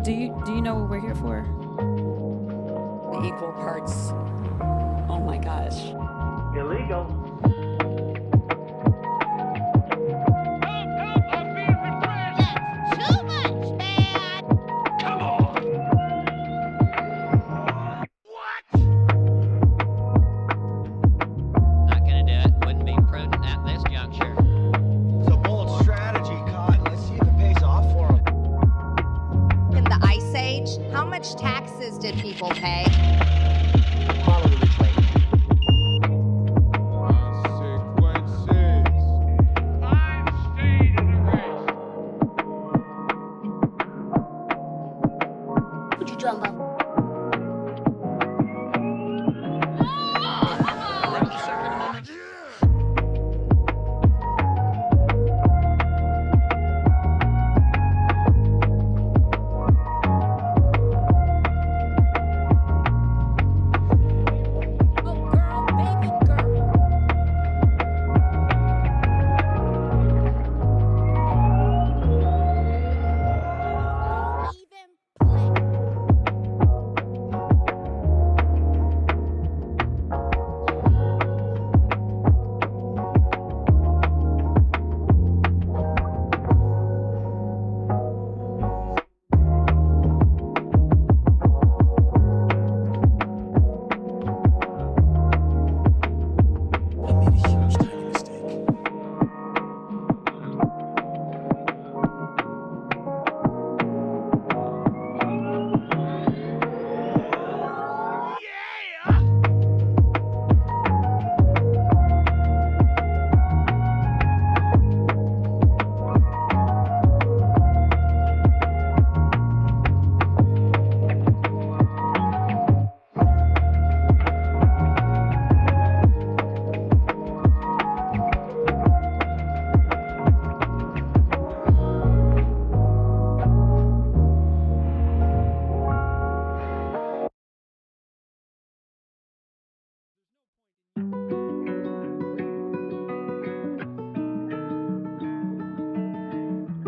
Do you know what we're here for? Equal parts. Oh my gosh. Illegal. Help, I'm being repressed. That's too much, man. Come on. What? Not gonna do it. Wouldn't be prudent at this juncture. It's a bold strategy, Cotton. Let's see if it pays off for them. In the Ice Age, how much taxes did people pay? Follow the rich lady. I'm staying in the race. What you talking about?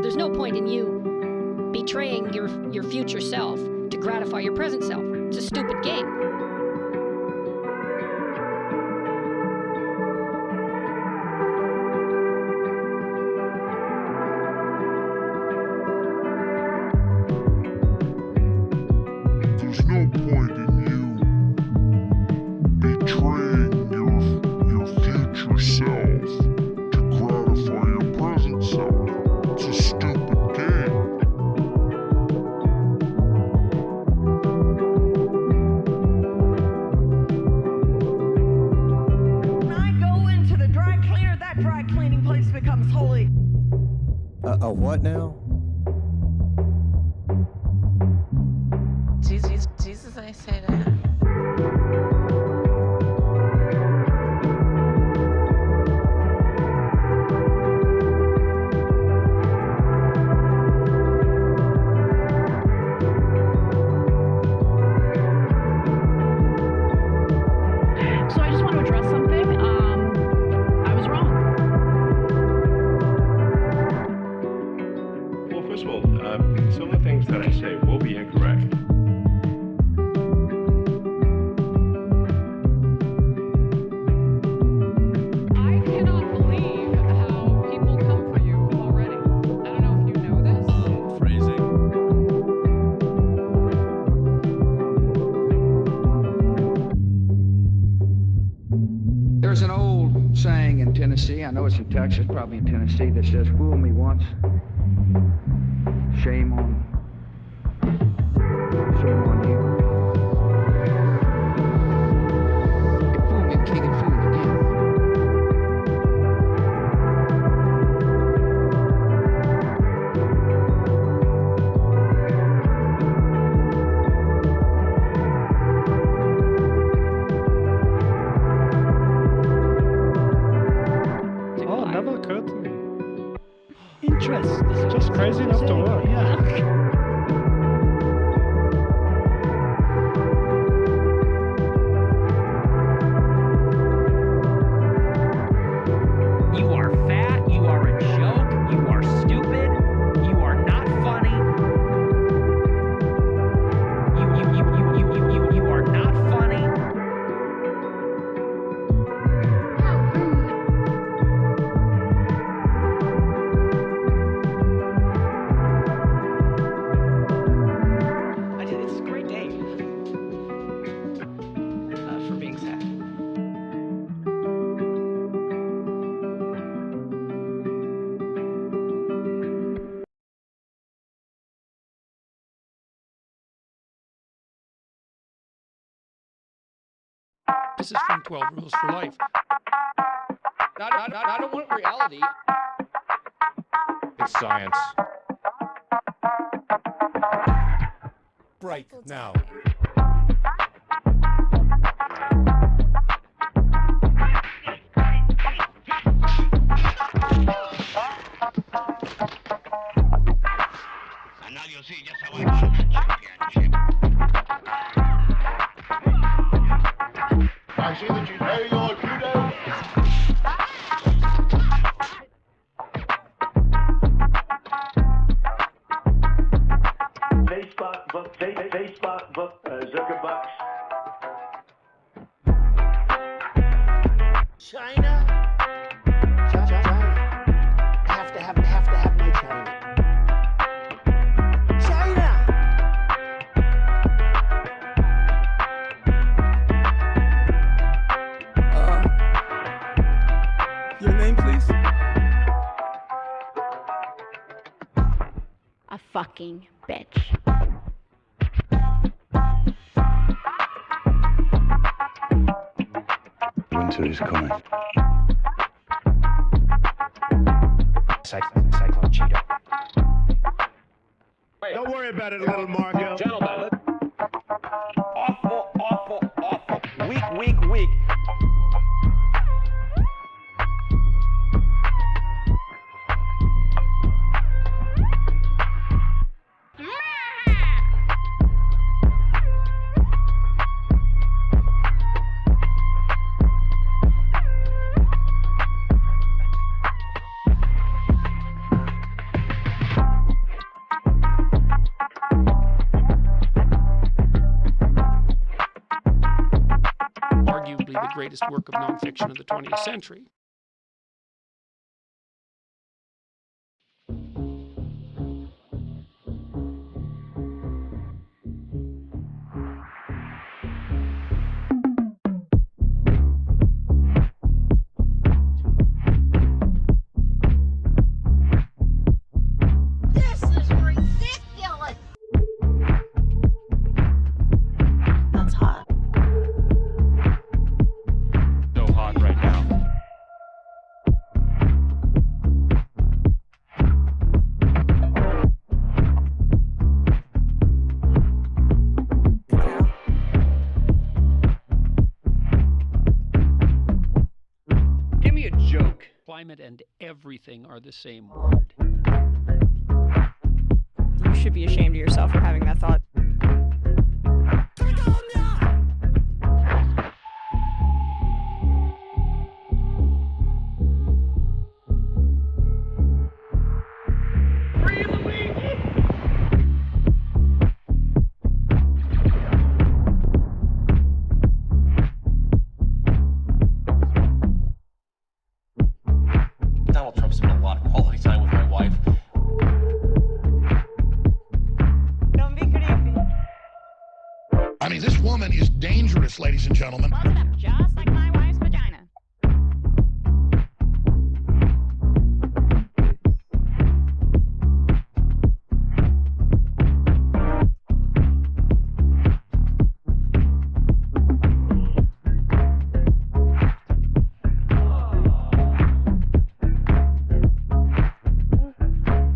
There's no point in you betraying your future self to gratify your present self. It's a stupid game. There's no point in you betraying your future self to gratify your present self. It's a stupid game. When I go into the dry cleaner, that dry cleaning place becomes holy. A what now? Jesus, I say that. So I just want to address something. I was wrong. Well, first of all, some of the things that I say will be incorrect. I cannot believe how people come for you already. I don't know if you know this. Phrasing. There's an old saying in Tennessee, I know it's in Texas, probably in Tennessee, that says, fool me once, shame on you. Fool me, king and fool again. Oh, never occurred to me. Interest. It's just crazy enough to work. Yeah. This is from 12 Rules for Life. I don't want reality. It's science. Right now. I see that you know your kudos. Facebook, Zuckerbucks. China. Have to have my China. Your name, please? A fucking bitch. Winter is coming. Cyclone Cheetah. Don't worry about it, little Margot. Gentlemen. Awful. Weak. Arguably the greatest work of nonfiction of the 20th century. This is ridiculous. That's hot. So hot right now. Give me a joke. Climate and everything are the same word. You should be ashamed of yourself for having that thought. Donald Trump spent a lot of quality time with my wife. Don't be creepy. I mean, this woman is dangerous, ladies and gentlemen. Close it up just like my wife's vagina.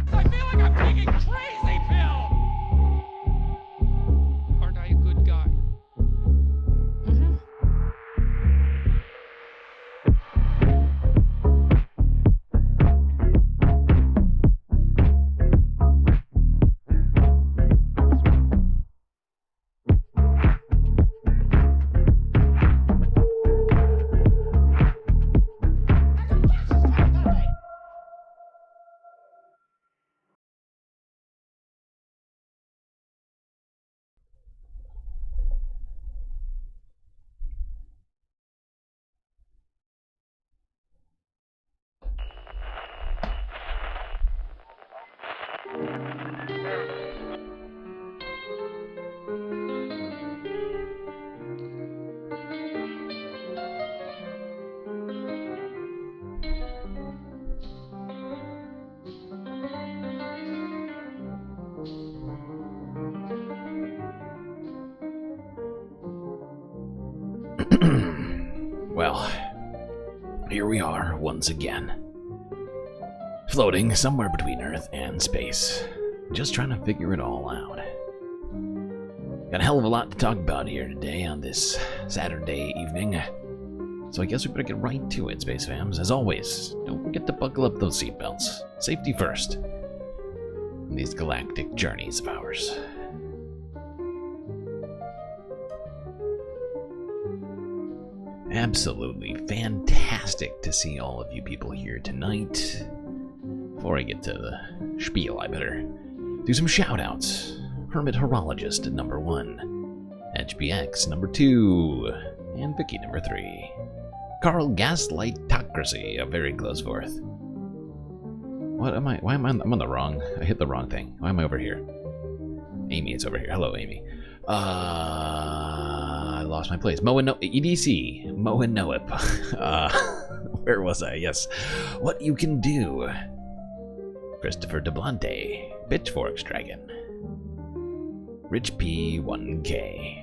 I feel like I'm taking crazy pill. Aren't I a good guy? here we are once again. Floating somewhere between Earth and space. Just trying to figure it all out. Got a hell of a lot to talk about here today on this Saturday evening. So I guess we better get right to it, Space Fams. As always, don't forget to buckle up those seatbelts. Safety first. In these galactic journeys of ours. Absolutely fantastic to see all of you people here tonight. Before I get to the spiel, I better do some shoutouts. Hermit Horologist number 1, HBX number 2, and Vicky number 3. Carl Gaslightocracy, a very close fourth. What am I? Why am I'm on the wrong? I hit the wrong thing. Why am I over here? Amy is over here. Hello, Amy. I lost my place. EDC. Moanoip. Where was I? Yes. What you can do. Christopher DeBlante. Pitchforks Dragon. Rich P 1K.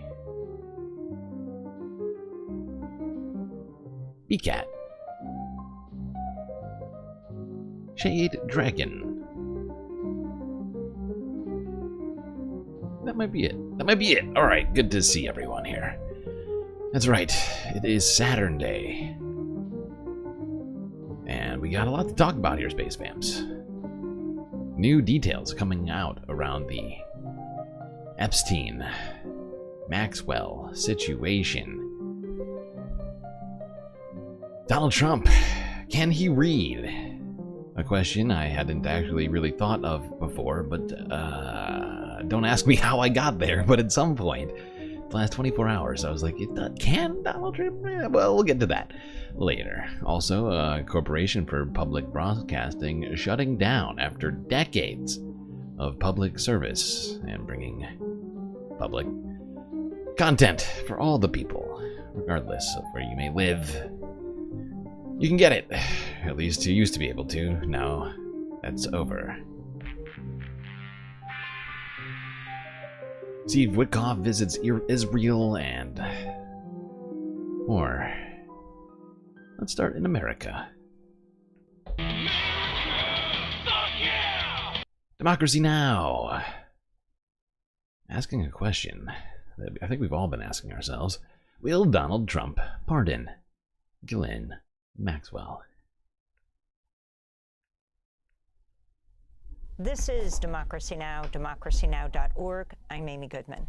BCat. Shade Dragon. That might be it. That might be it. Alright, good to see everyone here. That's right, it is Saturn Day. And we got a lot to talk about here, Space Fams. New details coming out around the Epstein-Maxwell situation. Donald Trump, can he read? A question I hadn't actually really thought of before, but don't ask me how I got there, but at some point, the last 24 hours, I was like, can Donald Trump? Well, we'll get to that later. Also, a Corporation for Public Broadcasting shutting down after decades of public service and bringing public content for all the people, regardless of where you may live. You can get it. At least you used to be able to. Now, that's over. Steve Witkoff visits Israel and more. Let's start in America. Democracy Now! Asking a question that I think we've all been asking ourselves. Will Donald Trump pardon Ghislaine Maxwell? This is Democracy Now!, democracynow.org. I'm Amy Goodman.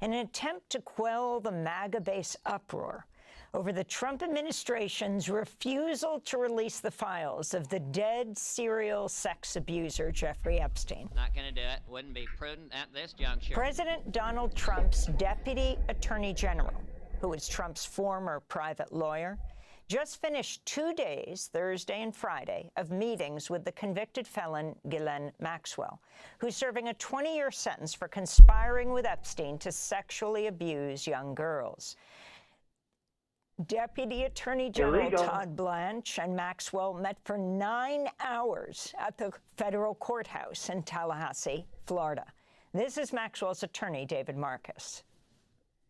In an attempt to quell the MAGA base uproar over the Trump administration's refusal to release the files of the dead serial sex abuser Jeffrey Epstein. Not going to do it. Wouldn't be prudent at this juncture. President Donald Trump's Deputy Attorney General, who is Trump's former private lawyer, just finished 2 days, Thursday and Friday, of meetings with the convicted felon Ghislaine Maxwell, who's serving a 20-year sentence for conspiring with Epstein to sexually abuse young girls. Deputy Attorney General Todd Blanche and Maxwell met for 9 hours at the federal courthouse in Tallahassee, Florida. This is Maxwell's attorney, David Marcus.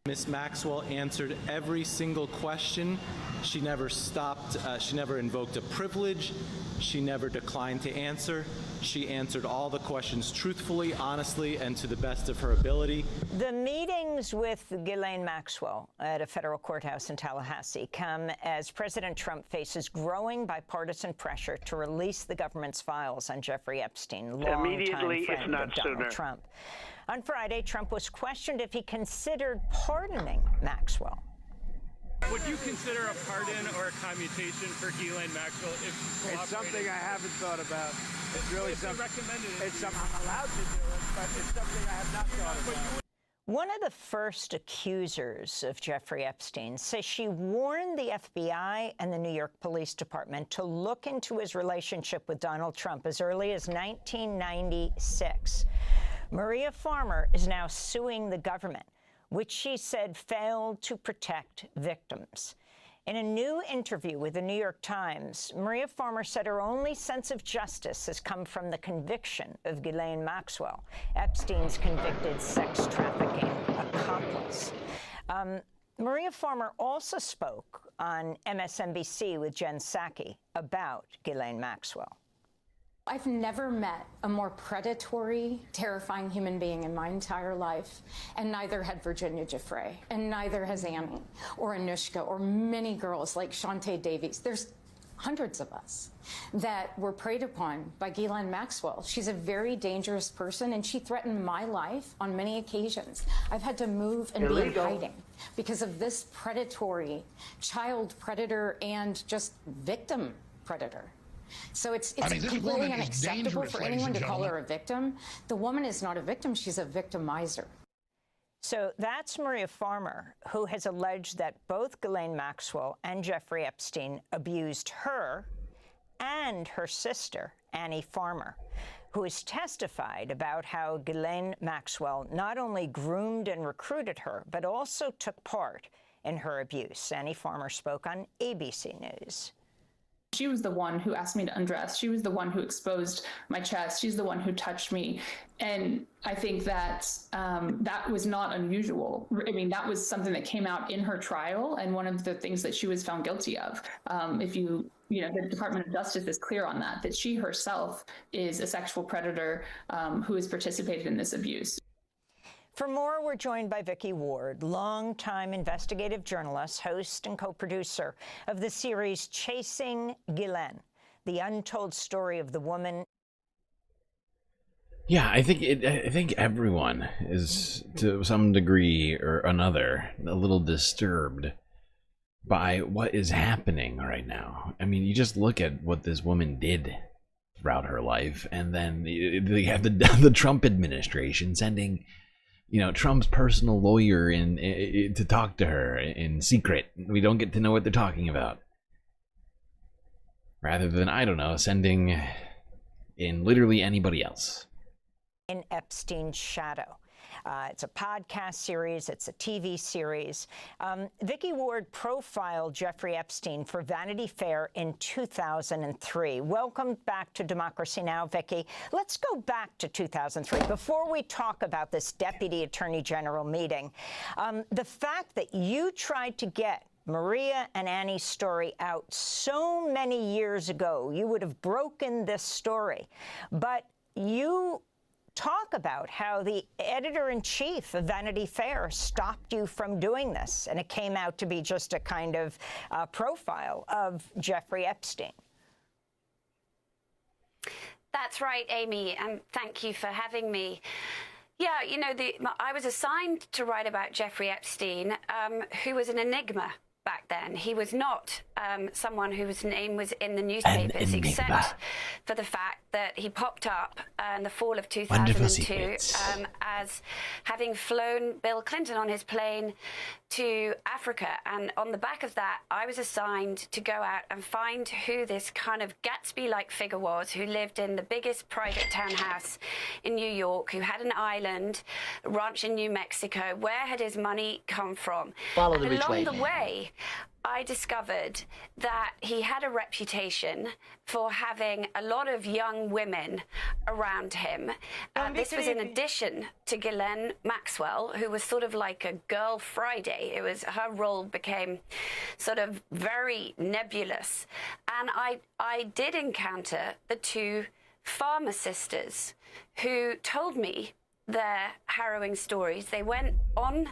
Ms. Maxwell answered every single question. She never stopped, she never invoked a privilege. She never declined to answer. She answered all the questions truthfully, honestly, and to the best of her ability. The meetings with Ghislaine Maxwell at a federal courthouse in Tallahassee come as President Trump faces growing bipartisan pressure to release the government's files on Jeffrey Epstein, longtime friend of Donald Trump. On Friday, Trump was questioned if he considered pardoning Maxwell. Would you consider a pardon or a commutation for Ghislaine Maxwell if she's cooperating? It's something I haven't thought about. It's really something I'm allowed to do it, but it's something I have not thought about. One of the first accusers of Jeffrey Epstein says she warned the FBI and the New York Police Department to look into his relationship with Donald Trump as early as 1996. Maria Farmer is now suing the government, which she said failed to protect victims. In a new interview with the New York Times, Maria Farmer said her only sense of justice has come from the conviction of Ghislaine Maxwell, Epstein's convicted sex trafficking accomplice. Maria Farmer also spoke on MSNBC with Jen Psaki about Ghislaine Maxwell. I've never met a more predatory, terrifying human being in my entire life, and neither had Virginia Giuffre, and neither has Annie, or Anushka, or many girls like Shantae Davies. There's hundreds of us that were preyed upon by Ghislaine Maxwell. She's a very dangerous person, and she threatened my life on many occasions. I've had to move and be in hiding because of this predatory child predator and just victim predator. So it's completely unacceptable for anyone to call her a victim. The woman is not a victim. She's a victimizer. So that's Maria Farmer, who has alleged that both Ghislaine Maxwell and Jeffrey Epstein abused her and her sister, Annie Farmer, who has testified about how Ghislaine Maxwell not only groomed and recruited her, but also took part in her abuse. Annie Farmer spoke on ABC News. She was the one who asked me to undress. She was the one who exposed my chest. She's the one who touched me. And I think that that was not unusual. I mean, that was something that came out in her trial and one of the things that she was found guilty of. The Department of Justice is clear on that she herself is a sexual predator who has participated in this abuse. For more, we're joined by Vicky Ward, longtime investigative journalist, host and co-producer of the series Chasing Ghislaine, the untold story of the woman. Yeah, I think everyone is, to some degree or another, a little disturbed by what is happening right now. I mean, you just look at what this woman did throughout her life, and then you have the Trump administration sending, Trump's personal lawyer in to talk to her in secret. We don't get to know what they're talking about. Rather than, I don't know, sending in literally anybody else. In Epstein's shadow. It's a podcast series. It's a TV series. Vicky Ward profiled Jeffrey Epstein for Vanity Fair in 2003. Welcome back to Democracy Now!, Vicky. Let's go back to 2003. Before we talk about this Deputy Attorney General meeting, the fact that you tried to get Maria and Annie's story out so many years ago, you would have broken this story. But you talk about how the editor-in-chief of Vanity Fair stopped you from doing this, and it came out to be just a kind of profile of Jeffrey Epstein. That's right, Amy, and thank you for having me. Yeah, I was assigned to write about Jeffrey Epstein, who was an enigma back then. He was not someone whose name was in the newspapers, except for the fact that he popped up in the fall of 2002 as having flown Bill Clinton on his plane to Africa. And on the back of that, I was assigned to go out and find who this kind of Gatsby-like figure was, who lived in the biggest private townhouse in New York, who had an island, a ranch in New Mexico. Where had his money come from? Follow the and rich along lady. the way, I discovered that he had a reputation for having a lot of young women around him. This was in addition to Ghislaine Maxwell, who was sort of like a Girl Friday. Her role became sort of very nebulous. And I did encounter the two Farmer sisters who told me their harrowing stories. They went on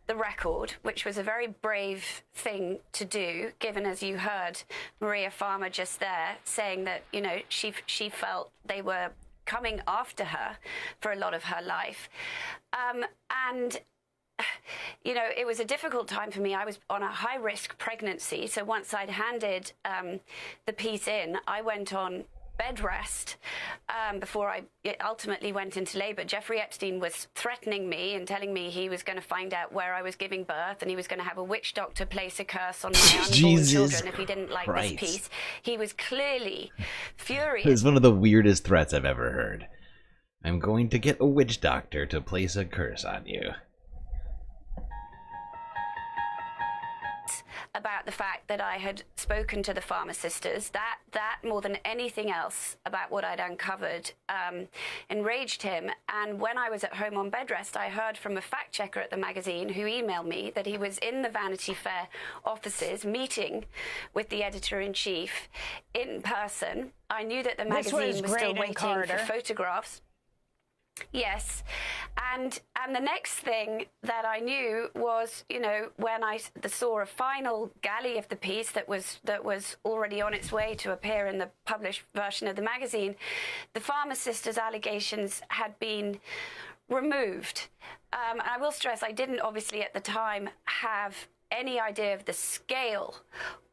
the record, which was a very brave thing to do, given, as you heard Maria Farmer just there saying that, she felt they were coming after her for a lot of her life. It was a difficult time for me. I was on a high-risk pregnancy, so once I'd handed the piece in, I went on bed rest before I ultimately went into labor. Jeffrey Epstein was threatening me and telling me he was going to find out where I was giving birth, and he was going to have a witch doctor place a curse on my unborn children if he didn't like this piece. He was clearly furious. It's one of the weirdest threats I've ever heard. I'm going to get a witch doctor to place a curse on you. about the fact that I had spoken to the Farmer Sisters. That more than anything else about what I'd uncovered enraged him. And when I was at home on bed rest, I heard from a fact checker at the magazine who emailed me that he was in the Vanity Fair offices meeting with the editor-in-chief in person. I knew that the magazine was still waiting for photographs. Yes, and the next thing that I knew was, you know, when I saw a final galley of the piece that was already on its way to appear in the published version of the magazine, the Farmer Sisters allegations had been removed. And I will stress, I didn't obviously at the time have any idea of the scale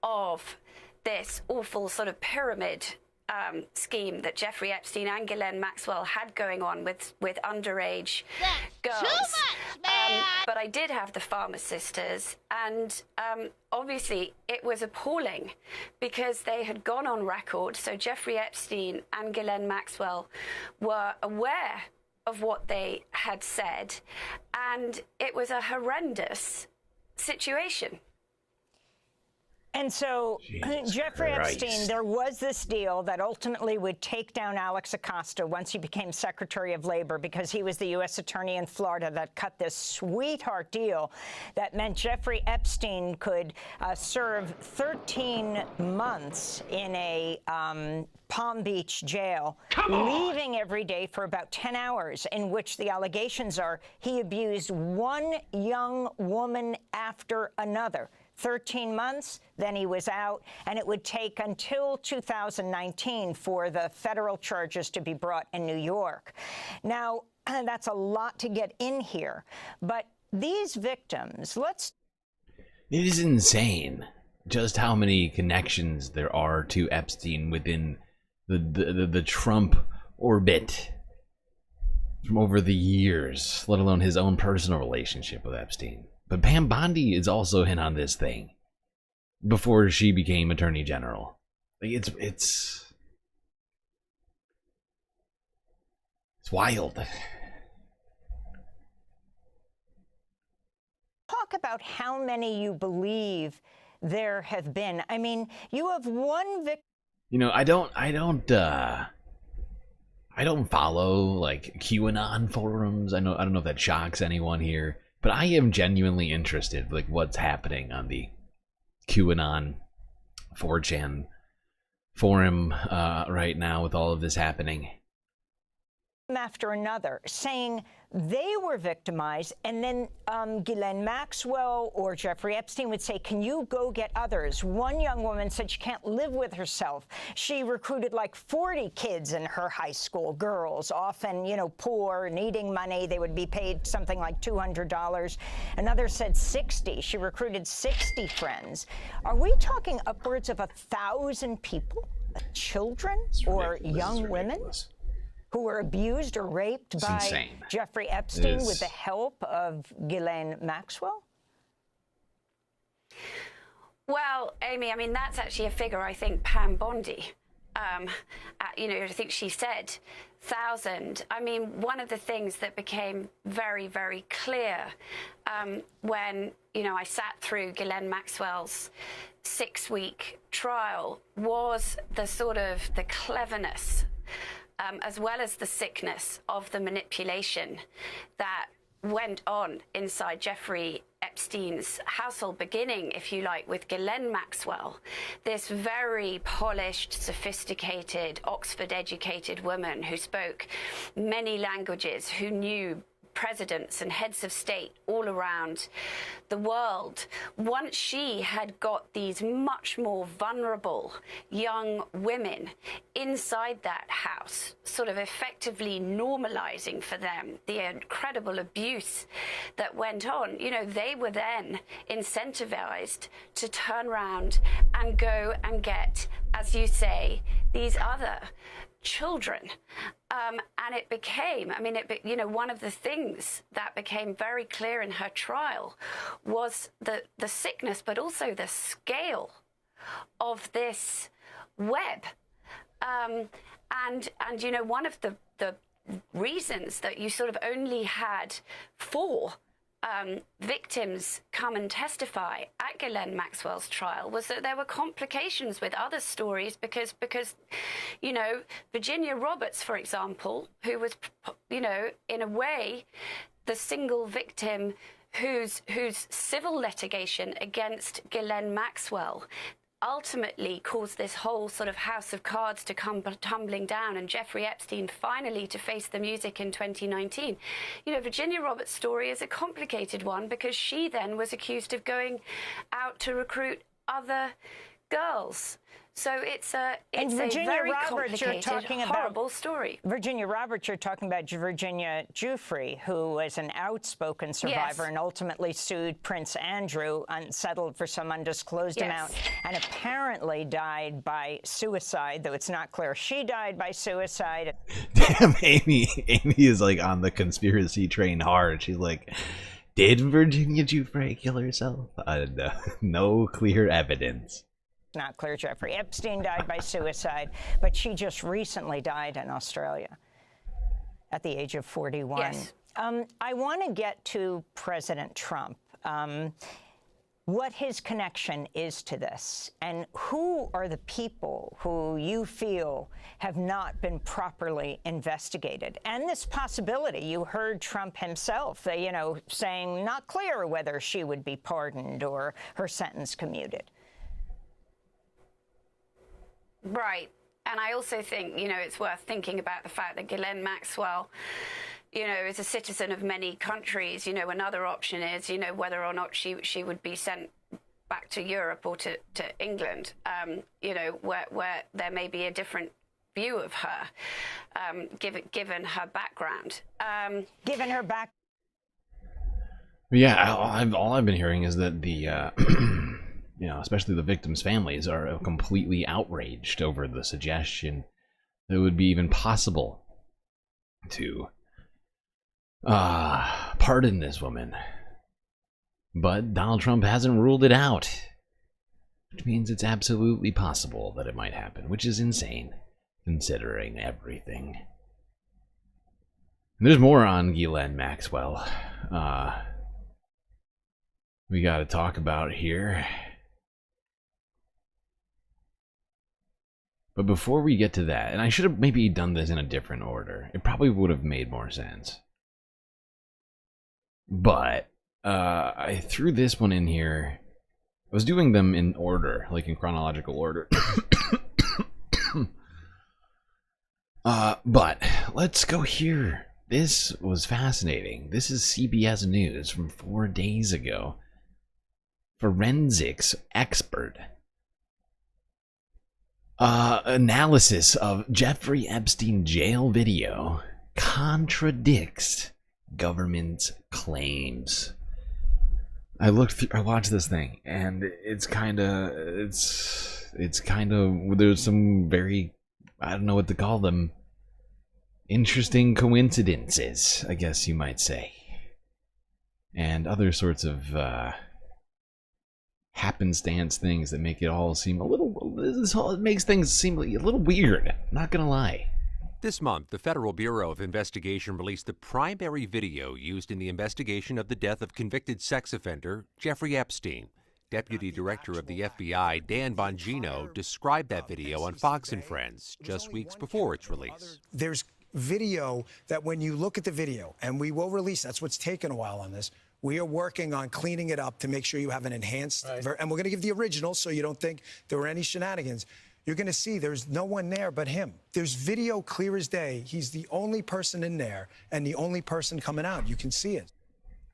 of this awful sort of pyramid scheme that Jeffrey Epstein and Ghislaine Maxwell had going on with underage girls. Too much, man. But I did have the Farmer Sisters, and obviously it was appalling because they had gone on record. So Jeffrey Epstein and Ghislaine Maxwell were aware of what they had said, and it was a horrendous situation. And so, Jeffrey Christ. Epstein, there was this deal that ultimately would take down Alex Acosta once he became Secretary of Labor, because he was the U.S. Attorney in Florida that cut this sweetheart deal that meant Jeffrey Epstein could serve 13 months in a Palm Beach jail, leaving every day for about 10 hours, in which the allegations are he abused one young woman after another. 13 months, then he was out, and it would take until 2019 for the federal charges to be brought in New York. Now, that's a lot to get in here, but these victims, It is insane just how many connections there are to Epstein within the Trump orbit from over the years, let alone his own personal relationship with Epstein. But Pam Bondi is also in on this thing before she became Attorney General. Like it's wild. talk about how many you believe there have been. I mean, you have one victim. You know, I don't follow like QAnon forums. I don't know if that shocks anyone here, but I am genuinely interested like what's happening on the QAnon 4chan forum right now with all of this happening. After another, saying they were victimized, and then Ghislaine Maxwell or Jeffrey Epstein would say, can you go get others? One young woman said she can't live with herself. She recruited like 40 kids in her high school, girls, often, you know, poor, needing money. They would be paid something like $200. Another said 60. She recruited 60 friends. Are we talking upwards of 1,000 people, children or young women, who were abused or raped by insane. Jeffrey Epstein with the help of Ghislaine Maxwell? Well, Amy, I mean, that's actually a figure I think Pam Bondi, you know, I think she said 1,000. I mean, one of the things that became very, very clear when, you know, I sat through Ghislaine Maxwell's 6-week trial was the sort of the cleverness as well as the sickness of the manipulation that went on inside Jeffrey Epstein's household, beginning, if you like, with Ghislaine Maxwell, this very polished, sophisticated, Oxford-educated woman who spoke many languages, who knew presidents and heads of state all around the world. Once she had got these much more vulnerable young women inside that house, sort of effectively normalizing for them the incredible abuse that went on, you know, they were then incentivized to turn around and go and get, as you say, these other children. And it became, I mean, you know, one of the things that became very clear in her trial was the sickness, but also the scale of this web. And you know, one of the reasons that you sort of only had 4 victims come and testify at Ghislaine Maxwell's trial was that there were complications with other stories because you know, Virginia Roberts, for example, who was, you know, in a way, the single victim whose civil litigation against Ghislaine Maxwell ultimately caused this whole sort of house of cards to come tumbling down, and Jeffrey Epstein finally to face the music in 2019. You know, Virginia Roberts' story is a complicated one because she then was accused of going out to recruit other girls. So it's a very complicated, horrible story. Virginia Roberts, you're talking about Virginia Giuffre, who was an outspoken survivor and ultimately sued Prince Andrew, unsettled for some undisclosed amount, and apparently died by suicide, though it's not clear she died by suicide. Damn, Amy is like on the conspiracy train hard. She's like, did Virginia Giuffre kill herself? No clear evidence. Not clear. Jeffrey Epstein died by suicide, but she just recently died in Australia at the age of 41. Yes. I want to get to President Trump, what his connection is to this, and who are the people who you feel have not been properly investigated. And this possibility, you heard Trump himself, you know, saying not clear whether she would be pardoned or her sentence commuted. Right. And I also think, you know, it's worth thinking about the fact that Ghislaine Maxwell, you know, is a citizen of many countries. You know, another option is, you know, whether or not she would be sent back to Europe or to England, you know, where there may be a different view of her, given her background. Given her back. Yeah, all I've been hearing is that the... you know, especially the victims' families are completely outraged over the suggestion that it would be even possible to pardon this woman. But Donald Trump hasn't ruled it out, which means it's absolutely possible that it might happen, which is insane, considering everything. There's more on Ghislaine Maxwell we got to talk about here. But before we get to that, and I should have maybe done this in a different order. It probably would have made more sense. But I threw this one in here. I was doing them in order, like in chronological order. But let's go here. This was fascinating. This is CBS News from 4 days ago. Forensics expert. Analysis of Jeffrey Epstein jail video contradicts government's claims. I watched this thing, and it's kind of, there's some very, I don't know what to call them, interesting coincidences, I guess you might say, and other sorts of happenstance things that make it all seem a little, it makes things seem a little weird, not gonna lie. This month, the Federal Bureau of Investigation released the primary video used in the investigation of the death of convicted sex offender Jeffrey Epstein. Deputy Director of the FBI, Dan Bongino, described that video on Fox & Friends just weeks before its release. There's video that when you look at the video, and we will release, that's what's taken a while on this, we are working on cleaning it up to make sure you have an enhanced, and we're going to give the original so you don't think there were any shenanigans. You're going to see there's no one there but him. There's video clear as day. He's the only person in there and the only person coming out. You can see it.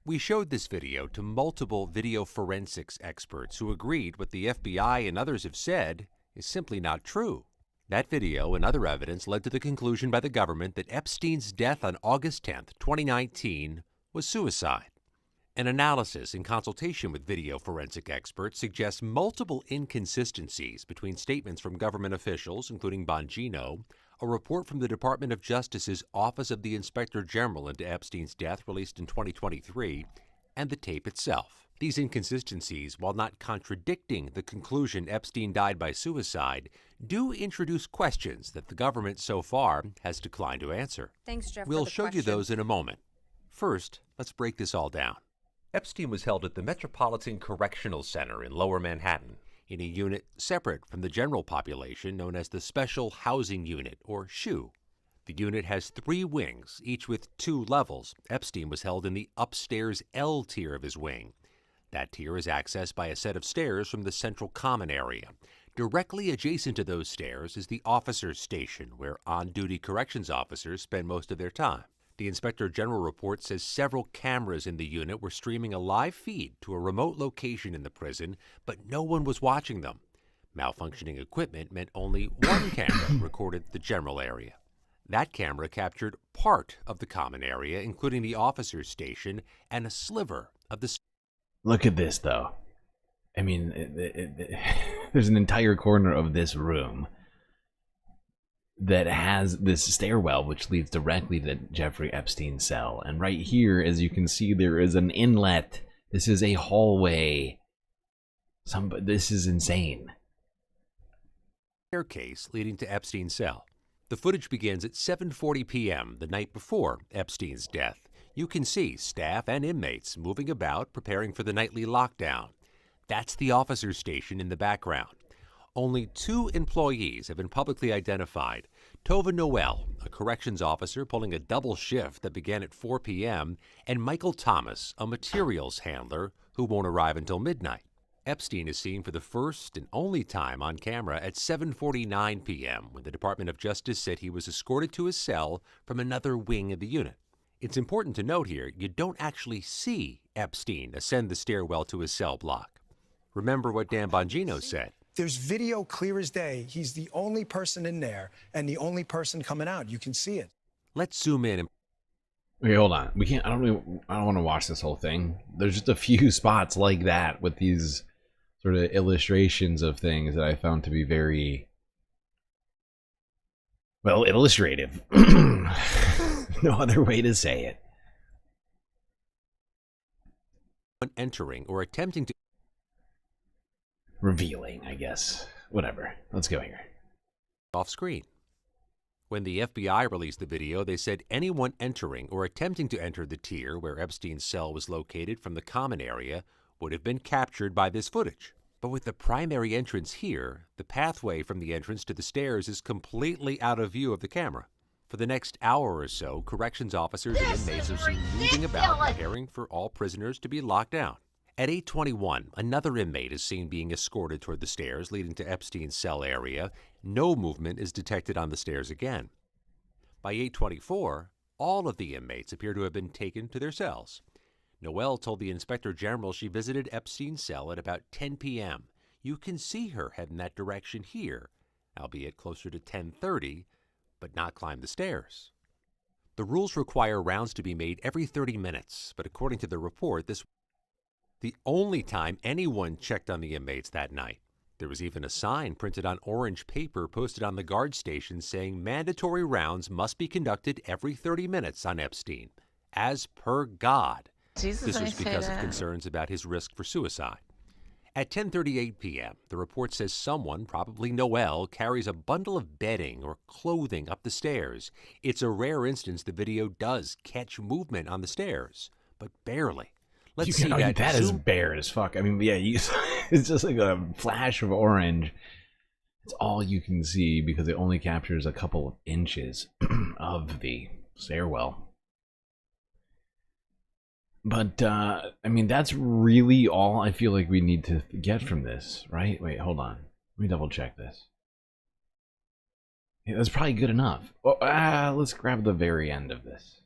We showed this video to multiple video forensics experts who agreed what the FBI and others have said is simply not true. That video and other evidence led to the conclusion by the government that Epstein's death on August 10th, 2019 was suicide. An analysis in consultation with video forensic experts suggests multiple inconsistencies between statements from government officials, including Bongino, a report from the Department of Justice's Office of the Inspector General into Epstein's death released in 2023, and the tape itself. These inconsistencies, while not contradicting the conclusion Epstein died by suicide, do introduce questions that the government so far has declined to answer. Thanks, Jeff. We'll show you those in a moment. First, let's break this all down. Epstein was held at the Metropolitan Correctional Center in Lower Manhattan, in a unit separate from the general population known as the Special Housing Unit, or SHU. The unit has 3 wings, each with 2 levels. Epstein was held in the upstairs L tier of his wing. That tier is accessed by a set of stairs from the central common area. Directly adjacent to those stairs is the officers' station, where on-duty corrections officers spend most of their time. The Inspector General report says several cameras in the unit were streaming a live feed to a remote location in the prison, but no one was watching them. Malfunctioning equipment meant only one camera recorded the general area. That camera captured part of the common area, including the officers' station and a sliver of the... Look at this, though. I mean, there's an entire corner of this room that has this stairwell which leads directly to Jeffrey Epstein's cell. And right here, as you can see, there is an inlet. This is a hallway. This is insane. Staircase leading to Epstein's cell. The footage begins at 7:40 p.m. the night before Epstein's death. You can see staff and inmates moving about, preparing for the nightly lockdown. That's the officer's station in the background. Only 2 employees have been publicly identified. Tova Noel, a corrections officer pulling a double shift that began at 4 p.m., and Michael Thomas, a materials handler who won't arrive until midnight. Epstein is seen for the first and only time on camera at 7:49 p.m. when the Department of Justice said he was escorted to his cell from another wing of the unit. It's important to note here, you don't actually see Epstein ascend the stairwell to his cell block. Remember what Dan Bongino said. There's video clear as day. He's the only person in there and the only person coming out. You can see it. Let's zoom in. Okay, hold on. We can't. I don't want to watch this whole thing. There's just a few spots like that with these sort of illustrations of things that I found to be very, well, illustrative. No other way to say it. Entering or attempting to... Revealing, I guess. Whatever. Let's go here. Off screen. When the FBI released the video, they said anyone entering or attempting to enter the tier where Epstein's cell was located from the common area would have been captured by this footage. But with the primary entrance here, the pathway from the entrance to the stairs is completely out of view of the camera. For the next hour or so, corrections officers and inmates are seen moving about, preparing for all prisoners to be locked down. At 8:21, another inmate is seen being escorted toward the stairs leading to Epstein's cell area. No movement is detected on the stairs again. By 8:24, all of the inmates appear to have been taken to their cells. Noel told the Inspector General she visited Epstein's cell at about 10 p.m. You can see her head in that direction here, albeit closer to 10:30, but not climb the stairs. The rules require rounds to be made every 30 minutes, but according to the report, this was the only time anyone checked on the inmates that night. There was even a sign printed on orange paper posted on the guard station saying mandatory rounds must be conducted every 30 minutes on Epstein, as per God. Jesus, this was I say because of that. concerns about his risk for suicide. At 10:38 p.m., the report says someone, probably Noel, carries a bundle of bedding or clothing up the stairs. It's a rare instance the video does catch movement on the stairs, but barely. Let's see that. That is bare as fuck. I mean, yeah, it's just like a flash of orange. It's all you can see because it only captures a couple of inches of the stairwell. But, I mean, that's really all I feel like we need to get from this, right? Wait, hold on. Let me double check this. Yeah, that's probably good enough. Oh, let's grab the very end of this.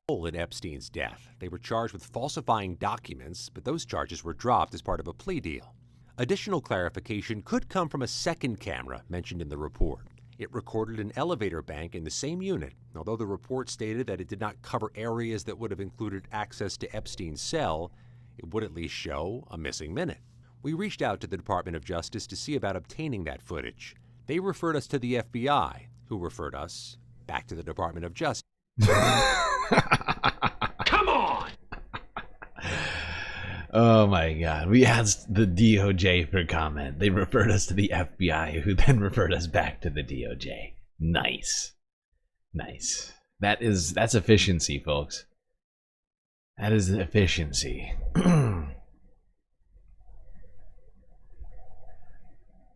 In Epstein's death. They were charged with falsifying documents, but those charges were dropped as part of a plea deal. Additional clarification could come from a second camera mentioned in the report. It recorded an elevator bank in the same unit, although the report stated that it did not cover areas that would have included access to Epstein's cell. It would at least show a missing minute. We reached out to the Department of Justice to see about obtaining that footage. They referred us to the FBI, who referred us back to the Department of Justice. Come on! Oh my god. We asked the DOJ for comment. They referred us to the FBI, who then referred us back to the DOJ. Nice. Nice. That's efficiency, folks. That is efficiency.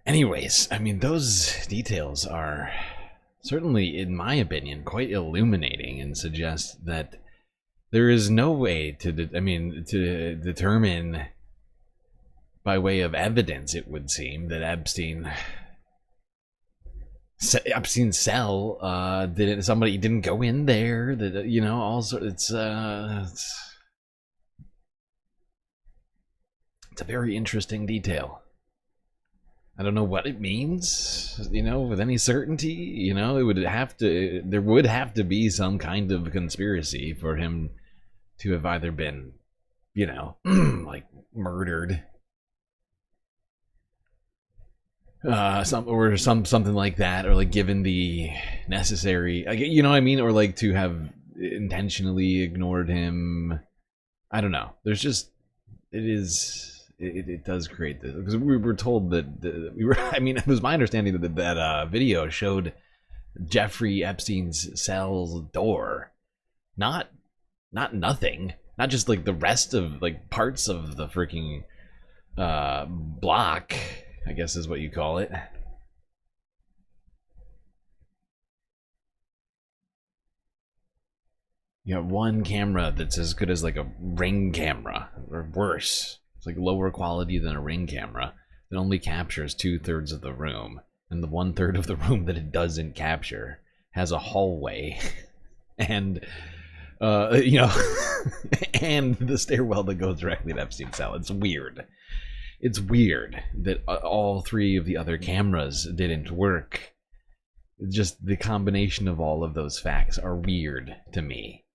Anyways, I mean, those details are certainly, in my opinion, quite illuminating and suggest that there is no way to determine by way of evidence, it would seem, that Epstein's cell somebody didn't go in there, that, you know, also it's a very interesting detail. I don't know what it means, you know, with any certainty. You know, there would have to be some kind of conspiracy for him to have either been, you know, like murdered, something like that, or like given the necessary, you know what I mean, or like to have intentionally ignored him. I don't know. There's just, it does create this, because we were told that I mean, it was my understanding that video showed Jeffrey Epstein's cell's door, not nothing, not just like the rest of like parts of the freaking block, I guess is what you call it. You got one camera that's as good as like a Ring camera, or worse. It's like lower quality than a Ring camera. It only captures 2/3 of the room, and the 1/3 of the room that it doesn't capture has a hallway and you know, and the stairwell that goes directly to Epstein's cell. It's weird. It's weird that all 3 of the other cameras didn't work. Just the combination of all of those facts are weird to me.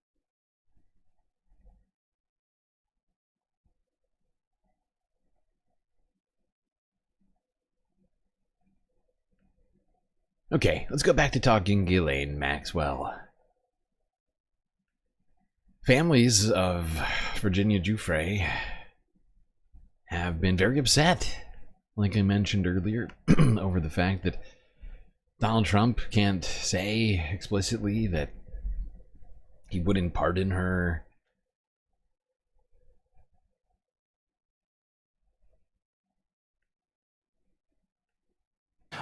Okay, let's go back to talking Ghislaine Maxwell. Families of Virginia Giuffre have been very upset, like I mentioned earlier, over the fact that Donald Trump can't say explicitly that he wouldn't pardon her.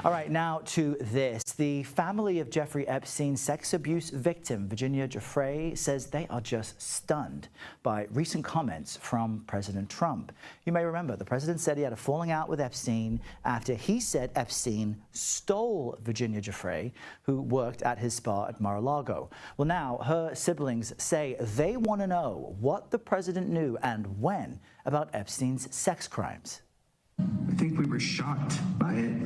All right, now to this. The family of Jeffrey Epstein's sex abuse victim, Virginia Giuffre, says they are just stunned by recent comments from President Trump. You may remember the president said he had a falling out with Epstein after he said Epstein stole Virginia Giuffre, who worked at his spa at Mar-a-Lago. Well, now her siblings say they want to know what the president knew and when about Epstein's sex crimes. I think we were shocked by it,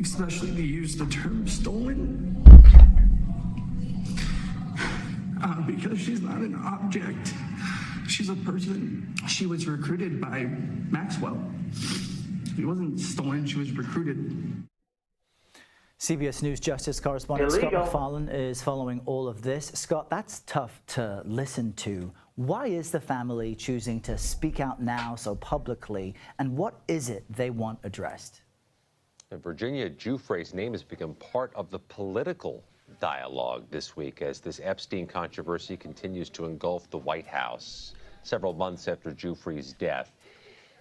especially to use the term stolen, because she's not an object. She's a person. She was recruited by Maxwell. She wasn't stolen, she was recruited. CBS News Justice correspondent Scott MacFarlane is following all of this. Scott, that's tough to listen to. Why is the family choosing to speak out now so publicly, and what is it they want addressed? Virginia Giuffre's name has become part of the political dialogue this week as this Epstein controversy continues to engulf the White House several months after Giuffre's death.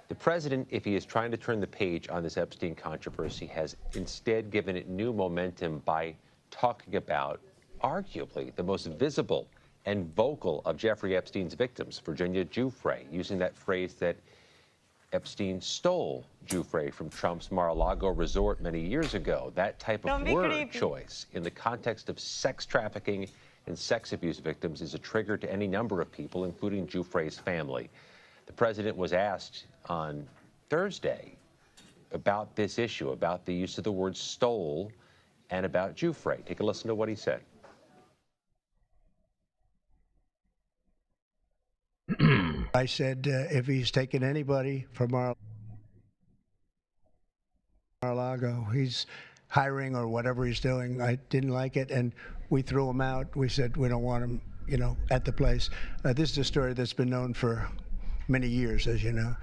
The president, if he is trying to turn the page on this Epstein controversy, has instead given it new momentum by talking about arguably the most visible and vocal of Jeffrey Epstein's victims, Virginia Giuffre, using that phrase that Epstein stole Giuffre from Trump's Mar-a-Lago resort many years ago. That type of word choice in the context of sex trafficking and sex abuse victims is a trigger to any number of people, including Giuffre's family. The president was asked on Thursday about this issue, about the use of the word stole, and about Giuffre. Take a listen to what he said. I said, if he's taken anybody from Mar-a-Lago, he's hiring or whatever he's doing. I didn't like it, and we threw him out. We said we don't want him at the place. This is a story that's been known for many years, as you know.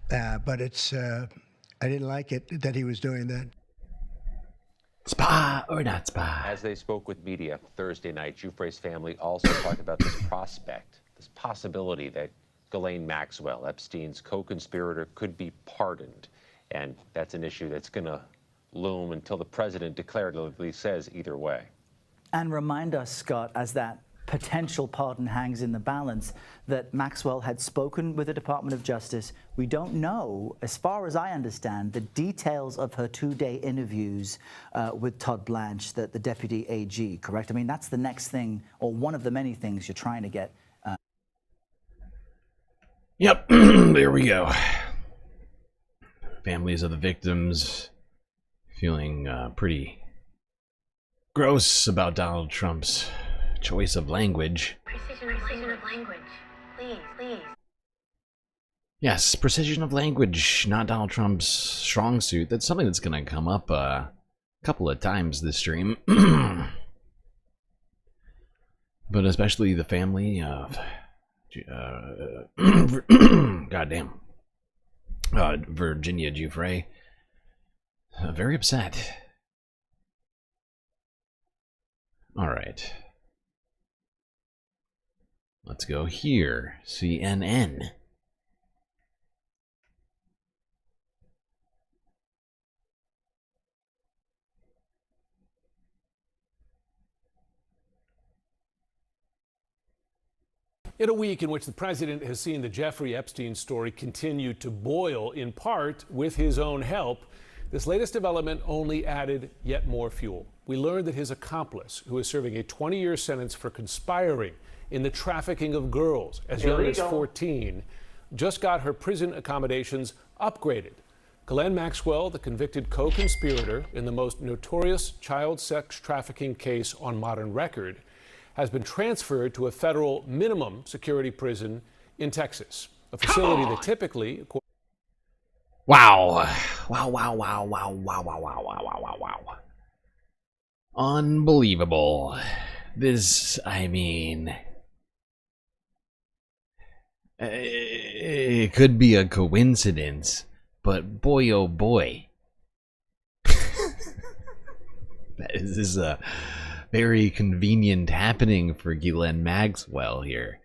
But it's, I didn't like it that he was doing that. Spy or not spy? As they spoke with media Thursday night, Giuffre's family also talked about this prospect, this possibility that Ghislaine Maxwell, Epstein's co-conspirator, could be pardoned. And that's an issue that's going to loom until the president declaratively says either way. And remind us, Scott, as that potential pardon hangs in the balance, that Maxwell had spoken with the Department of Justice. We don't know, as far as I understand, the details of her 2-day interviews with Todd Blanche, the deputy AG, correct? I mean, that's the next thing, or one of the many things you're trying to get. Yep, there we go. Families of the victims feeling pretty gross about Donald Trump's choice of language. Precision of language. Please. Yes, precision of language, not Donald Trump's strong suit. That's something that's going to come up a couple of times this stream. But especially the family of goddamn Virginia Giuffre, very upset. All right, let's go here. CNN. In a week in which the president has seen the Jeffrey Epstein story continue to boil, in part with his own help, this latest development only added yet more fuel. We learned that his accomplice, who is serving a 20-year sentence for conspiring in the trafficking of girls as young as 14, just got her prison accommodations upgraded. Ghislaine Maxwell, the convicted co-conspirator in the most notorious child sex trafficking case on modern record, has been transferred to a federal minimum security prison in Texas, a facility that typically... Wow. Unbelievable. This, I mean... it could be a coincidence, but boy oh boy. This is a very convenient happening for Ghislaine Maxwell here.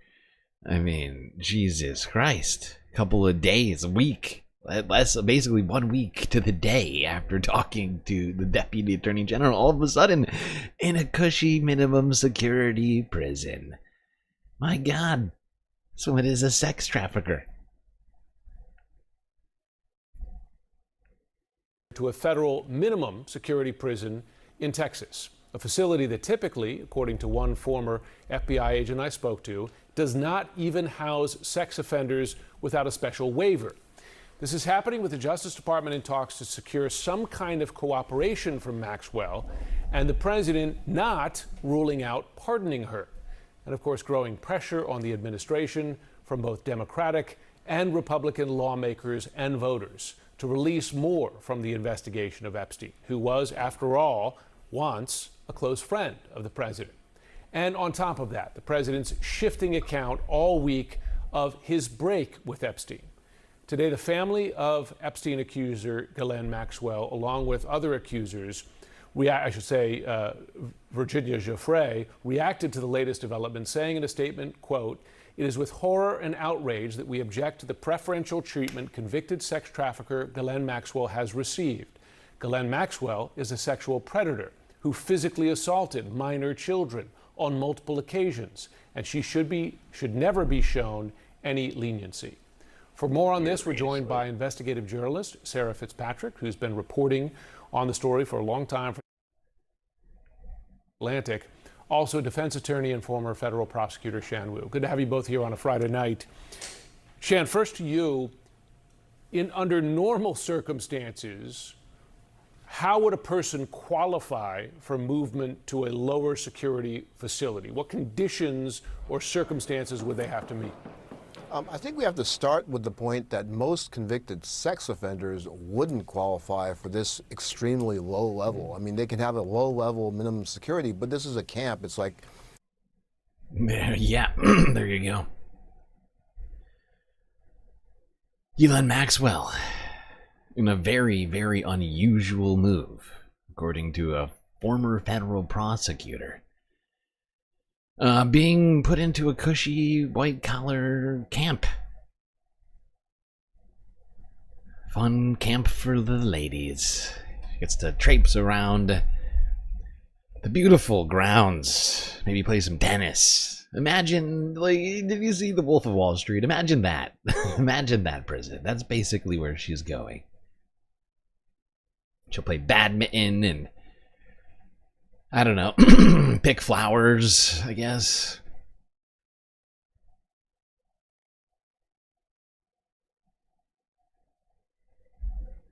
I mean, Jesus Christ. Couple of days, a week. Less, basically 1 week to the day after talking to the Deputy Attorney General, all of a sudden in a cushy minimum security prison. My God. So it is a sex trafficker. To a federal minimum security prison in Texas, a facility that typically, according to one former FBI agent I spoke to, does not even house sex offenders without a special waiver. This is happening with the Justice Department in talks to secure some kind of cooperation from Maxwell, and the president not ruling out pardoning her. And of course, growing pressure on the administration from both Democratic and Republican lawmakers and voters to release more from the investigation of Epstein, who was, after all, once a close friend of the president. And on top of that, the president's shifting account all week of his break with Epstein. Today, the family of Epstein accuser Ghislaine Maxwell, along with other accusers, Virginia Giuffre, reacted to the latest development, saying in a statement, quote, "It is with horror and outrage that we object to the preferential treatment convicted sex trafficker Ghislaine Maxwell has received. Ghislaine Maxwell is a sexual predator who physically assaulted minor children on multiple occasions, and she should never be shown any leniency." For more on this, we're joined by investigative journalist Sarah Fitzpatrick, who's been reporting on the story for a long time for Atlantic. Also, defense attorney and former federal prosecutor Shan Wu. Good to have you both here on a Friday night. Shan, first to you. Under normal circumstances, how would a person qualify for movement to a lower security facility? What conditions or circumstances would they have to meet? I think we have to start with the point that most convicted sex offenders wouldn't qualify for this extremely low level. I mean, they can have a low level minimum security, but this is a camp. It's like... Yeah, there you go. Elon Maxwell, in a very, very unusual move, according to a former federal prosecutor, being put into a cushy white-collar camp. Fun camp for the ladies. Gets to traipse around the beautiful grounds, maybe play some tennis. Imagine, like, did you see The Wolf of Wall Street? Imagine that. Imagine that prison. That's basically where she's going. She'll play badminton and, I don't know, pick flowers, I guess.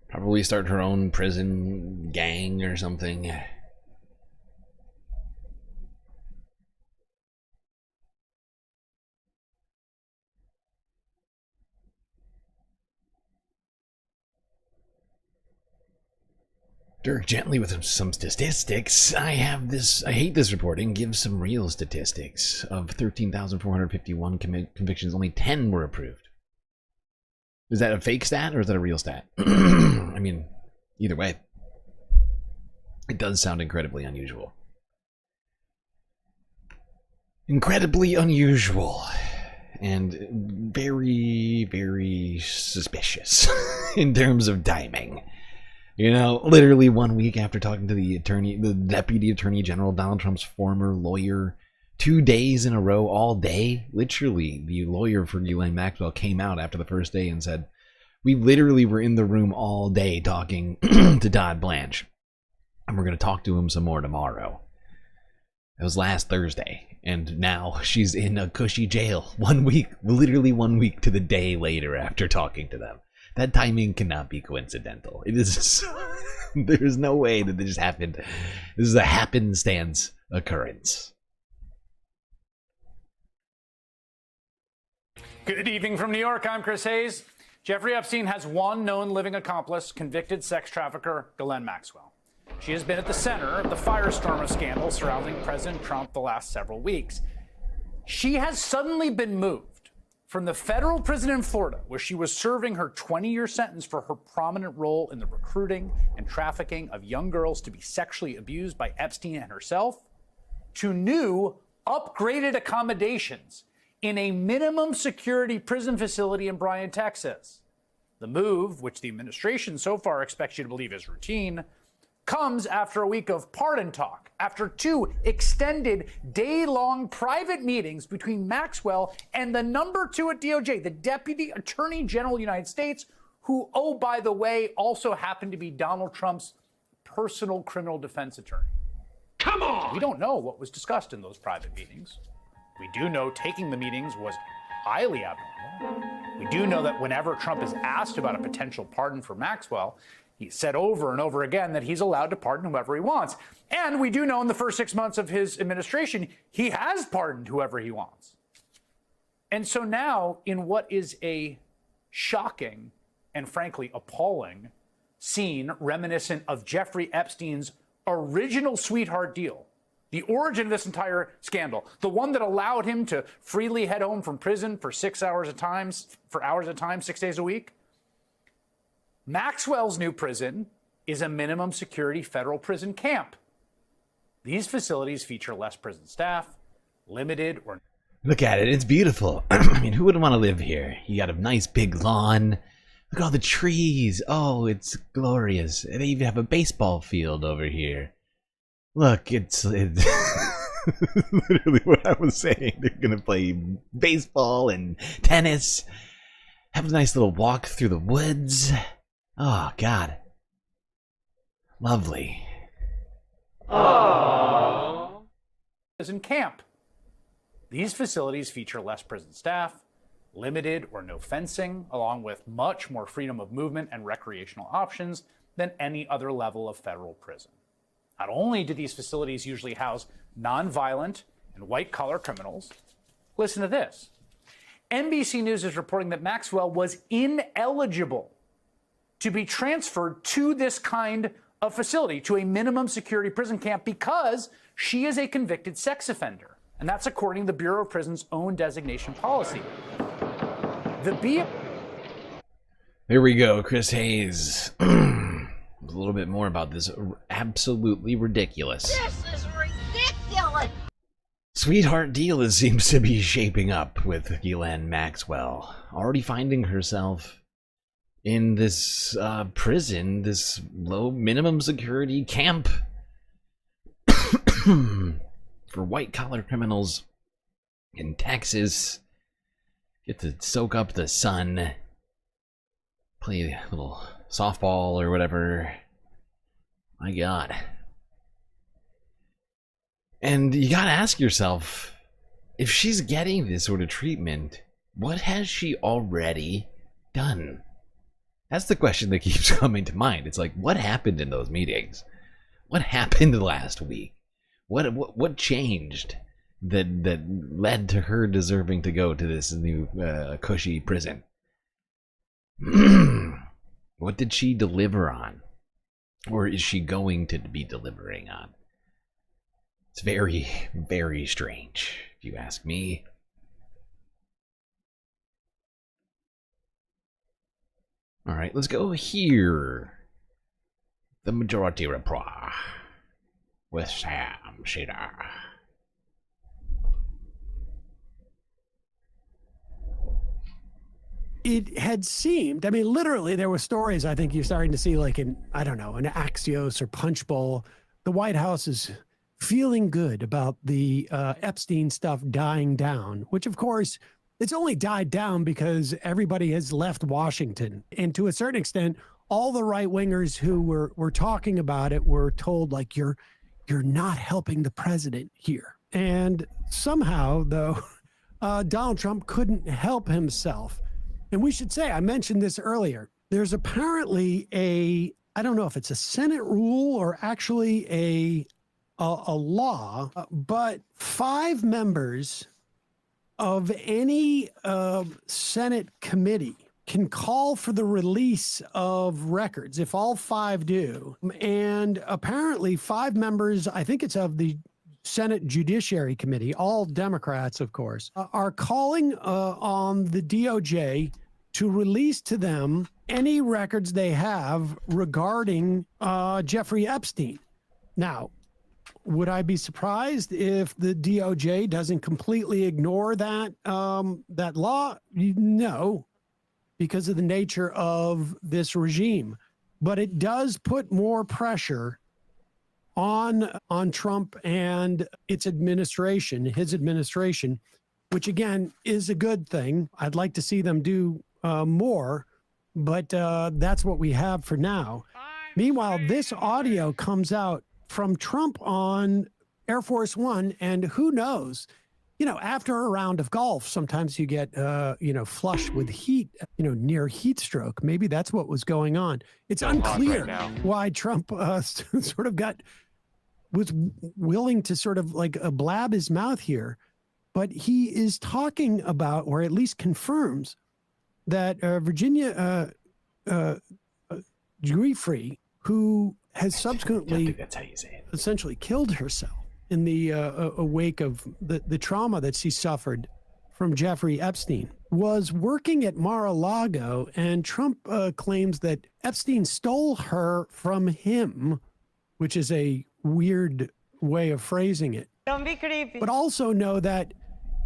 Probably start her own prison gang or something. Dirk gently with some statistics. I hate this reporting. Gives some real statistics. Of 13,451 convictions, only 10 were approved. Is that a fake stat or is that a real stat? I mean, either way, it does sound incredibly unusual. Incredibly unusual. And very, very suspicious in terms of timing. You know, literally 1 week after talking to the Deputy Attorney General, Donald Trump's former lawyer, 2 days in a row, all day. Literally, the lawyer for Ghislaine Maxwell came out after the first day and said, we literally were in the room all day talking to Todd Blanche. And we're going to talk to him some more tomorrow. That was last Thursday. And now she's in a cushy jail 1 week, literally 1 week to the day later after talking to them. That timing cannot be coincidental. It is. There's no way that this just happened. This is a happenstance occurrence. Good evening from New York. I'm Chris Hayes. Jeffrey Epstein has one known living accomplice, convicted sex trafficker Ghislaine Maxwell. She has been at the center of the firestorm of scandal surrounding President Trump the last several weeks. She has suddenly been moved from the federal prison in Florida, where she was serving her 20-year sentence for her prominent role in the recruiting and trafficking of young girls to be sexually abused by Epstein and herself, to new, upgraded accommodations in a minimum security prison facility in Bryan, Texas. The move, which the administration so far expects you to believe is routine, comes after a week of pardon talk, after 2 extended day-long private meetings between Maxwell and the number 2 at DOJ, the Deputy Attorney General of the United States, who, oh, by the way, also happened to be Donald Trump's personal criminal defense attorney. Come on! We don't know what was discussed in those private meetings. We do know taking the meetings was highly abnormal. We do know that whenever Trump is asked about a potential pardon for Maxwell, he said over and over again that he's allowed to pardon whoever he wants. And we do know in the first 6 months of his administration, he has pardoned whoever he wants. And so now, in what is a shocking and frankly appalling scene reminiscent of Jeffrey Epstein's original sweetheart deal, the origin of this entire scandal, the one that allowed him to freely head home from prison for 6 hours at times, 6 days a week, Maxwell's new prison is a minimum security federal prison camp. These facilities feature less prison staff, limited or... Look at it, it's beautiful. I mean, who wouldn't want to live here? You got a nice big lawn. Look at all the trees. Oh, it's glorious. They even have a baseball field over here. Look, it's literally what I was saying. They're going to play baseball and tennis. Have a nice little walk through the woods. Oh, God. Lovely. Aww. Prison camp. These facilities feature less prison staff, limited or no fencing, along with much more freedom of movement and recreational options than any other level of federal prison. Not only do these facilities usually house nonviolent and white-collar criminals, listen to this. NBC News is reporting that Maxwell was ineligible to be transferred to this kind of facility, to a minimum security prison camp, because she is a convicted sex offender. And that's according to the Bureau of Prisons' own designation policy. There we go, Chris Hayes. A little bit more about this absolutely ridiculous. This is ridiculous! Sweetheart deal it seems to be shaping up with Ghislaine Maxwell. Already finding herself in this prison, this low minimum security camp for white-collar criminals in Texas. Get to soak up the sun, play a little softball or whatever. My God. And you gotta ask yourself, if she's getting this sort of treatment, what has she already done? That's the question that keeps coming to mind. It's like, what happened in those meetings? What happened last week? What changed that led to her deserving to go to this new cushy prison? What did she deliver on? Or is she going to be delivering on? It's very, very strange, if you ask me. All right, let's go here. The Majority Report with Sam Sheder. It had seemed, I mean, literally, there were stories I think you're starting to see, like in, I don't know, an Axios or Punchbowl. The White House is feeling good about the Epstein stuff dying down, which, of course, it's only died down because everybody has left Washington. And to a certain extent, all the right-wingers who were talking about it were told, like, you're not helping the president here. And somehow, though, Donald Trump couldn't help himself. And we should say, I mentioned this earlier, there's apparently I don't know if it's a Senate rule or actually a law, but 5 members of any Senate committee can call for the release of records if all 5 do. And apparently 5 members, I think it's of the Senate Judiciary Committee, all Democrats, of course, are calling on the DOJ to release to them any records they have regarding Jeffrey Epstein. Now, would I be surprised if the DOJ doesn't completely ignore that that law? No, because of the nature of this regime. But it does put more pressure on Trump and its administration, his administration, which again is a good thing. I'd like to see them do more, but that's what we have for now. Meanwhile, this audio comes out from Trump on Air Force One, and who knows, after a round of golf, sometimes you get, flushed with heat, near heat stroke. Maybe that's what was going on. It's unclear why Trump sort of was willing to sort of like blab his mouth here, but he is talking about, or at least confirms, that Virginia Giuffre, who has subsequently essentially killed herself in the wake of the trauma that she suffered from Jeffrey Epstein, was working at Mar-a-Lago, and Trump claims that Epstein stole her from him, which is a weird way of phrasing it. Don't be creepy. But also know that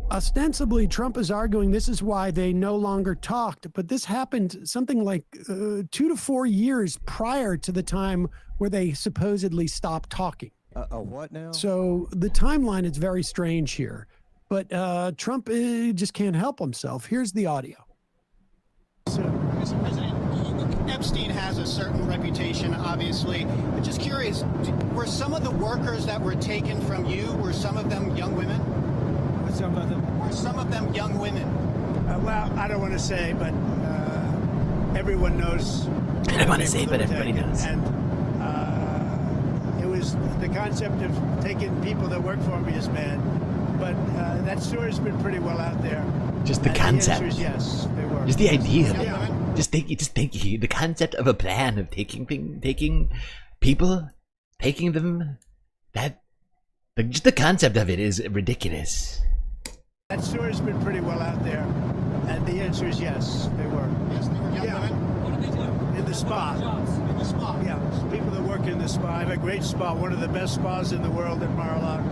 ostensibly Trump is arguing this is why they no longer talked, but this happened something like 2 to 4 years prior to the time where they supposedly stopped talking. What now? So the timeline is very strange here, but Trump just can't help himself. Here's the audio. Mr. President, Epstein has a certain reputation, obviously. But just curious, were some of the workers that were taken from you, were some of them young women? Some of them. Were some of them young women? Well, I don't want to say, but everyone knows. I don't want to say, but everybody knows. And it was the concept of taking people that work for me is bad, but that story's been pretty well out there. Just the concept. The answer is yes, they were. Just the idea. Yeah. Just think the concept of a plan of taking people, taking them. Just the concept of it is ridiculous. That story's been pretty well out there, and the answer is yes, they were. Yes, they were young women. What did they do? In the spa. In the spa. Yeah, people that work in the spa. I have a great spa, one of the best spas in the world in Mar-a-Lago,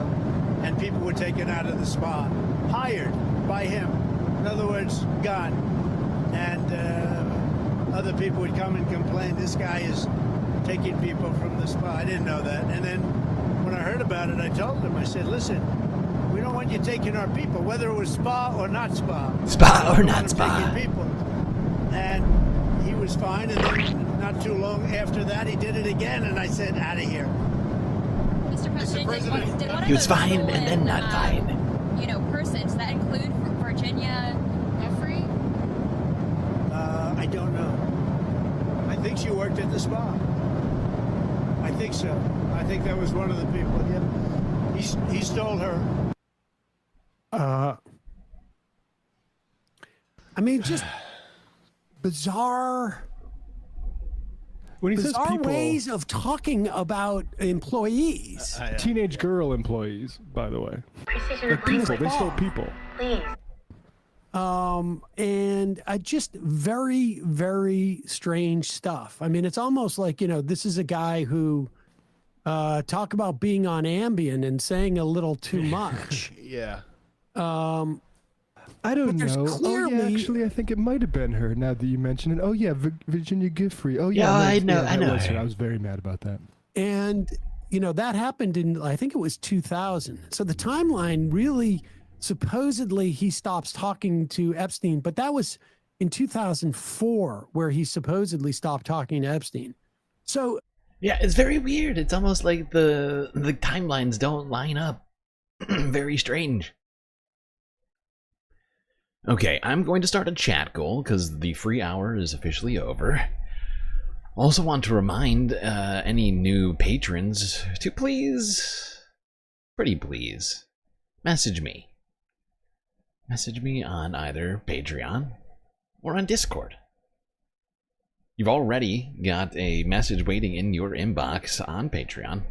and people were taken out of the spa, hired by him. In other words, gone. And other people would come and complain, this guy is taking people from the spa. I didn't know that. And then when I heard about it, I told him, I said, listen, we don't want you taking our people, whether it was spa or not spa. Spa or not spa. Taking people. And he was fine, and then not too long after that, he did it again, and I said, out of here. Mr. President, did one of He was those fine and then stolen, not fine. Persons that include Virginia Jeffrey? I don't know. I think she worked at the spa. I think so. I think that was one of the people. Yeah. He stole her. I mean, just bizarre. When he says bizarre people, ways of talking about employees. Teenage girl employees, by the way. They're people. They stole people. Please. And just very, very strange stuff. I mean, it's almost like, this is a guy who talk about being on Ambien and saying a little too much. Yeah. I don't there's know. clearly- Oh, yeah, actually, I think it might have been her. Now that you mention it. Oh yeah, Virginia Giffrey. Oh yeah, Yeah, no, I know that was her. her. I was very mad about that. And, that happened in, I think it was 2000. So the timeline really, supposedly he stops talking to Epstein, but that was in 2004 where he supposedly stopped talking to Epstein. So Yeah, it's very weird. It's almost like the timelines don't line up. Very strange. Okay, I'm going to start a chat goal because the free hour is officially over. Also want to remind any new patrons to please, pretty please, message me. Message me on either Patreon or on Discord. You've already got a message waiting in your inbox on Patreon.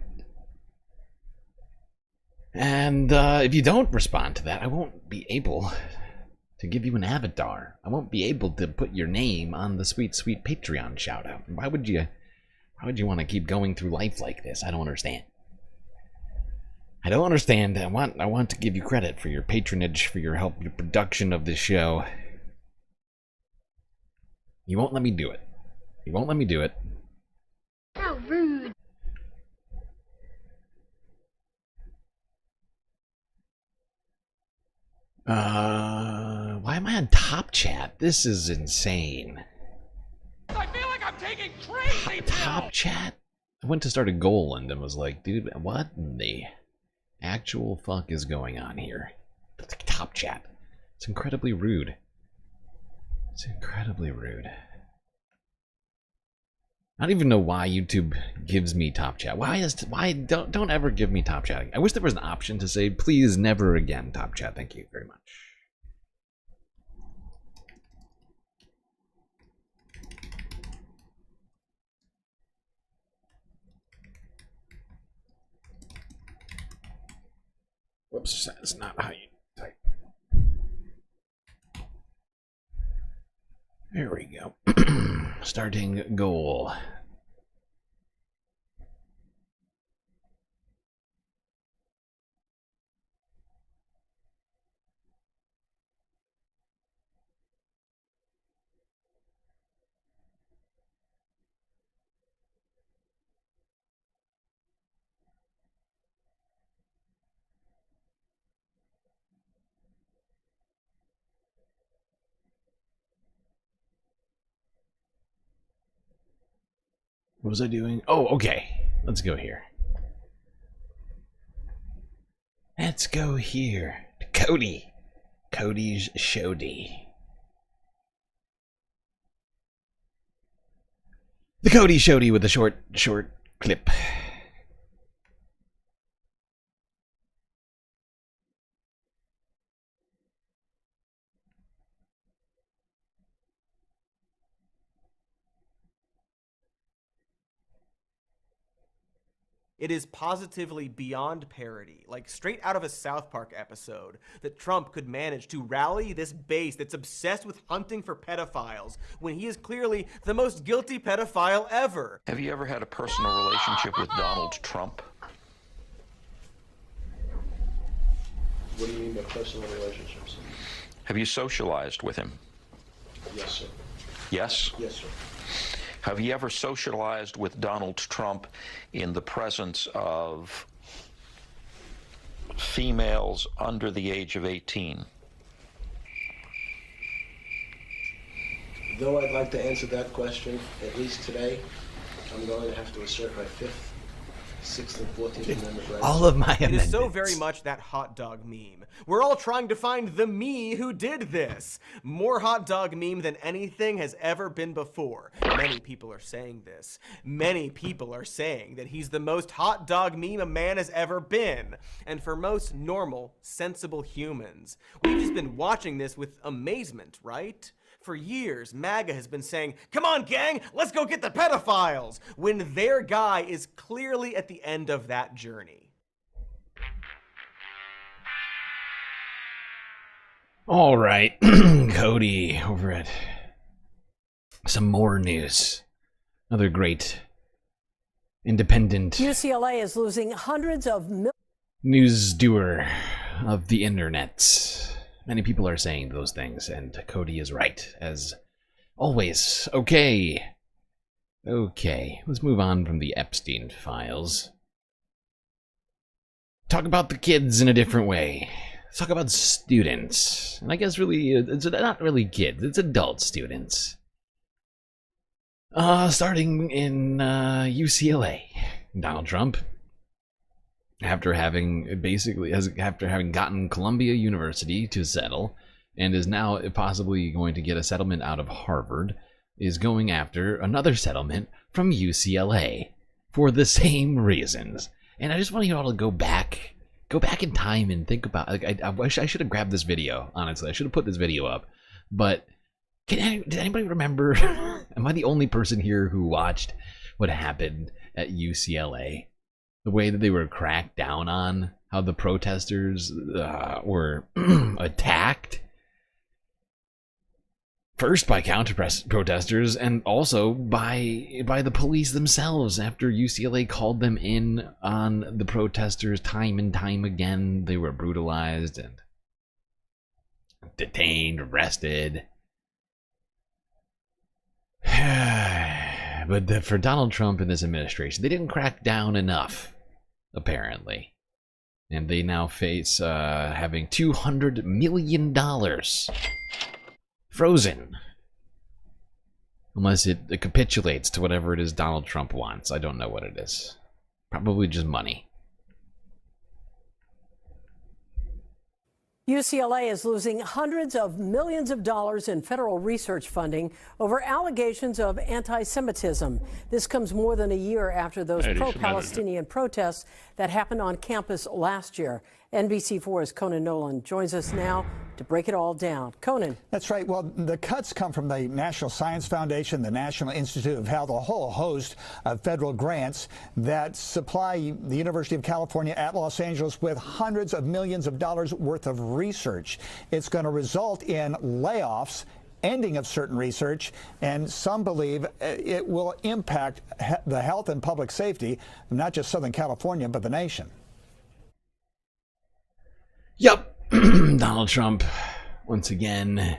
And if you don't respond to that, I won't be able to give you an avatar. I won't be able to put your name on the sweet, sweet Patreon shoutout. Why would you want to keep going through life like this? I don't understand. I don't understand. I want to give you credit for your patronage, for your help, your production of this show. You won't let me do it. You won't let me do it. How rude. Why am I on Top Chat? This is insane. I feel like I'm taking crazy Top Chat? I went to start a goal and was like, dude, what in the actual fuck is going on here? Top Chat. It's incredibly rude. It's incredibly rude. I don't even know why YouTube gives me Top Chat. Why don't ever give me Top Chat. I wish there was an option to say, please never again Top Chat. Thank you very much. Whoops, that's not how you type. There we go. Starting goal. What was I doing? Oh, okay. Let's go here. Let's go here. Cody. Cody's Shody. The Cody Shody with the short clip. It is positively beyond parody, like straight out of a South Park episode, that Trump could manage to rally this base that's obsessed with hunting for pedophiles when he is clearly the most guilty pedophile ever. Have you ever had a personal relationship with Donald Trump? What do you mean by personal relationships? Have you socialized with him? Yes, sir. Yes? Yes, sir. Have you ever socialized with Donald Trump in the presence of females under the age of 18? Though I'd like to answer that question, at least today, I'm going to have to assert my 5th, 6th, and 14th Amendment rights. All of my It amendments. is so very much that hot dog meme. We're all trying to find the me who did this. More hot dog meme than anything has ever been before. Many people are saying this. Many people are saying that he's the most hot dog meme a man has ever been. And for most normal, sensible humans, we've just been watching this with amazement, right? For years, MAGA has been saying, "Come on, gang, let's go get the pedophiles," when their guy is clearly at the end of that journey. All right, Cody over at some more news. Another great independent UCLA is losing hundreds of news doer of the internet. Many people are saying those things, and Cody is right, as always. Okay, let's move on from the Epstein files. Talk about the kids in a different way. Let's talk about students. And I guess really, it's not really kids, it's adult students. Starting in UCLA. Donald Trump, after having gotten Columbia University to settle, and is now possibly going to get a settlement out of Harvard, is going after another settlement from UCLA for the same reasons. And I just want you all to go back in time and think about, like, I wish I should have grabbed this video, honestly. I should have put this video up. But did anybody remember? Am I the only person here who watched what happened at UCLA? The way that they were cracked down on, how the protesters were attacked. First by counter-protesters, and also by the police themselves. After UCLA called them in on the protesters time and time again, they were brutalized and detained, arrested. But for Donald Trump and this administration, they didn't crack down enough, apparently. And they now face having $200 million frozen. Unless it capitulates to whatever it is Donald Trump wants. I don't know what it is. Probably just money. UCLA is losing hundreds of millions of dollars in federal research funding over allegations of anti-Semitism. This comes more than a year after those pro-Palestinian protests that happened on campus last year. NBC4's Conan Nolan joins us now to break it all down. Conan. That's right. Well, the cuts come from the National Science Foundation, the National Institute of Health, a whole host of federal grants that supply the University of California at Los Angeles with hundreds of millions of dollars worth of research. It's going to result in layoffs, ending of certain research, and some believe it will impact the health and public safety of not just Southern California, but the nation. Yep. Donald Trump, once again,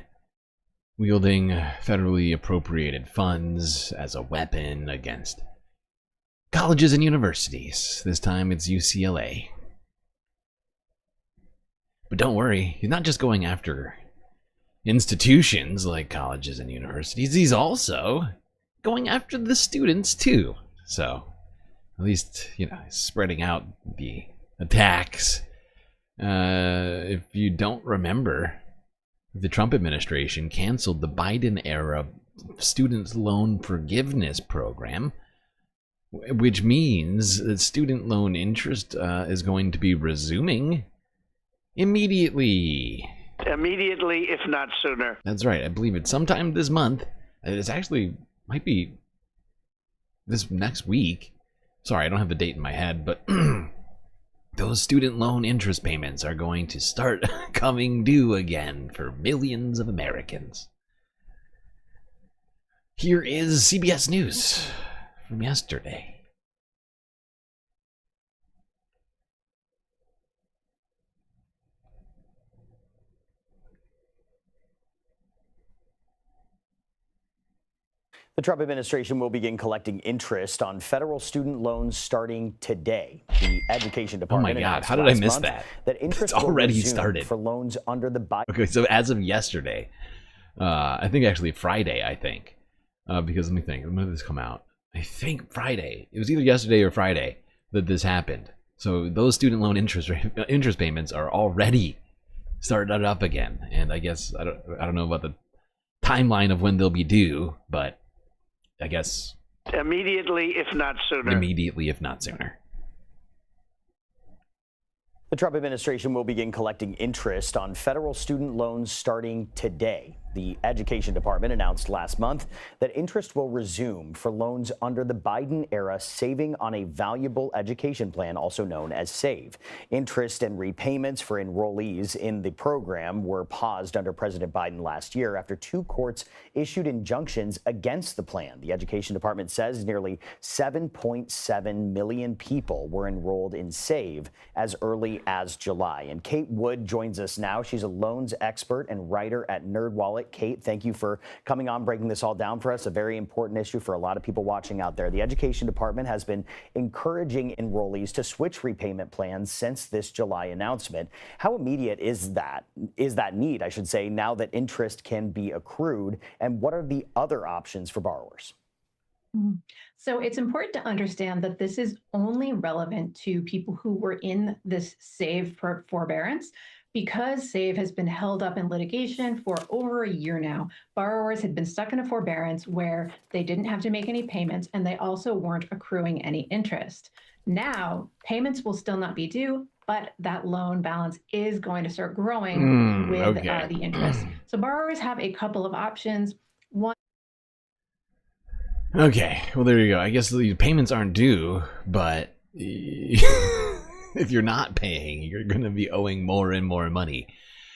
wielding federally appropriated funds as a weapon against colleges and universities. This time it's UCLA. But don't worry, he's not just going after institutions like colleges and universities, he's also going after the students too. So, at least, you know, he's spreading out the attacks. If you don't remember, the Trump administration canceled the Biden-era student loan forgiveness program, which means that student loan interest is going to be resuming immediately. Immediately, if not sooner. That's right. I believe it's sometime this month. It's actually might be this next week. Sorry, I don't have the date in my head, but those student loan interest payments are going to start coming due again for millions of Americans. Here is CBS News from yesterday. The Trump administration will begin collecting interest on federal student loans starting today. The Education Department announced how did I last miss month that? interest It's already will resume started. for loans under the Biden. Okay, so as of yesterday, I think actually Friday, because let me think, when did this come out? I think Friday. It was either yesterday or Friday that this happened. So those student loan interest payments are already started up again, and I guess I don't know about the timeline of when they'll be due, but I guess immediately, if not sooner. Immediately, if not sooner. The Trump administration will begin collecting interest on federal student loans starting today. The Education Department announced last month that interest will resume for loans under the Biden-era Saving on a Valuable Education Plan, also known as SAVE. Interest and repayments for enrollees in the program were paused under President Biden last year after 2 courts issued injunctions against the plan. The Education Department says nearly 7.7 million people were enrolled in SAVE as early as July. And Kate Wood joins us now. She's a loans expert and writer at NerdWallet. Kate, thank you for coming on, breaking this all down for us. A very important issue for a lot of people watching out there. The Education Department has been encouraging enrollees to switch repayment plans since this July announcement. How immediate is that need, I should say, now that interest can be accrued? And what are the other options for borrowers? So it's important to understand that this is only relevant to people who were in this SAVE forbearance. Because SAVE has been held up in litigation for over a year now, borrowers had been stuck in a forbearance where they didn't have to make any payments and they also weren't accruing any interest. Now, payments will still not be due, but that loan balance is going to start growing with the interest. So borrowers have a couple of options. One. Okay, well, there you go. I guess the payments aren't due, but if you're not paying, you're going to be owing more and more money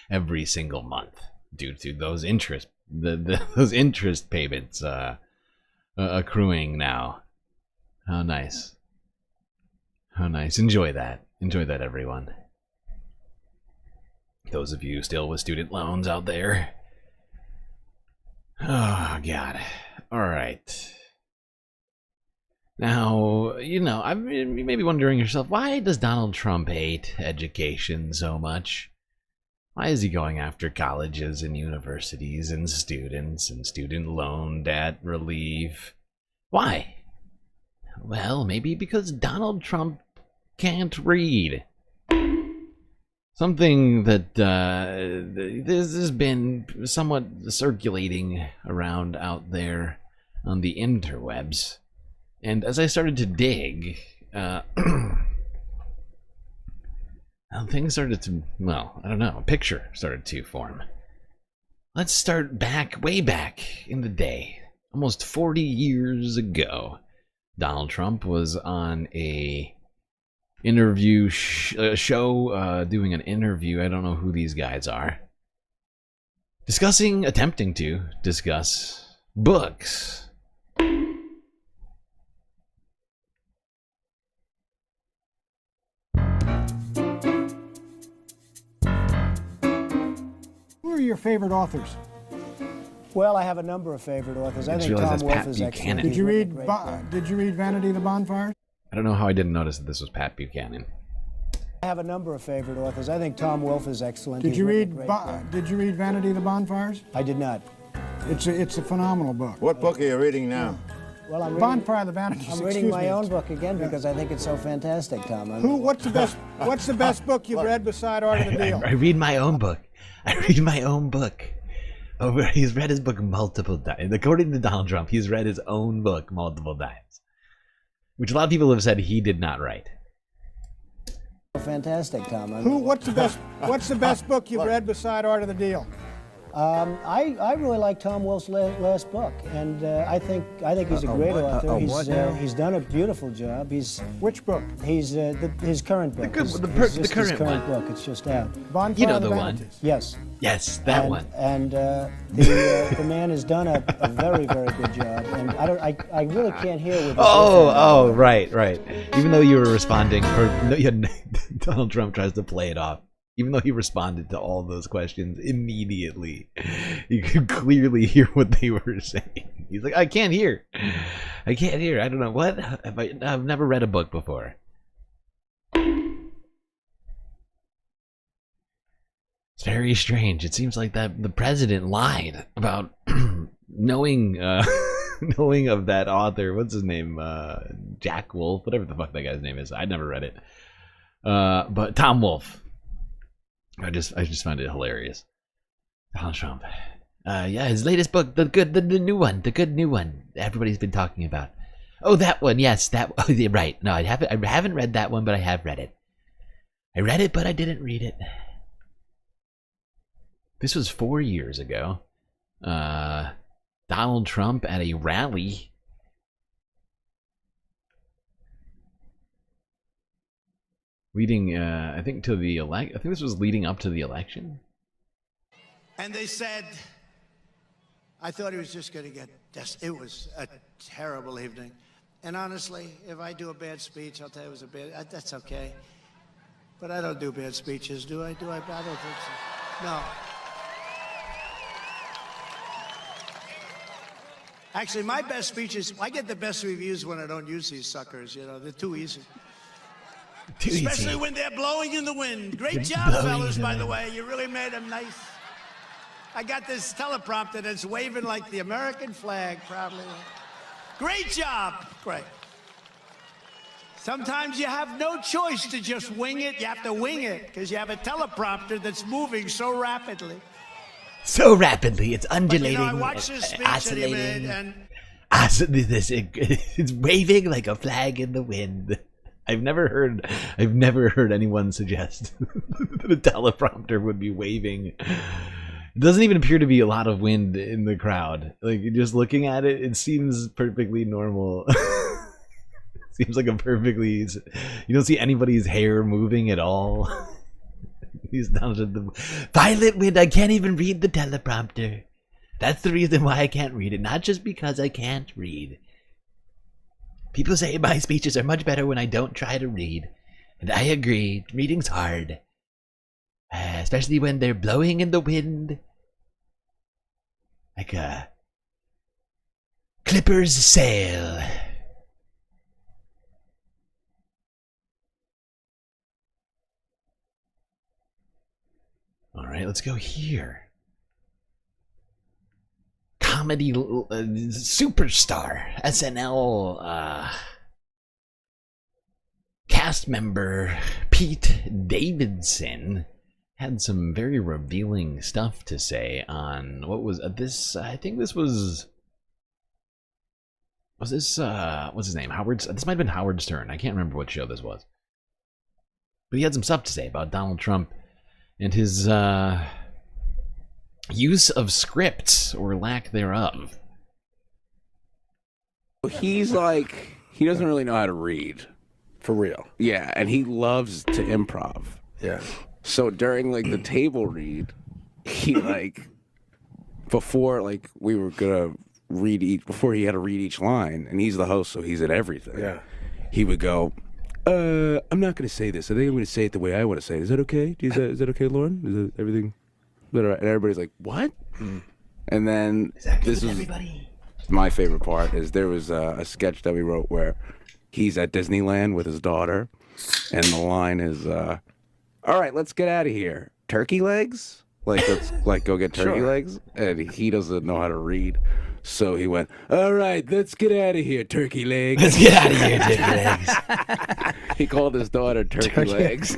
every single month due to those interest those interest payments accruing now. How nice. How nice. Enjoy that. Enjoy that, everyone. Those of you still with student loans out there. Oh, God. All right. Now, you know, you may be wondering yourself, why does Donald Trump hate education so much? Why is he going after colleges and universities and students and student loan debt relief? Why? Well, maybe because Donald Trump can't read. Something that this has been somewhat circulating around out there on the interwebs. And as I started to dig, things started to, well, I don't know, a picture started to form. Let's start way back in the day. Almost 40 years ago, Donald Trump was on a interview show, doing an interview. I don't know who these guys are. Attempting to discuss books. Who are your favorite authors? Well, I have a number of favorite authors. I just think realized Tom that's Wolfe Pat is excellent. Buchanan. Did you read Vanity of the Bonfires? I don't know how I didn't notice that this was Pat Buchanan. I have a number of favorite authors. I think Tom Wolfe is excellent. Did He's you written read a great book. Did you read Vanity of the Bonfires? I did not. It's a phenomenal book. What book are you reading now? Well, I'm reading, Bonfire of the Vanities. I'm reading my own book again because I think it's so fantastic, Tom. What's the best book you've read beside Art of the Deal? I read my own book. I read my own book. He's read his book multiple times. According to Donald Trump, he's read his own book multiple times, which a lot of people have said he did not write. Fantastic, Tom. What's the best book you've read beside Art of the Deal? I really like Tom Wolfe's last book, and I think he's a great author. He's done a beautiful job. Which book? His current book. The his current current one. book. It's just out. Bonfire You know of the one. Vanities. Yes. Yes, that one. And the man has done a very, very good job. And I really can't hear with. Oh, right. Even though you were responding, Donald Trump tries to play it off. Even though he responded to all those questions immediately, you could clearly hear what they were saying. He's like, I can't hear. I don't know what. I've never read a book before. It's very strange. It seems like that the president lied about knowing of that author. What's his name? Jack Wolf, whatever the fuck that guy's name is. I never read it. But Tom Wolfe. I just find it hilarious. Donald Trump. Yeah, his latest book, the good new one. Everybody's been talking about. Oh, that one. Yes, that. Oh, yeah, right. No, I haven't read that one, but I have read it. I read it, but I didn't read it. This was 4 years ago. Donald Trump at a rally. Leading, I think to the I think this was leading up to the election. And they said, I thought he was just going to get it was a terrible evening. And honestly, if I do a bad speech, I'll tell you it was a bad, that's okay. But I don't do bad speeches, do I? I don't think so. No. Actually, my best speeches, I get the best reviews when I don't use these suckers, they're too easy. Especially when they're blowing in the wind. Great job, fellas, by the way. You really made them nice. I got this teleprompter that's waving like the American flag proudly. Great job. Great. Sometimes you have no choice to just wing it. You have to wing it because you have a teleprompter that's moving so rapidly. So rapidly, it's undulating, I watched this speech oscillating. that he made, it's waving like a flag in the wind. I've never heard anyone suggest that a teleprompter would be waving. It doesn't even appear to be a lot of wind in the crowd. Like, just looking at it, it seems perfectly normal. Seems like you don't see anybody's hair moving at all. He's down to the violent wind. I can't even read the teleprompter. That's the reason why I can't read it. Not just because I can't read. People say my speeches are much better when I don't try to read. And I agree. Reading's hard. Especially when they're blowing in the wind. Like a clipper's sail. Alright, let's go here. Comedy superstar, SNL cast member Pete Davidson had some very revealing stuff to say on what was this. I think this was this what's his name? This might have been Howard Stern. I can't remember what show this was, but he had some stuff to say about Donald Trump and his use of scripts or lack thereof. He's like, he doesn't really know how to read. For real. Yeah, and he loves to improv. Yeah. So during like the table read, he before we were gonna read before he had to read each line, and he's the host, so he's at everything. Yeah. He would go, I'm not gonna say this. I think I'm gonna say it the way I want to say it. Is that okay? Is that okay, Lauren? Is that everything? And everybody's like, what? And then this is my favorite part is there was a sketch that we wrote where he's at Disneyland with his daughter, and the line is, all right, let's get out of here. Turkey legs? Let's go get turkey legs? And he doesn't know how to read. So he went, all right, let's get out of here, turkey legs. Let's get out of here, turkey legs. He called his daughter turkey legs.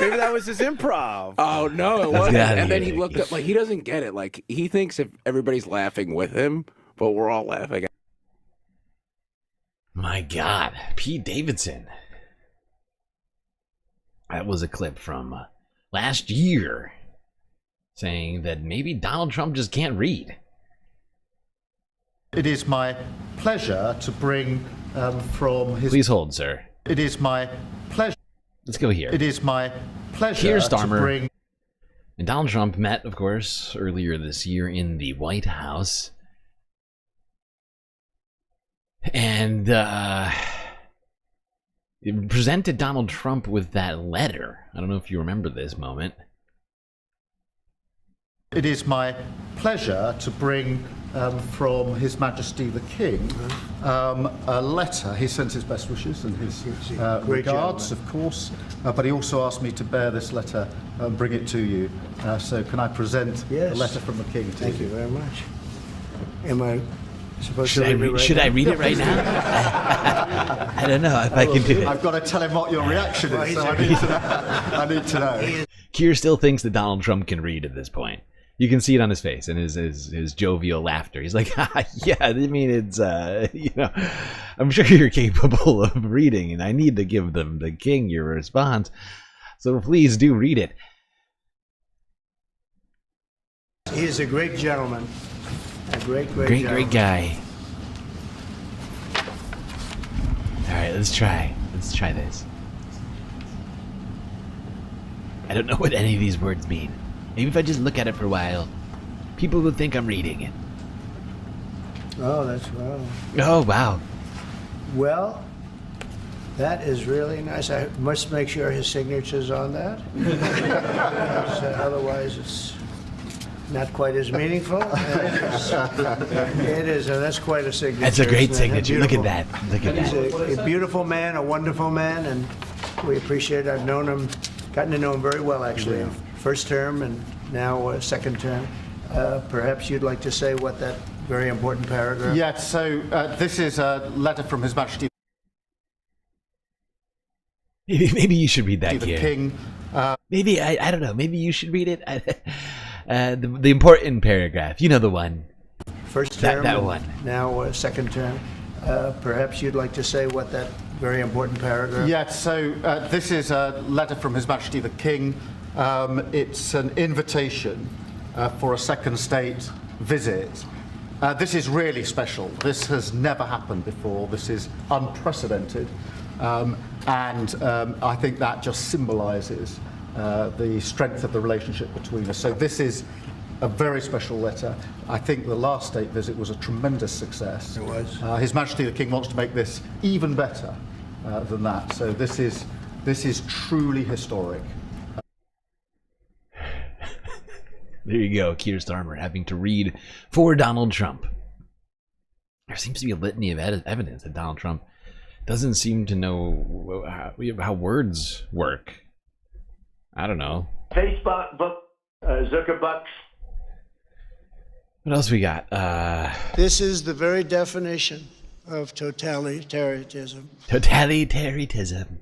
Maybe that was his improv. Oh, no, it wasn't. And then he looked up, he doesn't get it. He thinks if everybody's laughing with him, but we're all laughing. My God, Pete Davidson. That was a clip from last year. saying that maybe Donald Trump just can't read. It is my pleasure to bring from his... Please hold, sir. It is my pleasure... Let's go here. It is my pleasure Keir Starmer to bring... and Donald Trump met, of course, earlier this year in the White House. And it presented Donald Trump with that letter. I don't know if you remember this moment. It is my pleasure to bring from His Majesty the King a letter. He sends his best wishes and his regards, of course, but he also asked me to bear this letter and bring it to you. So can I present a letter from the King to Thank you very much. Am I supposed Should to read it right should now? I read it right now? I don't know if I can do it. I've got to tell him what your reaction is, so I need to know. Keir still thinks that Donald Trump can read at this point. You can see it on his face and his jovial laughter. He's like, yeah, I mean, it's, I'm sure you're capable of reading, and I need to give the king your response. So please do read it. He is a great gentleman. A great guy. All right, let's try this. I don't know what any of these words mean. Maybe if I just look at it for a while, people will think I'm reading it. Oh, that's wow. Oh, wow. Well, that is really nice. I must make sure his signature's on that. Otherwise, it's not quite as meaningful. It is, and that's quite a signature. That's a great isn't it? signature. Look at that. Look at He's that. a beautiful man, a wonderful man, and we appreciate it. I've known him, gotten to know him very well, actually. First term and now second term. Perhaps you'd like to say what that very important paragraph... Yeah, so this is a letter from His Majesty Maybe you should read that, the Keir. King. Maybe, I don't know, maybe you should read it. The important paragraph, you know the one. First term that and one. now second term. Perhaps you'd like to say what that very important paragraph... Yeah, so this is a letter from His Majesty the King. It's an invitation for a second state visit. This is really special. This has never happened before. This is unprecedented. And I think that just symbolizes the strength of the relationship between us. So this is a very special letter. I think the last state visit was a tremendous success. It was. His Majesty the King wants to make this even better than that. So this is truly historic. There you go, Keir Starmer having to read for Donald Trump. There seems to be a litany of evidence that Donald Trump doesn't seem to know how words work. I don't know. Facebook, Zuckerbucks. What else we got? This is the very definition of totalitarianism. Totalitarianism.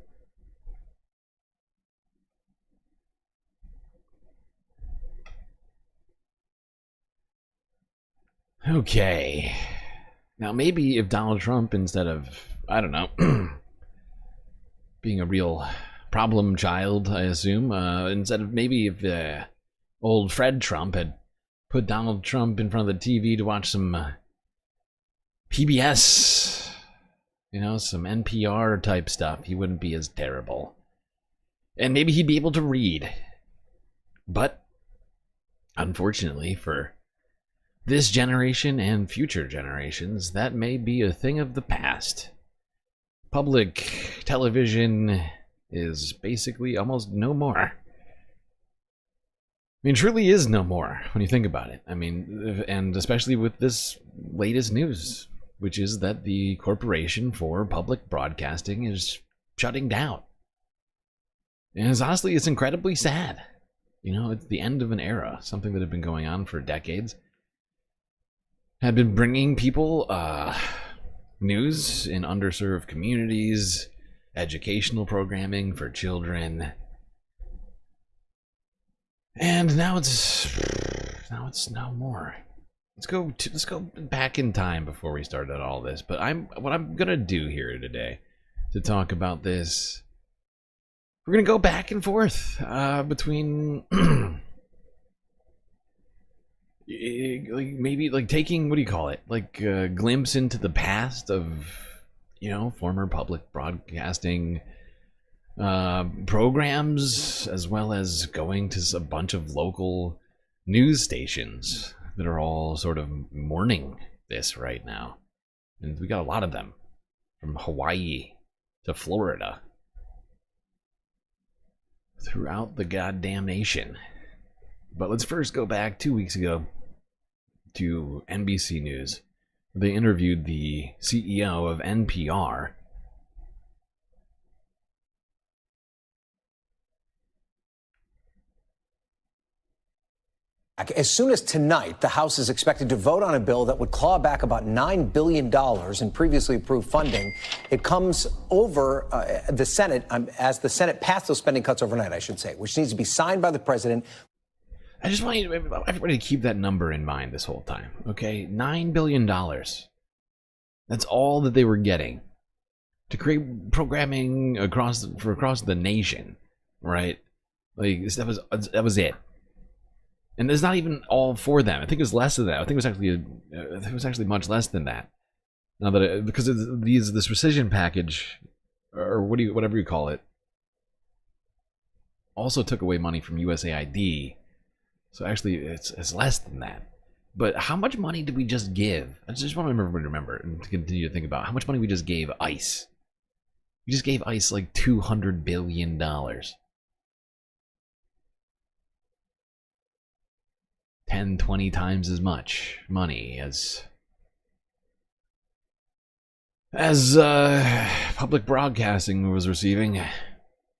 Okay. Now maybe if Donald Trump, instead of, I don't know, being a real problem child, I assume, instead of maybe if old Fred Trump had put Donald Trump in front of the TV to watch some PBS, some NPR type stuff, he wouldn't be as terrible. And maybe he'd be able to read. But, unfortunately for this generation and future generations, that may be a thing of the past. Public television is basically almost no more. I mean, truly is no more when you think about it. I mean, and especially with this latest news, which is that the Corporation for Public Broadcasting is shutting down. And honestly, it's incredibly sad. It's the end of an era, something that had been going on for decades. Had been bringing people news in underserved communities, educational programming for children, and now it's no more. Let's go back in time before we started all this. But what I'm gonna do here today to talk about this, we're gonna go back and forth between like maybe like taking, what do you call it, like a glimpse into the past of, you know, former public broadcasting programs, as well as going to a bunch of local news stations that are all sort of mourning this right now. And we got a lot of them, from Hawaii to Florida, throughout the goddamn nation. But let's first go back 2 weeks ago to NBC News. They interviewed the CEO of NPR. As soon as tonight, the House is expected to vote on a bill that would claw back about $9 billion in previously approved funding. It comes over the Senate, as the Senate passed those spending cuts overnight, I should say, which needs to be signed by the president. I just want everybody to keep that number in mind this whole time, okay? $9 billion. That's all that they were getting to create programming across the nation, right? Like, that was it. And it's not even all for them. I think it was less than that. I think it was actually much less than that. Now that because of this rescission package, or whatever you call it, also took away money from USAID. So actually, it's less than that. But how much money did we just give? I just want everybody to remember and to continue to think about how much money we just gave ICE. We just gave ICE like $200 billion. 10, 20 times as much money as public broadcasting was receiving.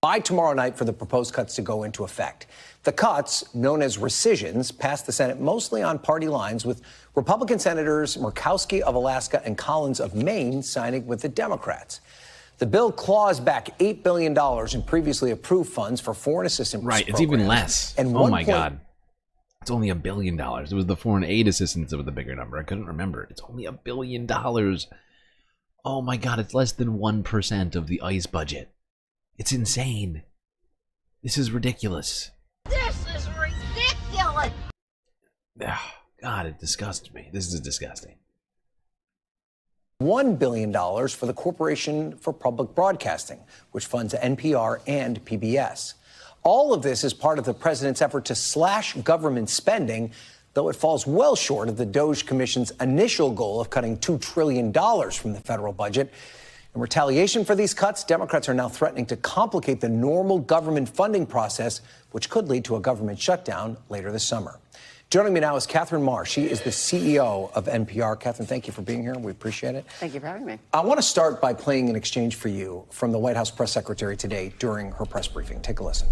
By tomorrow night for the proposed cuts to go into effect. The cuts, known as rescissions, passed the Senate mostly on party lines, with Republican Senators Murkowski of Alaska and Collins of Maine signing with the Democrats. The bill claws back $8 billion in previously approved funds for foreign assistance programs. Right, it's even less. And oh my God. It's only $1 billion. It was the foreign aid assistance that was the bigger number. I couldn't remember. It's only $1 billion. Oh my God, it's less than 1% of the ICE budget. It's insane. This is ridiculous. This is ridiculous. Oh, God, it disgusts me. This is disgusting. $1 billion for the Corporation for Public Broadcasting, which funds NPR and PBS. All of this is part of the president's effort to slash government spending, though it falls well short of the DOJ Commission's initial goal of cutting $2 trillion from the federal budget. In retaliation for these cuts, Democrats are now threatening to complicate the normal government funding process, which could lead to a government shutdown later this summer. Joining me now is Catherine Marr. She is the CEO of NPR. Catherine, thank you for being here. We appreciate it. Thank you for having me. I want to start by playing an exchange for you from the White House press secretary today during her press briefing. Take a listen.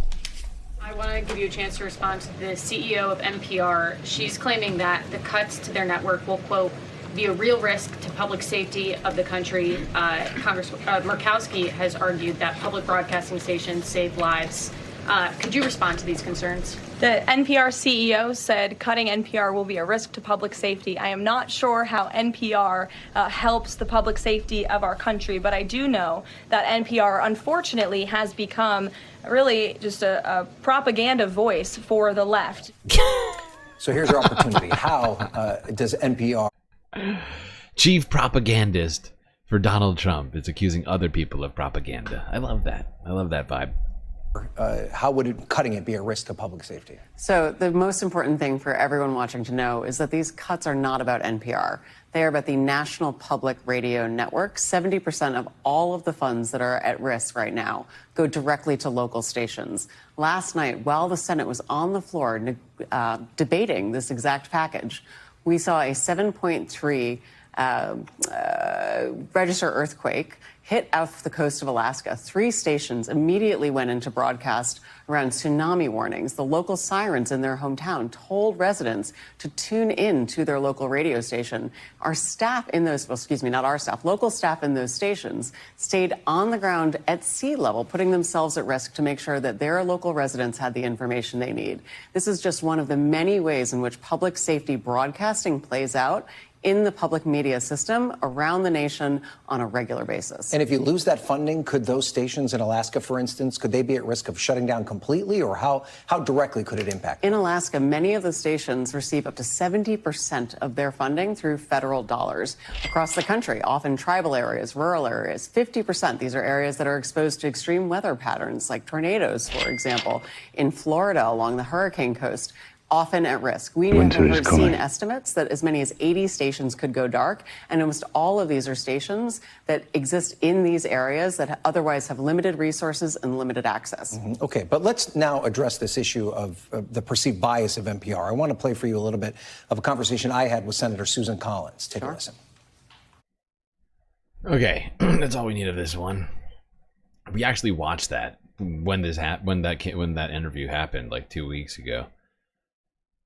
I want to give you a chance to respond to the CEO of NPR. She's claiming that the cuts to their network will, quote, be a real risk to public safety of the country. Murkowski has argued that public broadcasting stations save lives. Could you respond to these concerns? The NPR CEO said cutting NPR will be a risk to public safety. I am not sure how NPR helps the public safety of our country, but I do know that NPR, unfortunately, has become really just a propaganda voice for the left. So here's your opportunity. How does NPR... Chief propagandist for Donald Trump is accusing other people of propaganda. I love that. I love that vibe. How would cutting it be a risk to public safety? So the most important thing for everyone watching to know is that these cuts are not about NPR. They are about the National Public Radio Network. 70% of all of the funds that are at risk right now go directly to local stations. Last night, while the Senate was on the floor debating this exact package, we saw a 7.3 register earthquake hit off the coast of Alaska. 3 stations immediately went into broadcast around tsunami warnings. The local sirens in their hometown told residents to tune in to their local radio station. Our staff in those, well, excuse me, not our staff, local staff in those stations stayed on the ground at sea level, putting themselves at risk to make sure that their local residents had the information they need. This is just one of the many ways in which public safety broadcasting plays out in the public media system around the nation on a regular basis. And if you lose that funding, could those stations in Alaska, for instance, could they be at risk of shutting down completely, or how directly could it impact? In Alaska, many of the stations receive up to 70% of their funding through federal dollars. Across the country, often tribal areas, rural areas, 50%. These are areas that are exposed to extreme weather patterns like tornadoes, for example. In Florida, along the hurricane coast, often at risk. We have seen estimates that as many as 80 stations could go dark, and almost all of these are stations that exist in these areas that otherwise have limited resources and limited access. Okay, but let's now address this issue of the perceived bias of NPR. I want to play for you a little bit of a conversation I had with Senator Susan Collins. Take a listen. Okay, that's all we need of this one. We actually watched that when that interview happened like 2 weeks ago.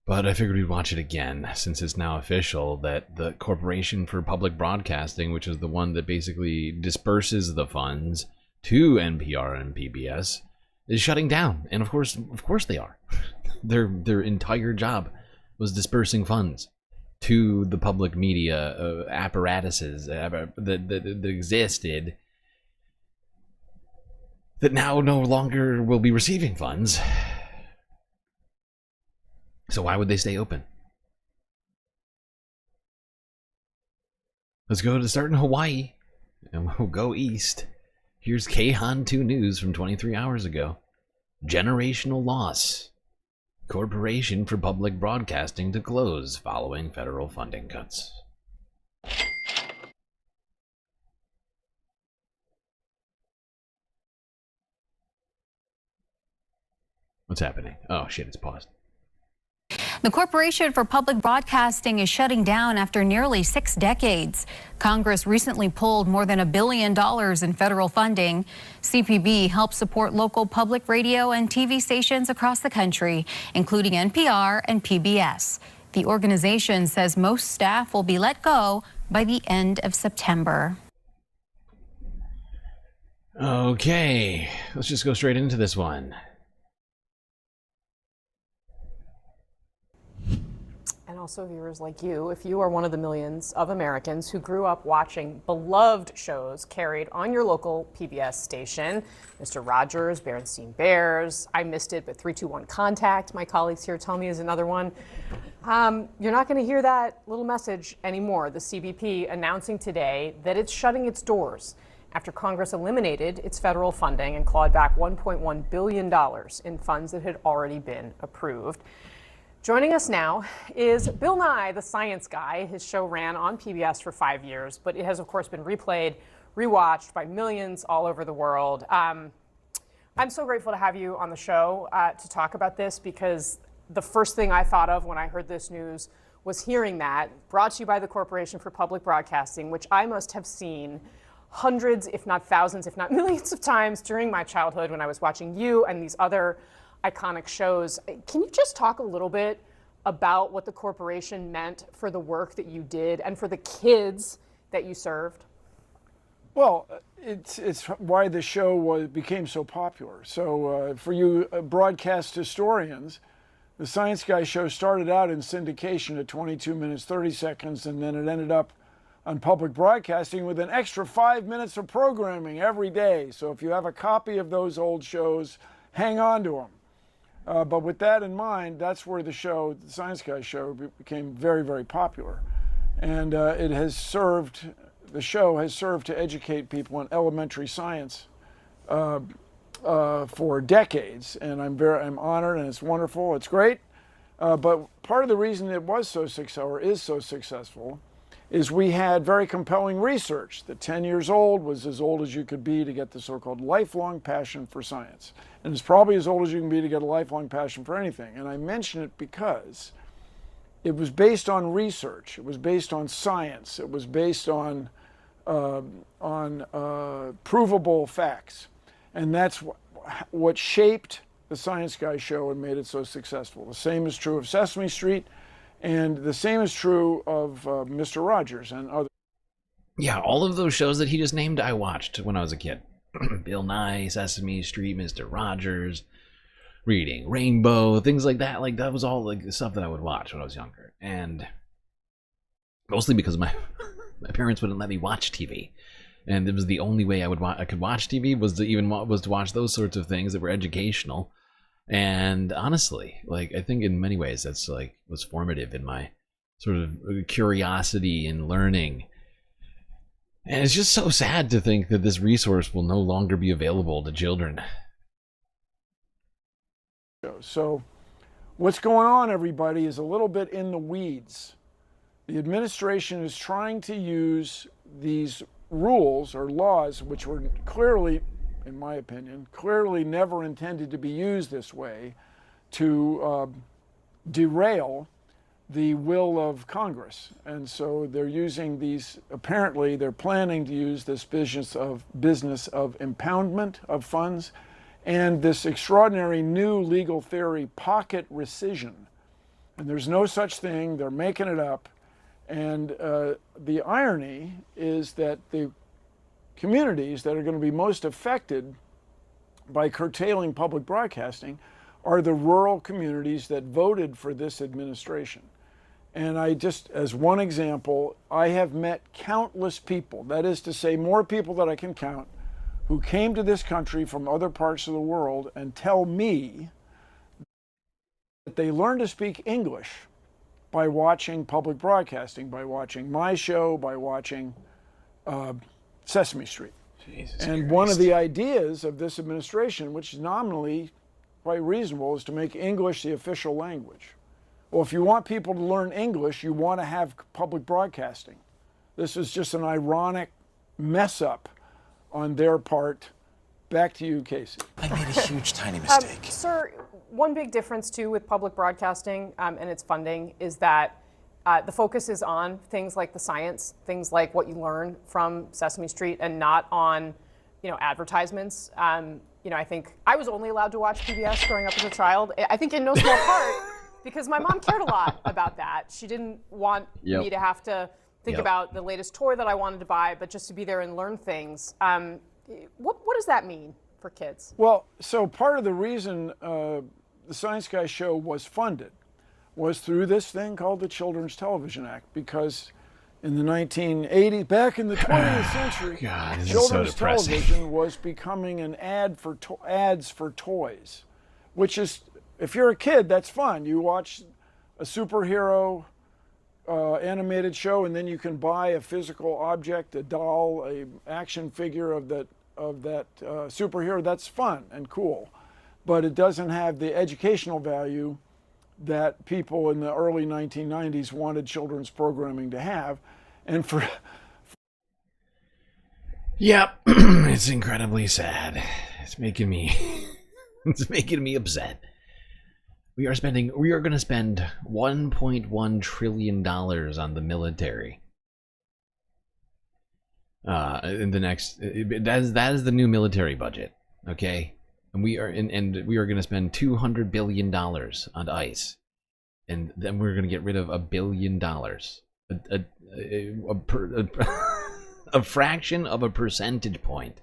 But I figured we'd watch it again, since it's now official that the Corporation for Public Broadcasting, which is the one that basically disperses the funds to NPR and PBS, is shutting down. And of course they are. Their entire job was dispersing funds to the public media apparatuses that existed that now no longer will be receiving funds. So why would they stay open? Let's go to start in Hawaii, and we'll go east. Here's Kayhan 2 News from 23 hours ago. Generational loss. Corporation for Public Broadcasting to close following federal funding cuts. What's happening? Oh shit, it's paused. The Corporation for Public Broadcasting is shutting down after nearly 6 decades. Congress recently pulled more than $1 billion in federal funding. CPB helps support local public radio and TV stations across the country, including NPR and PBS. The organization says most staff will be let go by the end of September. Okay, let's just go straight into this one. And also viewers like you, if you are one of the millions of Americans who grew up watching beloved shows carried on your local PBS station, Mr. Rogers, Berenstain Bears, I missed it, but 321 Contact, my colleagues here tell me, is another one. You're not going to hear that little message anymore. The CBP announcing today that it's shutting its doors after Congress eliminated its federal funding and clawed back $1.1 billion in funds that had already been approved. Joining us now is Bill Nye, the Science Guy. His show ran on PBS for 5 years, but it has, of course, been replayed, rewatched by millions all over the world. I'm so grateful to have you on the show to talk about this, because the first thing I thought of when I heard this news was hearing that, brought to you by the Corporation for Public Broadcasting, which I must have seen hundreds, if not thousands, if not millions of times during my childhood when I was watching you and these other iconic shows. Can you just talk a little bit about what the corporation meant for the work that you did and for the kids that you served? Well, it's why the show became so popular. So for you broadcast historians, the Science Guy show started out in syndication at 22 minutes 30 seconds, and then it ended up on public broadcasting with an extra 5 minutes of programming every day. So if you have a copy of those old shows, hang on to them. But with that in mind, that's where the show, the Science Guy show, became very, very popular. And it has served, the show has served to educate people in elementary science for decades. And I'm honored, and it's wonderful, it's great. But part of the reason it was so successful, or is so successful, is we had very compelling research that 10 years old was as old as you could be to get the so-called lifelong passion for science. And it's probably as old as you can be to get a lifelong passion for anything. And I mention it because it was based on research. It was based on science. It was based on provable facts. And that's what shaped the Science Guy show and made it so successful. The same is true of Sesame Street. And the same is true of Mr. Rogers and others. Yeah, all of those shows that he just named, I watched when I was a kid. Bill Nye, Sesame Street, Mr. Rogers, Reading Rainbow, things like that. Like, that was all like the stuff that I would watch when I was younger. And mostly because my parents wouldn't let me watch TV. and it was the only way I could watch TV was to watch those sorts of things that were educational. And honestly, like, I think in many ways that's like was formative in my sort of curiosity and learning. And it's just so sad to think that this resource will no longer be available to children. So what's going on, everybody, is a little bit in the weeds. The administration is trying to use these rules or laws, which were clearly, in my opinion, clearly never intended to be used this way, to derail the will of Congress. And so they're using these, apparently they're planning to use this business of impoundment of funds and this extraordinary new legal theory, pocket rescission. And there's no such thing, they're making it up. And the irony is that the communities that are going to be most affected by curtailing public broadcasting are the rural communities that voted for this administration. And I just, as one example, I have met countless people, that is to say more people than I can count, who came to this country from other parts of the world and tell me that they learned to speak English by watching public broadcasting, by watching my show, by watching Sesame Street. And one of the ideas of this administration, which is nominally quite reasonable, is to make English the official language. Well, if you want people to learn English, you want to have public broadcasting. This is just an ironic mess up on their part. Back to you, Casey. I made a huge, tiny mistake. Sir, one big difference, too, with public broadcasting and its funding is that the focus is on things like the science, things like what you learn from Sesame Street, and not on, advertisements. I think I was only allowed to watch PBS growing up as a child. I think in no small part because my mom cared a lot about that. She didn't want me to have to think about the latest toy that I wanted to buy, but just to be there and learn things. What does that mean for kids? Well, so part of the reason the Science Guy show was funded was through this thing called the Children's Television Act, because in the 1980s, back in the 20th century, children's television was becoming an ads for toys, which is, if you're a kid, that's fun. You watch a superhero animated show, and then you can buy a physical object, a doll, a action figure of that superhero. That's fun and cool, but it doesn't have the educational value that people in the early 1990s wanted children's programming to have. And it's incredibly sad. It's making me upset. We are going to spend $1.1 trillion on the military. In the next, that is the new military budget, okay? And we are going to spend $200 billion on ICE, and then we're going to get rid of $1 billion, a fraction of a percentage point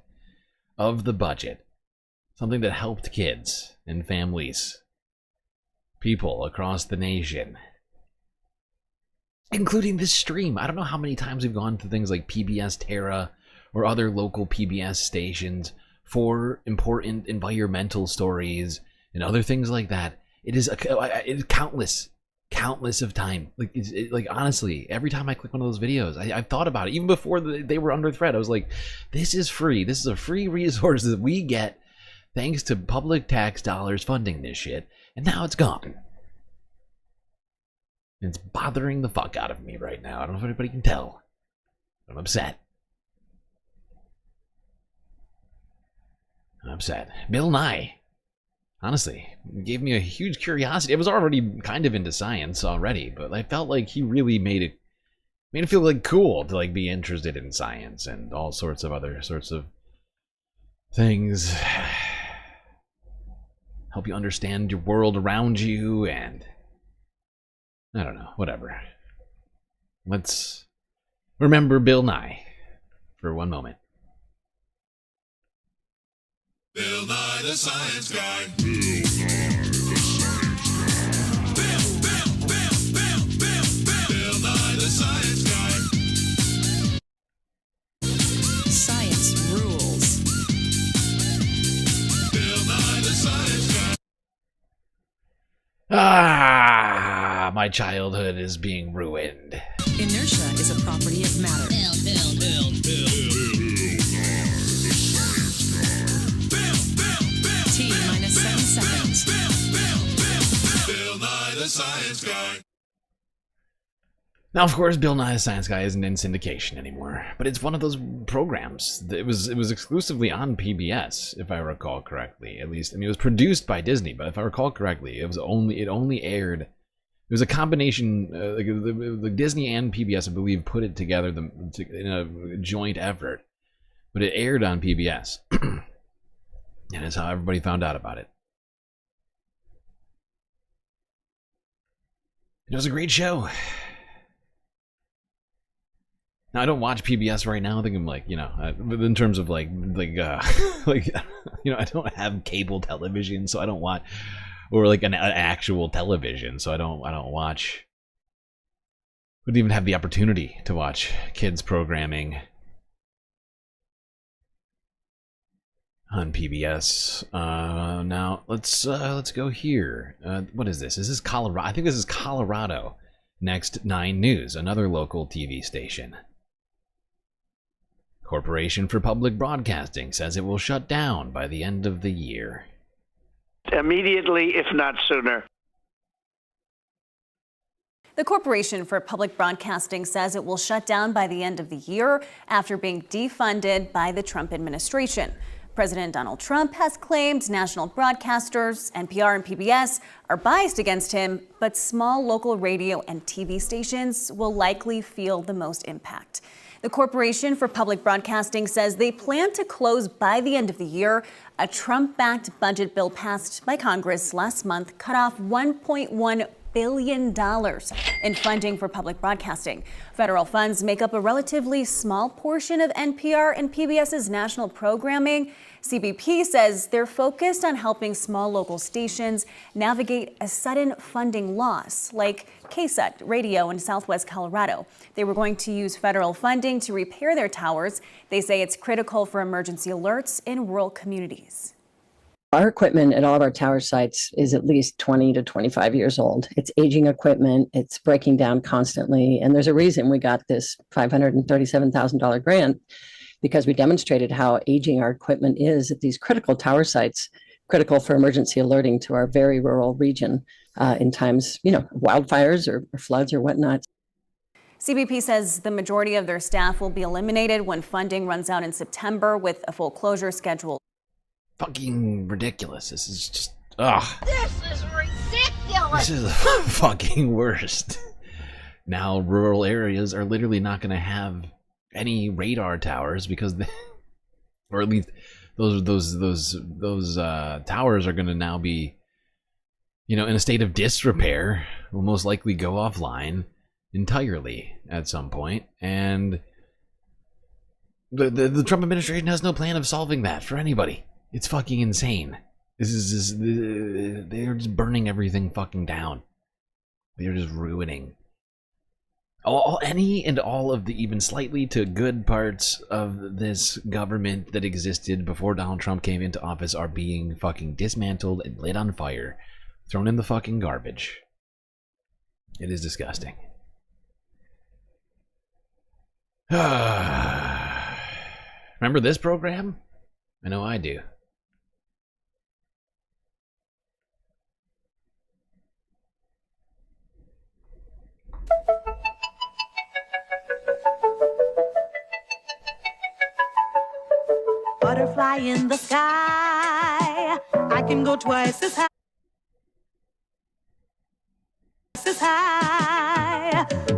of the budget, something that helped kids and families, people across the nation, including this stream. I don't know how many times we've gone to things like PBS Terra or other local PBS stations for important environmental stories and other things like that. It is countless of time. Like honestly, every time I click one of those videos, I've thought about it. Even before they were under threat, I was like, this is free. This is a free resource that we get thanks to public tax dollars funding this shit. And now it's gone. It's bothering the fuck out of me right now. I don't know if anybody can tell. I'm upset. Bill Nye, honestly, gave me a huge curiosity. I was already kind of into science already, but I felt like he really made it feel like cool to like be interested in science and all sorts of other sorts of things. Help you understand your world around you, and I don't know, whatever. Let's remember Bill Nye for one moment. Bill Nye the Science Guy. Bill Nye the Science Guy. my childhood is being ruined. Inertia is a property of matter. T minus 7 seconds. Bill Nye the Science Guy. Now, of course, Bill Nye the Science Guy isn't in syndication anymore, but it's one of those programs. It was exclusively on PBS, if I recall correctly. At least, I mean, it was produced by Disney, but if I recall correctly, it only aired. It was a combination, like Disney and PBS, I believe, put it together in a joint effort, but it aired on PBS, and that's how everybody found out about it. It was a great show. Now, I don't watch PBS right now. I think I'm like, you know, in terms of like, you know, I don't have cable television, so I don't watch, or like an actual television, so I don't watch. Wouldn't even have the opportunity to watch kids programming on PBS. Now let's go here. What is this? Is this Colorado? I think this is Colorado. Next 9 News, another local TV station. Corporation for Public Broadcasting says it will shut down by the end of the year. Immediately, if not sooner. The Corporation for Public Broadcasting says it will shut down by the end of the year after being defunded by the Trump administration. President Donald Trump has claimed national broadcasters, NPR and PBS, are biased against him, but small local radio and TV stations will likely feel the most impact. The Corporation for Public Broadcasting says they plan to close by the end of the year. A Trump-backed budget bill passed by Congress last month cut off $1.1 billion in funding for public broadcasting. Federal funds make up a relatively small portion of NPR and PBS's national programming. CBP says they're focused on helping small local stations navigate a sudden funding loss, like KSUT Radio in Southwest Colorado. They were going to use federal funding to repair their towers. They say it's critical for emergency alerts in rural communities. Our equipment at all of our tower sites is at least 20 to 25 years old. It's aging equipment. It's breaking down constantly. And there's a reason we got this $537,000 grant, because we demonstrated how aging our equipment is at these critical tower sites, critical for emergency alerting to our very rural region in times, you know, wildfires or floods or whatnot. CBP says the majority of their staff will be eliminated when funding runs out in September, with a full closure schedule. Fucking ridiculous. This is just, ugh. This is ridiculous. This is the fucking worst. Now rural areas are literally not going to have any radar towers because they, or at least those towers are going to now be, you know, in a state of disrepair, will most likely go offline entirely at some point, and the Trump administration has no plan of solving that for anybody. It's fucking insane. This is just, they're just burning everything fucking down. They're just ruining any and all of the even slightly to good parts of this government that existed before Donald Trump came into office are being fucking dismantled and lit on fire, thrown in the fucking garbage. It is disgusting. Remember this program? I know I do. Butterfly in the sky, I can go twice as high.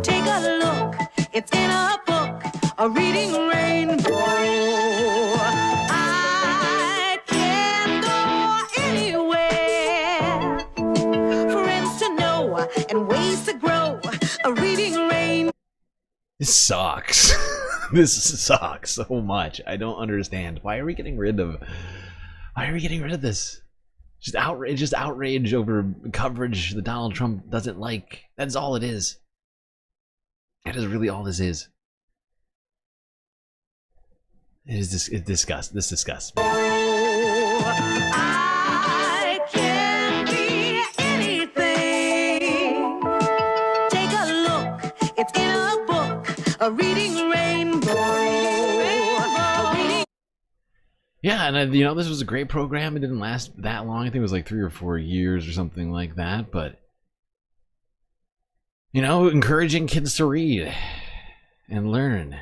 Take a look, it's in a book, a reading rainbow. I can go anywhere, friends to know and ways to grow, a reading rainbow. This sucks. This sucks so much. I don't understand. Why are we getting rid of this? Just outrage over coverage that Donald Trump doesn't like. That's all it is. That is really all this is. This disgusts me. I can be anything, It's in a book, a reading rainbow. A reading. Yeah, and you know, this was a great program. It didn't last that long. I think it was like 3 or 4 years or something like that. But, you know, encouraging kids to read and learn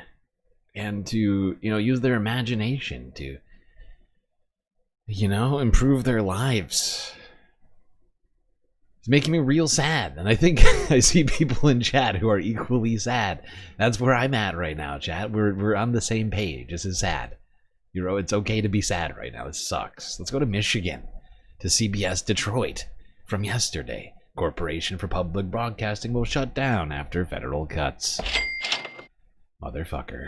and to, you know, use their imagination to, you know, improve their lives. It's making me real sad. And I think I see people in chat who are equally sad. That's where I'm at right now, chat. We're on the same page. This is sad. You know, it's okay to be sad right now. This sucks. Let's go to Michigan, to CBS Detroit from yesterday. Corporation for Public Broadcasting will shut down after federal cuts. Motherfucker.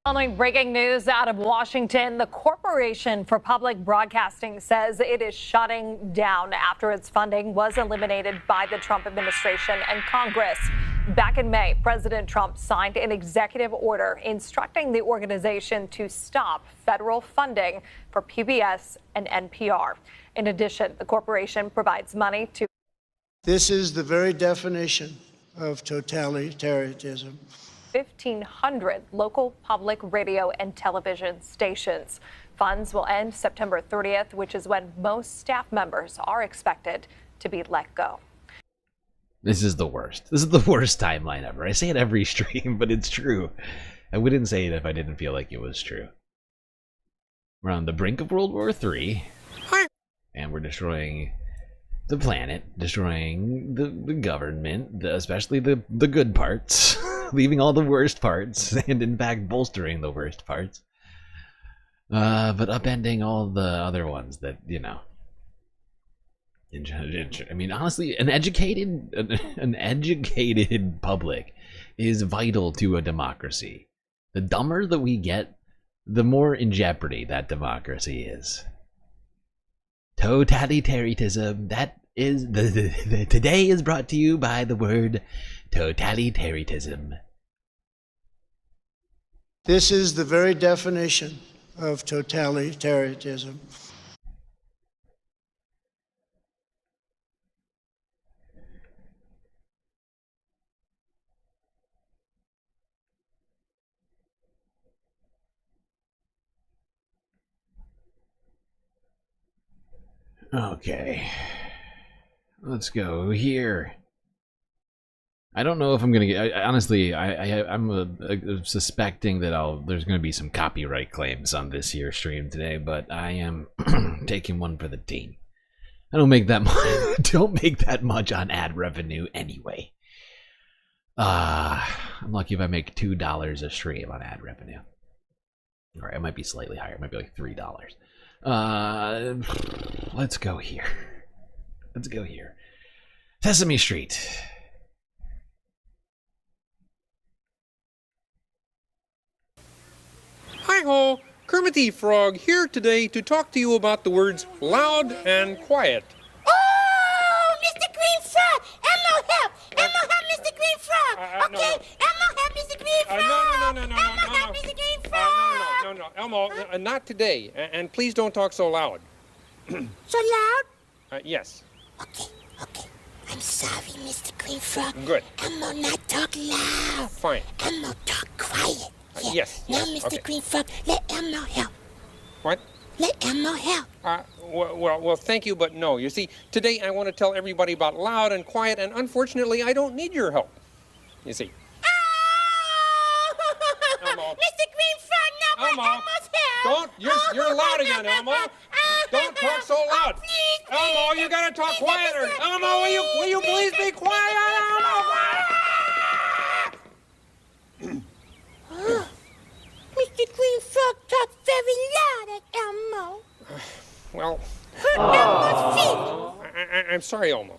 Following breaking news out of Washington, the Corporation for Public Broadcasting says it is shutting down after its funding was eliminated by the Trump administration and Congress. Back in May, President Trump signed an executive order instructing the organization to stop federal funding for PBS and NPR. In addition, the corporation provides money to... This is the very definition of totalitarianism. 1,500 local public radio and television stations. Funds will end September 30th, which is when most staff members are expected to be let go. This is the worst. This is the worst timeline ever. I say it every stream, but it's true. I wouldn't say it if I didn't feel like it was true. We're on the brink of World War III, and we're destroying the planet, destroying the government, especially the good parts. Leaving all the worst parts, and in fact bolstering the worst parts. But upending all the other ones that, you know. I mean, honestly, an educated public is vital to a democracy. The dumber that we get, the more in jeopardy that democracy is. Totalitarianism, that is today is brought to you by the word totalitarianism. This is the very definition of totalitarianism. Okay. Let's go here. I don't know if I'm gonna get. Honestly, I'm suspecting that there's gonna be some copyright claims on this here stream today, but I am taking one for the team. I don't make that much. Don't make that much on ad revenue anyway. I'm lucky if I make $2 a stream on ad revenue. All right, it might be slightly higher. It might be like $3. Let's go here. Let's go here. Sesame Street. Hi-ho, Kermit the Frog here today to talk to you about the words loud and quiet. Oh, Mr. Green Frog! Elmo help! Elmo help Mr. Green Frog! Okay, Elmo help Mr. Green Frog! No. Elmo help Mr. Green Frog! No, Elmo, not today. And please don't talk so loud. So loud? Yes. Okay. I'm sorry, Mr. Green Frog. Good. Elmo not talk loud. Fine. Elmo talk quiet. Yes. Now, Mr. Green Frog, let Elmo help. What? Let Elmo help. Well, thank you, but no. You see, today I want to tell everybody about loud and quiet, and unfortunately, I don't need your help. You see. Elmo. Mr. Green Frog, now Elmo. Elmo's help. You're loud again, Elmo. Don't talk so loud. Please, Elmo, you gotta talk quieter. Elmo, will you please be quiet, Elmo? Mr. Green Frog talk very loud at Elmo. Well, Hurt Elmo's feelings. I'm sorry, Elmo.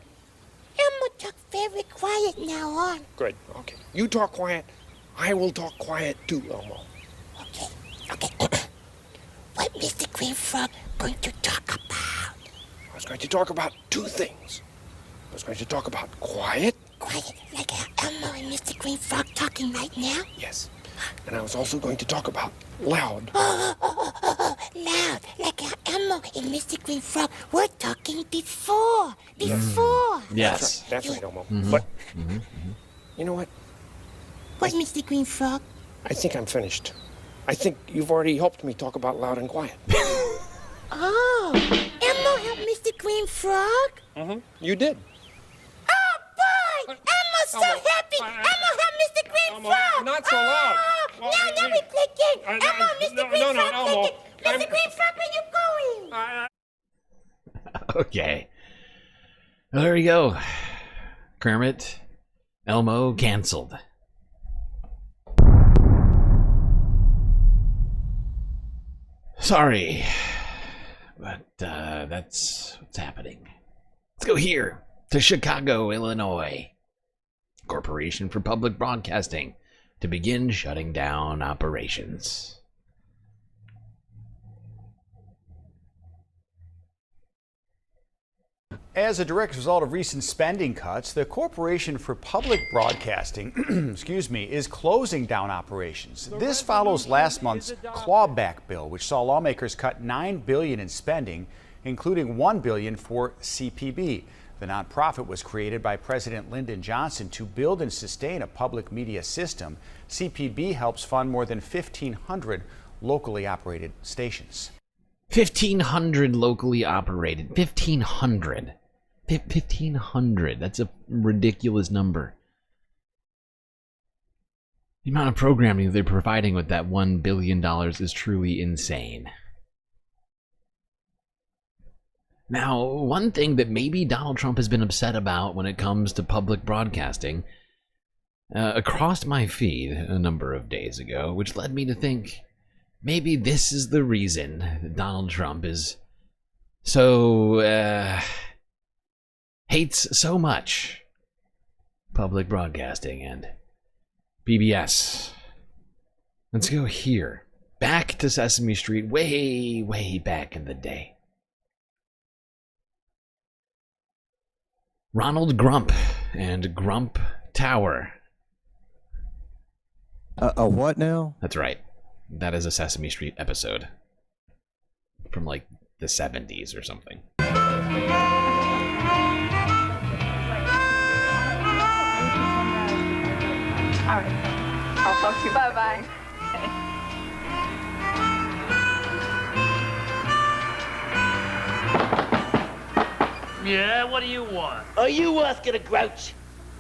Elmo talk very quiet now on. Good. Okay. You talk quiet. I will talk quiet too, Elmo. Okay. What Mr. Green Frog going to talk about? I was going to talk about two things. I was going to talk about quiet. Quiet, like how Elmo and Mr. Green Frog talking right now? Yes. And I was also going to talk about loud. Loud, like how Elmo and Mr. Green Frog were talking before. Yes. That's right, Elmo. But, you know what? What, Mr. Green Frog? I think I'm finished. I think you've already helped me talk about loud and quiet. Oh, Elmo helped Mr. Green Frog? You did. Oh, boy! Elmo's so happy! Elmo helped Mr. Green Frog! Not so loud. Now we clicking! Elmo, Mr. Green Frog Elmo. clicking! Mr. Green Frog, where you going? Okay. Well, there we go. Kermit, Elmo, canceled. Sorry, but that's what's happening. Let's go here to Chicago, Illinois. Corporation for Public Broadcasting to begin shutting down operations. As a direct result of recent spending cuts, the Corporation for Public Broadcasting is closing down operations. This follows last month's clawback bill, which saw lawmakers cut $9 billion in spending, including $1 billion for CPB. The nonprofit was created by President Lyndon Johnson to build and sustain a public media system. CPB helps fund more than 1,500 locally operated stations. 1,500 locally operated. 1,500. 1,500. That's a ridiculous number. The amount of programming they're providing with that $1 billion is truly insane. Now, one thing that maybe Donald Trump has been upset about when it comes to public broadcasting crossed my feed a number of days ago, which led me to think maybe this is the reason that Donald Trump is so hates so much public broadcasting and PBS. Let's go here, back to Sesame Street, way, way back in the day. Ronald Grump and Grump Tower. A what now? That's right. That is a Sesame Street episode from like the 70s or something. All right. I'll talk to you. Bye-bye. Yeah, what do you want? Are you asking a grouch?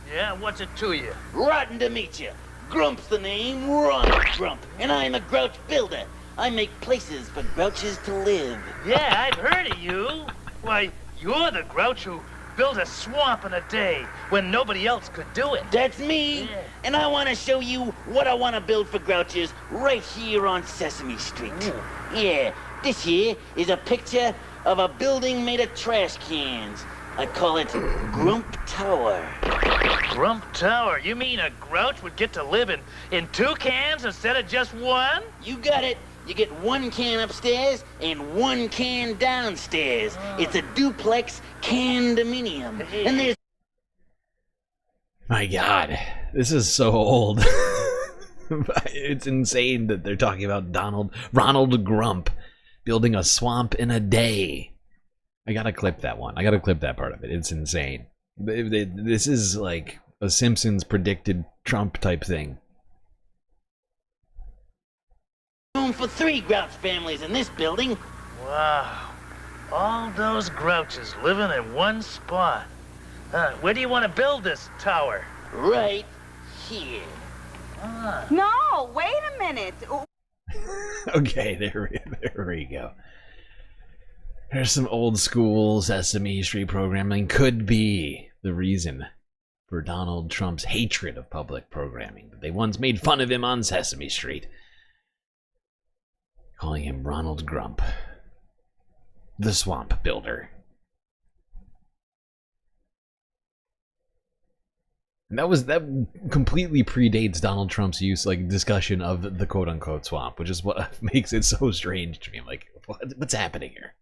Yeah, what's it to you? Rotten to meet you. Grump's the name, Ronald Grump, and I'm a grouch builder. I make places for grouches to live. Yeah, I've heard of you. Why, you're the grouch who built a swamp in a day when nobody else could do it. That's me, yeah. And I want to show you what I want to build for grouches right here on Sesame Street. Ooh. Yeah, this here is a picture of a building made of trash cans. I call it Grump Tower. Grump Tower? You mean a grouch would get to live in 2 cans instead of just 1? You got it. You get 1 can upstairs and 1 can downstairs. Oh. It's a duplex condominium. Hey. And there's... My God, this is so old. It's insane that they're talking about Ronald Grump building a swamp in a day. I gotta clip that one. I gotta clip that part of it. It's insane. This is like a Simpsons predicted Trump type thing. Room for 3 grouch families in this building. Wow. All those grouches living in one spot. Where do you want to build this tower? Right here. No, wait a minute. Okay, there we go. There's some old school Sesame Street programming. Could be the reason for Donald Trump's hatred of public programming. They once made fun of him on Sesame Street, calling him Ronald Grump, the swamp builder. And that completely predates Donald Trump's discussion of the quote-unquote swamp, which is what makes it so strange to me. I'm like, what's happening here?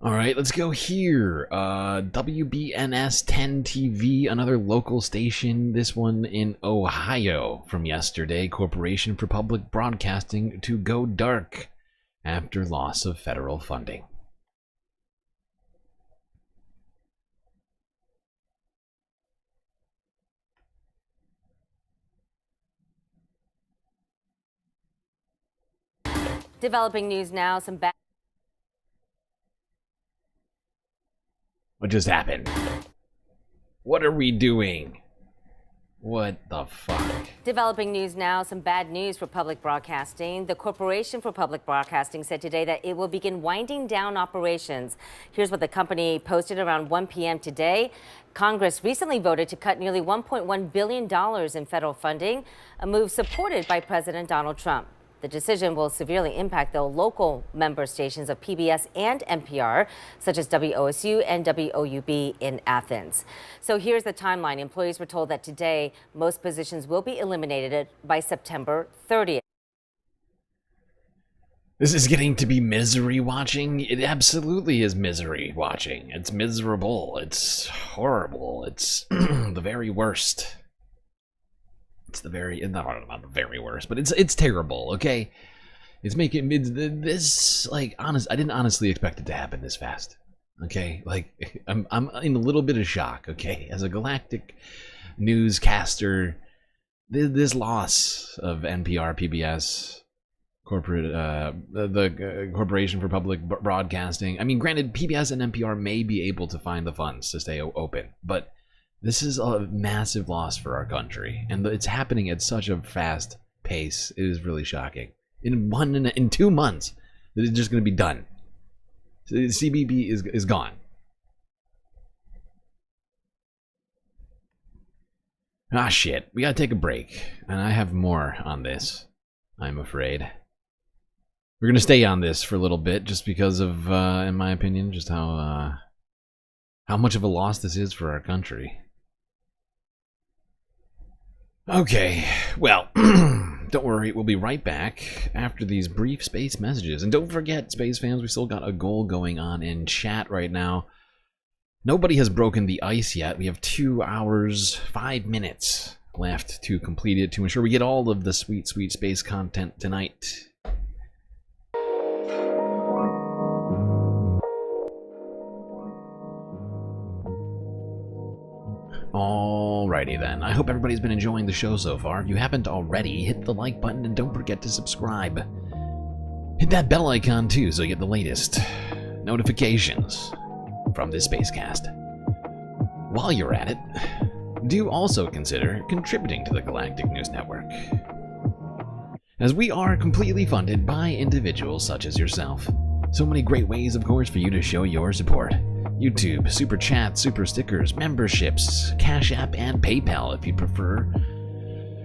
All right, let's go here. WBNS 10 TV, another local station, this one in Ohio from yesterday. Corporation for Public Broadcasting to go dark after loss of federal funding. Developing news now, some bad. What just happened? What are we doing? What the fuck? Developing news now, some bad news for public broadcasting. The Corporation for Public Broadcasting said today that it will begin winding down operations. Here's what the company posted around 1 p.m. today. Congress recently voted to cut nearly $1.1 billion in federal funding, a move supported by President Donald Trump. The decision will severely impact the local member stations of PBS and NPR, such as WOSU and WOUB in Athens. So here's the timeline. Employees were told that today most positions will be eliminated by September 30th. This is getting to be misery watching. It absolutely is misery watching. It's miserable. It's horrible. It's the very worst. It's the very, not the very worst, but it's terrible, okay? It's making this, like, honest. I didn't honestly expect it to happen this fast, okay? Like, I'm in a little bit of shock, okay? As a galactic newscaster, this loss of NPR, PBS, corporate, the Corporation for Public Broadcasting. I mean, granted, PBS and NPR may be able to find the funds to stay open, but this is a massive loss for our country, and it's happening at such a fast pace. It is really shocking. In 2 months, it's just going to be done. The CBB is gone. Ah, shit. We got to take a break, and I have more on this, I'm afraid. We're going to stay on this for a little bit, just because of, in my opinion, just how much of a loss this is for our country. Okay, well, don't worry, we'll be right back after these brief space messages. And don't forget, space fans, we still got a goal going on in chat right now. Nobody has broken the ice yet. We have 2 hours, 5 minutes left to complete it, to ensure we get all of the sweet, sweet space content tonight. Alrighty then, I hope everybody's been enjoying the show so far. If you haven't already, hit the like button and don't forget to subscribe. Hit that bell icon too so you get the latest notifications from this spacecast. While you're at it, do also consider contributing to the Galactic News Network, as we are completely funded by individuals such as yourself. So many great ways, of course, for you to show your support. YouTube, Super Chat, Super Stickers, memberships, Cash App, and PayPal if you prefer.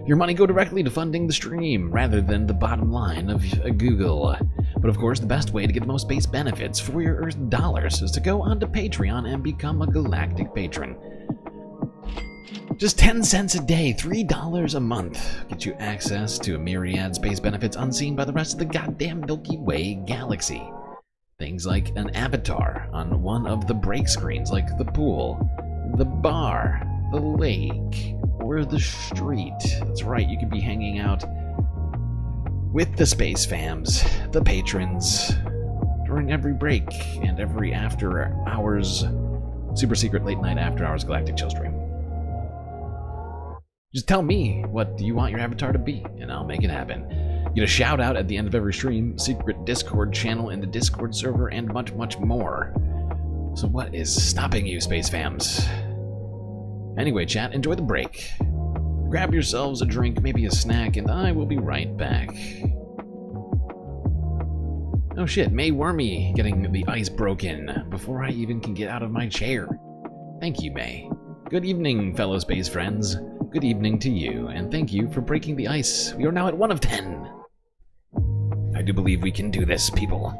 Your money go directly to funding the stream rather than the bottom line of Google. But of course, the best way to get the most space benefits for your Earth dollars is to go onto Patreon and become a Galactic Patron. Just 10 cents a day, $3 a month, gets you access to a myriad space benefits unseen by the rest of the goddamn Milky Way galaxy. Things like an avatar on one of the break screens, like the pool, the bar, the lake, or the street. That's right, you could be hanging out with the space fams, the patrons, during every break and every after hours, super secret late night after hours galactic chill stream. Just tell me what you want your avatar to be, and I'll make it happen. You get a shout out at the end of every stream, secret Discord channel in the Discord server, and much, much more. So what is stopping you, space fams? Anyway, chat, enjoy the break. Grab yourselves a drink, maybe a snack, and I will be right back. Oh shit, May Wormy getting the ice broken before I even can get out of my chair. Thank you, May. Good evening, fellow space friends. Good evening to you, and thank you for breaking the ice. We are now at 1 of 10. I do believe we can do this, people.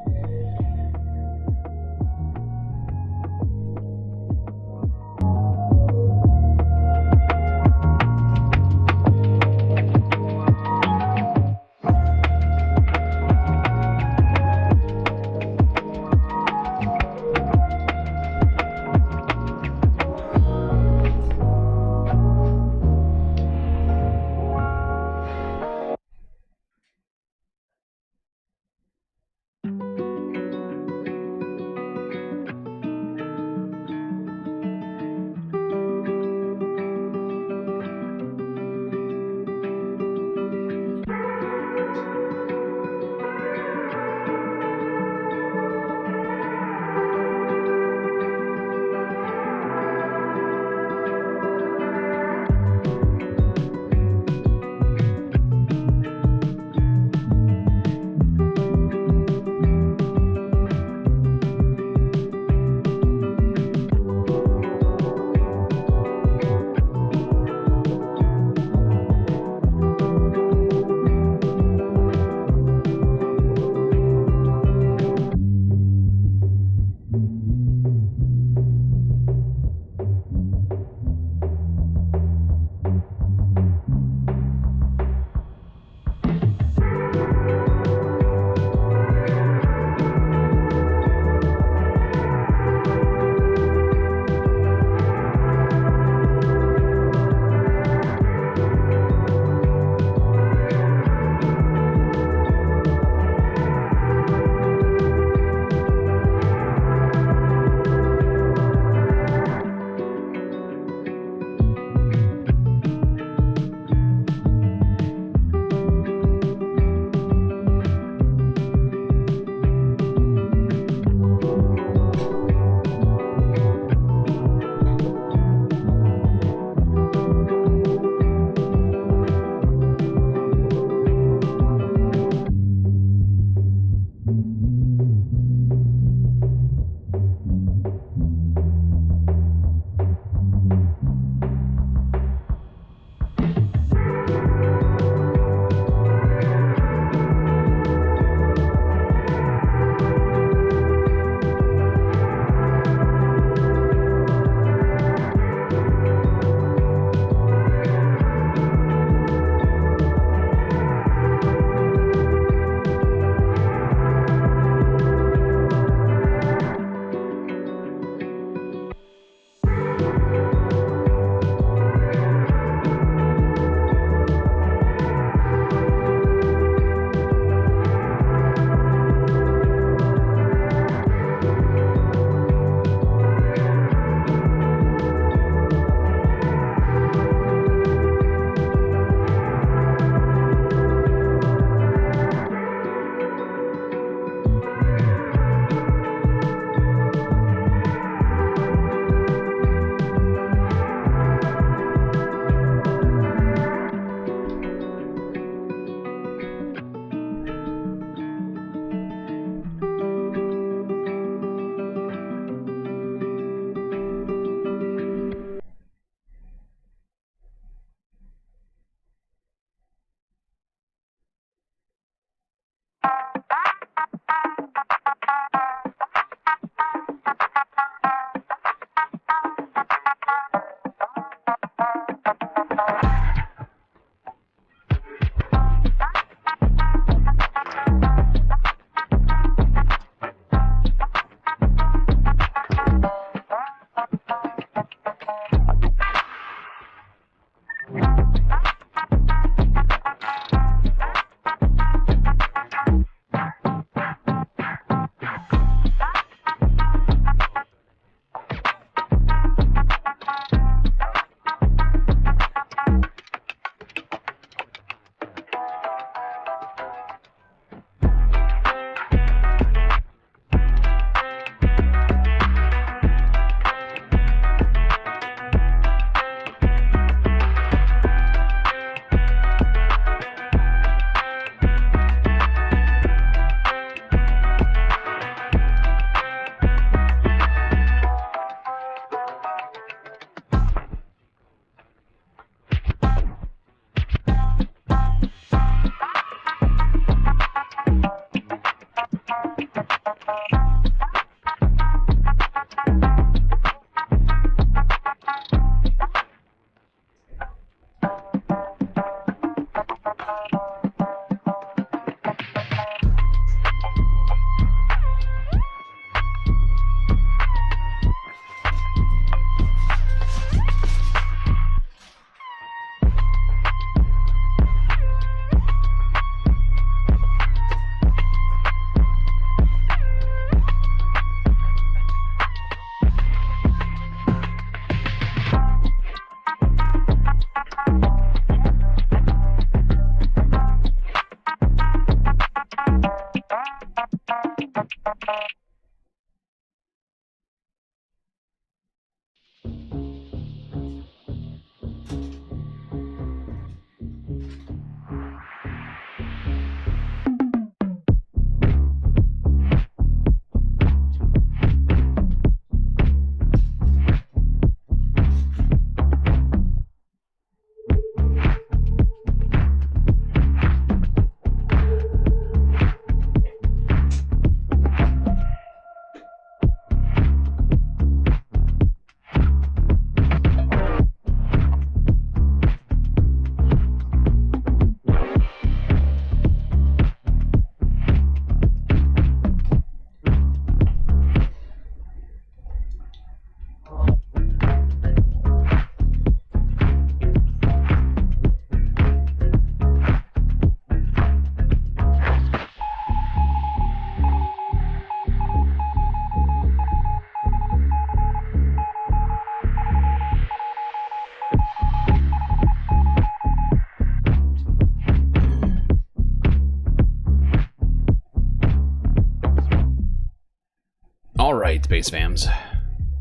Space Fams,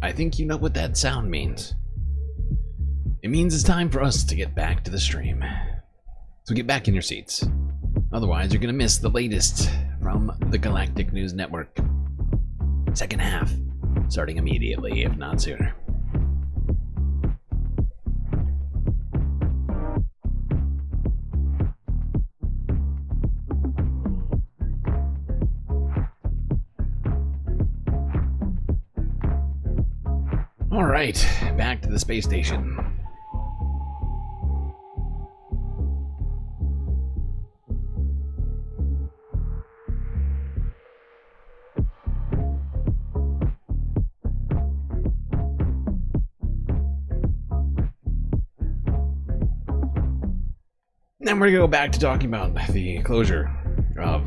I think you know what that sound means. It means it's time for us to get back to the stream. So get back in your seats. Otherwise, you're gonna miss the latest from the Galactic News Network. Second half, starting immediately, if not sooner. All right, back to the space station. Then we're gonna go back to talking about the closure of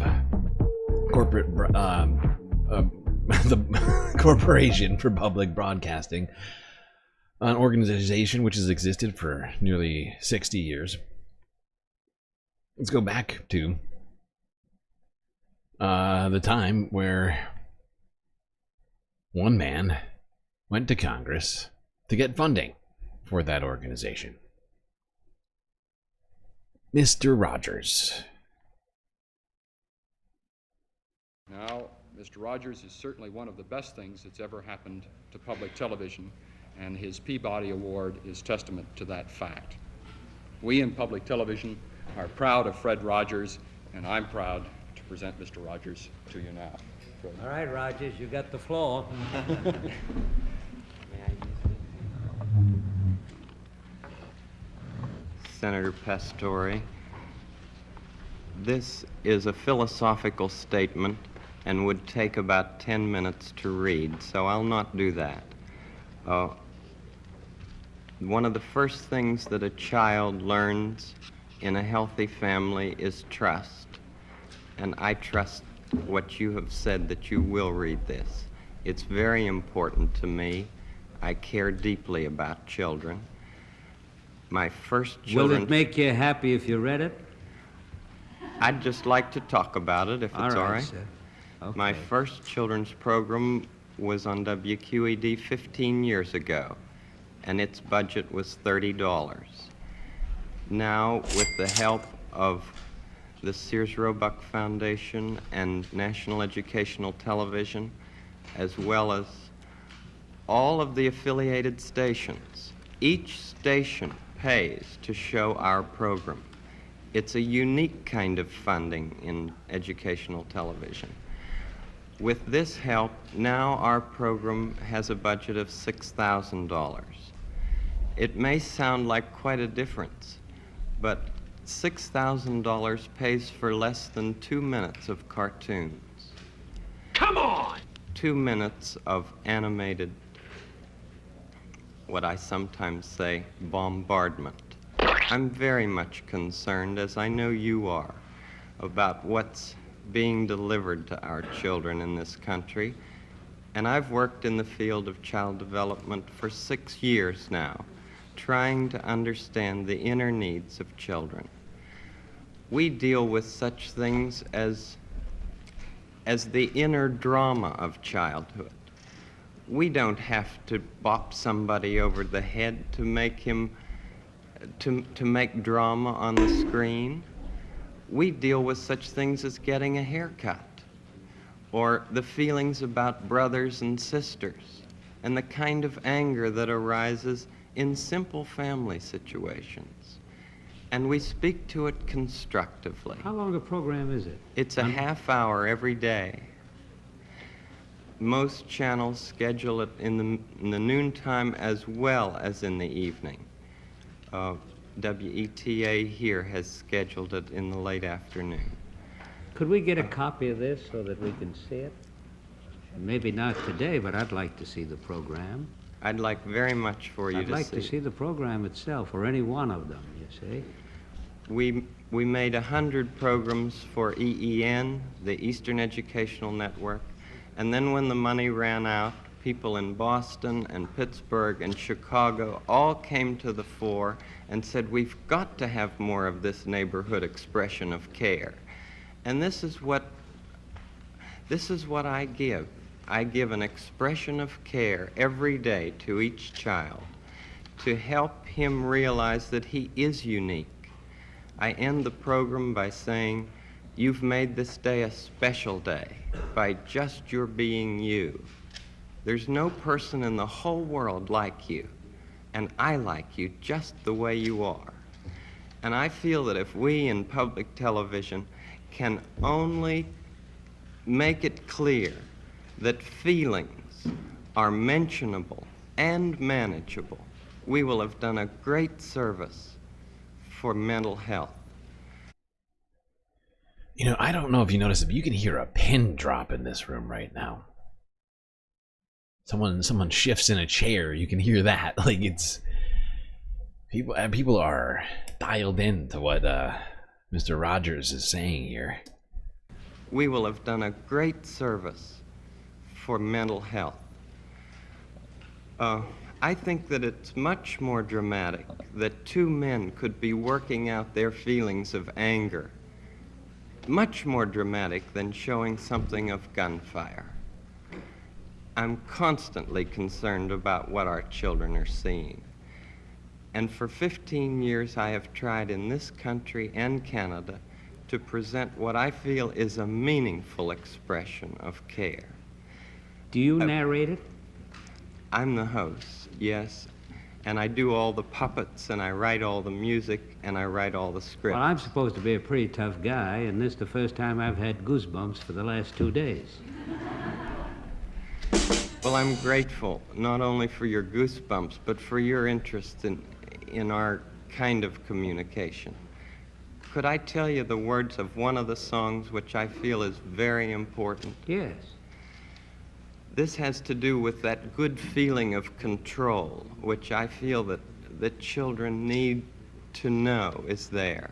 the Corporation for Public Broadcasting, an organization which has existed for nearly 60 years. Let's go back to the time where one man went to Congress to get funding for that organization. Mr. Rogers. Now, Mr. Rogers is certainly one of the best things that's ever happened to public television, and his Peabody Award is testament to that fact. We in public television are proud of Fred Rogers, and I'm proud to present Mr. Rogers to you now. Fred. All right, Rogers, you got the floor. Senator Pastore, this is a philosophical statement and would take about 10 minutes to read, so I'll not do that. One of the first things that a child learns in a healthy family is trust, and I trust what you have said that you will read this. It's very important to me. I care deeply about children. My first children... Will it make you happy if you read it? I'd just like to talk about it, if it's all right. Sir. Okay. My first children's program was on WQED 15 years ago, and its budget was $30. Now, with the help of the Sears Roebuck Foundation and National Educational Television, as well as all of the affiliated stations, each station pays to show our program. It's a unique kind of funding in educational television. With this help, now our program has a budget of $6,000. It may sound like quite a difference, but $6,000 pays for less than 2 minutes of cartoons. Come on! 2 minutes of animated, what I sometimes say, bombardment. I'm very much concerned, as I know you are, about what's being delivered to our children in this country. And I've worked in the field of child development for 6 years now, trying to understand the inner needs of children. We deal with such things as the inner drama of childhood. We don't have to bop somebody over the head to make him to make drama on the screen. We deal with such things as getting a haircut, or the feelings about brothers and sisters, and the kind of anger that arises in simple family situations. And we speak to it constructively. How long a program is it? It's a half hour every day. Most channels schedule it in the noontime as well as in the evening. WETA here has scheduled it in the late afternoon. Could we get a copy of this so that we can see it? Maybe not today, but I'd like to see the program. I'd like very much for you to see. I'd like to see the program itself, or any one of them, you see. We made 100 programs for EEN, the Eastern Educational Network, and then when the money ran out, people in Boston and Pittsburgh and Chicago all came to the fore and said, we've got to have more of this neighborhood expression of care. And this is what I give. I give an expression of care every day to each child to help him realize that he is unique. I end the program by saying, you've made this day a special day by just your being you. There's no person in the whole world like you, and I like you just the way you are. And I feel that if we in public television can only make it clear that feelings are mentionable and manageable, we will have done a great service for mental health. You know, I don't know if you noticed, but you can hear a pin drop in this room right now. Someone shifts in a chair. You can hear that. Like, it's people are dialed in to what Mr. Rogers is saying here. We will have done a great service for mental health. I think that it's much more dramatic that two men could be working out their feelings of anger. Much more dramatic than showing something of gunfire. I'm constantly concerned about what our children are seeing. And for 15 years, I have tried in this country and Canada to present what I feel is a meaningful expression of care. Do you narrate it? I'm the host, yes. And I do all the puppets, and I write all the music, and I write all the script. Well, I'm supposed to be a pretty tough guy, and this is the first time I've had goosebumps for the last 2 days. Well, I'm grateful, not only for your goosebumps, but for your interest in our kind of communication. Could I tell you the words of one of the songs which I feel is very important? Yes. This has to do with that good feeling of control, which I feel that children need to know is there.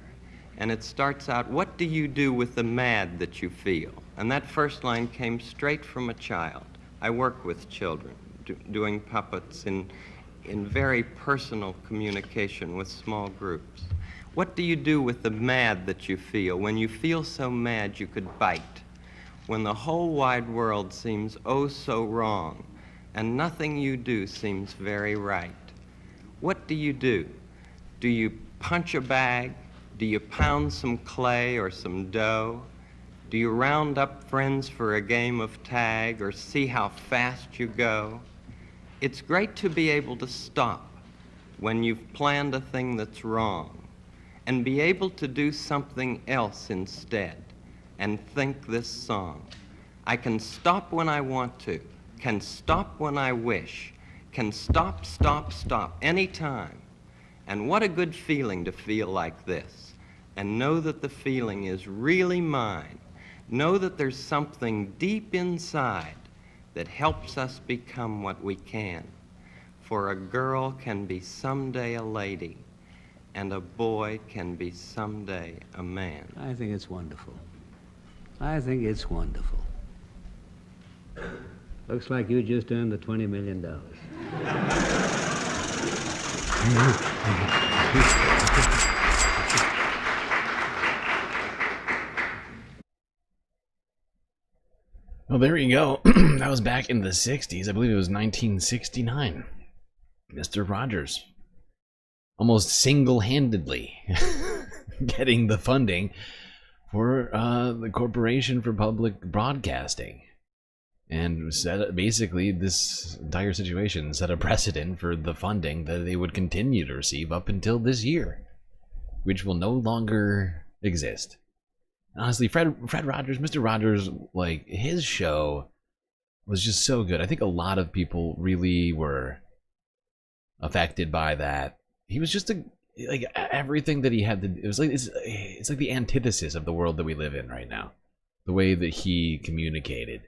And it starts out, what do you do with the mad that you feel? And that first line came straight from a child. I work with children, doing puppets in very personal communication with small groups. What do you do with the mad that you feel? When you feel so mad you could bite. When the whole wide world seems oh so wrong, and nothing you do seems very right. What do you do? Do you punch a bag? Do you pound some clay or some dough? Do you round up friends for a game of tag or see how fast you go? It's great to be able to stop when you've planned a thing that's wrong and be able to do something else instead and think this song. I can stop when I want to, can stop when I wish, can stop, stop, stop anytime. And what a good feeling to feel like this and know that the feeling is really mine. Know that there's something deep inside that helps us become what we can. For a girl can be someday a lady, and a boy can be someday a man. I think it's wonderful. I think it's wonderful. Looks like you just earned the $20 million. Well, there you go. That was back in the 60s. I believe it was 1969. Mr. Rogers. Almost single-handedly getting the funding for the Corporation for Public Broadcasting. And basically, this entire situation set a precedent for the funding that they would continue to receive up until this year, which will no longer exist. Honestly, Fred Rogers, Mr. Rogers, like, his show was just so good. I think a lot of people really were affected by that. He was just like everything that he had to. It was like it's like the antithesis of the world that we live in right now. The way that he communicated,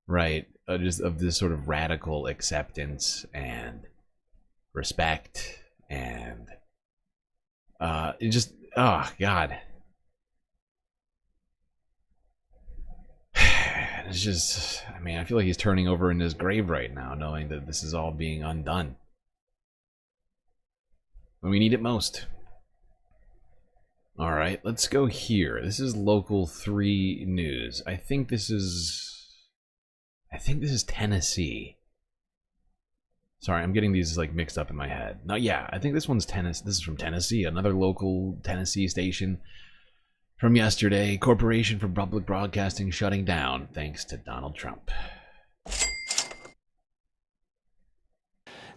right? Just of this sort of radical acceptance and respect, and it just, oh God. It's just, I mean, I feel like he's turning over in his grave right now, knowing that this is all being undone when we need it most. All right, let's go here. This is Local 3 News. I think this is I think this is Tennessee. Sorry, I'm getting these like mixed up in my head. No, yeah, I think this one's Tennessee. This is from Tennessee, another local Tennessee station from yesterday. Corporation for Public Broadcasting shutting down thanks to Donald Trump.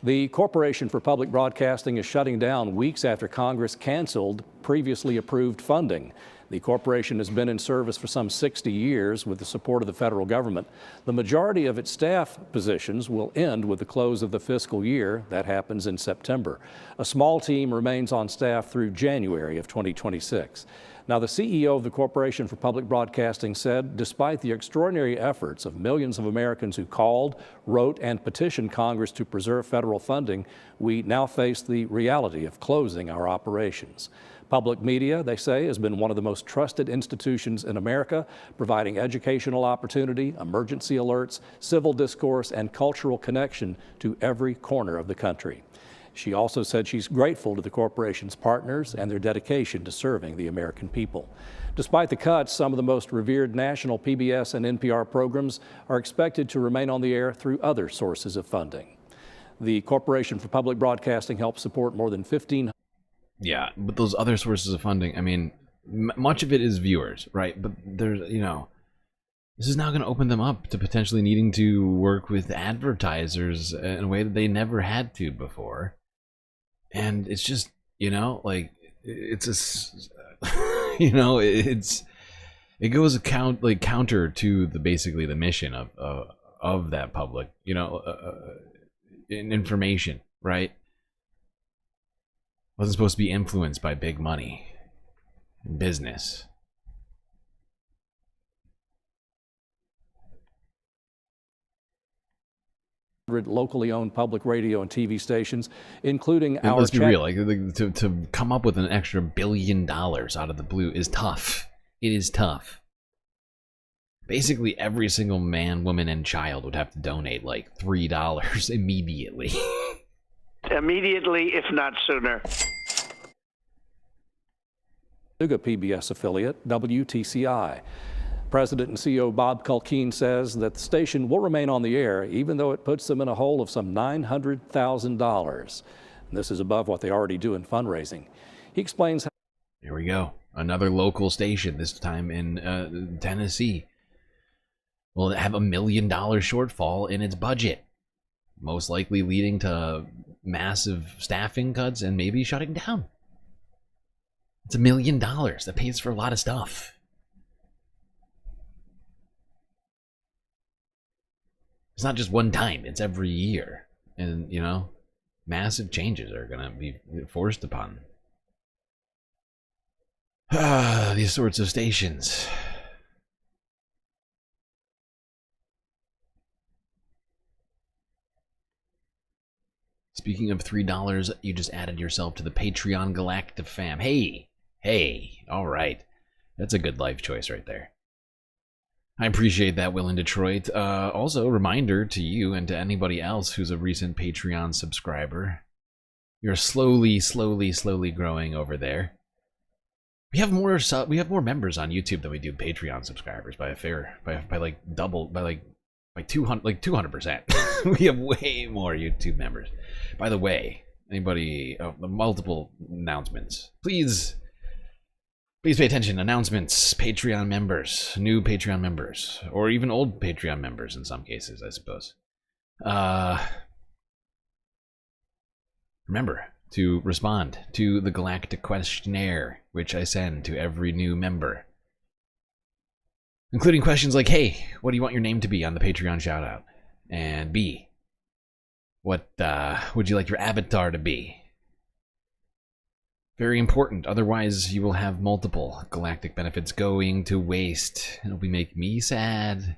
The Corporation for Public Broadcasting is shutting down weeks after Congress canceled previously approved funding. The corporation has been in service for some 60 years with the support of the federal government. The majority of its staff positions will end with the close of the fiscal year. That happens in September. A small team remains on staff through January of 2026. Now, the CEO of the Corporation for Public Broadcasting said, despite the extraordinary efforts of millions of Americans who called, wrote, and petitioned Congress to preserve federal funding, we now face the reality of closing our operations. Public media, they say, has been one of the most trusted institutions in America, providing educational opportunity, emergency alerts, civil discourse, and cultural connection to every corner of the country. She also said she's grateful to the corporation's partners and their dedication to serving the American people. Despite the cuts, some of the most revered national PBS and NPR programs are expected to remain on the air through other sources of funding. The Corporation for Public Broadcasting helps support more than 1,500. Yeah, but those other sources of funding, I mean, much of it is viewers, right? But there's, this is now going to open them up to potentially needing to work with advertisers in a way that they never had to before. And it's just, it's it goes counter to basically the mission of that public, information, right? Wasn't supposed to be influenced by big money and business. Locally owned public radio and TV stations, including and our. Let's be real, to come up with an extra $1 billion out of the blue is tough. It is tough. Basically, every single man, woman, and child would have to donate like $3 immediately. Immediately, if not sooner. PBS affiliate, WTCI. President and CEO Bob Culkeen says that the station will remain on the air, even though it puts them in a hole of some $900,000. This is above what they already do in fundraising. He explains how. Here we go. Another local station, this time in Tennessee, will have $1 million shortfall in its budget, most likely leading to massive staffing cuts and maybe shutting down. It's $1 million. That pays for a lot of stuff. It's not just one time, it's every year. And, massive changes are going to be forced upon these sorts of stations. Speaking of $3, you just added yourself to the Patreon Galactic fam. Hey, all right. That's a good life choice right there. I appreciate that, Will in Detroit. Also, a reminder to you and to anybody else who's a recent Patreon subscriber. You're slowly growing over there. We have more members on YouTube than we do Patreon subscribers by like 200%. We have way more YouTube members. By the way, anybody, multiple announcements. Please pay attention. Announcements. Patreon members, new Patreon members, or even old Patreon members in some cases, I suppose. Remember to respond to the Galactic Questionnaire, which I send to every new member. Including questions like, hey, what do you want your name to be on the Patreon shoutout? And B, what would you like your avatar to be? Very important, otherwise you will have multiple galactic benefits going to waste. It'll make me sad.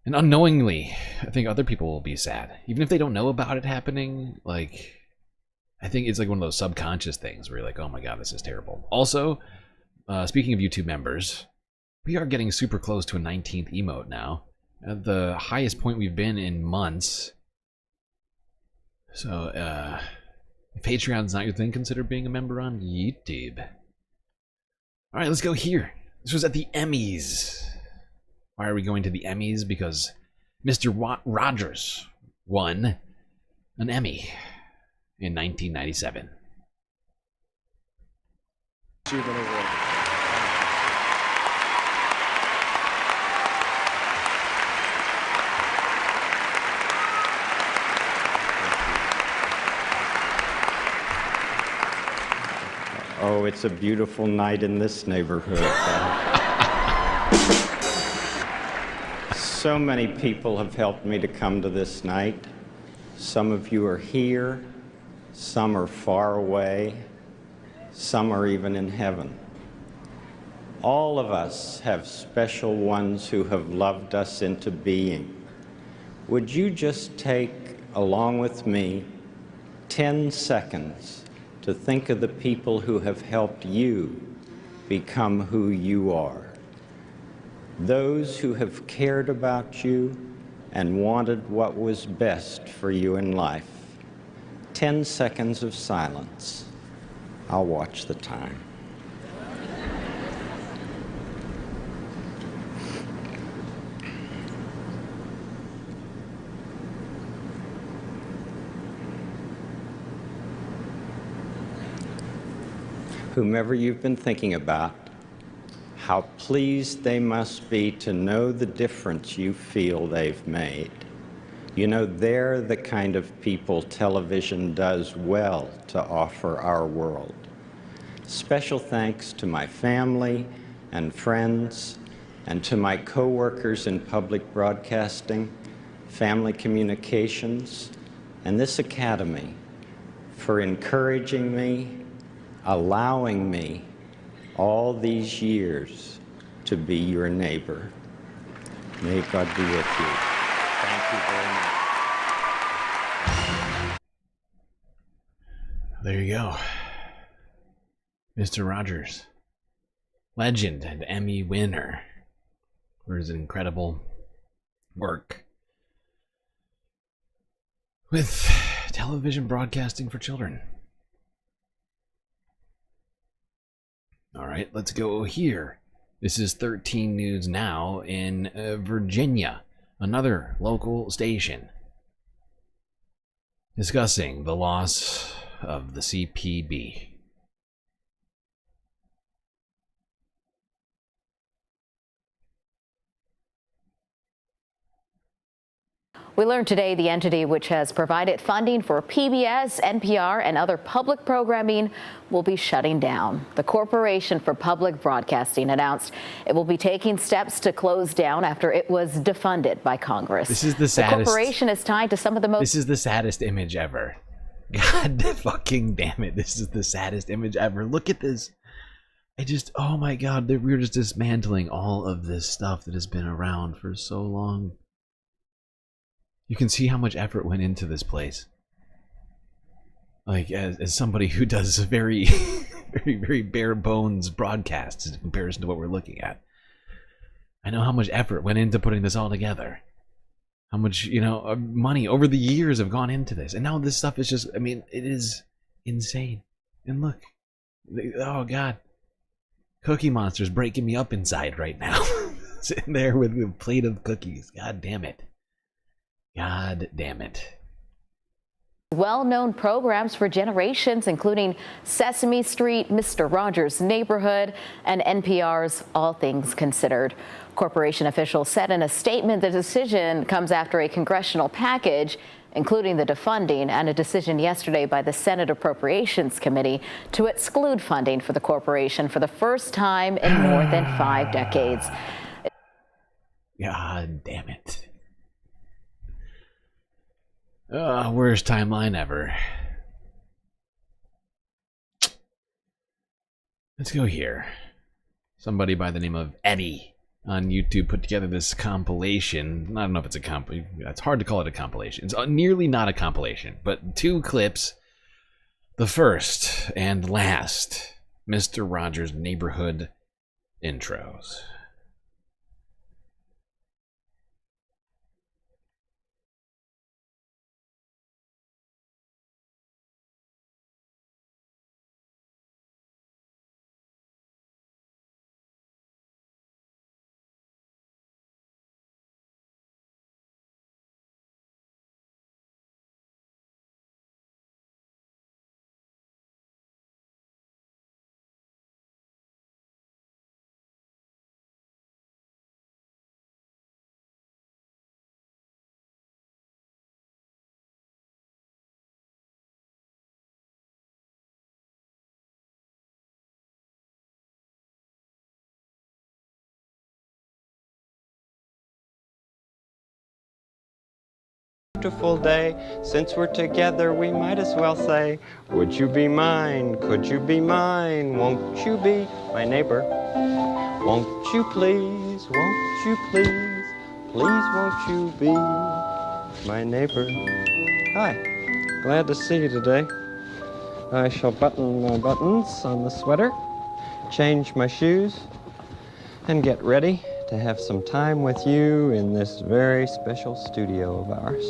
And unknowingly, I think other people will be sad. Even if they don't know about it happening, I think it's like one of those subconscious things where you're like, oh my god, this is terrible. Also, speaking of YouTube members, we are getting super close to a 19th emote now. At the highest point we've been in months. So, if Patreon's not your thing, consider being a member on YouTube. Alright, let's go here. This was at the Emmys. Why are we going to the Emmys? Because Mr. Rogers won an Emmy in 1997. Achievement Award. Oh, it's a beautiful night in this neighborhood. So many people have helped me to come to this night. Some of you are here, some are far away, some are even in heaven. All of us have special ones who have loved us into being. Would you just take, along with me, 10 seconds to think of the people who have helped you become who you are? Those who have cared about you and wanted what was best for you in life. 10 seconds of silence. I'll watch the time. Whomever you've been thinking about, how pleased they must be to know the difference you feel they've made. You know, they're the kind of people television does well to offer our world. Special thanks to my family and friends, and to my co-workers in public broadcasting, family communications, and this academy for encouraging me, allowing me all these years to be your neighbor. May God be with you. Thank you very much. There you go. Mr. Rogers. Legend and Emmy winner for his incredible work with television broadcasting for children. All right, let's go here. This is 13 News Now in Virginia, another local station, discussing the loss of the CPB. We learned today the entity which has provided funding for PBS, NPR, and other public programming will be shutting down. The Corporation for Public Broadcasting announced it will be taking steps to close down after it was defunded by Congress. This is the saddest. The corporation is tied to some of the most. This is the saddest image ever. God fucking damn it. This is the saddest image ever. Look at this. Oh my God, we're just dismantling all of this stuff that has been around for so long. You can see how much effort went into this place. Like, as somebody who does very, very bare bones broadcasts in comparison to what we're looking at, I know how much effort went into putting this all together. How much, money over the years have gone into this. And now this stuff is just, it is insane. And look, oh God, Cookie Monster's breaking me up inside right now. Sitting there with a plate of cookies. God damn it. God damn it. Well-known programs for generations, including Sesame Street, Mr. Rogers' Neighborhood, and NPR's All Things Considered. Corporation officials said in a statement the decision comes after a congressional package, including the defunding, and a decision yesterday by the Senate Appropriations Committee to exclude funding for the corporation for the first time in more than 5 decades. God damn it. Worst timeline ever. Let's go here. Somebody by the name of Eddie on YouTube put together this compilation. I don't know if it's a it's hard to call it a compilation. It's nearly not a compilation, but 2 clips. The first and last Mr. Rogers' Neighborhood intros. Beautiful day. Since we're together, we might as well say, would you be mine? Could you be mine? Won't you be my neighbor? Won't you please? Won't you please? Please won't you be my neighbor? Hi, glad to see you today. I shall button my buttons on the sweater, change my shoes, and get ready to have some time with you in this very special studio of ours.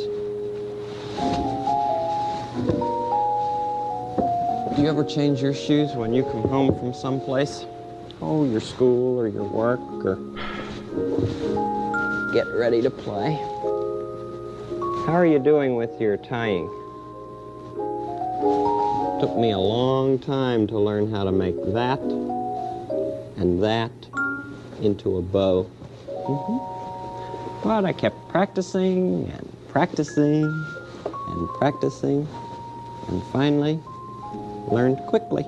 Do you ever change your shoes when you come home from someplace? Oh, your school or your work, or get ready to play? How are you doing with your tying? Took me a long time to learn how to make that and that into a bow. But I kept practicing and practicing and practicing, and finally learned quickly.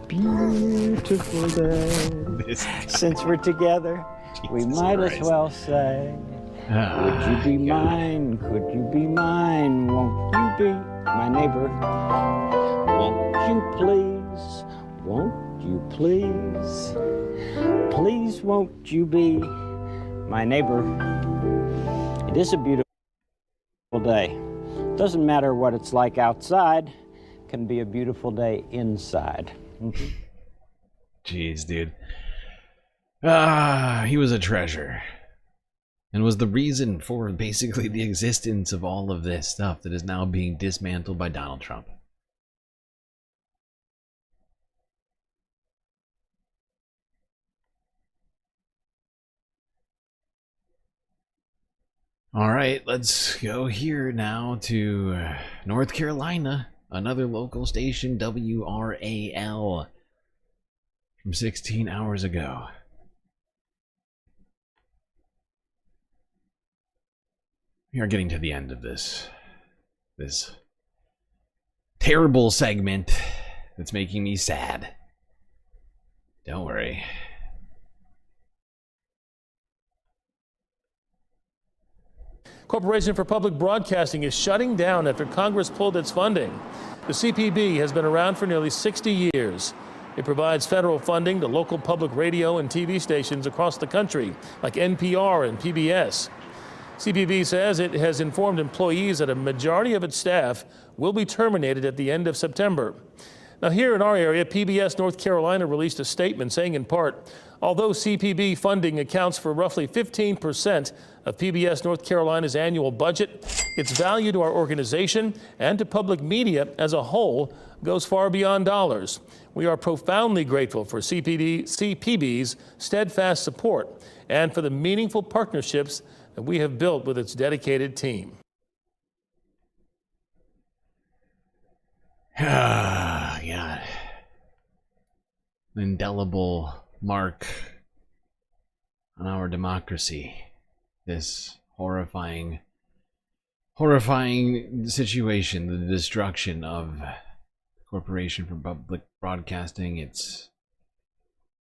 Beautiful day. Since we're together, we might as well say, would you be mine? Could you be mine? Won't you be my neighbor? Won't you please? Won't you please? Please won't you be my neighbor? It is a beautiful day. Doesn't matter what it's like outside, it can be a beautiful day inside. Jeez, dude. He was a treasure. And was the reason for basically the existence of all of this stuff that is now being dismantled by Donald Trump. All right, let's go here now to North Carolina. Another local station, WRAL, from 16 hours ago. We are getting to the end of this terrible segment that's making me sad. Don't worry. Corporation for Public Broadcasting is shutting down after Congress pulled its funding. The CPB has been around for nearly 60 years. It provides federal funding to local public radio and TV stations across the country, like NPR and PBS. CPB says it has informed employees that a majority of its staff will be terminated at the end of September. Now, here in our area, PBS North Carolina released a statement saying, in part, although CPB funding accounts for roughly 15% of PBS North Carolina's annual budget, its value to our organization and to public media as a whole goes far beyond dollars. We are profoundly grateful for CPB's steadfast support and for the meaningful partnerships that we have built with its dedicated team. God. An indelible mark on our democracy. This horrifying situation, the destruction of the Corporation for Public Broadcasting. It's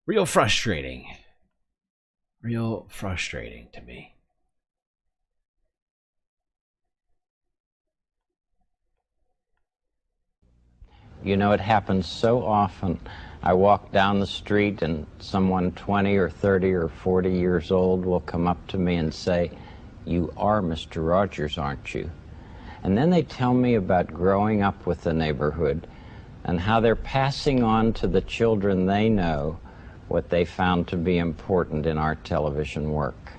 real frustrating to me. You know, it happens so often. I walk down the street and someone 20 or 30 or 40 years old will come up to me and say, "You are Mr. Rogers, aren't you?" And then they tell me about growing up with the neighborhood and how they're passing on to the children they know what they found to be important in our television work,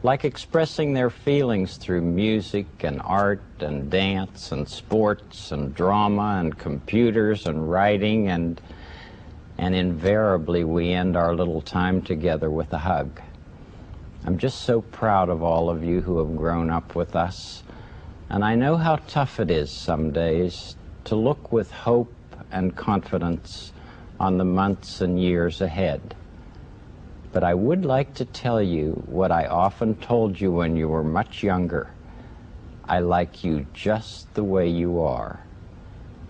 like expressing their feelings through music and art and dance and sports and drama and computers and writing, and invariably we end our little time together with a hug. I'm just so proud of all of you who have grown up with us, and I know how tough it is some days to look with hope and confidence on the months and years ahead. But I would like to tell you what I often told you when you were much younger. I like you just the way you are.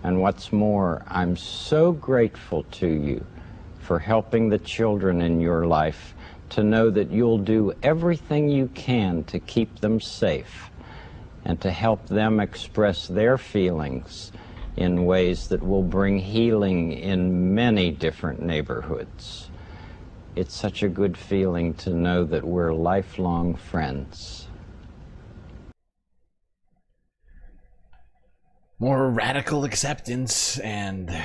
And what's more, I'm so grateful to you for helping the children in your life to know that you'll do everything you can to keep them safe and to help them express their feelings in ways that will bring healing in many different neighborhoods. It's such a good feeling to know that we're lifelong friends. More radical acceptance and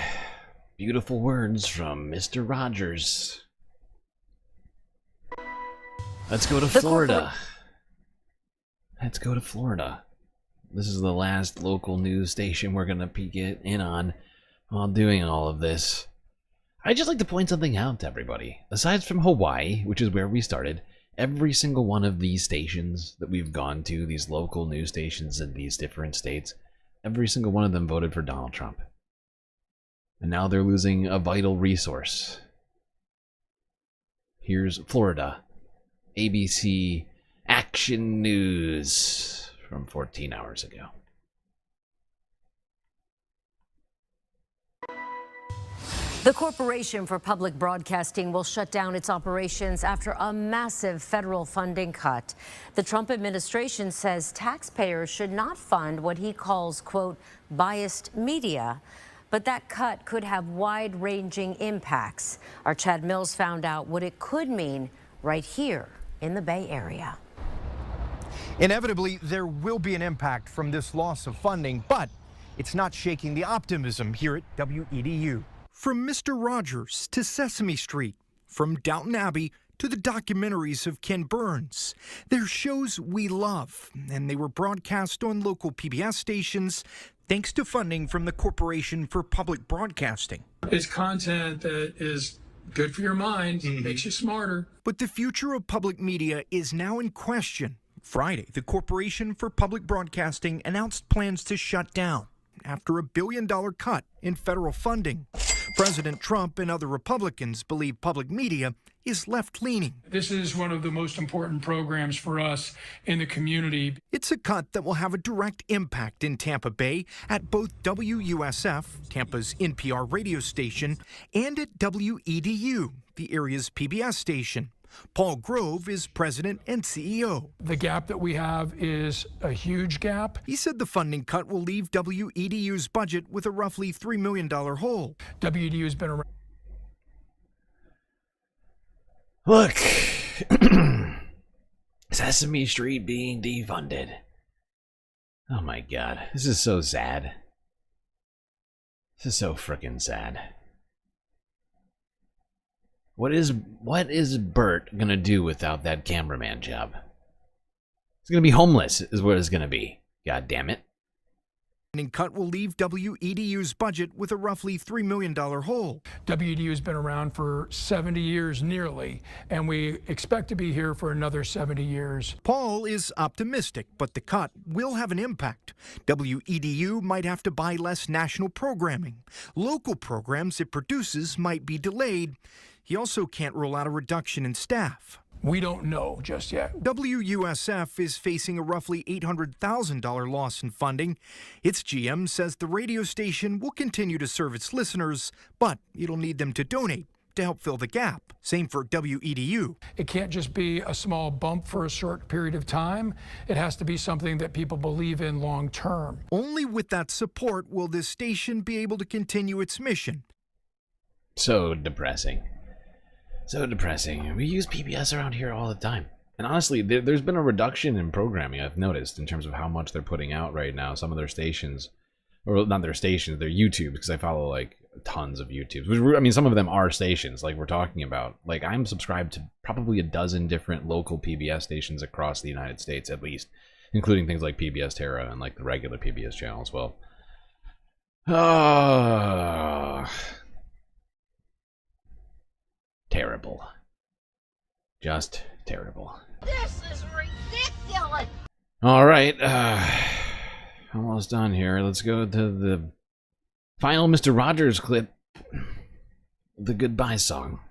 beautiful words from Mr. Rogers. Let's go to Florida. Let's go to Florida. This is the last local news station we're going to get in on while doing all of this. I'd just like to point something out to everybody. Aside from Hawaii, which is where we started, every single one of these stations that we've gone to, these local news stations in these different states, every single one of them voted for Donald Trump. And now they're losing a vital resource. Here's Florida. ABC Action News from 14 hours ago. The Corporation for Public Broadcasting will shut down its operations after a massive federal funding cut. The Trump administration says taxpayers should not fund what he calls, quote, biased media. But that cut could have wide-ranging impacts. Our Chad Mills found out what it could mean right here in the Bay Area. Inevitably, there will be an impact from this loss of funding, but it's not shaking the optimism here at WEDU. From Mr. Rogers to Sesame Street, from Downton Abbey to the documentaries of Ken Burns, they're shows we love, and they were broadcast on local PBS stations thanks to funding from the Corporation for Public Broadcasting. It's content that is good for your mind, makes you smarter. But the future of public media is now in question. Friday, the Corporation for Public Broadcasting announced plans to shut down after a $1 billion cut in federal funding. President Trump and other Republicans believe public media is left-leaning. This is one of the most important programs for us in the community. It's a cut that will have a direct impact in Tampa Bay at both WUSF, Tampa's NPR radio station, and at WEDU, the area's PBS station. Paul Grove is president and CEO. The gap that we have is a huge gap. He said the funding cut will leave WEDU's budget with a roughly $3 million hole. WEDU has been around. Look, Sesame Street being defunded. Oh my God, this is so sad. This is so frickin' sad. What is Bert gonna do without that cameraman job? He's gonna be homeless, is what it's gonna be. God damn it. Funding cut will leave WEDU's budget with a roughly $3 million hole. WEDU has been around for 70 years nearly, and we expect to be here for another 70 years. Paul is optimistic, but the cut will have an impact. WEDU might have to buy less national programming. Local programs it produces might be delayed. He also can't rule out a reduction in staff. We don't know just yet. WUSF is facing a roughly $800,000 loss in funding. Its GM says the radio station will continue to serve its listeners, but it'll need them to donate to help fill the gap. Same for WEDU. It can't just be a small bump for a short period of time. It has to be something that people believe in long term. Only with that support will this station be able to continue its mission. So depressing. So depressing. We use PBS around here all the time. And honestly, there's been a reduction in programming, I've noticed, in terms of how much they're putting out right now, some of their stations. or not their stations, their YouTubes, because I follow like tons of YouTubes. Which, I mean, some of them are stations, like we're talking about. Like I'm subscribed to probably a dozen different local PBS stations across the United States, at least, including things like PBS Terra and like the regular PBS channel as well. Terrible. Just terrible. This is ridiculous. All right, almost done here. Let's go to the final Mr. Rogers clip, the goodbye song.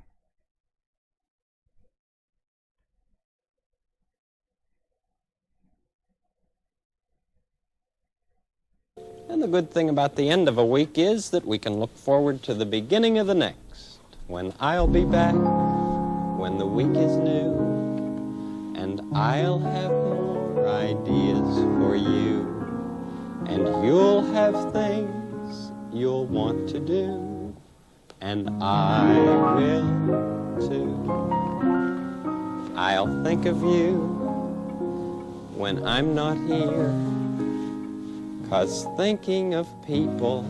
And the good thing about the end of a week is that we can look forward to the beginning of the next, when I'll be back, when the week is new, and I'll have more ideas for you, and you'll have things you'll want to do, and I will too. I'll think of you when I'm not here, 'cause thinking of people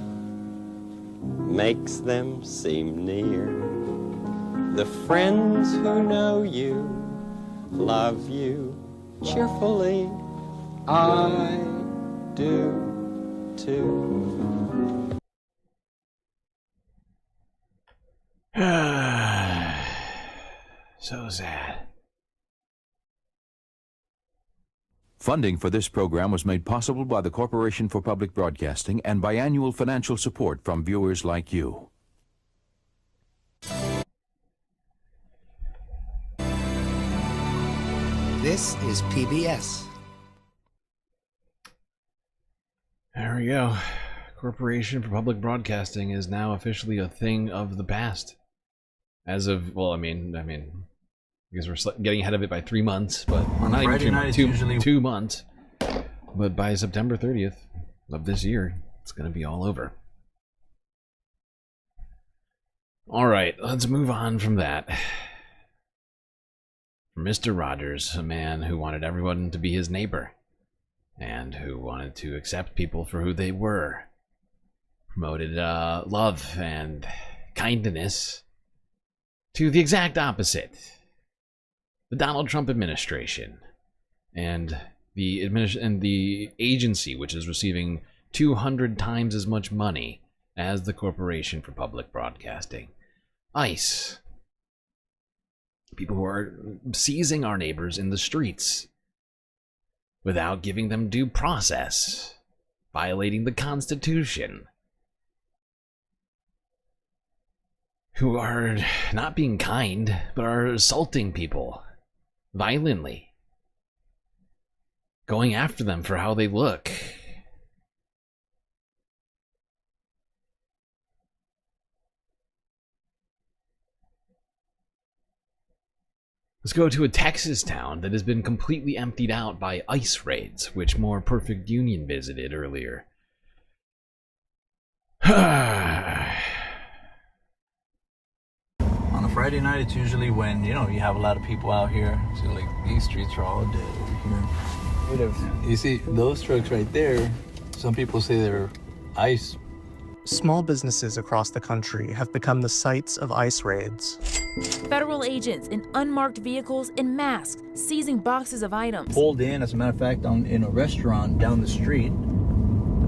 makes them seem near. The friends who know you, love you cheerfully, I do too. So sad. Funding for this program was made possible by the Corporation for Public Broadcasting and by annual financial support from viewers like you. This is PBS. There we go. Corporation for Public Broadcasting is now officially a thing of the past. As of, well, I mean, because we're getting ahead of it by 3 months, but not even 3 months, 2 months. But by September 30th of this year, it's going to be all over. All right, let's move on from that. Mr. Rogers, a man who wanted everyone to be his neighbor, and who wanted to accept people for who they were, promoted love and kindness, to the exact opposite. The Donald Trump administration and the agency, which is receiving 200 times as much money as the Corporation for Public Broadcasting. ICE. People who are seizing our neighbors in the streets without giving them due process, violating the Constitution, who are not being kind, but are assaulting people violently, going after them for how they look. Let's go to a Texas town that has been completely emptied out by ICE raids, which More Perfect Union visited earlier. On a Friday night, it's usually when, you have a lot of people out here. So, like, these streets are all dead over here. You see, those trucks right there, some people say they're ICE. Small businesses across the country have become the sites of ICE raids. Federal agents in unmarked vehicles and masks seizing boxes of items. Pulled in, as a matter of fact, in a restaurant down the street,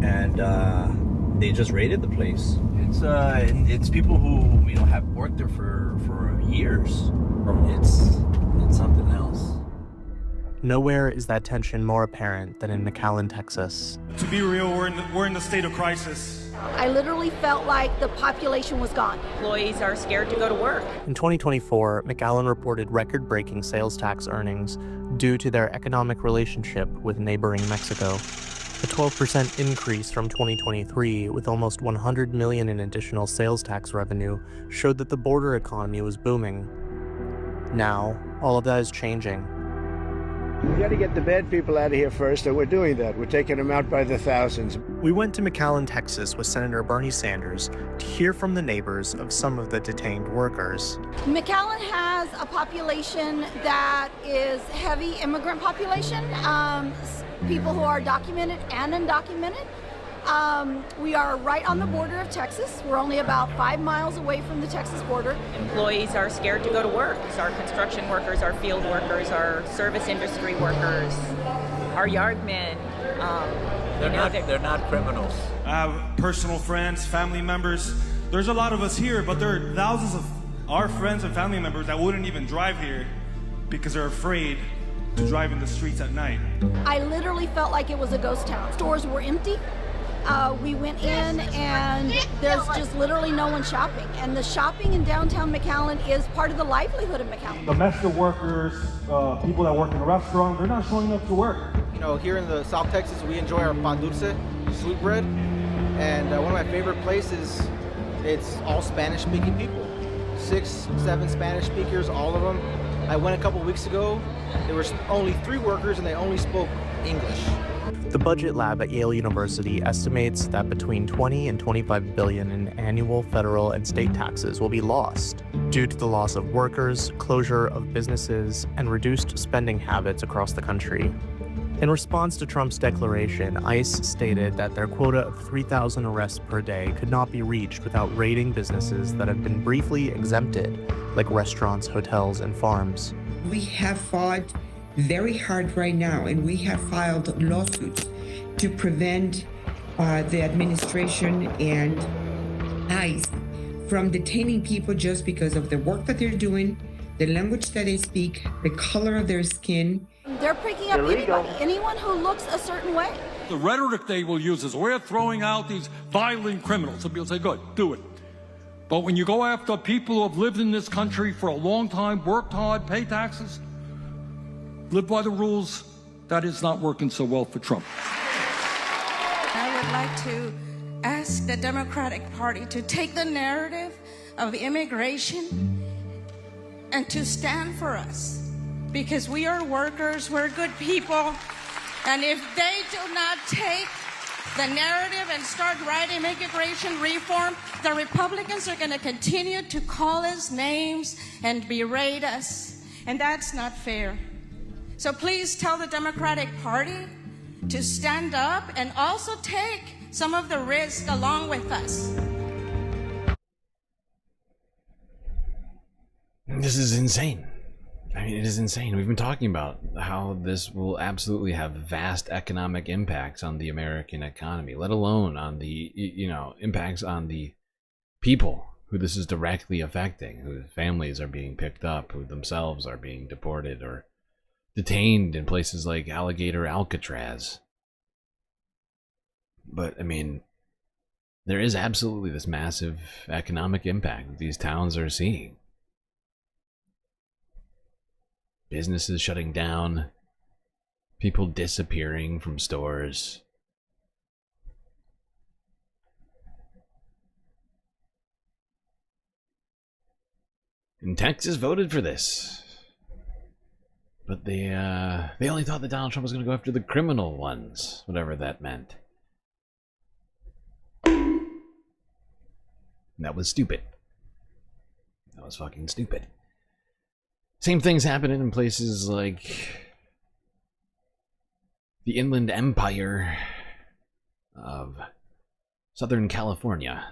and they just raided the place. It's people who have worked there for years. It's something else. Nowhere is that tension more apparent than in McAllen, Texas. To be real, we're in the state of crisis. I literally felt like the population was gone. Employees are scared to go to work. In 2024, McAllen reported record-breaking sales tax earnings due to their economic relationship with neighboring Mexico. A 12% increase from 2023, with almost $100 million in additional sales tax revenue, showed that the border economy was booming. Now, all of that is changing. We got to get the bad people out of here first, and we're doing that. We're taking them out by the thousands. We went to McAllen, Texas with Senator Bernie Sanders to hear from the neighbors of some of the detained workers. McAllen has a population that is heavy immigrant population, people who are documented and undocumented. We are right on the border of Texas. We're only about 5 miles away from the Texas border. Employees are scared to go to work. So our construction workers, our field workers, our service industry workers, our yardmen. They're not criminals. I have personal friends, family members. There's a lot of us here, but there are thousands of our friends and family members that wouldn't even drive here because they're afraid to drive in the streets at night. I literally felt like it was a ghost town. Stores were empty. We went in and there's just literally no one shopping. And the shopping in downtown McAllen is part of the livelihood of McAllen. Domestic workers, people that work in a restaurant, they're not showing up to work. You know, here in the South Texas, we enjoy our pan dulce, sweetbread. And one of my favorite places, it's all Spanish-speaking people. 6, 7 Spanish speakers, all of them. I went a couple weeks ago. There were only 3 workers and they only spoke English. The Budget Lab at Yale University estimates that between 20 and 25 billion in annual federal and state taxes will be lost due to the loss of workers, closure of businesses, and reduced spending habits across the country. In response to Trump's declaration, ICE stated that their quota of 3,000 arrests per day could not be reached without raiding businesses that have been briefly exempted, like restaurants, hotels, and farms. We have fought very hard right now, and we have filed lawsuits to prevent the administration and ICE from detaining people just because of the work that they're doing, the language that they speak, the color of their skin. They're picking up anybody, anyone who looks a certain way. The rhetoric they will use is, we're throwing out these violent criminals. Some people say, good, do it. But when you go after people who have lived in this country for a long time, worked hard, pay taxes, live by the rules, that is not working so well for Trump. I would like to ask the Democratic Party to take the narrative of immigration and to stand for us. Because we are workers, we're good people, and if they do not take the narrative and start writing immigration reform, the Republicans are going to continue to call us names and berate us, and that's not fair. So please tell the Democratic Party to stand up and also take some of the risk along with us. This is insane. I mean, it is insane. We've been talking about how this will absolutely have vast economic impacts on the American economy, let alone on the, impacts on the people who this is directly affecting, whose families are being picked up, who themselves are being deported or detained in places like Alligator Alcatraz. But, I mean, there is absolutely this massive economic impact that these towns are seeing. Businesses shutting down, people disappearing from stores. And Texas voted for this. But they only thought that Donald Trump was going to go after the criminal ones, whatever that meant. And that was stupid. That was fucking stupid. Same thing's happening in places like the Inland Empire of Southern California.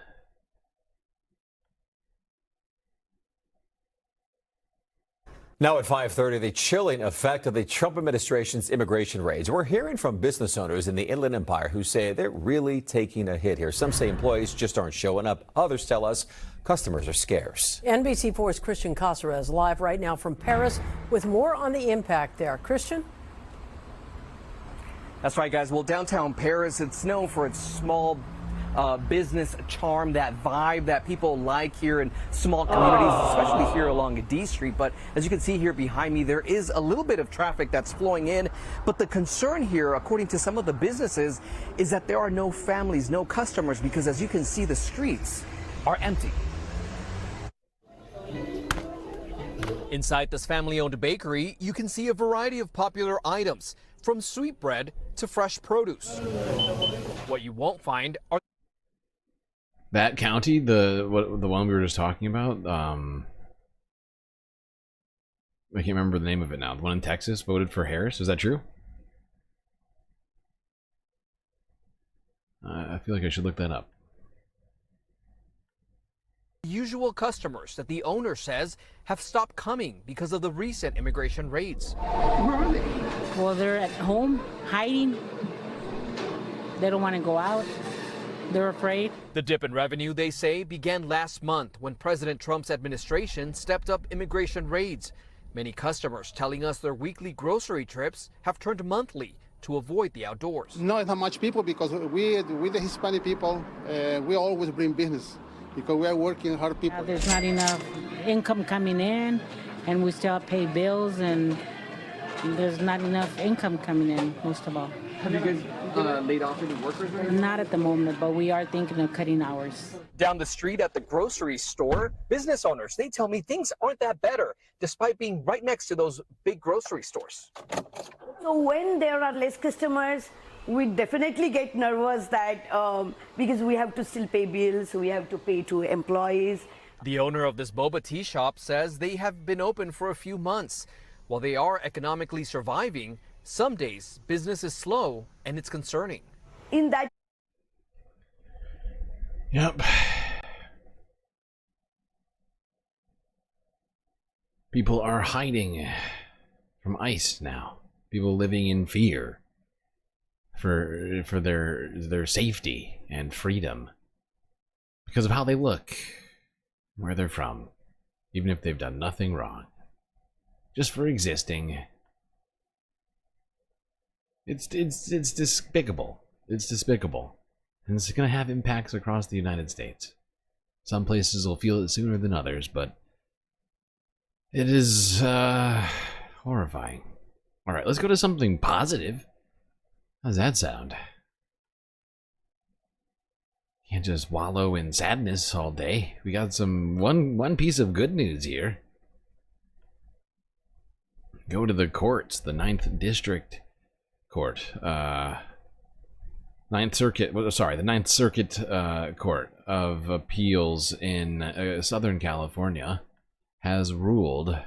Now at 5:30, the chilling effect of the Trump administration's immigration raids. We're hearing from business owners in the Inland Empire who say they're really taking a hit here. Some say employees just aren't showing up. Others tell us customers are scarce. NBC4's Christian Caceres live right now from Paris with more on the impact there. Christian? That's right, guys. Well, downtown Paris, it's known for its small business charm, that vibe that people like here in small communities, especially here along D Street. But as you can see here behind me, there is a little bit of traffic that's flowing in. But the concern here, according to some of the businesses, is that there are no families, no customers, because as you can see, the streets are empty. Inside this family-owned bakery, you can see a variety of popular items, from sweetbread to fresh produce. What you won't find are that county, the one we were just talking about, I can't remember the name of it now. The one in Texas voted for Harris. Is that true? I feel like I should look that up. Usual customers that the owner says have stopped coming because of the recent immigration raids. Well, they're at home hiding. They don't want to go out. They're afraid. The dip in revenue, they say, began last month when President Trump's administration stepped up immigration raids. Many customers telling us their weekly grocery trips have turned monthly to avoid the outdoors. Not that much people because we the Hispanic people, we always bring business because we are working hard people. There's not enough income coming in, and we still pay bills, and there's not enough income coming in, most of all. Have you guys laid off any workers or anything? Not at the moment, but we are thinking of cutting hours. Down the street at the grocery store, business owners, they tell me things aren't that better, despite being right next to those big grocery stores. So when there are less customers, we definitely get nervous that because we have to still pay bills, we have to pay to employees. The owner of this boba tea shop says they have been open for a few months. While they are economically surviving, some days business is slow and it's concerning. In that. Yep. People are hiding from ICE now. People living in fear for their safety and freedom because of how they look, where they're from, even if they've done nothing wrong. Just for existing. It's despicable. It's despicable. And it's going to have impacts across the United States. Some places will feel it sooner than others, but it is horrifying. Alright, let's go to something positive. How does that sound? Can't just wallow in sadness all day. We got one piece of good news here. Go to the courts, the 9th District Court, the 9th Circuit Court of Appeals in Southern California has ruled.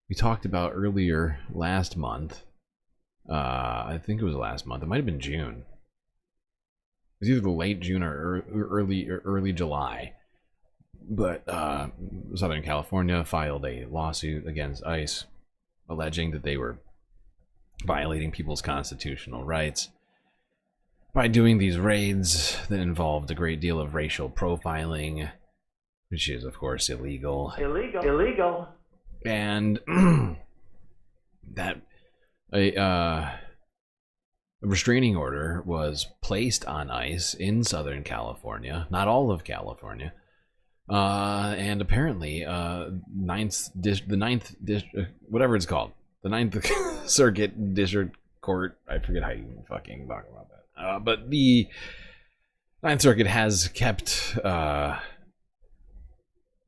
We talked about earlier last month. I think it was last month. It might have been June. It was either late June or early July. But Southern California filed a lawsuit against ICE, alleging that they were violating people's constitutional rights by doing these raids that involved a great deal of racial profiling, which is, of course, illegal. Illegal. And that a restraining order was placed on ICE in Southern California, not all of California, and apparently the 9th district, whatever it's called, the 9th Circuit District Court, I forget how you fucking talk about that, but the 9th Circuit has kept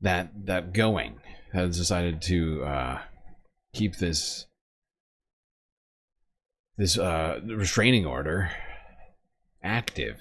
that going, has decided to keep this restraining order active.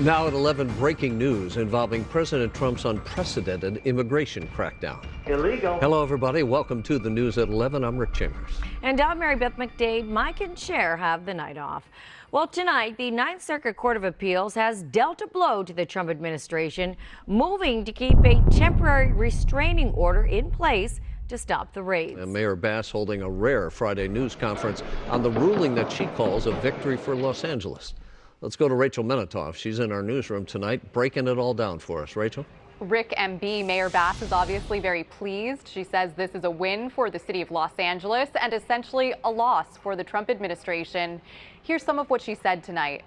Now at 11, breaking news involving President Trump's unprecedented immigration crackdown. Illegal. Hello, everybody. Welcome to the News at 11. I'm Rick Chambers. And I'm Mary Beth McDade. Mike and Cher have the night off. Well, tonight, the 9th Circuit Court of Appeals has dealt a blow to the Trump administration, moving to keep a temporary restraining order in place to stop the raids. And Mayor Bass holding a rare Friday news conference on the ruling that she calls a victory for Los Angeles. Let's go to Rachel Menitoff. She's in our newsroom tonight, breaking it all down for us. Rachel? Rick MB, Mayor Bass is obviously very pleased. She says this is a win for the city of Los Angeles and essentially a loss for the Trump administration. Here's some of what she said tonight.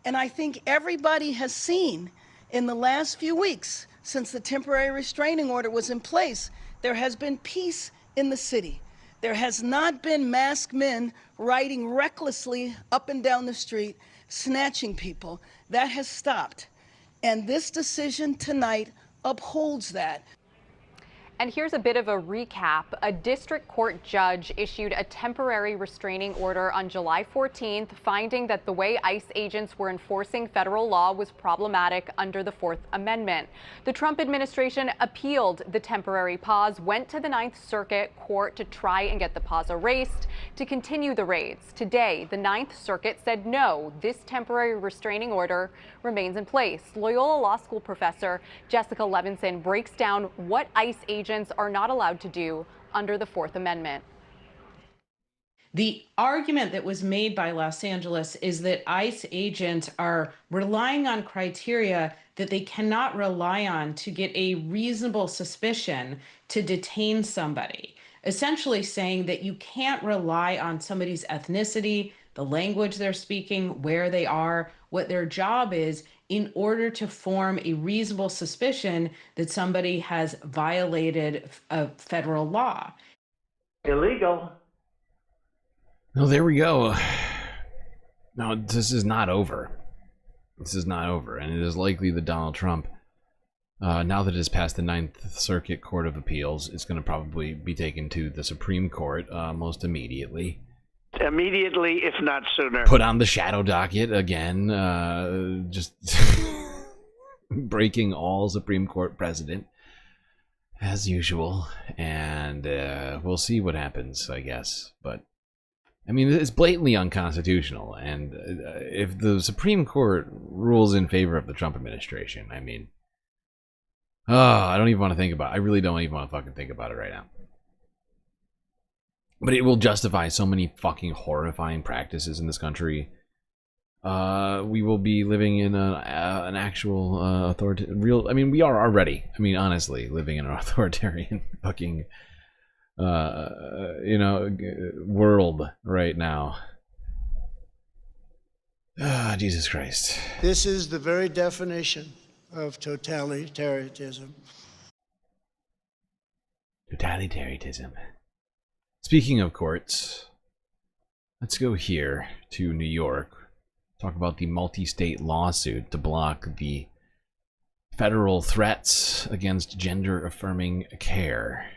And I think everybody has seen in the last few weeks, since the temporary restraining order was in place, there has been peace in the city. There has not been masked men riding recklessly up and down the street, snatching people. That has stopped. And this decision tonight upholds that. And here's a bit of a recap. A district court judge issued a temporary restraining order on July 14th, finding that the way ICE agents were enforcing federal law was problematic under the Fourth Amendment. The Trump administration appealed the temporary pause, went to the Ninth Circuit Court to try and get the pause erased to continue the raids. Today, the Ninth Circuit said no, this temporary restraining order remains in place. Loyola Law School professor Jessica Levinson breaks down what ICE agents are not allowed to do under the Fourth Amendment. The argument that was made by Los Angeles is that ICE agents are relying on criteria that they cannot rely on to get a reasonable suspicion to detain somebody, essentially saying that you can't rely on somebody's ethnicity, the language they're speaking, where they are, what their job is, in order to form a reasonable suspicion that somebody has violated a federal law. Illegal. No, there we go. No, this is not over. This is not over, and it is likely that Donald Trump, now that it has passed the Ninth Circuit Court of Appeals, it's going to probably be taken to the Supreme Court most immediately. Immediately, if not sooner. Put on the shadow docket again, just breaking all Supreme Court precedent, as usual, and we'll see what happens, I guess. But, I mean, it's blatantly unconstitutional, and if the Supreme Court rules in favor of the Trump administration, I mean, I don't even want to think about it. I really don't even want to fucking think about it right now. But it will justify so many fucking horrifying practices in this country. We will be living in an actual authoritarian, I mean, we are already, I mean, honestly, living in an authoritarian fucking, world right now. Jesus Christ. This is the very definition of totalitarianism. Totalitarianism. Speaking of courts, let's go here to New York. Talk about the multi-state lawsuit to block the federal threats against gender-affirming care.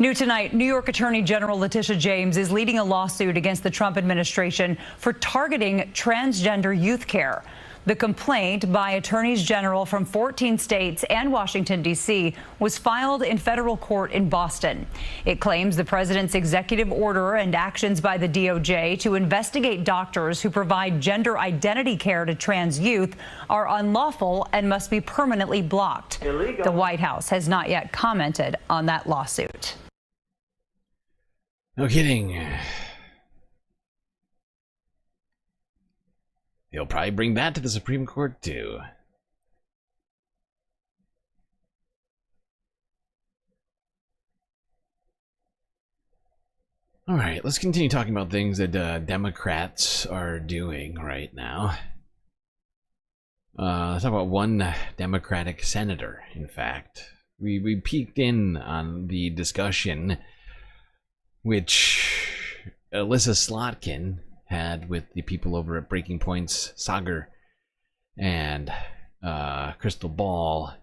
New tonight, New York Attorney General Letitia James is leading a lawsuit against the Trump administration for targeting transgender youth care. The complaint by attorneys general from 14 states and Washington, D.C. was filed in federal court in Boston. It claims the president's executive order and actions by the DOJ to investigate doctors who provide gender identity care to trans youth are unlawful and must be permanently blocked. Illegal. The White House has not yet commented on that lawsuit. No kidding. He'll probably bring that to the Supreme Court, too. All right, let's continue talking about things that Democrats are doing right now. Let's talk about one Democratic senator, in fact. We peeked in on the discussion which Alyssa Slotkin had with the people over at Breaking Point's Sagar and Crystal Ball.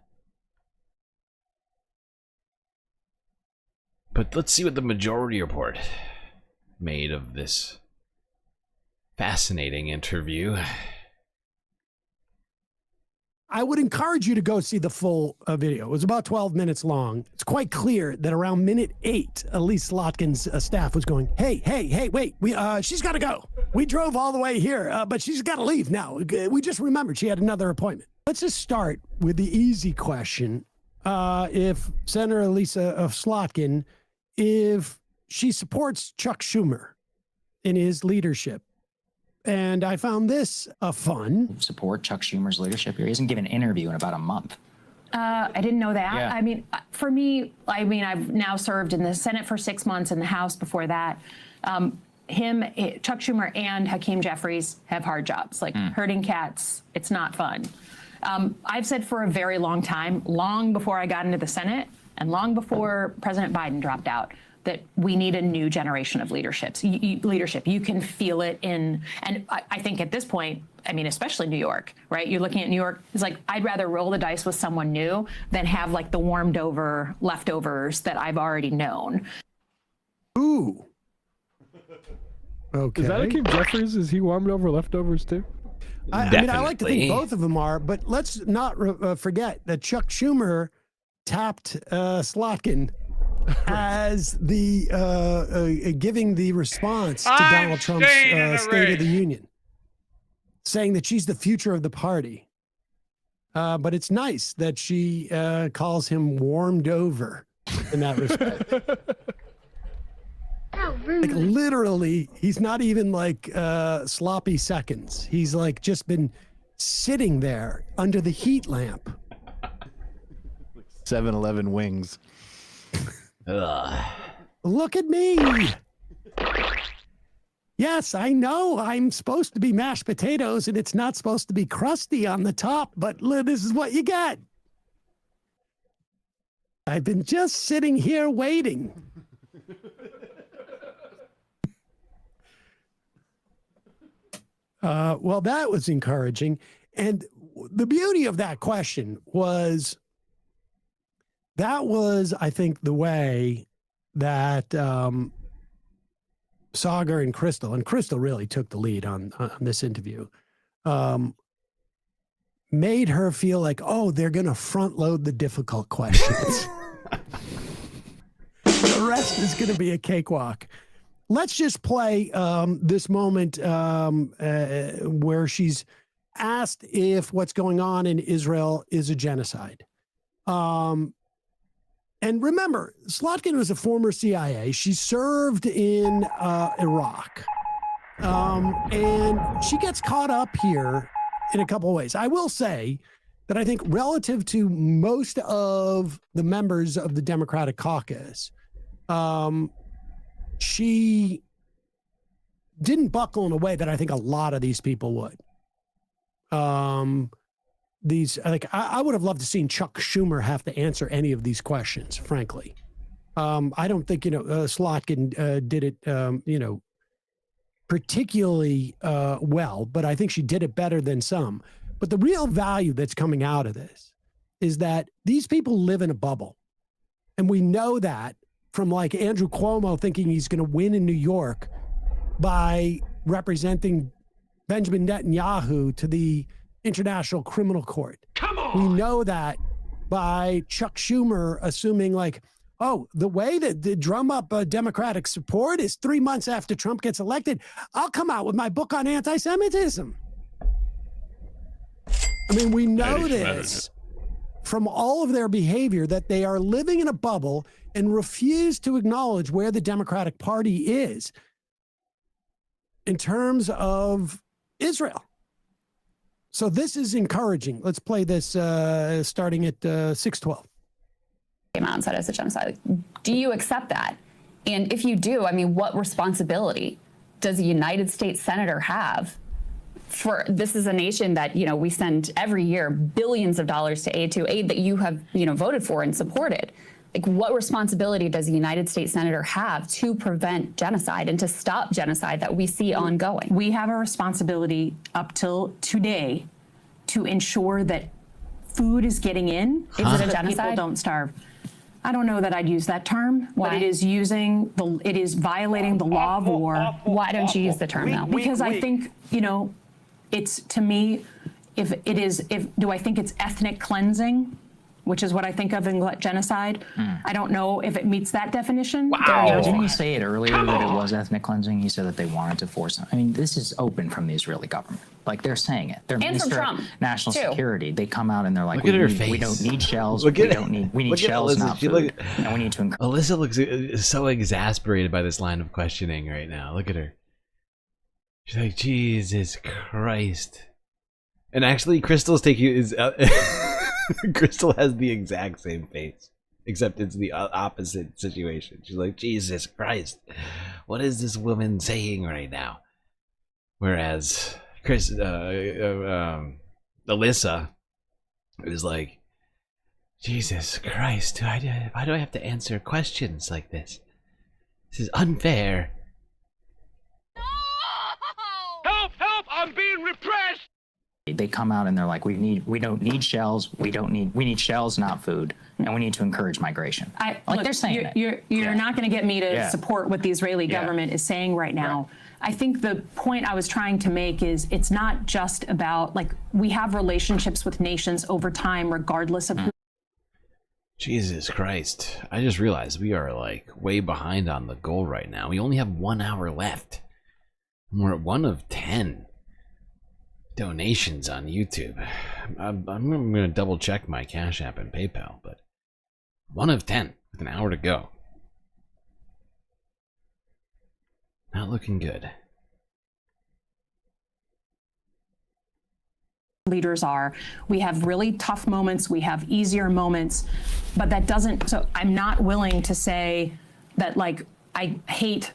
But let's see what the majority report made of this fascinating interview. I would encourage you to go see the full video. It was about 12 minutes long. It's quite clear that around minute 8, Elise Slotkin's staff was going, hey, wait, she's got to go. We drove all the way here, but she's got to leave now. We just remembered she had another appointment. Let's just start with the easy question. If Senator Elisa Slotkin, if she supports Chuck Schumer in his leadership. And I found this fun. Support Chuck Schumer's leadership here. He hasn't given an interview in about a month. I didn't know that. Yeah. I mean, for me, I've now served in the Senate for 6 months and the House before that. Chuck Schumer and Hakeem Jeffries have hard jobs, like herding cats. It's not fun. I've said for a very long time, long before I got into the Senate and long before President Biden dropped out, that we need a new generation of leadership. You can feel it in, and I think at this point, I mean, especially New York, right? You're looking at New York, it's like, I'd rather roll the dice with someone new than have like the warmed over leftovers that I've already known. Ooh. Okay. Is that Hakeem Jeffries? Is he warmed over leftovers too? I mean, I like to think both of them are, but let's not forget that Chuck Schumer tapped Slotkin as the giving the response to Donald Trump's State of the Union, saying that she's the future of the party. But it's nice that she calls him warmed over in that respect. Like literally, he's not even like sloppy seconds. He's like just been sitting there under the heat lamp. 7-Eleven wings. Look at me. Yes, I know I'm supposed to be mashed potatoes and it's not supposed to be crusty on the top, but this is what you get. I've been just sitting here waiting. Well, that was encouraging. And the beauty of that question was, that was, I think, the way that Saagar and Crystal really took the lead on this interview, made her feel like, oh, they're going to front load the difficult questions. The rest is going to be a cakewalk. Let's just play this moment where she's asked if what's going on in Israel is a genocide. And remember, Slotkin was a former CIA. She served in Iraq. And she gets caught up here in a couple of ways. I will say that I think relative to most of the members of the Democratic caucus, she didn't buckle in a way that I think a lot of these people would. I would have loved to seen Chuck Schumer have to answer any of these questions, frankly. I don't think, Slotkin did it, particularly well, but I think she did it better than some. But the real value that's coming out of this is that these people live in a bubble. And we know that from like Andrew Cuomo thinking he's going to win in New York by representing Benjamin Netanyahu to the International Criminal Court. Come on! We know that by Chuck Schumer assuming like, oh, the way that the drum up Democratic support is 3 months after Trump gets elected, I'll come out with my book on anti-Semitism. I mean, we know this from all of their behavior, that they are living in a bubble and refuse to acknowledge where the Democratic Party is in terms of Israel. So this is encouraging. Let's play this starting at 6:12. Came out and said it's a genocide. Do you accept that? And if you do, I mean, what responsibility does a United States senator have? For this is a nation that, we send every year billions of dollars to aid that you have, voted for and supported. Like, what responsibility does a United States senator have to prevent genocide and to stop genocide that we see ongoing? We have a responsibility up till today to ensure that food is getting in. Is it a genocide? People don't starve. I don't know that I'd use that term, but it is violating the law of war. Why don't you use the term though? Because I think, it's, to me, do I think it's ethnic cleansing, which is what I think of in genocide? I don't know if it meets that definition. Wow. Didn't you say it earlier that it was ethnic cleansing? You said that they wanted to force it. I mean, this is open from the Israeli government. Like, they're saying it. Their Minister of National Security, they come out and they're like, Look at her we face. don't need shells. We need shells, not food. And we need to Alyssa looks so exasperated by this line of questioning right now. Look at her. She's like, Jesus Christ. And actually, Crystal's taking Crystal has the exact same face, except it's the opposite situation. She's like, Jesus Christ, what is this woman saying right now? Whereas Alyssa is like, Jesus Christ, why do I have to answer questions like this? This is unfair. Help! Help! I'm being repressed! They come out and they're like, we don't need shells. We need shells, not food, and we need to encourage migration. They're saying you're not going to get me to support what the Israeli government is saying right now. I think the point I was trying to make is it's not just about, like, we have relationships with nations over time, regardless of who. Jesus Christ. I just realized we are like way behind on the goal right now. We only have 1 hour left. We're at 1 of 10 donations on YouTube. I'm going to double check my Cash App and PayPal, but 1 of 10 with an hour to go. Not looking good. Leaders are. We have really tough moments, we have easier moments, but that doesn't, so I'm not willing to say that, like, I hate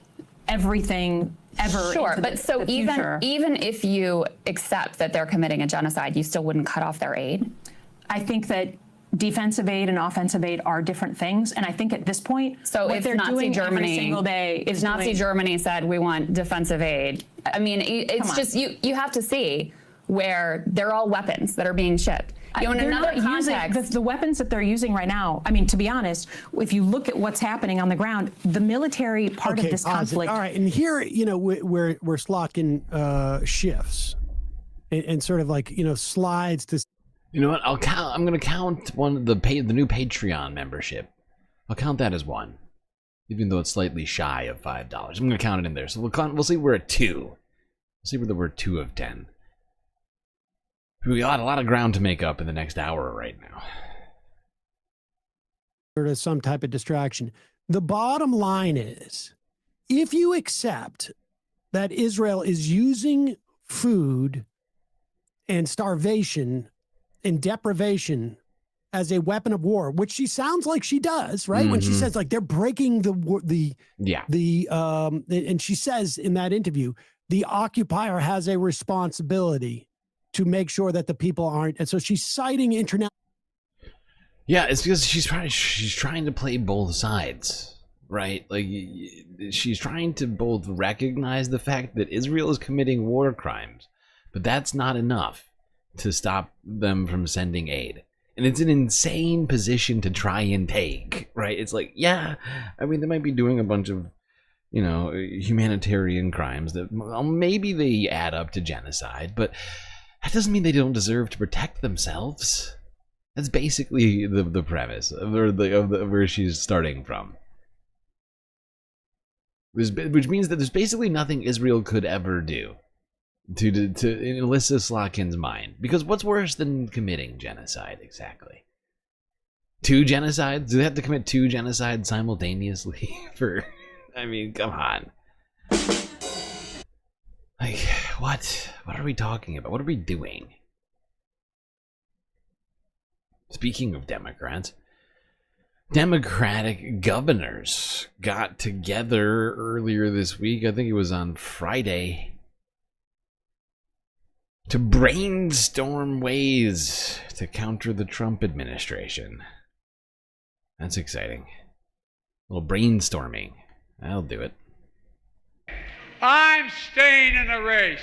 everything ever. Sure, but so even if you accept that they're committing a genocide, you still wouldn't cut off their aid? I think that defensive aid and offensive aid are different things, and I think at this point, so what if they're Nazi doing Germany, every single day, if Nazi Germany said we want defensive aid, I mean, it's just you have to see where they're all weapons that are being shipped. You know, in another context, the weapons that they're using right now, I mean, to be honest, if you look at what's happening on the ground, the military part of this conflict. All right, and here, you know, where Slotkin shifts and sort of, like, you know, slides to. You know what? I'm going to count the new Patreon membership. I'll count that as 1, even though it's slightly shy of $5. I'm going to count it in there. So we'll see we're at 2. We'll see where we're 2 of 10. We got a lot of ground to make up in the next hour right now. Or to some type of distraction. The bottom line is, if you accept that Israel is using food and starvation and deprivation as a weapon of war, which she sounds like she does, right? When she says, like, they're breaking and she says in that interview, the occupier has a responsibility to make sure that the people aren't, and so she's citing international. Yeah, it's because she's trying to play both sides, right? Like, she's trying to both recognize the fact that Israel is committing war crimes, but that's not enough to stop them from sending aid. And it's an insane position to try and take, right? It's like, yeah, I mean, they might be doing a bunch of, you know, humanitarian crimes that maybe they add up to genocide, but that doesn't mean they don't deserve to protect themselves. That's basically the premise of where she's starting from. Which means that there's basically nothing Israel could ever do to enlist Slotkin's mind. Because what's worse than committing genocide, exactly? 2 genocides? Do they have to commit 2 genocides simultaneously? I mean, come on. Like, what are we talking about? What are we doing? Speaking of Democrats, Democratic governors got together earlier this week, I think it was on Friday, to brainstorm ways to counter the Trump administration. That's exciting. A little brainstorming. I'll do it. I'm staying in the race.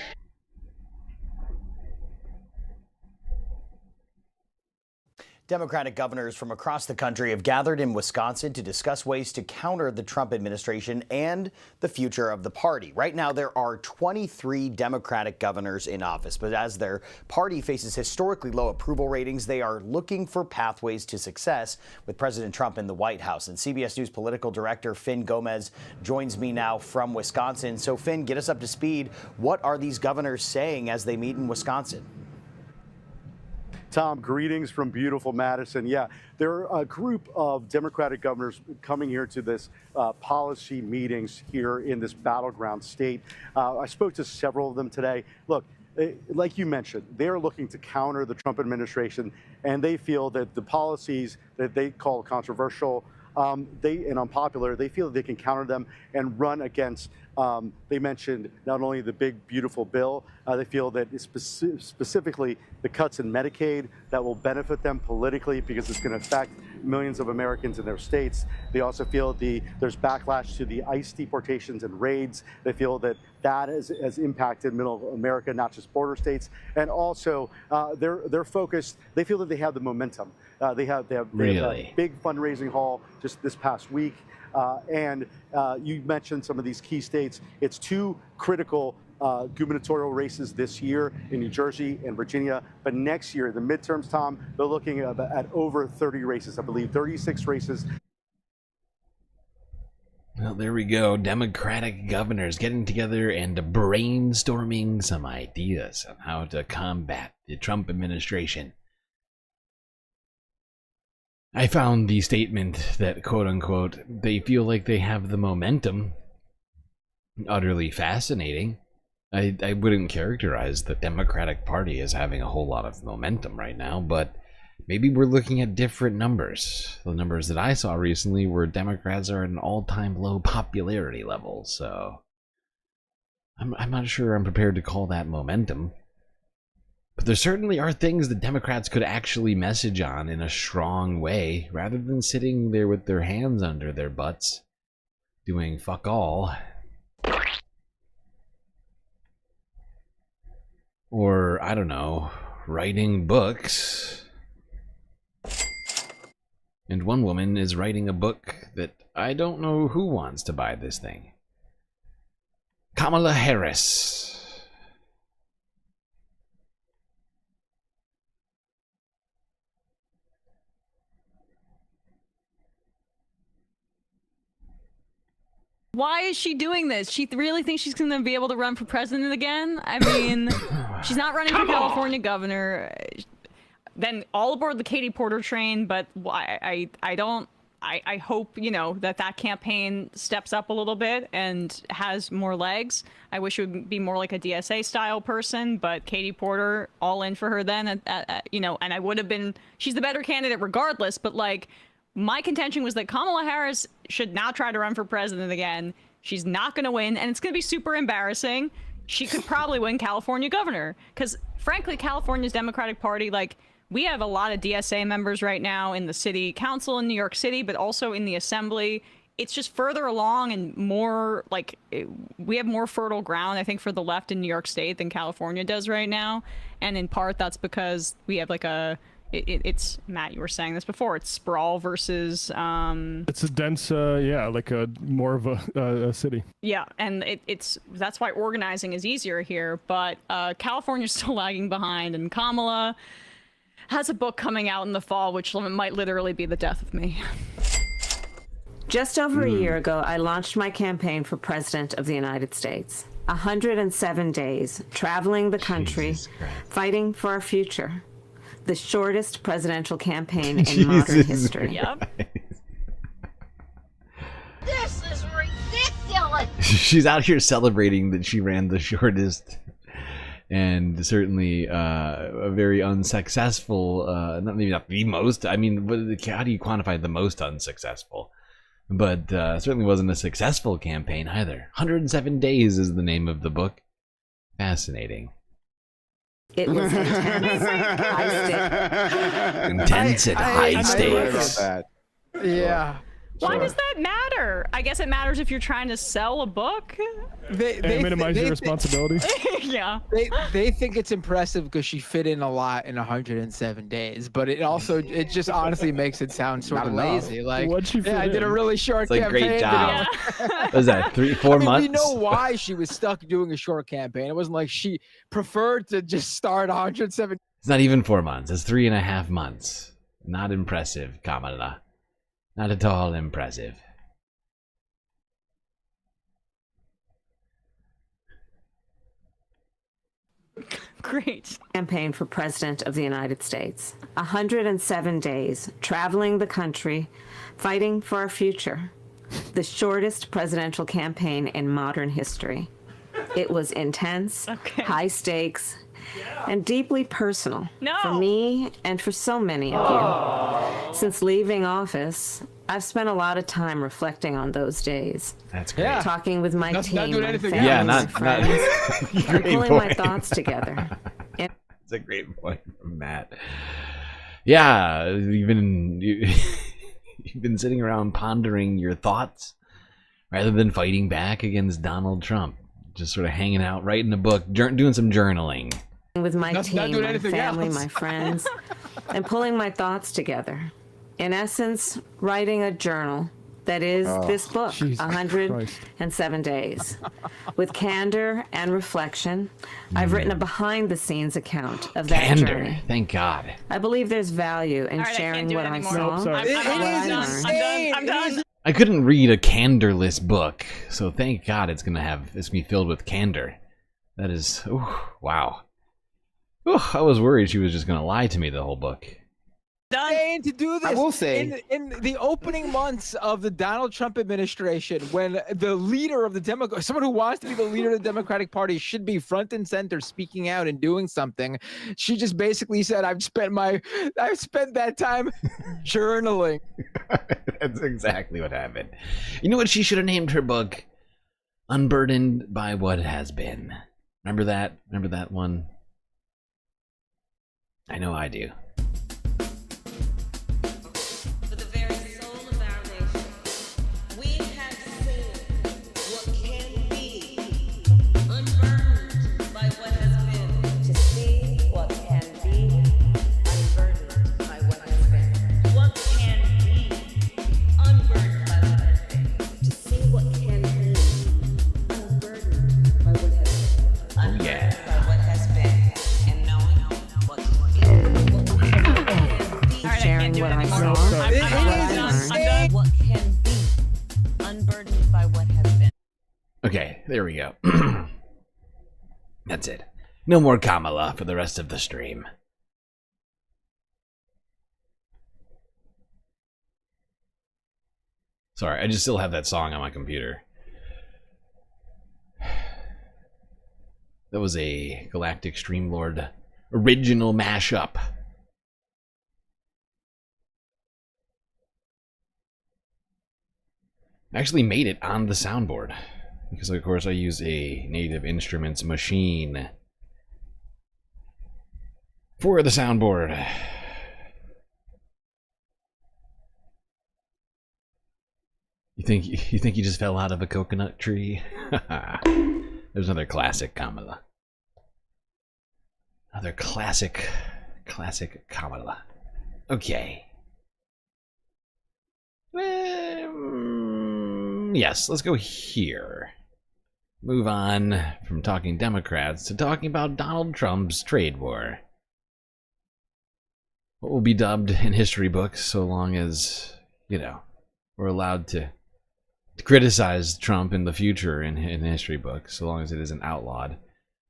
Democratic governors from across the country have gathered in Wisconsin to discuss ways to counter the Trump administration and the future of the party. Right now, there are 23 Democratic governors in office, but as their party faces historically low approval ratings, they are looking for pathways to success with President Trump in the White House. And CBS News political director Finn Gomez joins me now from Wisconsin. So, Finn, get us up to speed. What are these governors saying as they meet in Wisconsin? Tom, greetings from beautiful Madison. Yeah, there are a group of Democratic governors coming here to this policy meetings here in this battleground state. I spoke to several of them today. Look, like you mentioned, they're looking to counter the Trump administration, and they feel that the policies that they call controversial and unpopular, they feel that they can counter them and run against. They mentioned not only the big, beautiful bill, they feel that it's specifically the cuts in Medicaid that will benefit them politically because it's going to affect millions of Americans in their states. They also feel there's backlash to the ICE deportations and raids. They feel that has impacted middle America, not just border states. And also, they're focused. They feel that they have the momentum. They have a big fundraising haul just this past week. And you mentioned some of these key states. It's 2 critical gubernatorial races this year in New Jersey and Virginia. But next year, the midterms, Tom, they're looking at over 30 races, I believe, 36 races. Well, there we go. Democratic governors getting together and brainstorming some ideas on how to combat the Trump administration. I found the statement that, quote unquote, they feel like they have the momentum utterly fascinating. I wouldn't characterize the Democratic Party as having a whole lot of momentum right now, but maybe we're looking at different numbers. The numbers that I saw recently were Democrats are at an all-time low popularity level, so I'm not sure I'm prepared to call that momentum. But there certainly are things that Democrats could actually message on in a strong way, rather than sitting there with their hands under their butts, doing fuck all. Or, I don't know, writing books. And one woman is writing a book that I don't know who wants to buy this thing. Kamala Harris. Why is she doing this? She really thinks she's going to be able to run for president again? I mean, she's not running for California governor. Then all aboard the Katie Porter train, but I hope, you know, that campaign steps up a little bit and has more legs. I wish it would be more like a DSA style person, but Katie Porter, all in for her then, you know, and I would have been, she's the better candidate regardless, but like, my contention was that Kamala Harris should not try to run for president again. She's not going to win, and it's going to be super embarrassing. She could probably win California governor, because frankly, California's Democratic Party, like, we have a lot of DSA members right now in the city council in New York City, but also in the assembly. It's just further along and more, like, we have more fertile ground, I think, for the left in New York State than California does right now. And in part, that's because we have, like, it's Matt, you were saying this before, it's sprawl versus it's a dense like a more of a city. Yeah, and that's why organizing is easier here, but California's still lagging behind, and Kamala has a book coming out in the fall which might literally be the death of me. Just over a year ago, I launched my campaign for President of the United States. 107 days, traveling the country, fighting for our future. The shortest presidential campaign in modern history. Yep. This is ridiculous! She's out here celebrating that she ran the shortest and certainly a very unsuccessful, maybe not the most, I mean, how do you quantify the most unsuccessful? But certainly wasn't a successful campaign either. 107 Days is the name of the book. Fascinating. It was intense, intense and high stakes. Yeah. Why does that matter? I guess it matters if you're trying to sell a book. They minimize your responsibility. Yeah. They think it's impressive because she fit in a lot in 107 days, but it just honestly makes it sound sort of lazy. Like, I did a really short campaign. Great job. What was that, 3-4 months? We know why she was stuck doing a short campaign. It wasn't like she preferred to just start 107. It's not even 4 months. It's 3.5 months. Not impressive, Kamala. Not at all impressive. Great. Campaign for President of the United States. 107 days, traveling the country, fighting for our future. The shortest presidential campaign in modern history. It was intense, high stakes, and deeply personal for me and for so many of you. Since leaving office, I've spent a lot of time reflecting on those days. That's great. Talking with my team, my family, not friends, and pulling my thoughts together. That's a great point from Matt. Yeah, even You've been sitting around pondering your thoughts rather than fighting back against Donald Trump. Just sort of hanging out, writing a book, doing some journaling. With my team, my family, my friends, and pulling my thoughts together. In essence, writing a journal that is this book, 107 Days. With candor and reflection, I've written a behind-the-scenes account of that journey. Thank God. I believe there's value in sharing what I saw. I'm done. I couldn't read a candorless book, so thank God it's gonna be filled with candor. That is, wow. I was worried she was just gonna lie to me the whole book. To do this, I will say, in the opening months of the Donald Trump administration, when the leader of the someone who wants to be the leader of the Democratic Party should be front and center, speaking out and doing something, she just basically said, "I've spent that time journaling." That's exactly what happened. You know what she should have named her book? Unburdened by What Has Been. Remember that? Remember that one? I know I do. Okay, there we go. That's it. No more Kamala for the rest of the stream. Sorry, I just still have that song on my computer. That was a GalacticStreamLord original mashup. I actually made it on the soundboard. Because, of course, I use a Native Instruments machine for the soundboard. You think you just fell out of a coconut tree? There's another classic Kamala. Another classic Kamala. Okay. Yes, let's go here. Move on from talking Democrats to talking about Donald Trump's trade war. What will be dubbed in history books, so long as, you know, we're allowed to criticize Trump in the future in history books, so long as it isn't outlawed,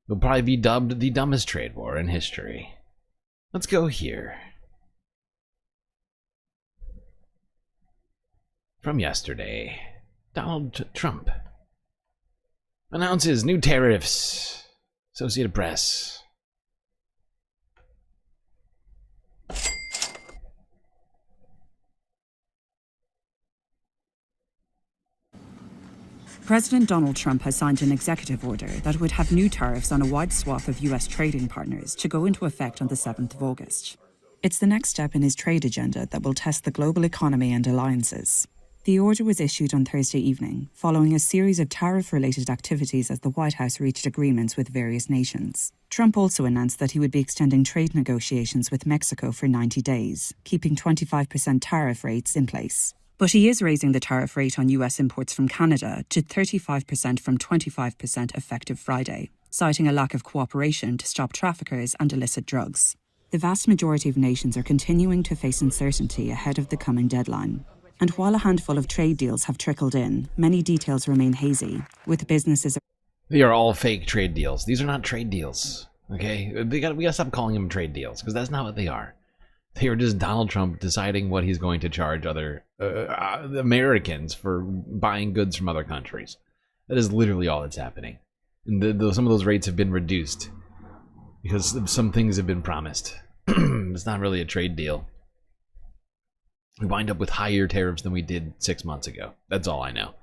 will probably be dubbed the dumbest trade war in history. Let's go here. From yesterday, Donald Trump announces new tariffs. Associated Press. President Donald Trump has signed an executive order that would have new tariffs on a wide swath of U.S. trading partners to go into effect on the 7th of August. It's the next step in his trade agenda that will test the global economy and alliances. The order was issued on Thursday evening, following a series of tariff-related activities as the White House reached agreements with various nations. Trump also announced that he would be extending trade negotiations with Mexico for 90 days, keeping 25% tariff rates in place. But he is raising the tariff rate on U.S. imports from Canada to 35% from 25% effective Friday, citing a lack of cooperation to stop traffickers and illicit drugs. The vast majority of nations are continuing to face uncertainty ahead of the coming deadline. And while a handful of trade deals have trickled in, many details remain hazy, with businesses... They are all fake trade deals. These are not trade deals, okay? We gotta stop calling them trade deals, because that's not what they are. They are just Donald Trump deciding what he's going to charge other Americans for buying goods from other countries. That is literally all that's happening. And some of those rates have been reduced because some things have been promised. It's not really a trade deal. We wind up with higher tariffs than we did 6 months ago. That's all I know.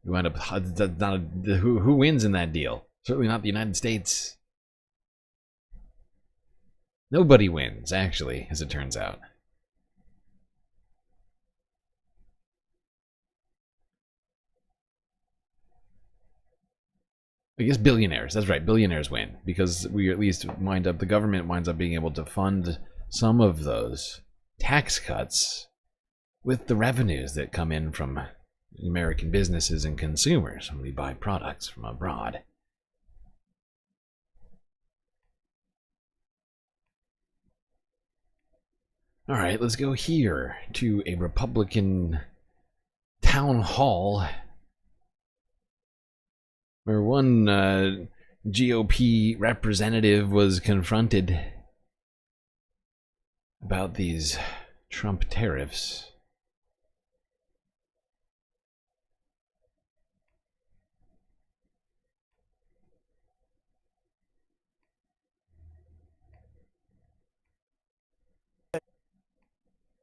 We wind up... Who wins in that deal? Certainly not the United States. Nobody wins, actually, as it turns out. I guess billionaires. That's right. Billionaires win because we at least the government winds up being able to fund some of those tax cuts with the revenues that come in from American businesses and consumers when we buy products from abroad. All right, let's go here to a Republican town hall where one GOP representative was confronted about these Trump tariffs.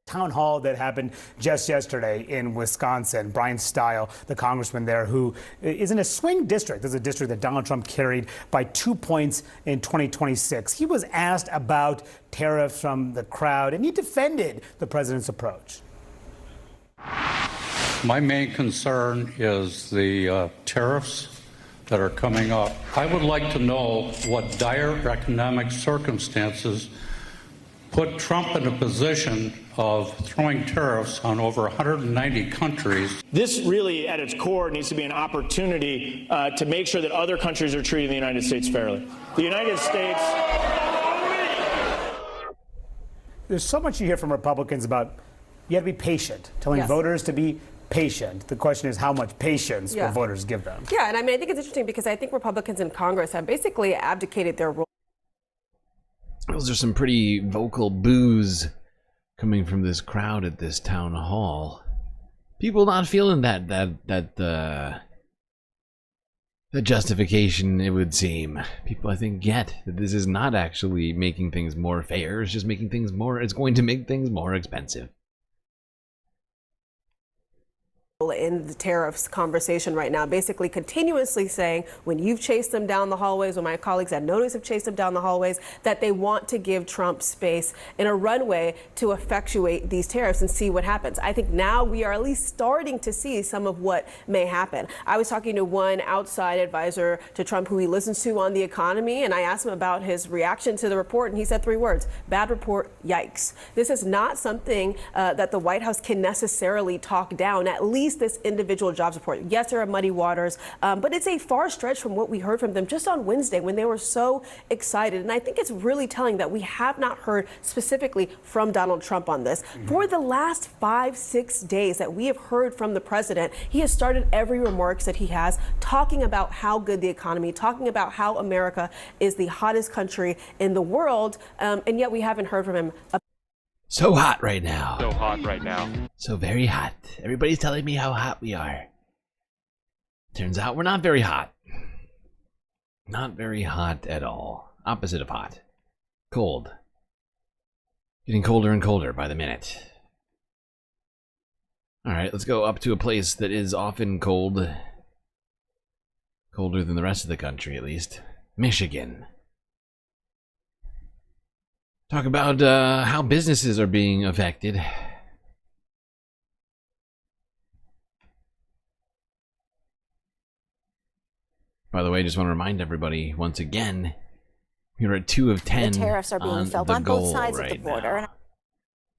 Town hall that happened just yesterday in Wisconsin. Brian Steil, the congressman there, who is in a swing district. This is a district that Donald Trump carried by 2 points in 2026. He was asked about tariffs from the crowd, and he defended the president's approach. My main concern is the tariffs that are coming up. I would like to know what dire economic circumstances put Trump in a position of throwing tariffs on over 190 countries. This really, at its core, needs to be an opportunity to make sure that other countries are treating the United States fairly. The United States... There's so much you hear from Republicans about you have to be patient, telling voters to be patient. The question is how much patience will voters give them? Yeah, and I mean, I think it's interesting because I think Republicans in Congress have basically abdicated their role. Those are some pretty vocal boos coming from this crowd at this town hall. People not feeling that justification, it would seem. People, I think, get that this is not actually making things more fair. It's just making things more. It's going to make things more expensive. In the tariffs conversation right now, basically continuously saying when you've chased them down the hallways, when my colleagues at Notice have chased them down the hallways, that they want to give Trump space in a runway to effectuate these tariffs and see what happens. I think now we are at least starting to see some of what may happen. I was talking to one outside advisor to Trump who he listens to on the economy, and I asked him about his reaction to the report, and he said 3 words: bad report, yikes. This is not something that the White House can necessarily talk down, at least this individual jobs report. Yes, there are muddy waters, but it's a far stretch from what we heard from them just on Wednesday when they were so excited. And I think it's really telling that we have not heard specifically from Donald Trump on this. For the last 5-6 days that we have heard from the president, he has started every remarks that he has talking about how good the economy, talking about how America is the hottest country in the world, and yet we haven't heard from him. So hot right now. So hot right now. So very hot. Everybody's telling me how hot we are. Turns out we're not very hot. Not very hot at all. Opposite of hot. Cold. Getting colder and colder by the minute. Alright, let's go up to a place that is often cold. Colder than the rest of the country, at least. Michigan. Talk about how businesses are being affected. By the way, just want to remind everybody once again, we're at 2 of 10. The tariffs are being felt on both sides of the border. Now.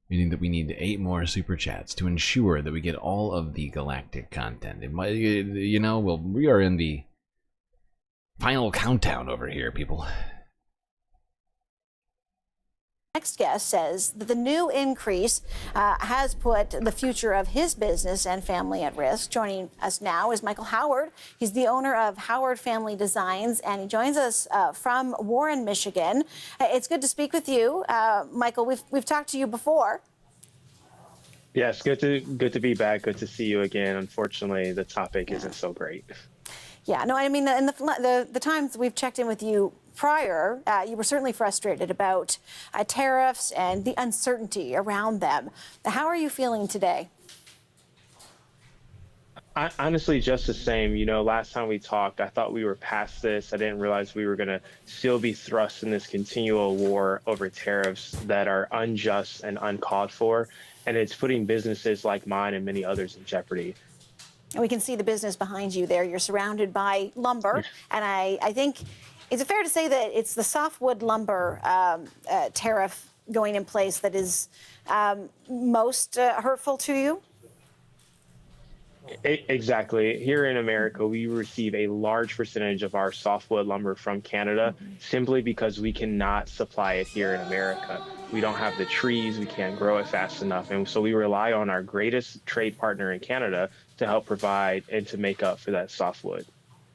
Meaning that we need 8 more super chats to ensure that we get all of the galactic content. It might, you know, well, we are in the final countdown over here, people. Next guest says that the new increase has put the future of his business and family at risk. Joining us now is Michael Howard. He's the owner of Howard Family Designs, and he joins us from Warren, Michigan. It's good to speak with you, Michael. We've talked to you before. Yes, good to be back. Good to see you again. Unfortunately, the topic isn't so great. Yeah, no, I mean, in the times we've checked in with you prior, you were certainly frustrated about tariffs and the uncertainty around them. How are you feeling today? Honestly, just the same. You know, last time we talked, I thought we were past this. I didn't realize we were going to still be thrust in this continual war over tariffs that are unjust and uncalled for. And it's putting businesses like mine and many others in jeopardy. And we can see the business behind you there. You're surrounded by lumber. And I think, is it fair to say that it's the softwood lumber tariff going in place that is most hurtful to you? Exactly. Here in America, we receive a large percentage of our softwood lumber from Canada simply because we cannot supply it here in America. We don't have the trees, we can't grow it fast enough. And so we rely on our greatest trade partner in Canada to help provide and to make up for that softwood.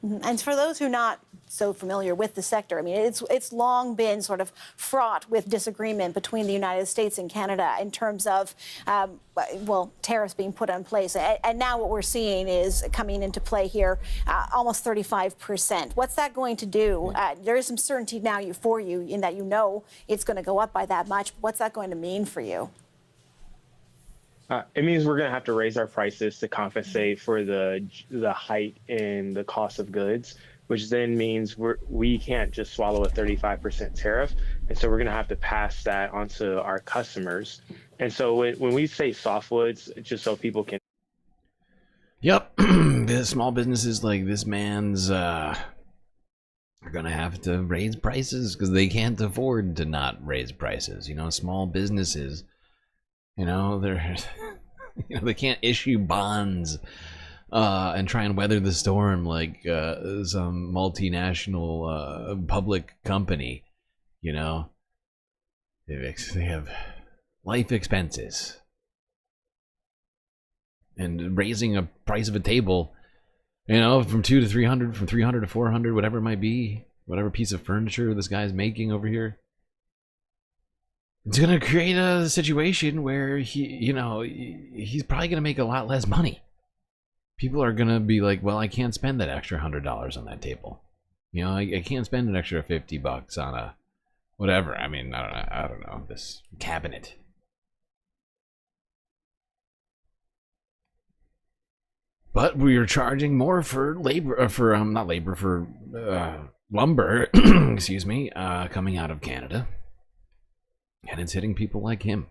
And for those who are not so familiar with the sector, I mean, it's long been sort of fraught with disagreement between the United States and Canada in terms of, well, tariffs being put in place. And now what we're seeing is coming into play here, almost 35%. What's that going to do? There is some certainty now for you in that you know it's going to go up by that much. What's that going to mean for you? It means we're going to have to raise our prices to compensate for the height in the cost of goods, which then means we can't just swallow a 35% tariff. And so we're going to have to pass that on to our customers. And so when we say softwoods, just so people can. Yep. The small businesses like this man's are going to have to raise prices because they can't afford to not raise prices. You know, small businesses. You know, they can't issue bonds and try and weather the storm like some multinational public company. You know, they have life expenses, and raising a price of a table, you know, from $200 to $300, from $300 to $400, whatever it might be, whatever piece of furniture this guy's making over here. It's going to create a situation where he's probably going to make a lot less money. People are going to be like, well, I can't spend that extra $100 on that table. You know, I can't spend an extra $50 on a whatever. I mean, I don't know, this cabinet. But we are charging more for labor, for lumber, excuse me, coming out of Canada. And it's hitting people like him.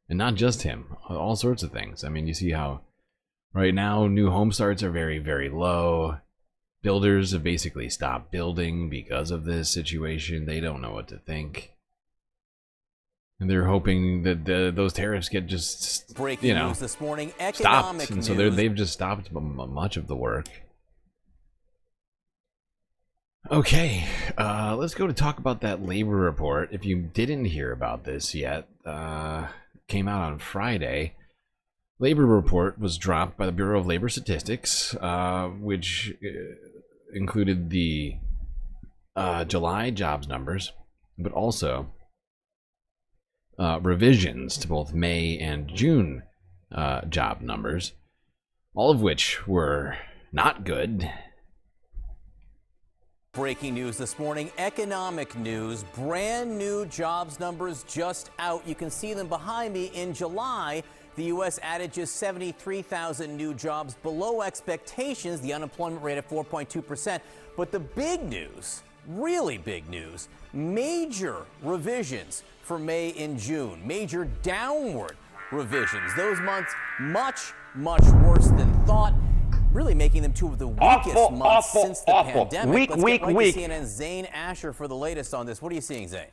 And not just him, all sorts of things. I mean, you see how right now new home starts are very, very low. Builders have basically stopped building because of this situation. They don't know what to think. And they're hoping that those tariffs get just, news this morning, stopped. And so they've just stopped much of the work. Okay, let's go to talk about that labor report. If you didn't hear about this yet, came out on Friday. Labor report was dropped by the Bureau of Labor Statistics, which included the July jobs numbers, but also revisions to both May and June job numbers, all of which were not good. Breaking news this morning, economic news, brand new jobs numbers just out. You can see them behind me. In July, the U.S. added just 73,000 new jobs, below expectations, the unemployment rate at 4.2%. But the big news, really big news, major revisions for May and June, major downward revisions. Those months much, much worse than thought. Really making them two of the weakest months since the pandemic. Let's get right to CNN's Zane Asher for the latest on this. What are you seeing, Zane?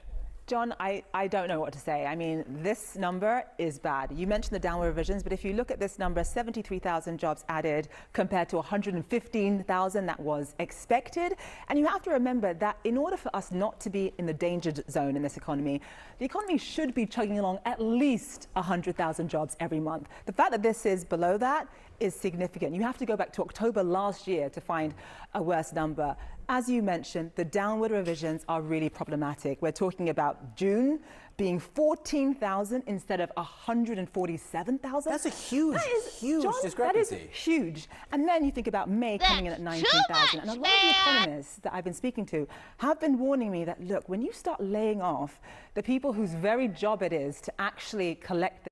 John, I don't know what to say. I mean, this number is bad. You mentioned the downward revisions, but if you look at this number, 73,000 jobs added compared to 115,000 that was expected. And you have to remember that in order for us not to be in the danger zone in this economy, the economy should be chugging along at least 100,000 jobs every month. The fact that this is below that is significant. You have to go back to October last year to find a worse number. As you mentioned, the downward revisions are really problematic. We're talking about June being 14,000 instead of 147,000. That's a huge discrepancy. That is huge. And then you think about May coming in at 19,000. And a lot of the economists that I've been speaking to have been warning me that, look, when you start laying off the people whose very job it is to actually collect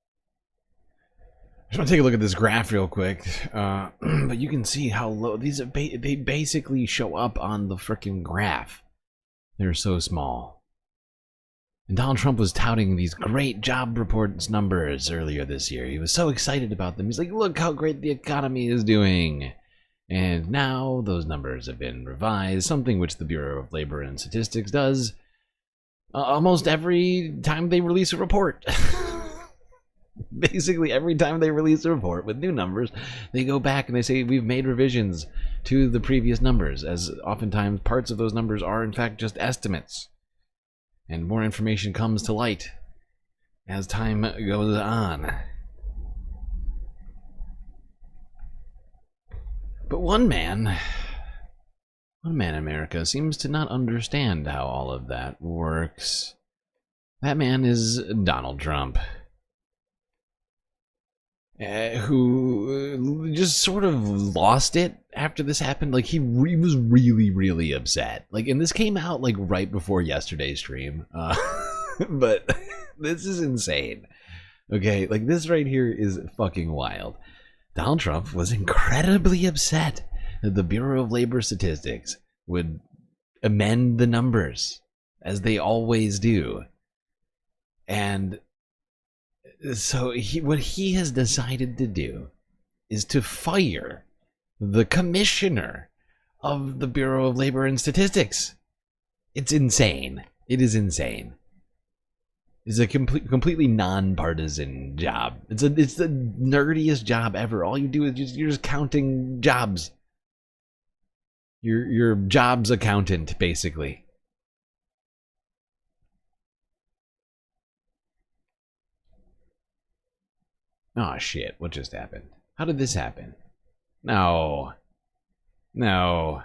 I just want to take a look at this graph real quick, but you can see how low these are. They basically show up on the frickin' graph. They're so small. And Donald Trump was touting these great job reports numbers earlier this year. He was so excited about them. He's like, look how great the economy is doing. And now those numbers have been revised, something which the Bureau of Labor and Statistics does almost every time they release a report. Basically, every time they release a report with new numbers, they go back and they say, we've made revisions to the previous numbers, as oftentimes parts of those numbers are in fact just estimates. And more information comes to light as time goes on. But one man in America seems to not understand how all of that works. That man is Donald Trump. Who just sort of lost it after this happened. Like, he was really, really upset. Like, and this came out, like, right before yesterday's stream. But this is insane. Okay, like, this right here is fucking wild. Donald Trump was incredibly upset that the Bureau of Labor Statistics would amend the numbers, as they always do. And so what he has decided to do is to fire the commissioner of the Bureau of Labor and Statistics. It's insane. It is insane. It's a completely non-partisan job. It's the nerdiest job ever. All you do is you're just counting jobs. You're jobs accountant, basically. Oh shit, what just happened? How did this happen? No. No.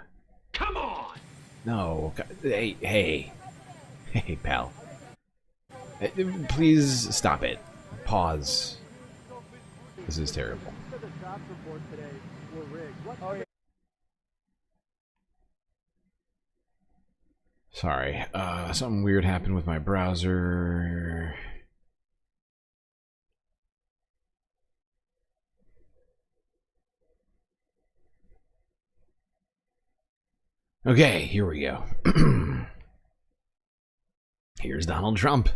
Come on! No. Hey, pal. Please stop it. Pause. This is terrible. Sorry, something weird happened with my browser. Okay, here we go. Here's Donald Trump.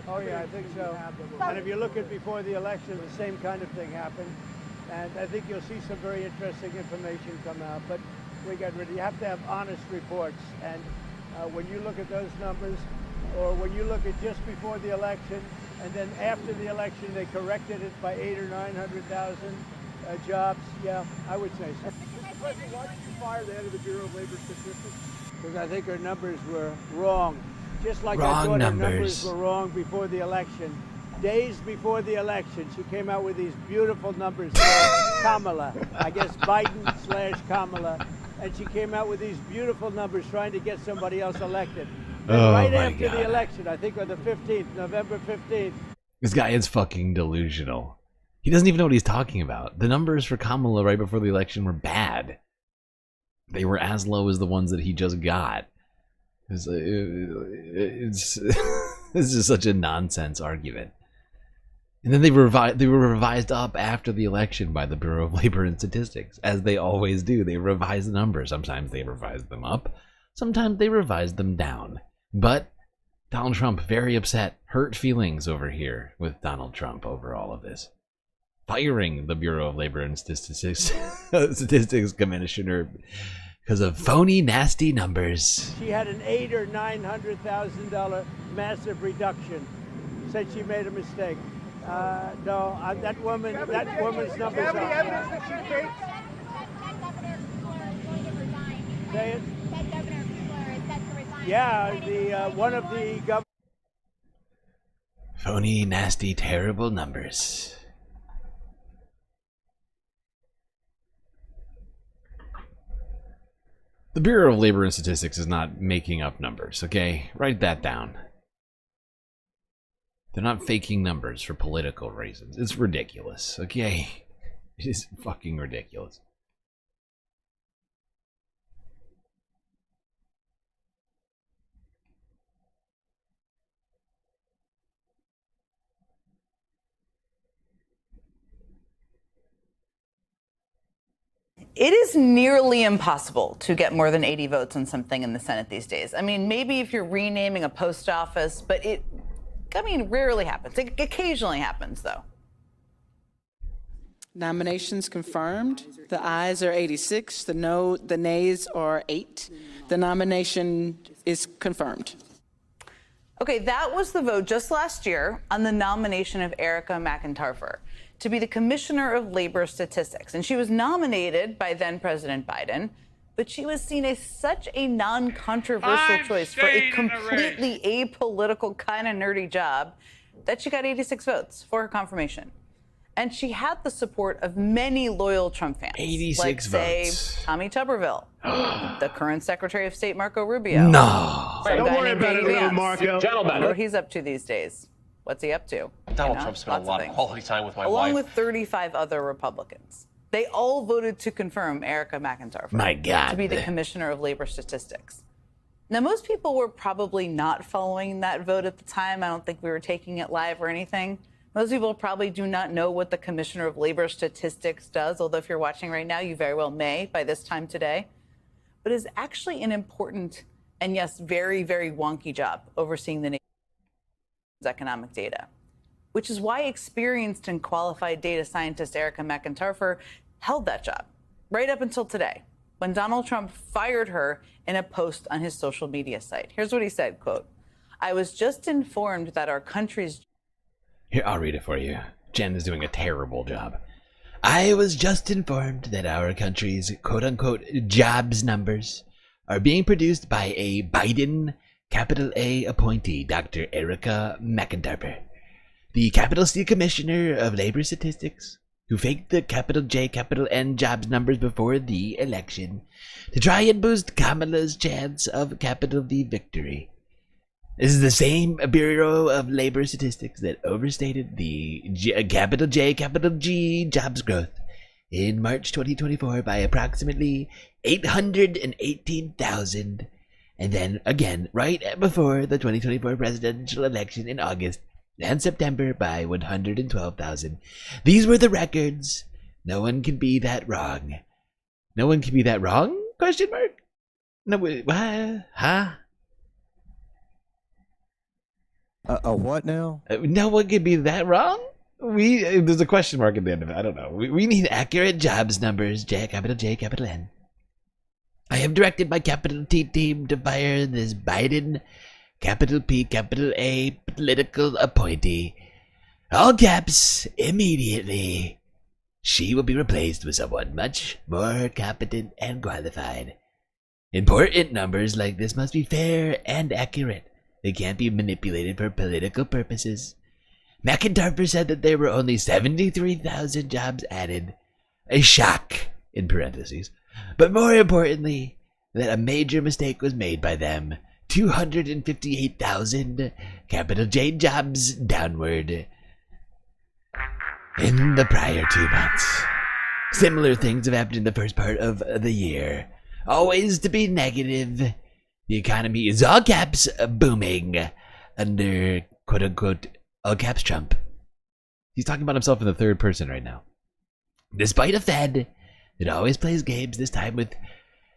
Oh yeah, I think so. And if you look at before the election, the same kind of thing happened. And I think you'll see some very interesting information come out. But we got ready. You have to have honest reports. And when you look at those numbers, or when you look at just before the election, and then after the election they corrected it by 800,000 or 900,000 jobs, yeah, I would say so. Mr. President, why did you fire the head of the Bureau of Labor Statistics? Because I think her numbers were wrong. Just like I thought her numbers were wrong before the election. Days before the election, she came out with these beautiful numbers for Kamala. I guess Biden/Kamala. And she came out with these beautiful numbers trying to get somebody else elected. And right after the election, I think on the 15th, November 15th. This guy is fucking delusional. He doesn't even know what he's talking about. The numbers for Kamala right before the election were bad. They were as low as the ones that he just got. It's this is such a nonsense argument. And then they were revised up after the election by the Bureau of Labor and Statistics, as they always do. They revise the numbers. Sometimes they revise them up. Sometimes they revise them down. But Donald Trump, very upset, hurt feelings over here with Donald Trump over all of this. Firing the Bureau of Labor and Statistics commissioner because of phony, nasty numbers. She had an $800,000 or $900,000 massive reduction. Said she made a mistake. No, that woman's numbers are. Do you have any evidence that she faked? Say it. Yeah, the one of the governors. Phony, nasty, terrible numbers. The Bureau of Labor and Statistics is not making up numbers, okay? Write that down. They're not faking numbers for political reasons. It's ridiculous, okay? It is fucking ridiculous. It is nearly impossible to get more than 80 votes on something in the Senate these days. I mean, maybe if you're renaming a post office, but rarely happens. It occasionally happens, though. Nominations confirmed. The ayes are 86. The nays are 8. The nomination is confirmed. Okay, that was the vote just last year on the nomination of Erica McIntyre to be the Commissioner of Labor Statistics. And she was nominated by then President Biden, but she was seen as such a non-controversial choice for a completely apolitical, kind of nerdy job that she got 86 votes for her confirmation. And she had the support of many loyal Trump fans. 86 like, say, votes. Tommy Tuberville, the current Secretary of State Marco Rubio. No. Don't worry about it, little Marco. Gentlemen. What he's up to these days. What's he up to? Donald Trump spent a lot of quality time with my wife. Along with 35 other Republicans. They all voted to confirm Erica McIntyre My God. to be the Commissioner of Labor Statistics. Now, most people were probably not following that vote at the time. I don't think we were taking it live or anything. Most people probably do not know what the Commissioner of Labor Statistics does, although if you're watching right now, you very well may by this time today. But it's actually an important and, yes, very, very wonky job overseeing the nation's economic data, which is why experienced and qualified data scientist Erica McIntyre held that job right up until today, when Donald Trump fired her in a post on his social media site. Here's what he said, quote, "I was just informed that our country's..." Here, I'll read it for you. Jen is doing a terrible job. I was just informed that our country's quote-unquote jobs numbers are being produced by a Biden capital A appointee, Dr. Erica McIntyre, the capital C Commissioner of Labor Statistics, who faked the capital J capital N jobs numbers before the election to try and boost Kamala's chance of capital V victory. This is the same Bureau of Labor Statistics that overstated the capital J, capital G jobs growth in March 2024 by approximately 818,000, and then again right before the 2024 presidential election in August and September by 112,000. These were the records. No one can be that wrong. No one can be that wrong? Question mark? No, what? Huh? What now? No one can be that wrong? There's a question mark at the end of it. I don't know. We need accurate jobs numbers. J, capital N. I have directed my capital T team to fire this Biden, capital P, capital A, political appointee. All caps, immediately. She will be replaced with someone much more competent and qualified. Important numbers like this must be fair and accurate. They can't be manipulated for political purposes. McIntyre said that there were only 73,000 jobs added. A shock, in parentheses. But more importantly, that a major mistake was made by them. 258,000 capital J jobs downward in the prior 2 months. Similar things have happened in the first part of the year. Always to be negative. The economy is all caps booming under quote-unquote all caps Trump. He's talking about himself in the third person right now. Despite a Fed that always plays games, this time with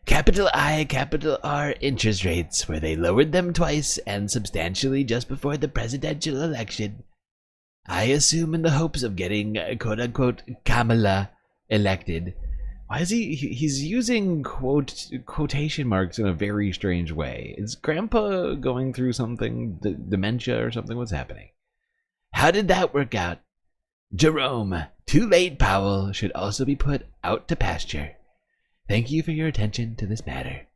capital I, capital R interest rates, where they lowered them twice and substantially just before the presidential election, I assume in the hopes of getting quote-unquote Kamala elected. Why is he's using quotation marks in a very strange way? Is Grandpa going through something, dementia or something? What's happening? How did that work out? Jerome, too late Powell should also be put out to pasture. Thank you for your attention to this matter.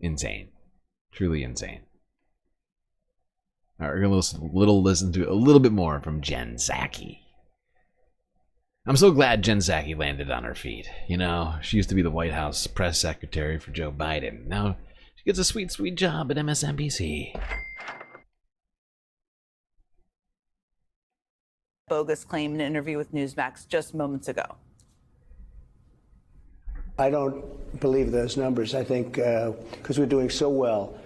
Insane. Truly insane. All right, we're going to listen to a little bit more from Jen Psaki. I'm so glad Jen Psaki landed on her feet. You know, she used to be the White House press secretary for Joe Biden. Now she gets a sweet, sweet job at MSNBC. Bogus claim in an interview with Newsmax just moments ago. I don't believe those numbers. I think because we're doing so well,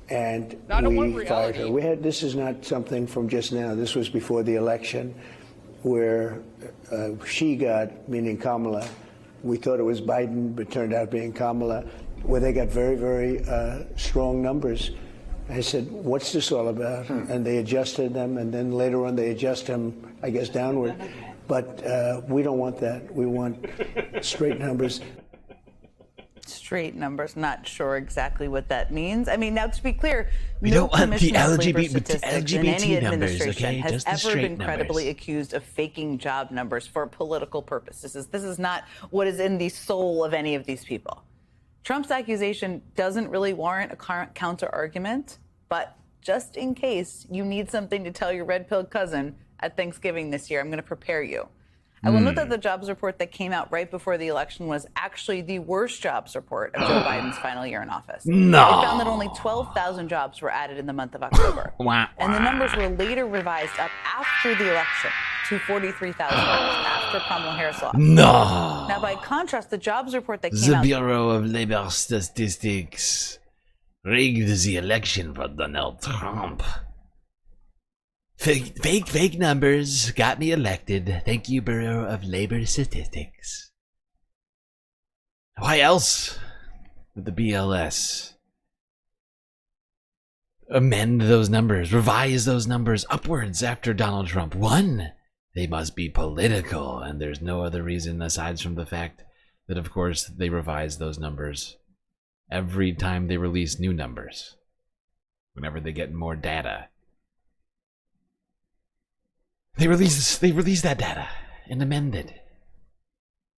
and we fired her. This is not something from just now. This was before the election, where she got, meaning Kamala, we thought it was Biden, but turned out being Kamala, where they got very, very strong numbers. I said, what's this all about? And they adjusted them, and then later on they adjust them, I guess, downward. But we don't want that. We want straight numbers. Straight numbers, not sure exactly what that means. I mean, now to be clear, We no don't want the commissioner of labor LGBT statistics in any numbers, administration okay? has Just the ever straight been credibly numbers. accused of faking job numbers for political purposes. This is not what is in the soul of any of these people. Trump's accusation doesn't really warrant a counter argument, but just in case you need something to tell your red-pilled cousin at Thanksgiving this year, I'm going to prepare you. I will note that the jobs report that came out right before the election was actually the worst jobs report of Joe Biden's final year in office. No. It found that only 12,000 jobs were added in the month of October. And the numbers were later revised up after the election to 43,000 after Kamala Harris lost. No. Now, by contrast, the jobs report that came The out... Bureau of Labor Statistics rigged the election for Donald Trump. Fake numbers got me elected. Thank you, Bureau of Labor Statistics. Why else would the BLS amend those numbers, revise those numbers upwards after Donald Trump won? They must be political, and there's no other reason aside from the fact that, of course, they revise those numbers every time they release new numbers, whenever they get more data. They release that data and amend it.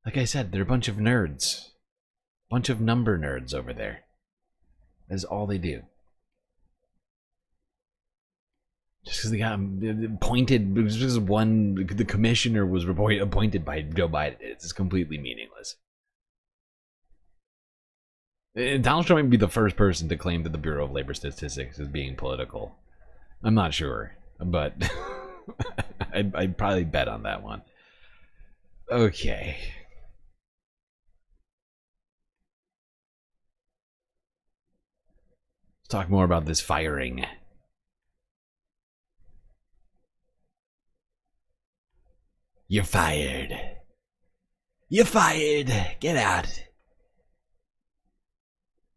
Like I said, they're a bunch of nerds. Bunch of number nerds over there. That's all they do. Just because they got appointed, just because the commissioner was appointed by Joe Biden, it's completely meaningless. Donald Trump might be the first person to claim that the Bureau of Labor Statistics is being political. I'm not sure, but I'd probably bet on that one. Okay. Let's talk more about this firing. You're fired. You're fired. Get out.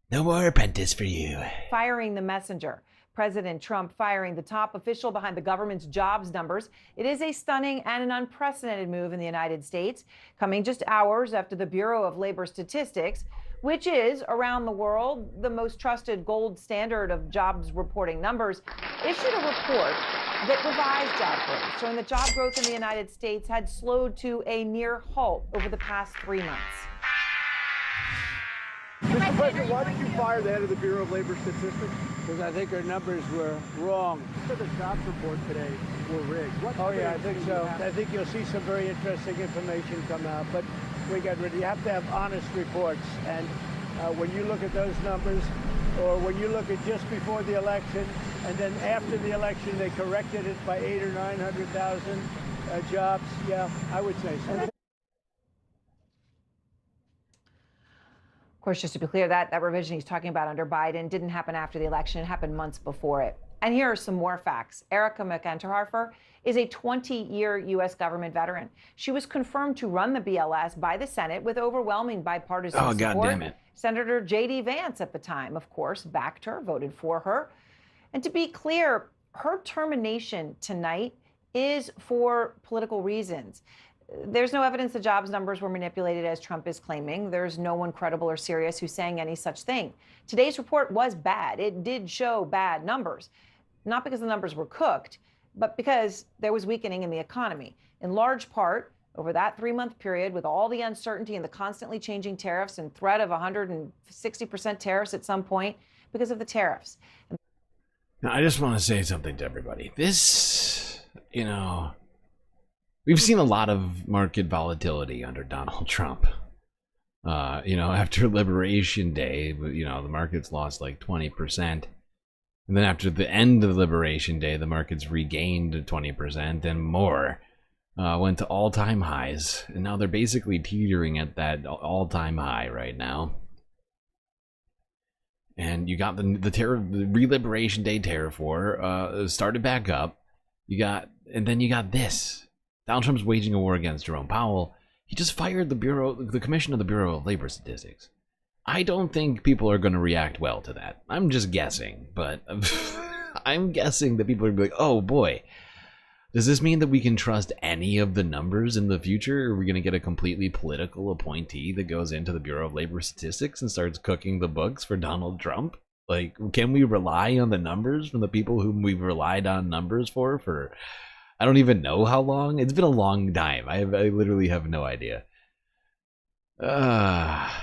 No more apprentice for you. Firing the messenger. President Trump firing the top official behind the government's jobs numbers. It is a stunning and an unprecedented move in the United States, coming just hours after the Bureau of Labor Statistics, which is, around the world, the most trusted gold standard of jobs reporting numbers, issued a report that revised job growth, showing that job growth in the United States had slowed to a near halt over the past 3 months. Mr. President, why did you fire the head of the Bureau of Labor Statistics? Because I think our numbers were wrong. The jobs report today were rigged. Oh yeah, I think so. I think you'll see some very interesting information come out, but we got ready. You have to have honest reports, and when you look at those numbers, or when you look at just before the election, and then after the election they corrected it by 800,000 or 900,000 jobs, yeah, I would say so. Of course, just to be clear, that revision he's talking about under Biden didn't happen after the election. It happened months before it. And here are some more facts. Erica McEnterharfer is a 20-year U.S. government veteran. She was confirmed to run the BLS by the Senate with overwhelming bipartisan support. God damn it. Senator J.D. Vance at the time, of course, backed her, voted for her. And to be clear, her termination tonight is for political reasons. There's no evidence the jobs numbers were manipulated as Trump is claiming. There's no one credible or serious who's saying any such thing. Today's report was bad. It did show bad numbers, not because the numbers were cooked, but because there was weakening in the economy. In large part, over that 3-month period, with all the uncertainty and the constantly changing tariffs and threat of 160% tariffs at some point because of the tariffs. Now, I just want to say something to everybody. This, we've seen a lot of market volatility under Donald Trump. After Liberation Day, the markets lost like 20%. And then after the end of Liberation Day, the markets regained 20% and more. Went to all-time highs. And now they're basically teetering at that all-time high right now. And you got the re-Liberation Day tariff war started back up. And then you got this. Donald Trump's waging a war against Jerome Powell. He just fired the commission of the Bureau of Labor Statistics. I don't think people are going to react well to that. I'm just guessing, but I'm guessing that people are going to be like, oh boy, does this mean that we can trust any of the numbers in the future? Are we going to get a completely political appointee that goes into the Bureau of Labor Statistics and starts cooking the books for Donald Trump? Like, can we rely on the numbers from the people whom we've relied on numbers for I don't even know how long? It's been a long time. I literally have no idea. That's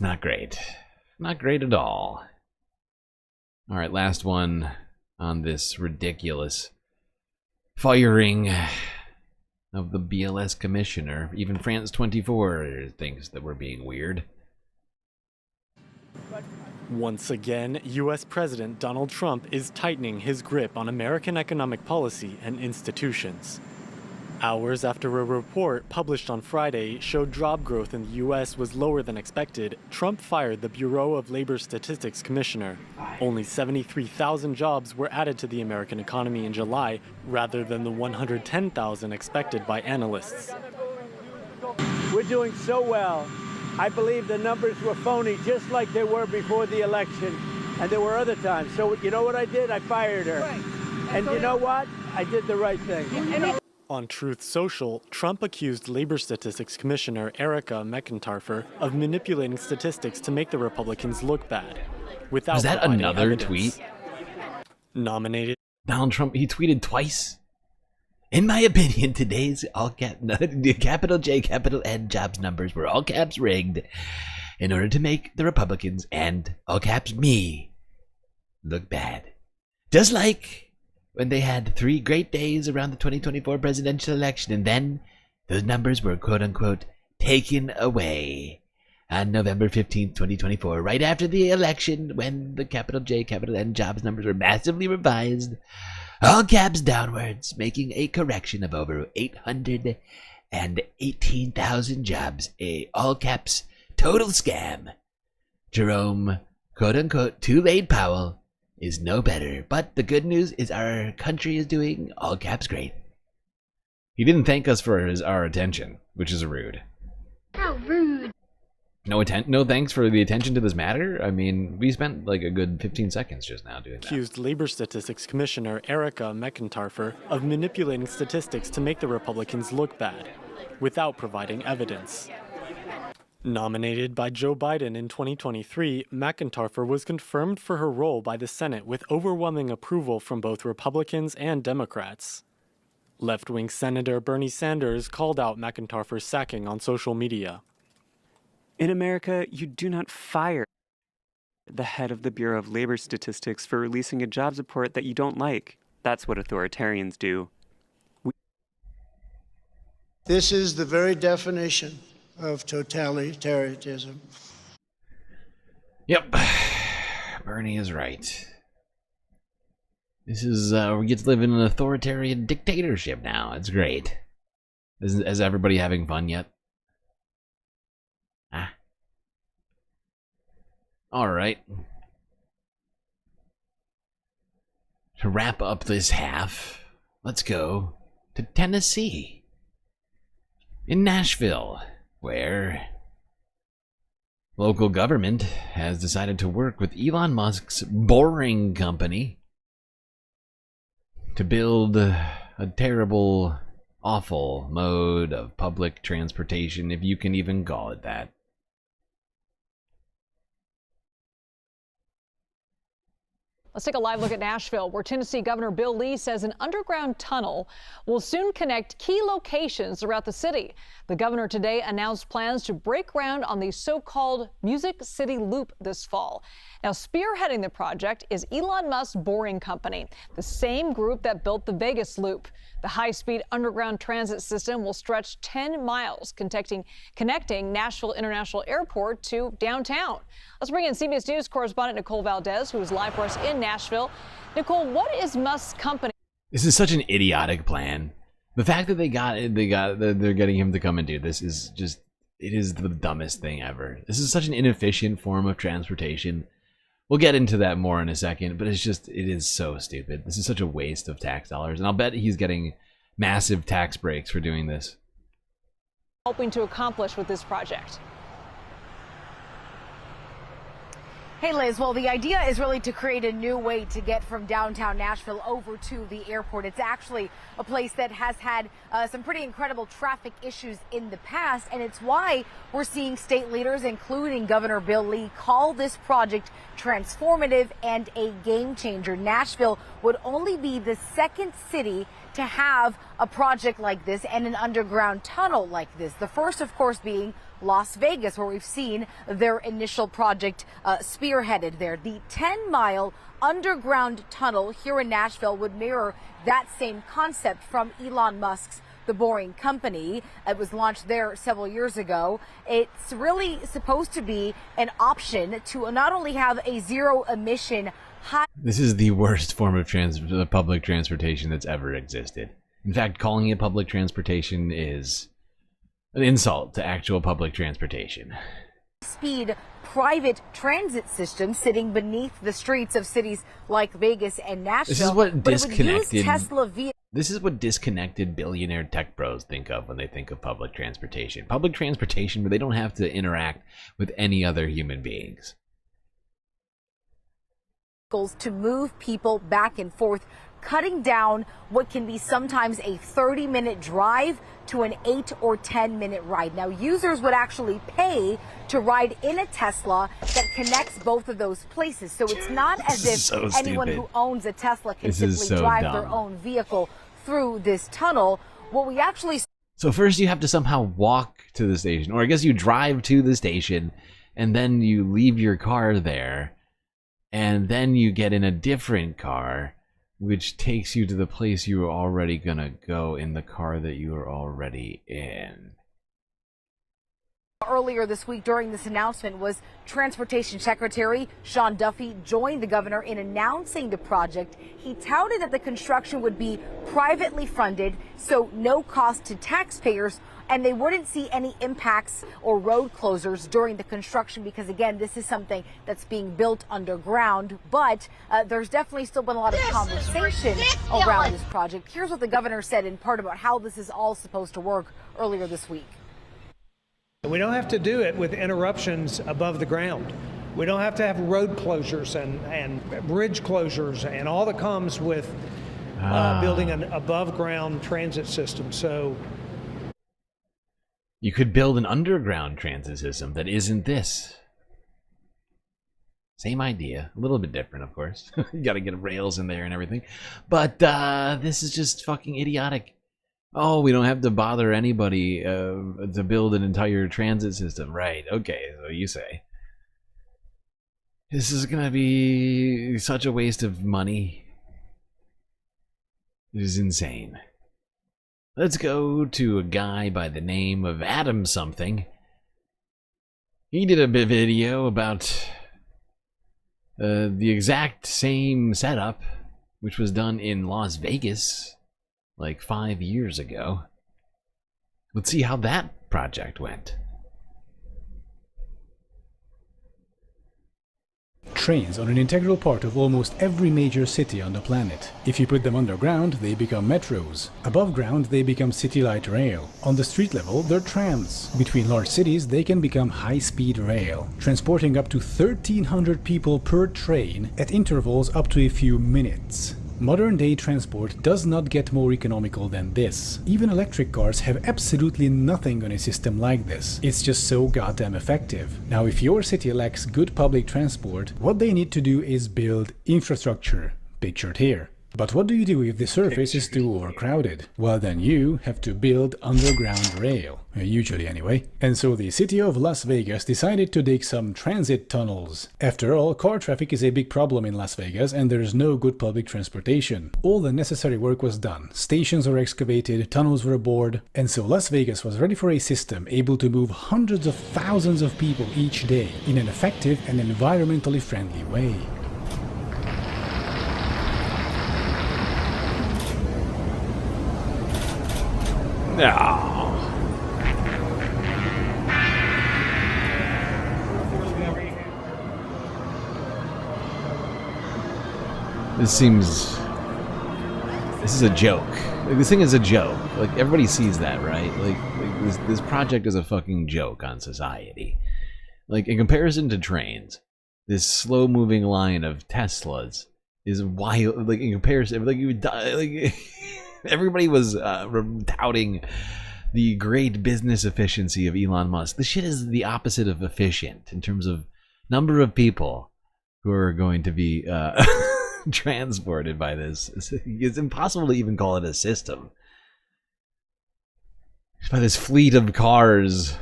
not great. Not great at all. Alright, last one on this ridiculous firing of the BLS commissioner. Even France 24 thinks that we're being weird. Once again, U.S. President Donald Trump is tightening his grip on American economic policy and institutions. Hours after a report published on Friday showed job growth in the U.S. was lower than expected, Trump fired the Bureau of Labor Statistics commissioner. Only 73,000 jobs were added to the American economy in July, rather than the 110,000 expected by analysts. We're doing so well. I believe the numbers were phony, just like they were before the election, and there were other times. So you know what I did? I fired her. Right. And you know what? I did the right thing. On Truth Social, Trump accused Labor Statistics Commissioner Erica McIntyre of manipulating statistics to make the Republicans look bad. Without Was that another evidence. tweet? Nominated Donald Trump, he tweeted twice. In my opinion, today's capital J, capital N jobs numbers were all caps rigged in order to make the Republicans and all caps me look bad. Just like when they had 3 great days around the 2024 presidential election, and then those numbers were quote-unquote taken away on November 15th, 2024, right after the election, when the capital J, capital N jobs numbers were massively revised, all caps downwards, making a correction of over 818,000 jobs, a all caps total scam. Jerome, quote-unquote, too-late Powell, is no better, but the good news is our country is doing all caps great. He didn't thank us for our attention, which is rude. How rude. No thanks for the attention to this matter. I mean, we spent like a good 15 seconds just now doing that. Accused Labor Statistics Commissioner Erica McIntyre of manipulating statistics to make the Republicans look bad, without providing evidence. Nominated by Joe Biden in 2023, McIntyre was confirmed for her role by the Senate with overwhelming approval from both Republicans and Democrats. Left-wing Senator Bernie Sanders called out McIntyre's sacking on social media. In America, you do not fire the head of the Bureau of Labor Statistics for releasing a jobs report that you don't like. That's what authoritarians do. This is the very definition of totalitarianism. Yep. Bernie is right. This is, we get to live in an authoritarian dictatorship now. It's great. Is everybody having fun yet? Alright. To wrap up this half, let's go to Tennessee. In Nashville, where local government has decided to work with Elon Musk's Boring Company to build a terrible, awful mode of public transportation, if you can even call it that. Let's take a live look at Nashville, where Tennessee Governor Bill Lee says an underground tunnel will soon connect key locations throughout the city. The governor today announced plans to break ground on the so-called Music City Loop this fall. Now, spearheading the project is Elon Musk's Boring Company, the same group that built the Vegas Loop. The high-speed underground transit system will stretch 10 miles, connecting Nashville International Airport to downtown. Let's bring in CBS News correspondent Nicole Valdez, who is live for us in Nashville. Nicole, what is Musk's company? This is such an idiotic plan. The fact that they're getting him to come and do this is just, it is the dumbest thing ever. This is such an inefficient form of transportation. We'll get into that more in a second, but it is so stupid. This is such a waste of tax dollars, and I'll bet he's getting massive tax breaks for doing this. Hoping to accomplish with this project. Hey, Liz. Well, the idea is really to create a new way to get from downtown Nashville over to the airport. It's actually a place that has had some pretty incredible traffic issues in the past, and it's why we're seeing state leaders, including Governor Bill Lee, call this project transformative and a game changer. Nashville would only be the second city to have a project like this and an underground tunnel like this. The first, of course, being Las Vegas, where we've seen their initial project spearheaded there. The 10-mile underground tunnel here in Nashville would mirror that same concept from Elon Musk's The Boring Company. It was launched there several years ago. It's really supposed to be an option to not only have a zero-emission high... This is the worst form of public transportation that's ever existed. In fact, calling it public transportation is an insult to actual public transportation. Speed private transit system sitting beneath the streets of cities like Vegas and Nashville. This is what disconnected Tesla This is what disconnected billionaire tech bros think of when they think of public transportation. Public transportation where they don't have to interact with any other human beings. To move people back and forth, cutting down what can be sometimes a 30-minute drive to an 8 or 10-minute ride. Now, users would actually pay to ride in a Tesla that connects both of those places. So it's not as if anyone who owns a Tesla can simply drive their own vehicle through this tunnel. What we actually... So first you have to somehow walk to the station, or I guess you drive to the station, and then you leave your car there, and then you get in a different car, which takes you to the place you were already gonna go in the car that you were already in. Earlier this week during this announcement was Transportation Secretary Sean Duffy joined the governor in announcing the project. He touted that the construction would be privately funded, so no cost to taxpayers, and they wouldn't see any impacts or road closures during the construction because, again, this is something that's being built underground. But there's definitely still been a lot of conversation around this project. Here's what the governor said in part about how this is all supposed to work earlier this week. We don't have to do it with interruptions above the ground. We don't have to have road closures and bridge closures and all that comes with building an above-ground transit system. So you could build an underground transit system that isn't this. Same idea, a little bit different, of course. You gotta get rails in there and everything. But this is just fucking idiotic. Oh, we don't have to bother anybody to build an entire transit system. Right, okay, so you say. This is gonna be such a waste of money. It is insane. Let's go to a guy by the name of Adam something. He did a video about the exact same setup, which was done in Las Vegas like 5 years ago. Let's see how that project went. Trains are an integral part of almost every major city on the planet. If you put them underground, they become metros. Above ground, they become city light rail. On the street level, they're trams. Between large cities, they can become high-speed rail, transporting up to 1,300 people per train at intervals up to a few minutes. Modern-day transport does not get more economical than this. Even electric cars have absolutely nothing on a system like this. It's just so goddamn effective. Now, if your city lacks good public transport, what they need to do is build infrastructure, pictured here. But what do you do if the surface is too overcrowded? Well, then you have to build underground rail, usually anyway. And so the city of Las Vegas decided to dig some transit tunnels. After all, car traffic is a big problem in Las Vegas and there's no good public transportation. All the necessary work was done. Stations were excavated, tunnels were bored, and so Las Vegas was ready for a system able to move hundreds of thousands of people each day in an effective and environmentally friendly way. No. This is a joke. Like, this thing is a joke. Like, everybody sees that, right? Like this project is a fucking joke on society. Like, in comparison to trains, this slow-moving line of Teslas is wild. Like, in comparison, like, you would die. Like, everybody was touting the great business efficiency of Elon Musk. This shit is the opposite of efficient in terms of number of people who are going to be transported by this. It's impossible to even call it a system. By this fleet of cars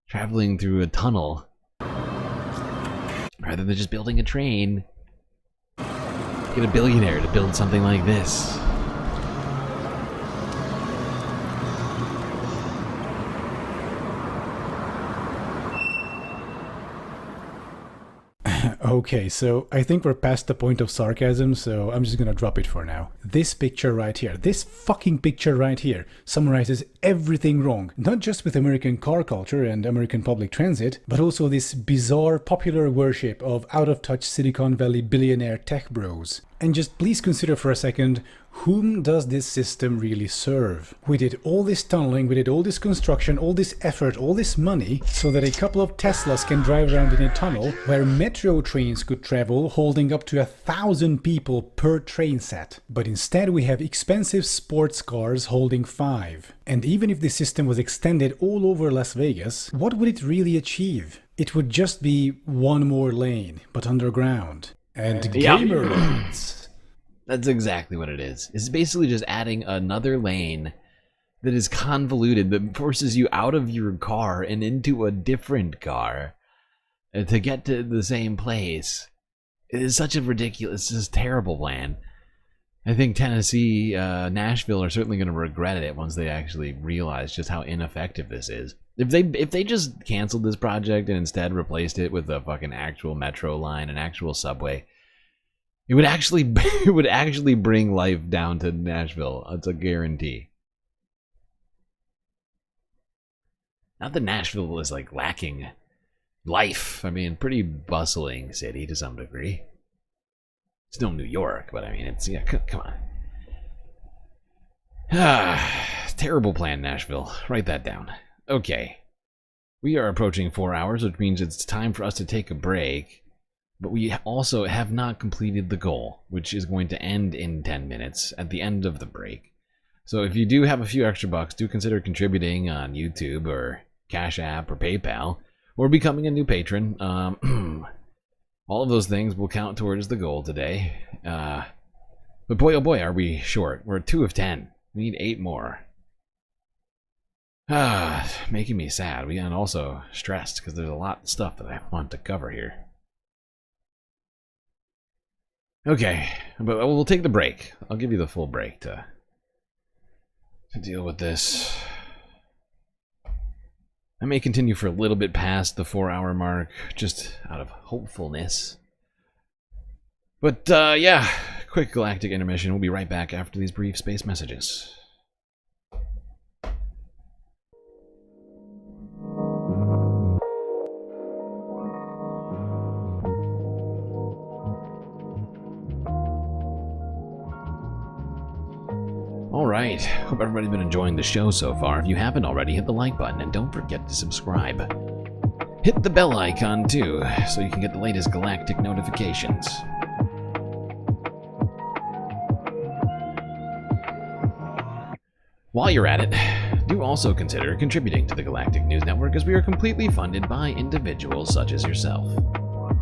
traveling through a tunnel, rather than just building a train. Get a billionaire to build something like this. Okay, so I think we're past the point of sarcasm, so I'm just gonna drop it for now. This picture right here, this fucking picture right here, summarizes everything wrong. Not just with American car culture and American public transit, but also this bizarre popular worship of out-of-touch Silicon Valley billionaire tech bros. And just please consider for a second, whom does this system really serve? We did all this tunneling, we did all this construction, all this effort, all this money, so that a couple of Teslas can drive around in a tunnel where metro trains could travel, holding up to 1,000 people per train set. But instead we have expensive sports cars holding 5. And even if the system was extended all over Las Vegas, what would it really achieve? It would just be one more lane, but underground. And gamer lanes. That's exactly what it is. It's basically just adding another lane that is convoluted, that forces you out of your car and into a different car to get to the same place. It is such a ridiculous, just terrible plan. I think Tennessee, Nashville are certainly going to regret it once they actually realize just how ineffective this is. If they just canceled this project and instead replaced it with a fucking actual metro line, an actual subway, it would actually bring life down to Nashville. It's a guarantee. Not that Nashville is like lacking life. I mean, pretty bustling city to some degree. It's no New York, but I mean, it's, yeah, come on. Terrible plan, Nashville. Write that down. Okay. We are approaching 4 hours, which means it's time for us to take a break. But we also have not completed the goal, which is going to end in 10 minutes at the end of the break. So if you do have a few extra bucks, do consider contributing on YouTube or Cash App or PayPal, or becoming a new patron. All of those things will count towards the goal today. But boy, oh boy, are we short. We're at 2 of 10. We need 8 more. Making me sad. And also stressed, because there's a lot of stuff that I want to cover here. Okay, but we'll take the break. I'll give you the full break to deal with this. I may continue for a little bit past the 4-hour mark, just out of hopefulness. But yeah, quick galactic intermission. We'll be right back after these brief space messages. Alright, hope everybody's been enjoying the show so far. If you haven't already, hit the like button and don't forget to subscribe. Hit the bell icon too, so you can get the latest galactic notifications. While you're at it, do also consider contributing to the Galactic News Network, as we are completely funded by individuals such as yourself.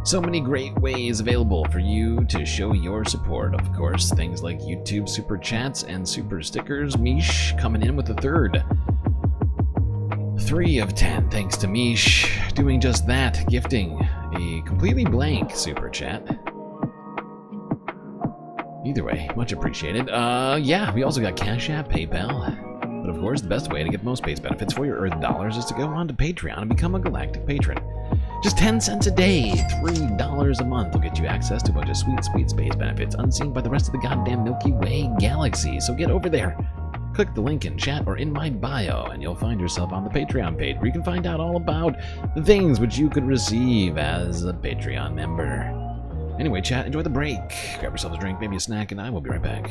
So many great ways available for you to show your support. Of course, things like YouTube super chats and super stickers. Mish coming in with a third. 3 of 10 thanks to Mish doing just that, gifting a completely blank super chat. Either way, much appreciated. Yeah, we also got Cash App, PayPal. But of course, the best way to get most space benefits for your Earth dollars is to go on to Patreon and become a Galactic Patron. Just 10 cents a day, $3 a month will get you access to a bunch of sweet, sweet space benefits unseen by the rest of the goddamn Milky Way galaxy. So get over there. Click the link in chat or in my bio, and you'll find yourself on the Patreon page where you can find out all about the things which you could receive as a Patreon member. Anyway, chat, enjoy the break. Grab yourself a drink, maybe a snack, and I will be right back.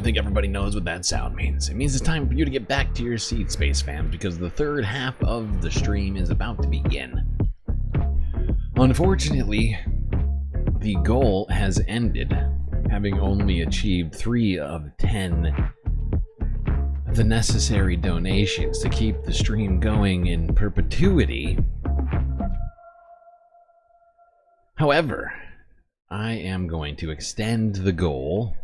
I think everybody knows what that sound means. It means it's time for you to get back to your seats, Space Fams, because the third half of the stream is about to begin. Unfortunately, the goal has ended, having only achieved 3 of 10 of the necessary donations to keep the stream going in perpetuity. However, I am going to extend the goal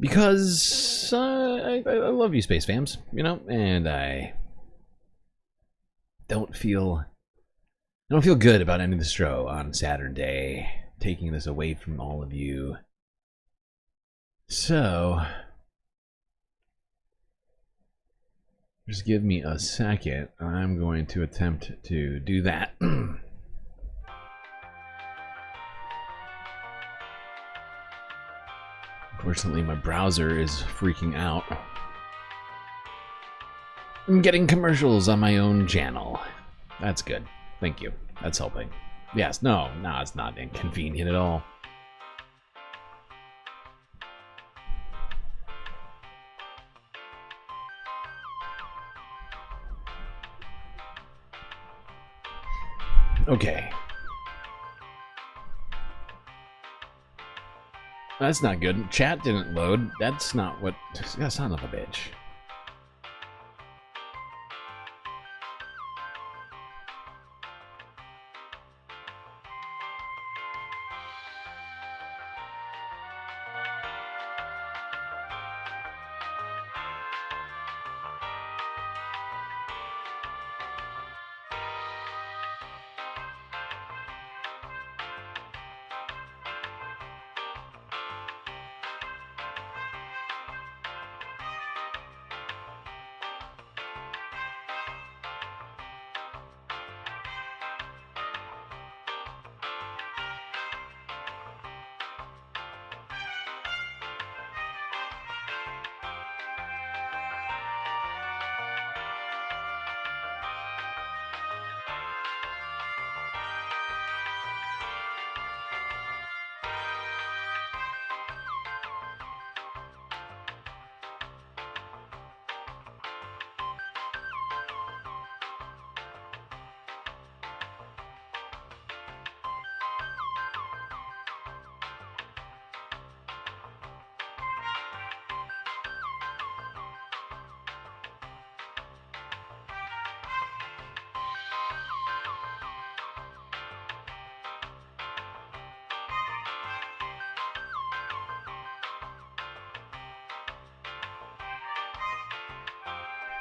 because I love you, Space Fams, you know, and I don't feel good about ending the show on Saturday, taking this away from all of you. So, just give me a second. I'm going to attempt to do that. Unfortunately, my browser is freaking out. I'm getting commercials on my own channel. That's good. Thank you. That's helping. Yes, no, it's not inconvenient at all. Okay. That's not good. Chat didn't load. That's not what... Son of a bitch.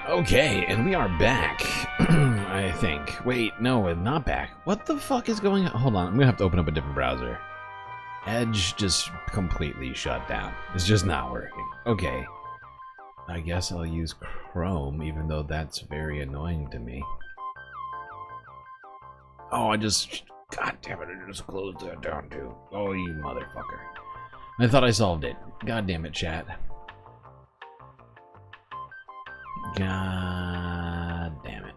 Okay, and we are back, I think. Wait, no, we're not back. What the fuck is going on? Hold on, I'm gonna have to open up a different browser. Edge just completely shut down. It's just not working. Okay. I guess I'll use Chrome, even though that's very annoying to me. Oh, God damn it, I just closed that down too. Oh, you motherfucker. I thought I solved it. God damn it, chat. God damn it.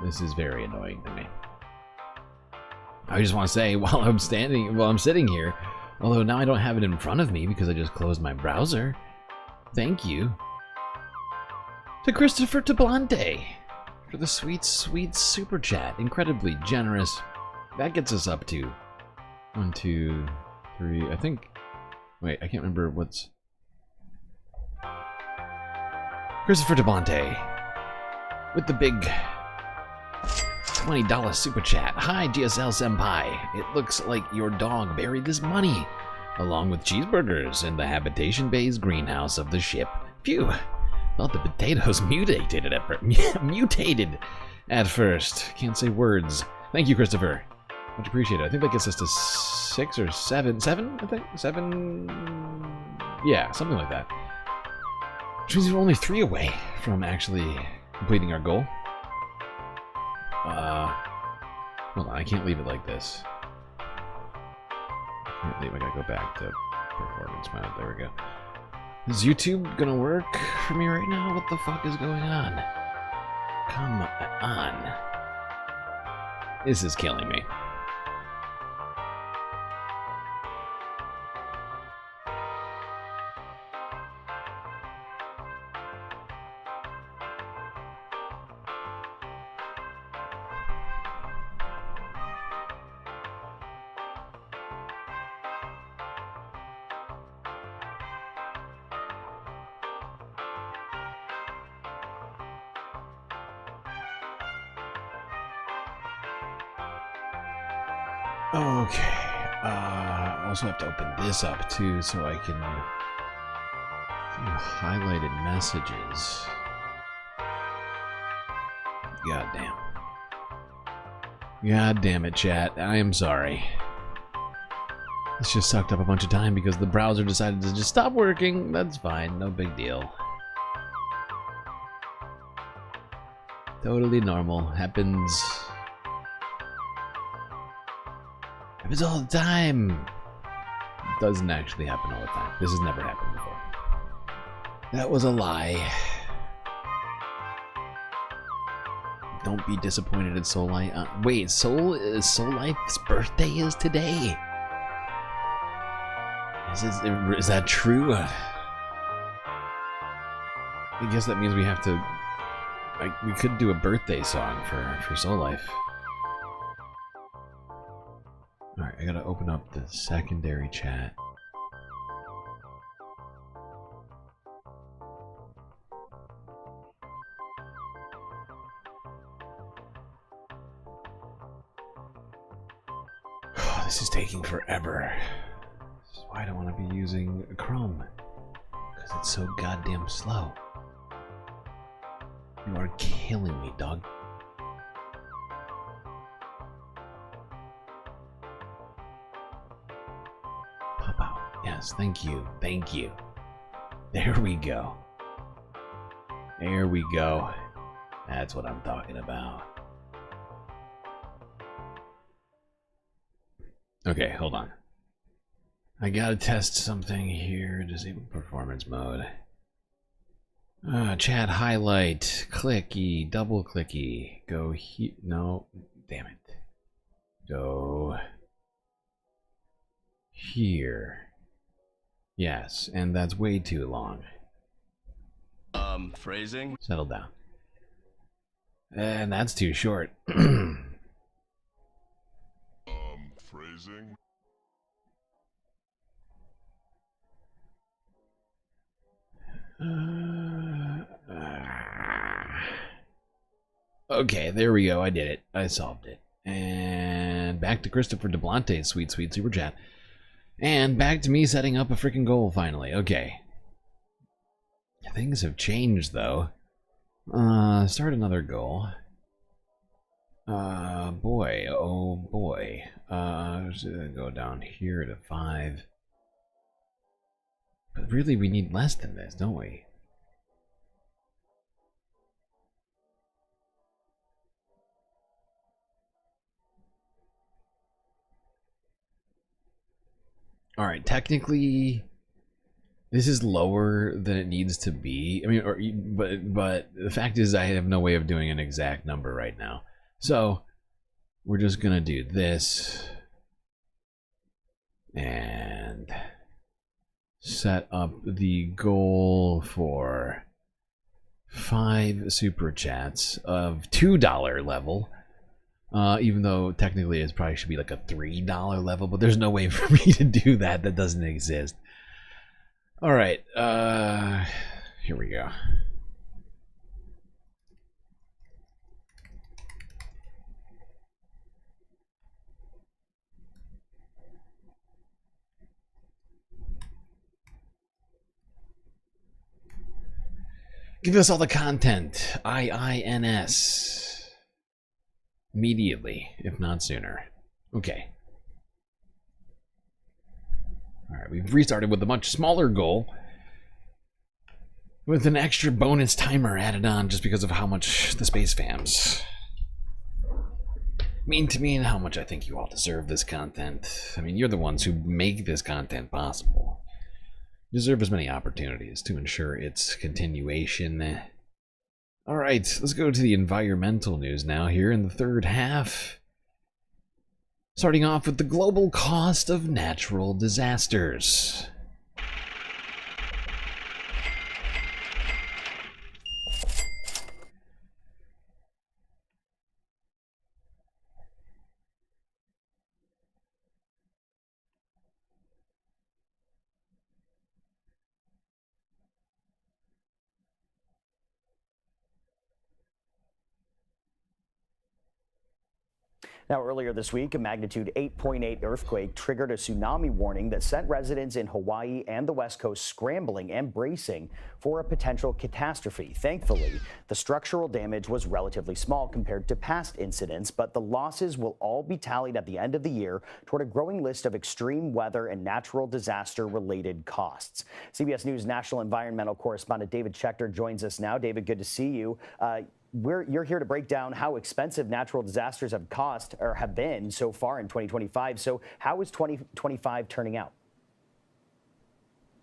This is very annoying to me. I just want to say, while I'm sitting here, although now I don't have it in front of me because I just closed my browser, thank you to Christopher Tablante for the sweet, sweet super chat. Incredibly generous. That gets us up to 1, 2, 3, I think. Wait, I can't remember what's... Christopher Tablante with the big $20 super chat. Hi, GSL Senpai. It looks like your dog buried this money, along with cheeseburgers in the habitation bay's greenhouse of the ship. Phew. Thought the potatoes mutated at first. Can't say words. Thank you, Christopher. Much appreciated. I think that gets us to 6 or 7. 7, I think? 7? Yeah, something like that. Which means we're only 3 away from actually completing our goal. Hold on, I can't leave it like this. I gotta go back to performance mode. There we go. Is YouTube gonna work for me right now? What the fuck is going on? Come on. This is killing me. Okay. I also have to open this up too so I can do highlighted messages. God damn. God damn it, chat. I am sorry. This just sucked up a bunch of time because the browser decided to just stop working. That's fine. No big deal. Totally normal. Happens all the time. Doesn't actually happen all the time. This has never happened before. That was a lie. Don't be disappointed in Soul Life. Wait, Soul Life's birthday is today. Is that true? I guess that means we have to. We could do a birthday song for Soul Life. Alright, I gotta open up the secondary chat. This is taking forever. This is why I don't want to be using Chrome. Because it's so goddamn slow. You are killing me, dog. Pop out. Yes, thank you. Thank you. There we go. There we go. That's what I'm talking about. Okay, hold on. I gotta test something here. Disable performance mode. Chat highlight. Clicky. Double clicky. Go here. No. Damn it. Go here. Yes, and that's way too long. Phrasing? Settle down. And that's too short. Phrasing? Okay, there we go. I did it. I solved it. And back to Christopher DeBlante's sweet super chat. And back to me setting up a freaking goal finally. Okay. Things have changed though. Start another goal. Boy, oh boy. Just go down here to 5. But really, we need less than this, don't we? All right, technically, this is lower than it needs to be. I mean, but the fact is, I have no way of doing an exact number right now. So we're just gonna do this and set up the goal for 5 super chats of $2 level. Even though technically it probably should be like a $3 level, but there's no way for me to do that. That doesn't exist. All right, here we go. Give us all the content. IINS. Immediately, if not sooner. Okay. Alright, we've restarted with a much smaller goal. With an extra bonus timer added on just because of how much the space fams mean to me and how much I think you all deserve this content. I mean, you're the ones who make this content possible. You deserve as many opportunities to ensure its continuation. Alright, let's go to the environmental news now here in the third half. Starting off with the global cost of natural disasters. Now, earlier this week, a magnitude 8.8 earthquake triggered a tsunami warning that sent residents in Hawaii and the West Coast scrambling and bracing for a potential catastrophe. Thankfully, the structural damage was relatively small compared to past incidents, but the losses will all be tallied at the end of the year toward a growing list of extreme weather and natural disaster-related costs. CBS News national environmental correspondent David Schechter joins us now. David, good to see you. You're here to break down how expensive natural disasters have been so far in 2025. So how is 2025 turning out?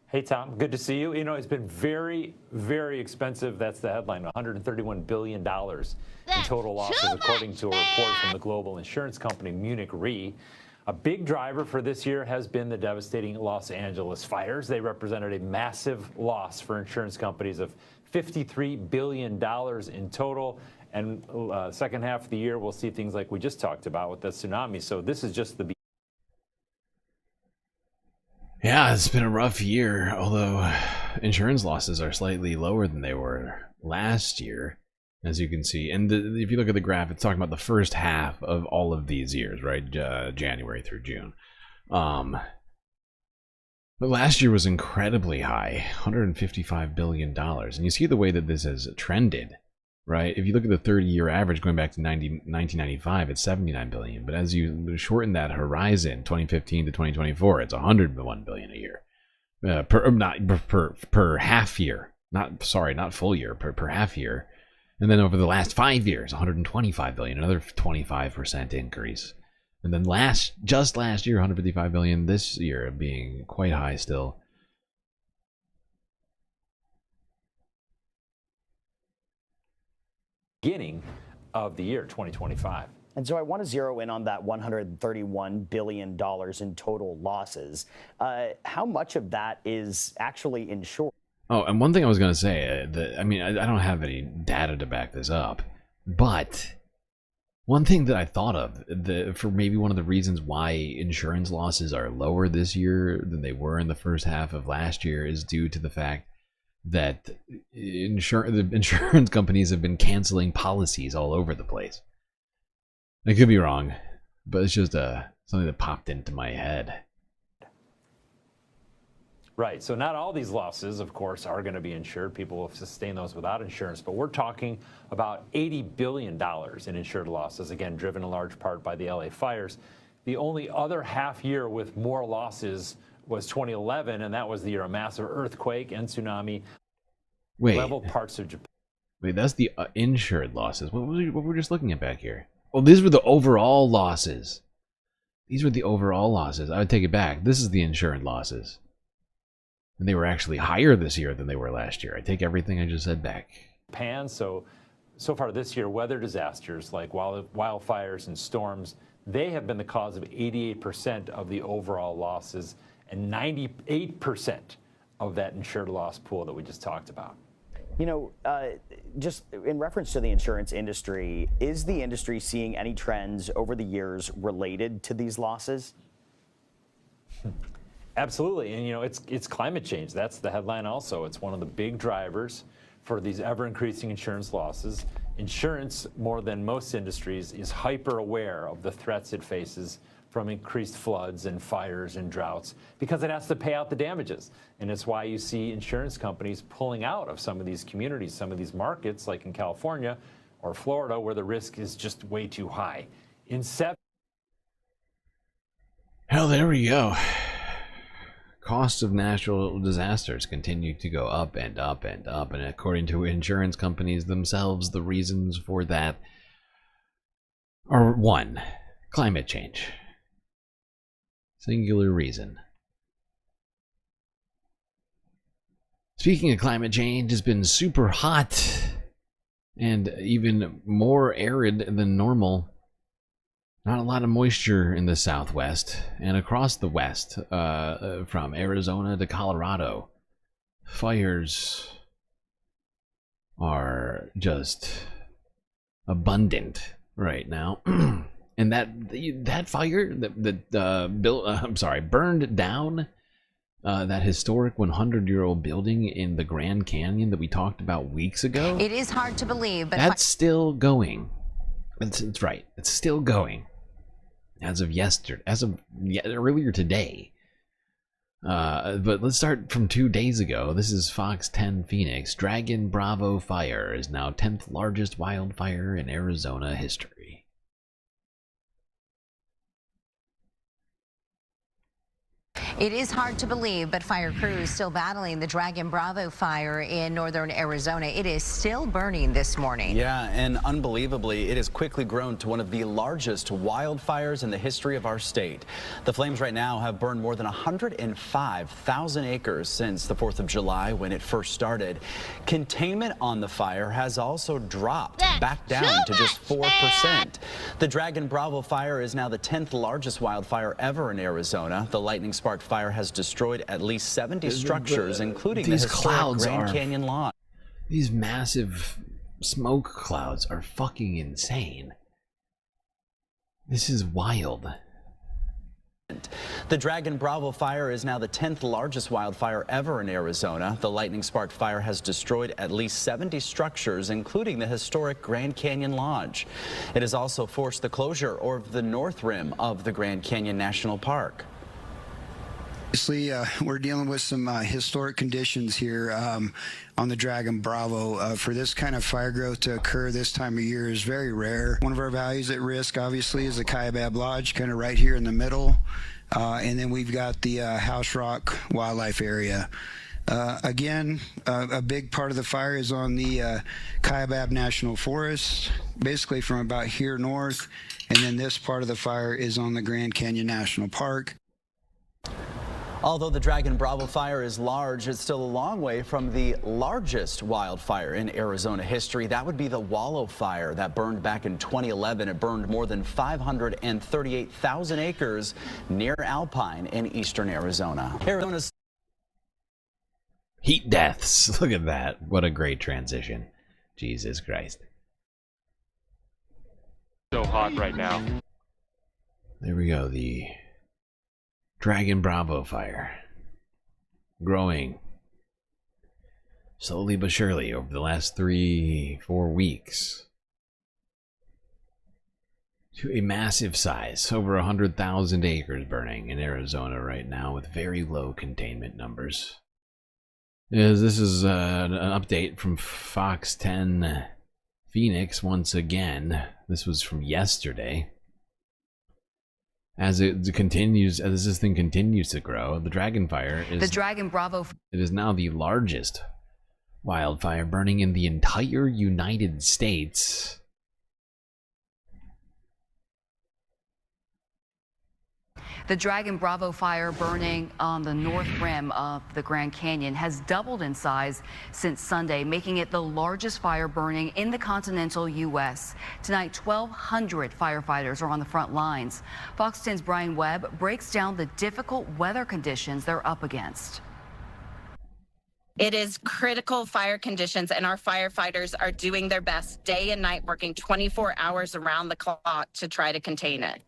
Hey, Tom, good to see you. You know, it's been very, very expensive. That's the headline, $131 billion in total losses, according to a report from the global insurance company Munich Re. A big driver for this year has been the devastating Los Angeles fires. They represented a massive loss for insurance companies of $53 billion in total. And second half of the year, we'll see things like we just talked about with the tsunami. So this is just the beginning. Yeah, it's been a rough year, although insurance losses are slightly lower than they were last year, as you can see. And if you look at the graph, it's talking about the first half of all of these years, right? January through June. But last year was incredibly high, $155 billion. And you see the way that this has trended, right? If you look at the 30-year average going back to 1995, it's $79 billion. But as you shorten that horizon, 2015 to 2024, it's $101 billion a year. Per half year. Not full year, per half year. And then over the last 5 years, $125 billion, another 25% increase. And then just last year, $155 billion. This year being quite high still. Beginning of the year 2025. And so I want to zero in on that $131 billion in total losses. How much of that is actually insured? Oh, and one thing I was going to say, I don't have any data to back this up, but one thing that I thought of for maybe one of the reasons why insurance losses are lower this year than they were in the first half of last year is due to the fact that the insurance companies have been canceling policies all over the place. I could be wrong, but it's just something that popped into my head. Right, so not all these losses, of course, are going to be insured. People will sustain those without insurance, but we're talking about $80 billion in insured losses, again, driven in large part by the LA fires. The only other half year with more losses was 2011, and that was the year of massive earthquake and tsunami leveled parts of Japan. Wait, that's the insured losses. What were we just looking at back here? Oh, these were the overall losses. These were the overall losses. I would take it back. This is the insured losses. And they were actually higher this year than they were last year. I take everything I just said back. Japan, so far this year, weather disasters like wildfires and storms, they have been the cause of 88% of the overall losses and 98% of that insured loss pool that we just talked about. You know, just in reference to the insurance industry, is the industry seeing any trends over the years related to these losses? Absolutely, and you know, it's climate change. That's the headline also. It's one of the big drivers for these ever-increasing insurance losses. Insurance, more than most industries, is hyper-aware of the threats it faces from increased floods and fires and droughts because it has to pay out the damages. And it's why you see insurance companies pulling out of some of these communities, some of these markets, like in California or Florida, where the risk is just way too high. Hell, there we go. Costs of natural disasters continue to go up and up and up, and according to insurance companies themselves, the reasons for that are 1, climate change. Singular reason. Speaking of climate change, it's been super hot and even more arid than normal. Not a lot of moisture in the southwest and across the west, from Arizona to Colorado. Fires are just abundant right now. And that fire that burned down that historic 100-year-old building in the Grand Canyon that we talked about weeks ago. It is hard to believe, but that's still going. It's right. It's still going. earlier today. But let's start from 2 days ago. This is Fox 10 Phoenix. Dragon Bravo fire is now 10th largest wildfire in Arizona history. It is hard to believe, but fire crews still battling the Dragon Bravo fire in northern Arizona. It is still burning this morning. Yeah, and unbelievably, it has quickly grown to one of the largest wildfires in the history of our state. The flames right now have burned more than 105,000 acres since the 4th of July when it first started. Containment on the fire has also dropped back down to just 4%. The Dragon Bravo fire is now the 10th largest wildfire ever in Arizona. The lightning sparked fire has destroyed at least 70 structures, including the historic Grand Canyon Lodge. These massive smoke clouds are fucking insane. This is wild. The Dragon Bravo fire is now the 10th largest wildfire ever in Arizona. The lightning sparked fire has destroyed at least 70 structures, including the historic Grand Canyon Lodge. It has also forced the closure of the north rim of the Grand Canyon National Park. Obviously, we're dealing with some historic conditions here on the Dragon Bravo. For this kind of fire growth to occur this time of year is very rare. One of our values at risk, obviously, is the Kaibab Lodge, kind of right here in the middle. And then we've got the House Rock Wildlife Area. Again, a big part of the fire is on the Kaibab National Forest, basically from about here north. And then this part of the fire is on the Grand Canyon National Park. Although the Dragon Bravo fire is large, it's still a long way from the largest wildfire in Arizona history. That would be the Wallow Fire that burned back in 2011. It burned more than 538,000 acres near Alpine in eastern Arizona. Arizona's heat deaths. Look at that. What a great transition. Jesus Christ. So hot right now. There we go. The Dragon Bravo fire, growing slowly but surely over the last 3-4 weeks to a massive size, over 100,000 acres burning in Arizona right now with very low containment numbers. This is an update from Fox 10 Phoenix once again. This was from yesterday. As this thing continues to grow, the Dragon Fire is... The Dragon Bravo... It is now the largest wildfire burning in the entire United States. The Dragon Bravo fire burning on the north rim of the Grand Canyon has doubled in size since Sunday, making it the largest fire burning in the continental U.S. Tonight, 1,200 firefighters are on the front lines. Fox 10's Brian Webb breaks down the difficult weather conditions they're up against. It is critical fire conditions, and our firefighters are doing their best day and night, working 24 hours around the clock to try to contain it.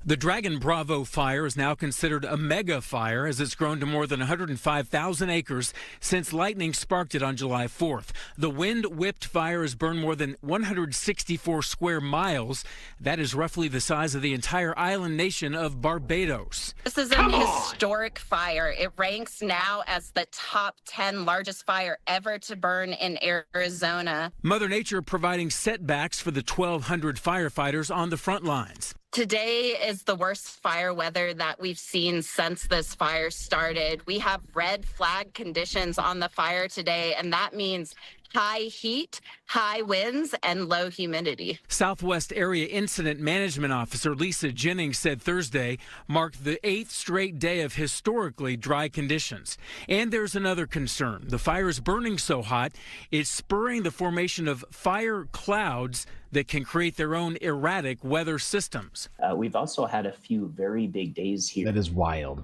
The Dragon Bravo fire is now considered a mega fire as it's grown to more than 105,000 acres since lightning sparked it on July 4th. The wind-whipped fire has burned more than 164 square miles. That is roughly the size of the entire island nation of Barbados. This is an historic fire. It ranks now as the top 10 largest fire ever to burn in Arizona. Mother Nature providing setbacks for the 1,200 firefighters on the front lines. Today is the worst fire weather that we've seen since this fire started. We have red flag conditions on the fire today, and that means high heat, high winds, and low humidity. Southwest Area Incident Management Officer Lisa Jennings said Thursday marked the 8th straight day of historically dry conditions. And there's another concern. The fire is burning so hot, it's spurring the formation of fire clouds that can create their own erratic weather systems. We've also had a few very big days here. That is wild.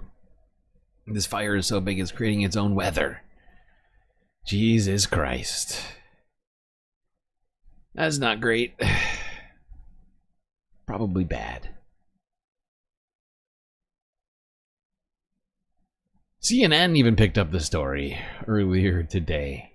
This fire is so big it's creating its own weather. Jesus Christ. That's not great. Probably bad. CNN even picked up the story earlier today.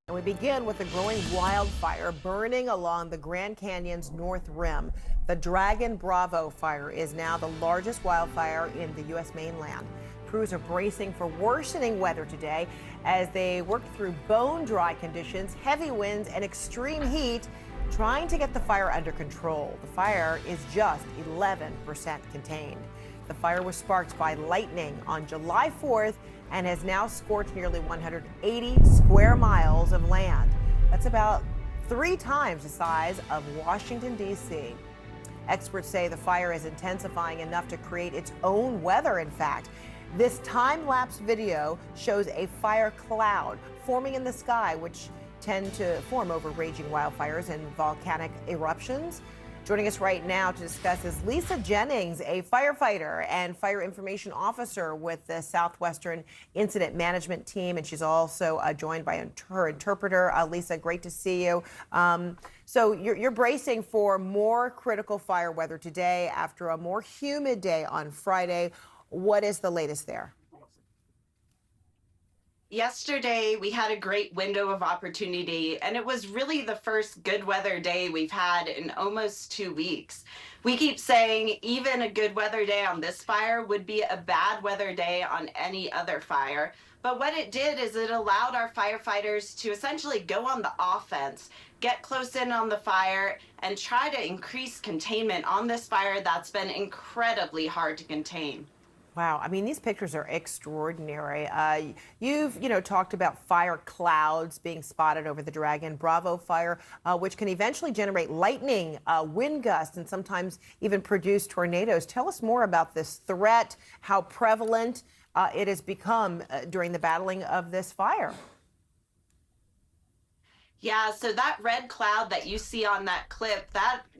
And we begin with a growing wildfire burning along the Grand Canyon's north rim. The Dragon Bravo fire is now the largest wildfire in the U.S. mainland. Crews are bracing for worsening weather today as they work through bone-dry conditions, heavy winds, and extreme heat, trying to get the fire under control. The fire is just 11% contained. The fire was sparked by lightning on July 4th and has now scorched nearly 180 square miles of land. That's about 3 times the size of Washington, D.C. Experts say the fire is intensifying enough to create its own weather, in fact. This time-lapse video shows a fire cloud forming in the sky, which tend to form over raging wildfires and volcanic eruptions. Joining us right now to discuss is Lisa Jennings, a firefighter and fire information officer with the Southwestern Incident Management Team, and she's also joined by her interpreter. Lisa, great to see you. So you're bracing for more critical fire weather today after a more humid day on Friday. What is the latest there? Yesterday, we had a great window of opportunity, and it was really the first good weather day we've had in almost 2 weeks. We keep saying even a good weather day on this fire would be a bad weather day on any other fire. But what it did is it allowed our firefighters to essentially go on the offense, get close in on the fire, and try to increase containment on this fire that's been incredibly hard to contain. Wow, I mean, these pictures are extraordinary. You've, talked about fire clouds being spotted over the Dragon Bravo fire, which can eventually generate lightning, wind gusts, and sometimes even produce tornadoes. Tell us more about this threat, how prevalent it has become during the battling of this fire. Yeah, so that red cloud that you see on that clip,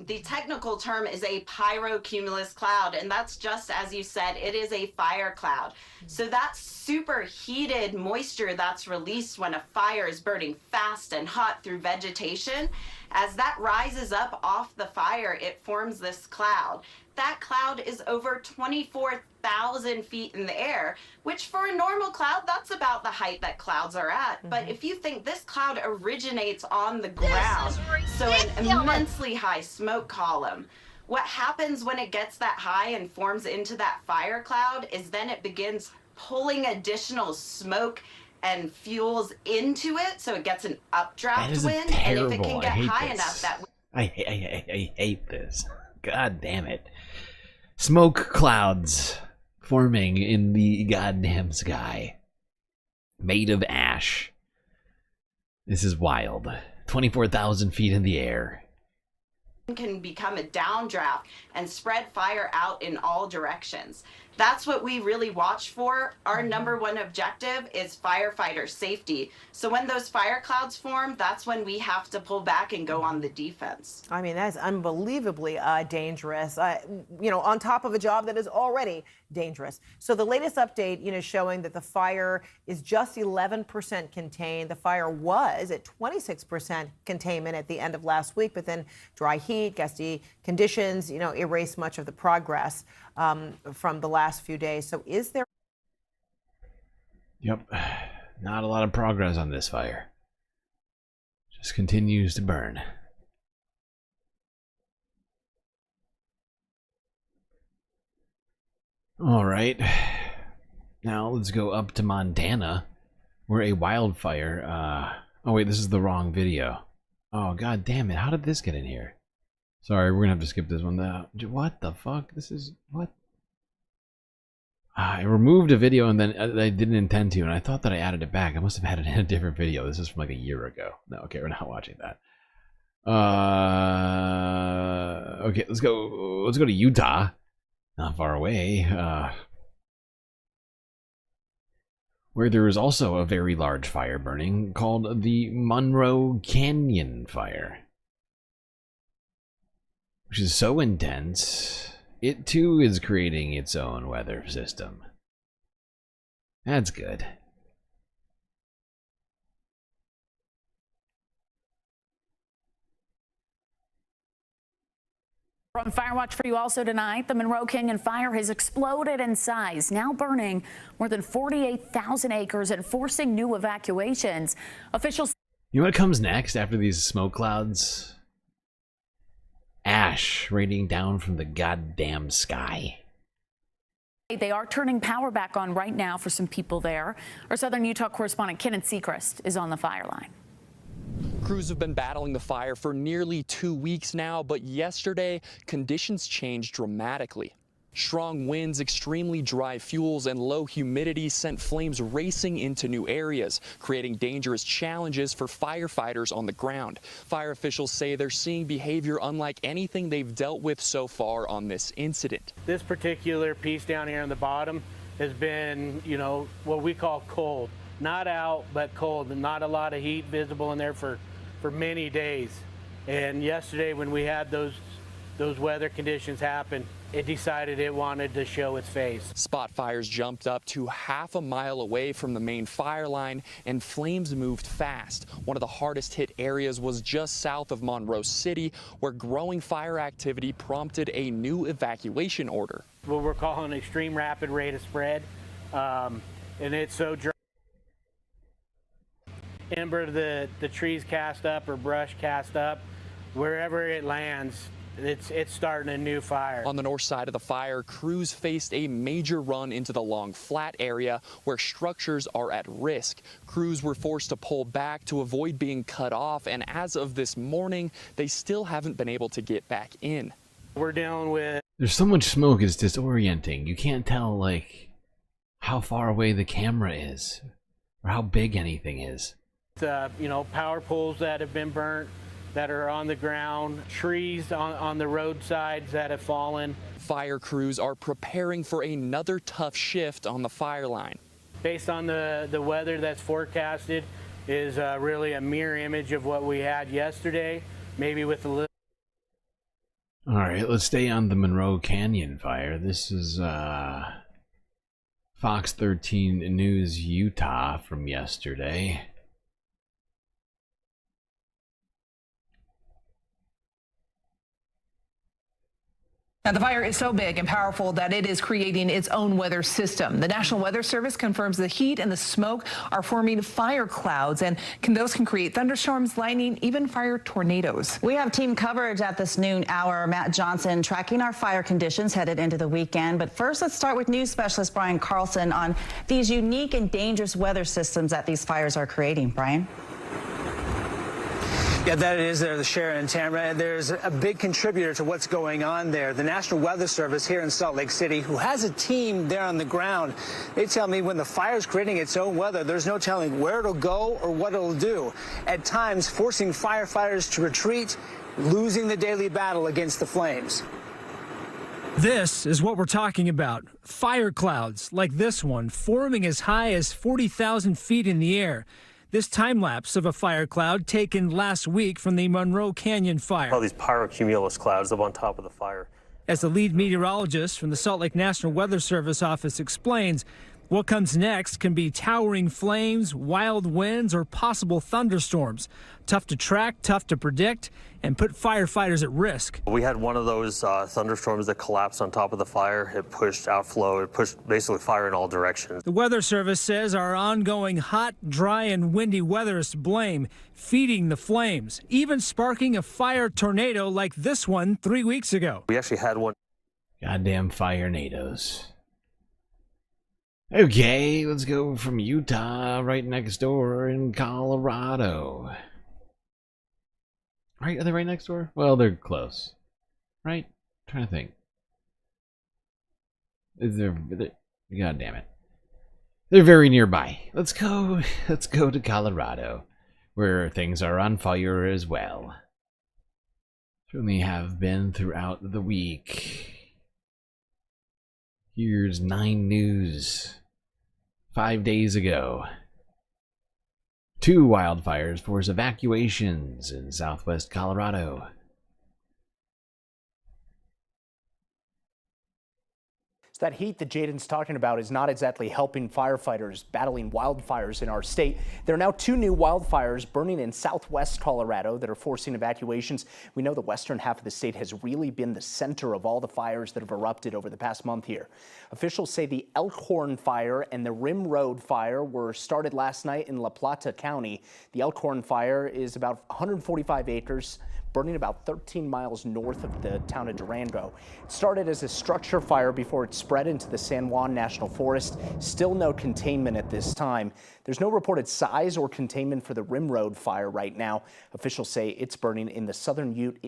the technical term is a pyrocumulus cloud, and that's just as you said, it is a fire cloud. So that superheated moisture that's released when a fire is burning fast and hot through vegetation, as that rises up off the fire, it forms this cloud. That cloud is over 24,000 feet in the air, which for a normal cloud, that's about the height that clouds are at. But if you think this cloud originates on the ground, so an immensely high smoke column, what happens when it gets that high and forms into that fire cloud is then it begins pulling additional smoke and fuels into it, so it gets an updraft wind. And if it can get high enough, that I hate this. God damn it. Smoke clouds forming in the goddamn sky. Made of ash. This is wild. 24,000 feet in the air. Can become a downdraft and spread fire out in all directions. That's what we really watch for. Our number one objective is firefighter safety. So when those fire clouds form, that's when we have to pull back and go on the defense. I mean, that's unbelievably dangerous, on top of a job that is already dangerous. So the latest update, showing that the fire is just 11% contained. The fire was at 26% containment at the end of last week, but then dry heat, gusty conditions, erased much of the progress from the last few days. So is there... Yep. Not a lot of progress on this fire. Just continues to burn. All right. Now let's go up to Montana, where a wildfire... Oh wait, this is the wrong video. Oh god damn it, how did this get in here? Sorry, we're gonna have to skip this one. What the fuck? This is... what? I removed a video and then I didn't intend to, and I thought that I added it back. I must have had it in a different video. This is from like a year ago. No, okay, we're not watching that. Okay, let's go to Utah. Not far away. Where there is also a very large fire burning called the Monroe Canyon Fire, which is so intense, it too is creating its own weather system. That's good. On Fire Watch for you also tonight, the Monroe Canyon Fire has exploded in size, now burning more than 48,000 acres and forcing new evacuations. Officials You know what comes next after these smoke clouds? Ash raining down from the goddamn sky. They are turning power back on right now for some people there. Our Southern Utah correspondent Kenneth Seacrest is on the fire line. Crews have been battling the fire for nearly 2 weeks now, but yesterday, conditions changed dramatically. Strong winds, extremely dry fuels, and low humidity sent flames racing into new areas, creating dangerous challenges for firefighters on the ground. Fire officials say they're seeing behavior unlike anything they've dealt with so far on this incident. This particular piece down here on the bottom has been, what we call cold. Not out, but cold, and not a lot of heat visible in there for many days. And yesterday when we had those weather conditions happen, it decided it wanted to show its face. Spot fires jumped up to half a mile away from the main fire line, and flames moved fast. One of the hardest hit areas was just south of Monroe City, where growing fire activity prompted a new evacuation order. What we're calling an extreme rapid rate of spread, and it's so dry. Ember the trees cast up or brush cast up, wherever it lands, it's starting a new fire. On the north side of the fire, crews faced a major run into the long flat area where structures are at risk. Crews were forced to pull back to avoid being cut off, and as of this morning, they still haven't been able to get back in. We're dealing with... There's so much smoke, it's disorienting. You can't tell, like, how far away the camera is or how big anything is. Power poles that have been burnt, that are on the ground, trees on the roadsides that have fallen. Fire crews are preparing for another tough shift on the fire line. Based on the weather that's forecasted is really a mirror image of what we had yesterday, maybe with a little... All right, let's stay on the Monroe Canyon fire. This is Fox 13 News Utah from yesterday. Now, the fire is so big and powerful that it is creating its own weather system. The National Weather Service confirms the heat and the smoke are forming fire clouds, and those can create thunderstorms, lightning, even fire tornadoes. We have team coverage at this noon hour. Matt Johnson tracking our fire conditions headed into the weekend. But first, let's start with news specialist Brian Carlson on these unique and dangerous weather systems that these fires are creating. Brian? Yeah, that is there, the Sharon and Tamara. And there's a big contributor to what's going on there. The National Weather Service here in Salt Lake City, who has a team there on the ground. They tell me when the fire's creating its own weather, there's no telling where it'll go or what it'll do. At times, forcing firefighters to retreat, losing the daily battle against the flames. This is what we're talking about. Fire clouds like this one forming as high as 40,000 feet in the air. This time-lapse of a fire cloud taken last week from the Monroe Canyon fire. All these pyrocumulus clouds up on top of the fire. As the lead meteorologist from the Salt Lake National Weather Service office explains, what comes next can be towering flames, wild winds, or possible thunderstorms. Tough to track, tough to predict, and put firefighters at risk. We had one of those thunderstorms that collapsed on top of the fire. It pushed outflow. It pushed basically fire in all directions. The Weather Service says our ongoing hot, dry, and windy weather is to blame, feeding the flames, even sparking a fire tornado like this one 3 weeks ago. We actually had one. Goddamn fire-nados. Okay, let's go from Utah right next door in Colorado. Right? Are they right next door? Well, they're close. Right? I'm trying to think. God damn it. They're very nearby. Let's go to Colorado, where things are on fire as well. Certainly have been throughout the week. Here's 9 News. 5 days ago, 2 wildfires force evacuations in southwest Colorado. So that heat that Jaden's talking about is not exactly helping firefighters battling wildfires in our state. There are now 2 new wildfires burning in southwest Colorado that are forcing evacuations. We know the western half of the state has really been the center of all the fires that have erupted over the past month here. Officials say the Elkhorn fire and the Rim Road fire were started last night in La Plata County. The Elkhorn fire is about 145 acres, burning about 13 miles north of the town of Durango. It started as a structure fire before it spread into the San Juan National Forest. Still no containment at this time. There's no reported size or containment for the Rim Road fire right now. Officials say it's burning in the southern Ute.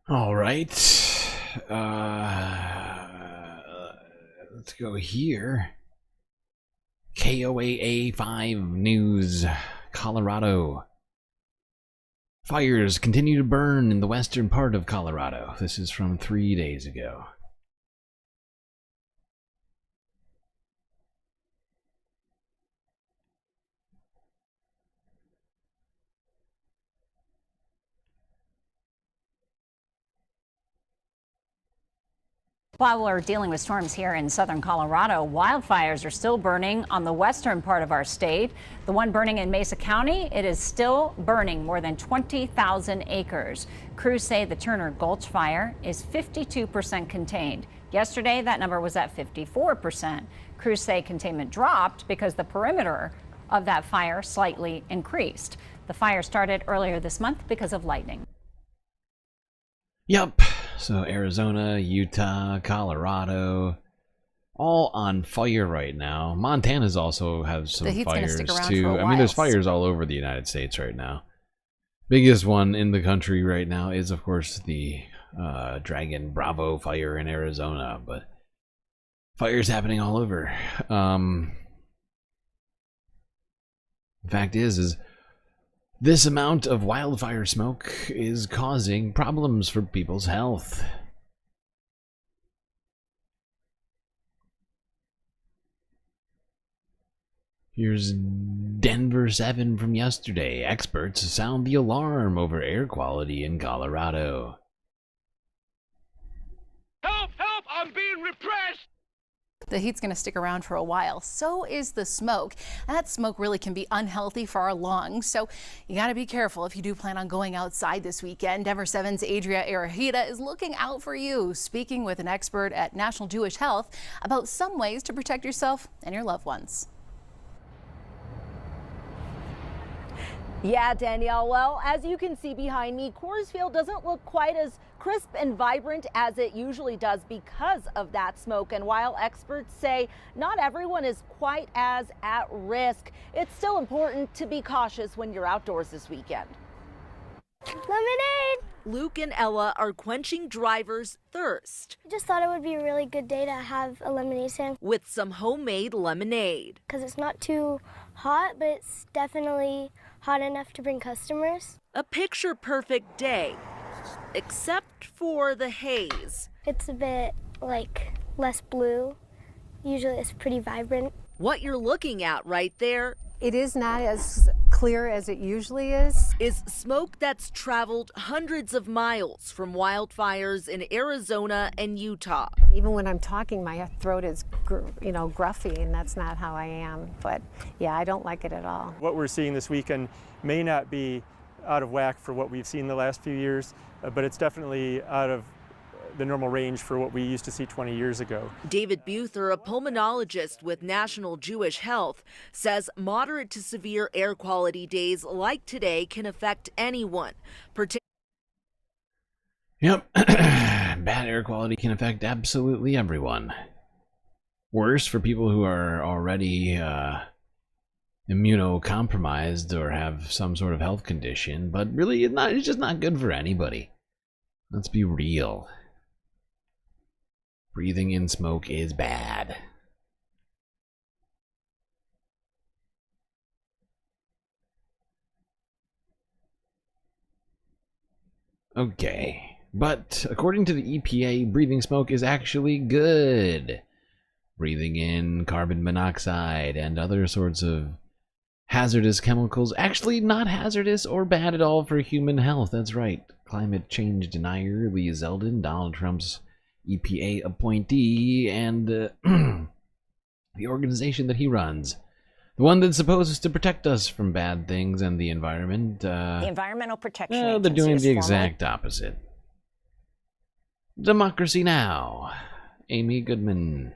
All right. Let's go here. KOAA 5 News, Colorado. Fires continue to burn in the western part of Colorado. This is from 3 days ago. While we're dealing with storms here in southern Colorado, wildfires are still burning on the western part of our state. The one burning in Mesa County, it is still burning more than 20,000 acres. Crews say the Turner Gulch fire is 52% contained. Yesterday, that number was at 54%. Crews say containment dropped because the perimeter of that fire slightly increased. The fire started earlier this month because of lightning. Yup. So Arizona, Utah, Colorado, all on fire right now. Montana's also has some fires too. I mean, there's fires all over the United States right now. Biggest one in the country right now is, of course, the Dragon Bravo fire in Arizona, but fires happening all over. The fact is this amount of wildfire smoke is causing problems for people's health. Here's Denver 7 from yesterday. Experts sound the alarm over air quality in Colorado. Help! Help! I'm being repressed! The heat's going to stick around for a while. So is the smoke. That smoke really can be unhealthy for our lungs. So you got to be careful if you do plan on going outside this weekend. Denver 7's Adria Arahita is looking out for you, speaking with an expert at National Jewish Health about some ways to protect yourself and your loved ones. Yeah, Danielle. Well, as you can see behind me, Coors Field doesn't look quite as crisp and vibrant as it usually does because of that smoke. And while experts say not everyone is quite as at risk, it's still important to be cautious when you're outdoors this weekend. Lemonade! Luke and Ella are quenching drivers' thirst. I just thought it would be a really good day to have a lemonade stand with some homemade lemonade. Because it's not too hot, but it's definitely hot enough to bring customers. A picture-perfect day, except for the haze. It's a bit, less blue. Usually it's pretty vibrant. What you're looking at right there, it is not as clear as it usually is smoke that's traveled hundreds of miles from wildfires in Arizona and Utah. Even when I'm talking, my throat is, gruffy, and that's not how I am. But yeah, I don't like it at all. What we're seeing this weekend may not be out of whack for what we've seen the last few years, but it's definitely out of the normal range for what we used to see 20 years ago. David Buther, a pulmonologist with National Jewish Health, says moderate to severe air quality days like today can affect anyone. Yep. Bad air quality can affect absolutely everyone. Worse for people who are already immunocompromised or have some sort of health condition, but really it's just not good for anybody. Let's be real. Breathing in smoke is bad. Okay, but according to the EPA, breathing smoke is actually good. Breathing in carbon monoxide and other sorts of hazardous chemicals, actually not hazardous or bad at all for human health. That's right. Climate change denier Lee Zeldin, Donald Trump's EPA appointee and the organization that he runs. The one that's supposed to protect us from bad things and the environment. The Environmental Protection They're Agency doing is the formally- exact opposite. Democracy Now! Amy Goodman.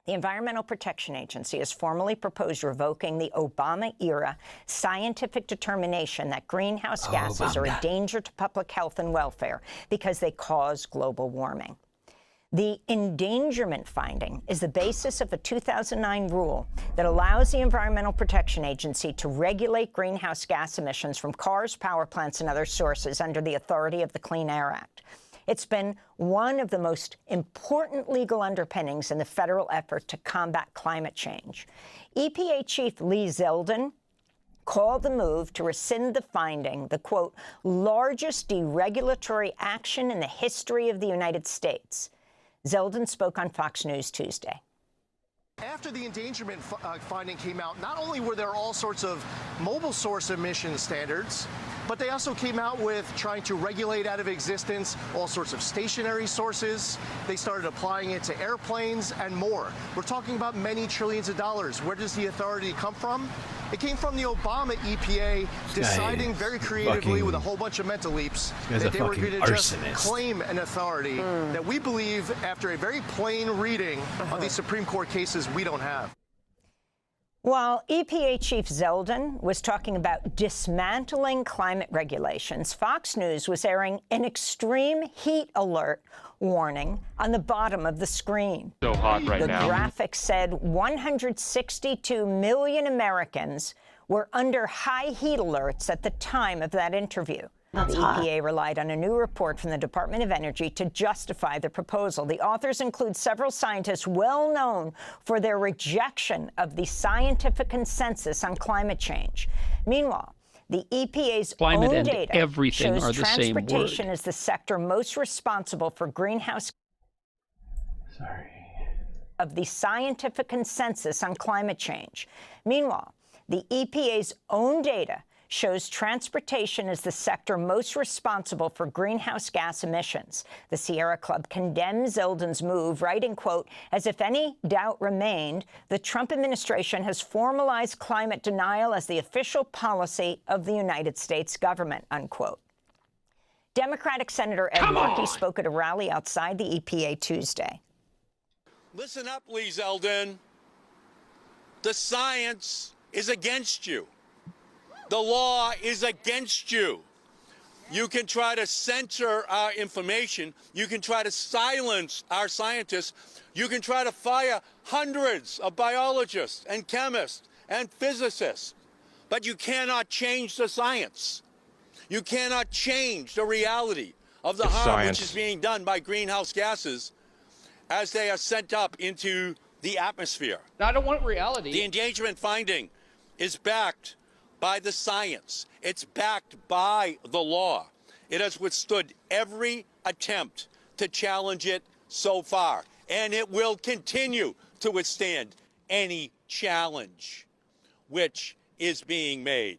The Environmental Protection Agency has formally proposed revoking the Obama-era scientific determination that greenhouse gases are a danger to public health and welfare because they cause global warming. The endangerment finding is the basis of a 2009 rule that allows the Environmental Protection Agency to regulate greenhouse gas emissions from cars, power plants, and other sources under the authority of the Clean Air Act. It's been one of the most important legal underpinnings in the federal effort to combat climate change. EPA Chief Lee Zeldin called the move to rescind the finding the, quote, largest deregulatory action in the history of the United States. Zeldin spoke on Fox News Tuesday. After the endangerment finding came out, not only were there all sorts of mobile source emission standards, but they also came out with trying to regulate out of existence all sorts of stationary sources. They started applying it to airplanes and more. We're talking about many trillions of dollars. Where does the authority come from? It came from the Obama EPA deciding very creatively with a whole bunch of mental leaps that they were going to just claim an authority that we believe, after a very plain reading of these Supreme Court cases, we don't have. While EPA Chief Zeldin was talking about dismantling climate regulations, Fox News was airing an extreme heat alert warning on the bottom of the screen. So hot right now. The graphic said 162 million Americans were under high heat alerts at the time of that interview. That's the hot. EPA relied on a new report from the Department of Energy to justify the proposal. The authors include several scientists well known for their rejection of the scientific consensus on climate change. Meanwhile, the EPA's Climate own and data everything shows are the same word. transportation is the sector most responsible for greenhouse of the scientific consensus on climate change. Meanwhile, the EPA's own data shows transportation is the sector most responsible for greenhouse gas emissions. The Sierra Club condemns Zeldin's move, writing, quote, as if any doubt remained, the Trump administration has formalized climate denial as the official policy of the United States government, unquote. Democratic Senator Ed Markey spoke at a rally outside the EPA Tuesday. Listen up, Lee Zeldin. The science is against you. The law is against you. You can try to censor our information. You can try to silence our scientists. You can try to fire hundreds of biologists and chemists and physicists. But you cannot change the science. You cannot change the reality of the harm which is being done by greenhouse gases as they are sent up into the atmosphere. I don't want reality. The endangerment finding is backed by the science. It's backed by the law. It has withstood every attempt to challenge it so far, and it will continue to withstand any challenge which is being made.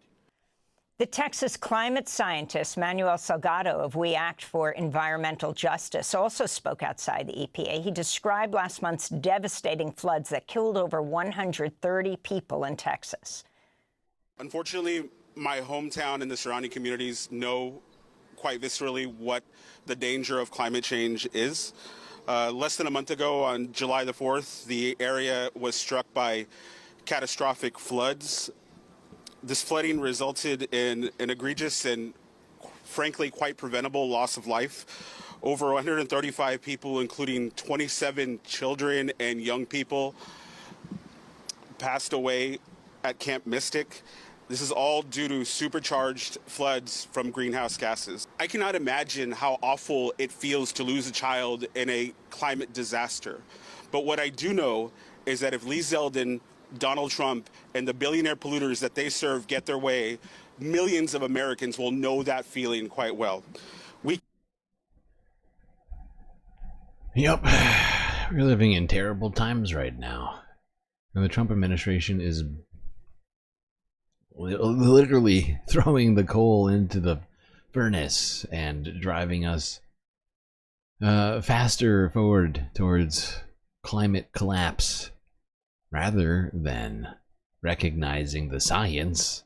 The Texas climate scientist Manuel Salgado of We Act for Environmental Justice also spoke outside the EPA. He described last month's devastating floods that killed over 130 people in Texas. Unfortunately, my hometown and the surrounding communities know quite viscerally what the danger of climate change is. Less than a month ago, on July the 4th, the area was struck by catastrophic floods. This flooding resulted in an egregious and frankly quite preventable loss of life. Over 135 people, including 27 children and young people, passed away at Camp Mystic. This is all due to supercharged floods from greenhouse gases. I cannot imagine how awful it feels to lose a child in a climate disaster. But what I do know is that if Lee Zeldin, Donald Trump, and the billionaire polluters that they serve get their way, millions of Americans will know that feeling quite well. Yep, we're living in terrible times right now. And the Trump administration is literally throwing the coal into the furnace and driving us faster forward towards climate collapse, rather than recognizing the science.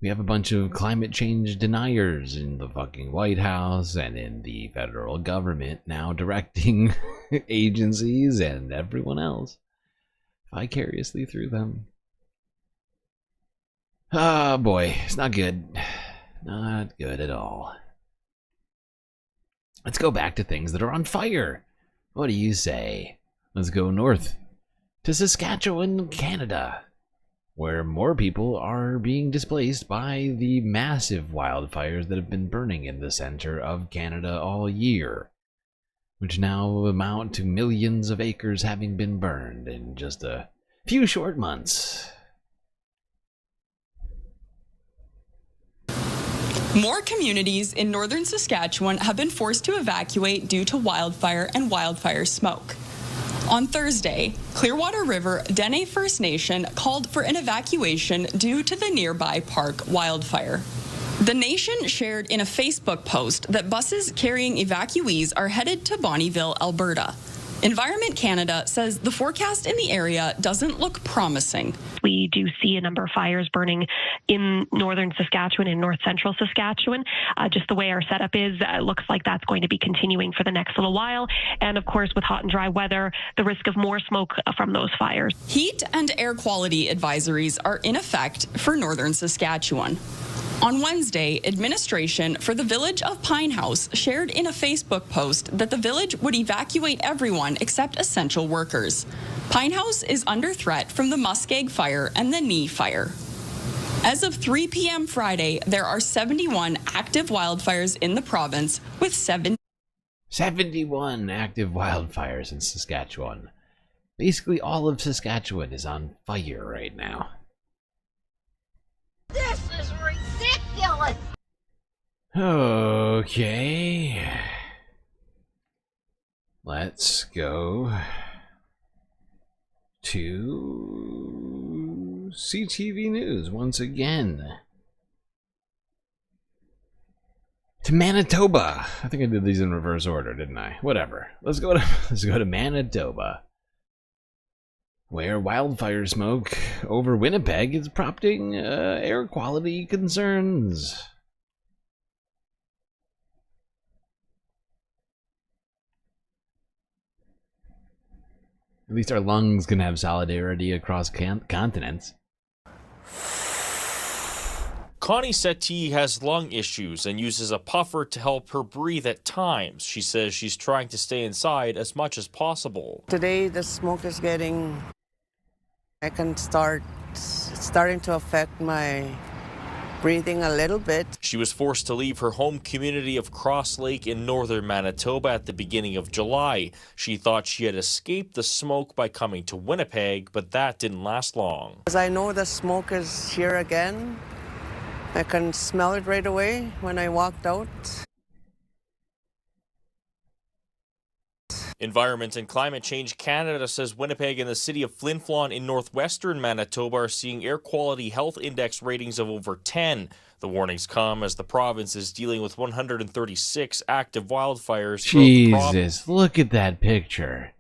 We have a bunch of climate change deniers in the fucking White House and in the federal government now directing agencies and everyone else vicariously through them. Ah, boy, it's not good. Not good at all. Let's go back to things that are on fire. What do you say? Let's go north to Saskatchewan, Canada, where more people are being displaced by the massive wildfires that have been burning in the center of Canada all year, which now amount to millions of acres having been burned in just a few short months. More communities in northern Saskatchewan have been forced to evacuate due to wildfire and wildfire smoke. On Thursday, Clearwater River Dene First Nation called for an evacuation due to the nearby park wildfire. The nation shared in a Facebook post that buses carrying evacuees are headed to Bonnyville, Alberta. Environment Canada says the forecast in the area doesn't look promising. We do see a number of fires burning in northern Saskatchewan and north central Saskatchewan. Just the way our setup is, it looks like that's going to be continuing for the next little while. And of course, with hot and dry weather, the risk of more smoke from those fires. Heat and air quality advisories are in effect for northern Saskatchewan. On Wednesday, administration for the village of Pine House shared in a Facebook post that the village would evacuate everyone except essential workers. Pine House is under threat from the Muskeg fire and the Knee fire. As of 3 p.m. Friday, there are 71 active wildfires in the province, with 71 active wildfires in Saskatchewan. Basically all of Saskatchewan is on fire right now. This is ridiculous! Okay. Let's go to CTV News once again. To Manitoba. I think I did these in reverse order, didn't I? Whatever. Let's go to Manitoba, where wildfire smoke over Winnipeg is prompting air quality concerns. At least our lungs can have solidarity across continents. Connie Settee has lung issues and uses a puffer to help her breathe at times. She says she's trying to stay inside as much as possible. Today the smoke is getting... I can starting to affect my breathing a little bit. She was forced to leave her home community of Cross Lake in northern Manitoba at the beginning of July. She thought she had escaped the smoke by coming to Winnipeg, but that didn't last long. As I know the smoke is here again, I can smell it right away when I walked out. Environment and Climate Change Canada says Winnipeg and the city of Flin Flon in northwestern Manitoba are seeing air quality health index ratings of over 10. The warnings come as the province is dealing with 136 active wildfires. Jesus, look at that picture.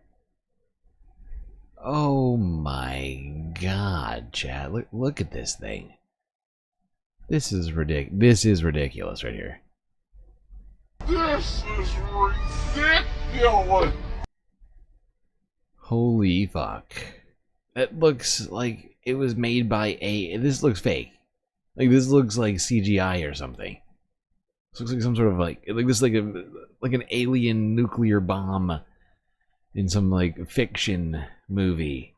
Oh my God, Chad. Look at this thing. This is ridiculous. This is ridiculous right here. This is ridiculous! Holy fuck. It looks like it was made by this looks fake. Like this looks like CGI or something. This looks like some sort of like this like an alien nuclear bomb in some like fiction movie.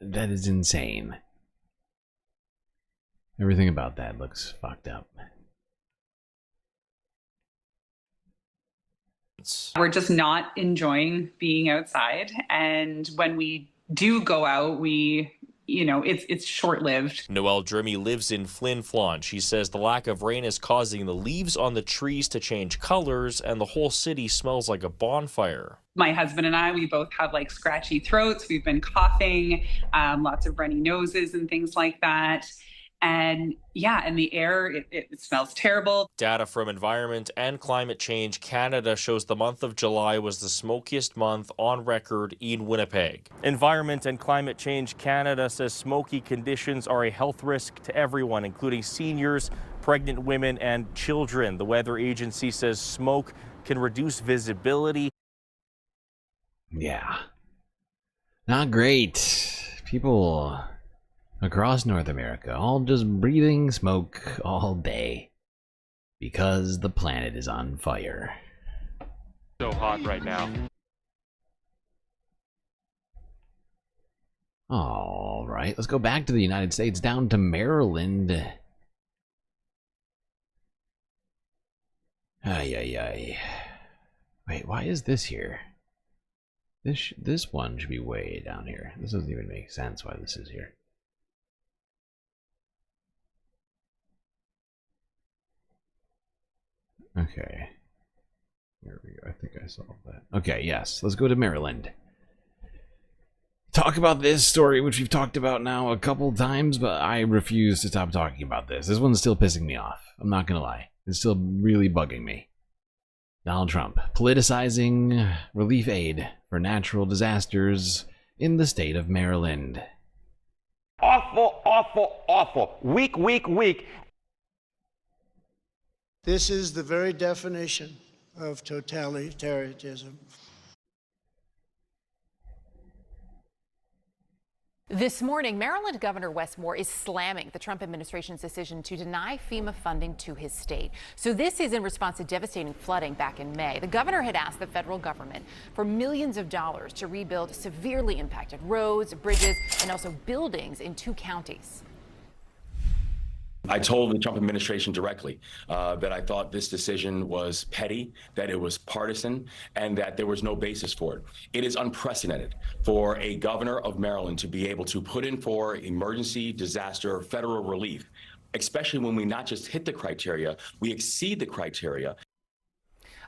That is insane. Everything about that looks fucked up. We're just not enjoying being outside, and when we do go out, it's short-lived. Noelle Drimmy lives in Flin Flon. She says the lack of rain is causing the leaves on the trees to change colors, and the whole city smells like a bonfire. My husband and I, we both have like scratchy throats. We've been coughing, lots of runny noses and things like that. And yeah, and the air, it smells terrible. Data from Environment and Climate Change Canada shows the month of July was the smokiest month on record in Winnipeg. Environment and Climate Change Canada says smoky conditions are a health risk to everyone, including seniors, pregnant women, and children. The weather agency says smoke can reduce visibility. Yeah. Not great. People across North America all just breathing smoke all day because the planet is on fire. So hot right now. All right, let's go back to the United States, down to Maryland. Ay, ay, ay. Wait, why is this here? This one should be way down here. This doesn't even make sense why this is here. Okay. There we go. I think I solved that. Okay, yes. Let's go to Maryland. Talk about this story, which we've talked about now a couple times, but I refuse to stop talking about this. This one's still pissing me off. I'm not gonna lie. It's still really bugging me. Donald Trump politicizing relief aid for natural disasters in the state of Maryland. Awful, awful, awful. Weak, weak, weak. This is the very definition of totalitarianism. This morning, Maryland Governor Wes Moore is slamming the Trump administration's decision to deny FEMA funding to his state. So this is in response to devastating flooding back in May. The governor had asked the federal government for millions of dollars to rebuild severely impacted roads, bridges, and also buildings in 2 counties. I told the Trump administration directly that I thought this decision was petty, that it was partisan, and that there was no basis for it. It is unprecedented for a governor of Maryland to be able to put in for emergency disaster federal relief, especially when we not just hit the criteria, we exceed the criteria.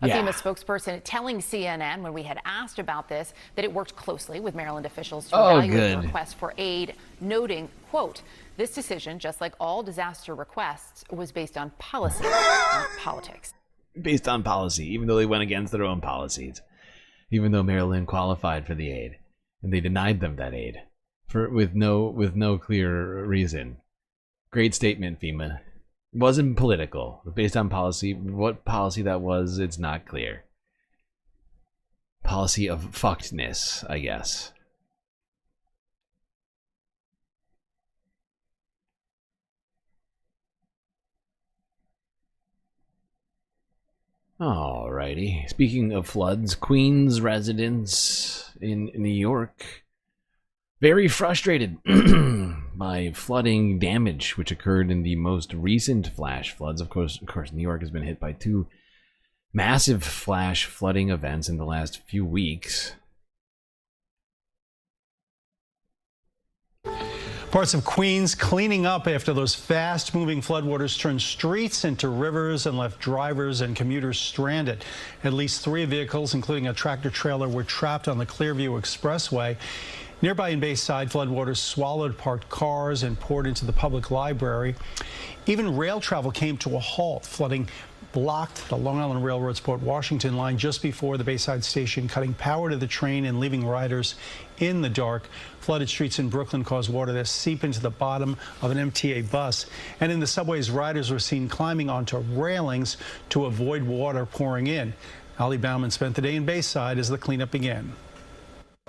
A FEMA spokesperson telling CNN when we had asked about this that it worked closely with Maryland officials to evaluate the request for aid, noting, quote, this decision, just like all disaster requests, was based on policy, not politics. Based on policy, even though they went against their own policies. Even though Maryland qualified for the aid, and they denied them that aid with no clear reason. Great statement, FEMA. It wasn't political. Based on policy. What policy that was, it's not clear. Policy of fuckedness, I guess. Alrighty. Speaking of floods, Queens residents in New York very frustrated by flooding damage which occurred in the most recent flash floods. Of course, New York has been hit by 2 massive flash flooding events in the last few weeks. Parts of Queens cleaning up after those fast-moving floodwaters turned streets into rivers and left drivers and commuters stranded. At least 3 vehicles, including a tractor-trailer, were trapped on the Clearview Expressway. Nearby in Bayside, floodwaters swallowed parked cars and poured into the public library. Even rail travel came to a halt. Flooding blocked the Long Island Railroad's Port Washington line just before the Bayside station, cutting power to the train and leaving riders in the dark. Flooded streets in Brooklyn caused water to seep into the bottom of an MTA bus. And in the subways, riders were seen climbing onto railings to avoid water pouring in. Ali Bauman spent the day in Bayside as the cleanup began.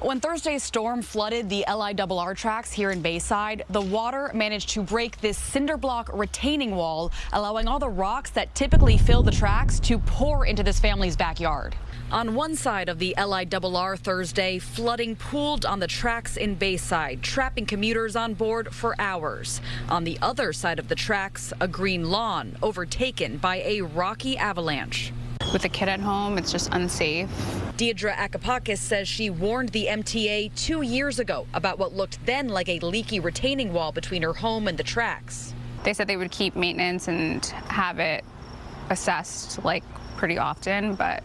When Thursday's storm flooded the LIRR tracks here in Bayside, the water managed to break this cinder block retaining wall, allowing all the rocks that typically fill the tracks to pour into this family's backyard. On one side of the LIRR Thursday, flooding pooled on the tracks in Bayside, trapping commuters on board for hours. On the other side of the tracks, a green lawn overtaken by a rocky avalanche. With a kid at home, it's just unsafe. Deidre Akapakis says she warned the MTA 2 years ago about what looked then like a leaky retaining wall between her home and the tracks. They said they would keep maintenance and have it assessed like pretty often, but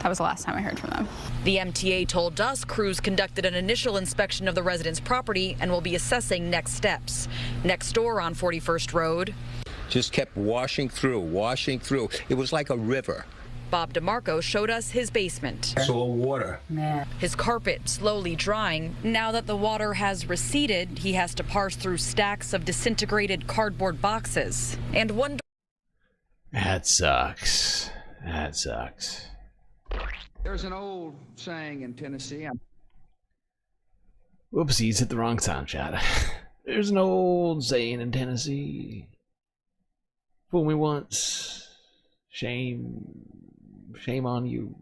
that That was the last time I heard from them. The MTA told us crews conducted an initial inspection of the resident's property and will be assessing next steps. Next door on 41st Road, just kept washing through. It was like a river. Bob DeMarco showed us his basement. I saw water. His carpet slowly drying. Now that the water has receded, he has to parse through stacks of disintegrated cardboard boxes. And one... That sucks. That sucks. There's an old saying in Tennessee. Whoopsies, hit the wrong sound shot. There's an old saying in Tennessee. Fool me once, shame on you.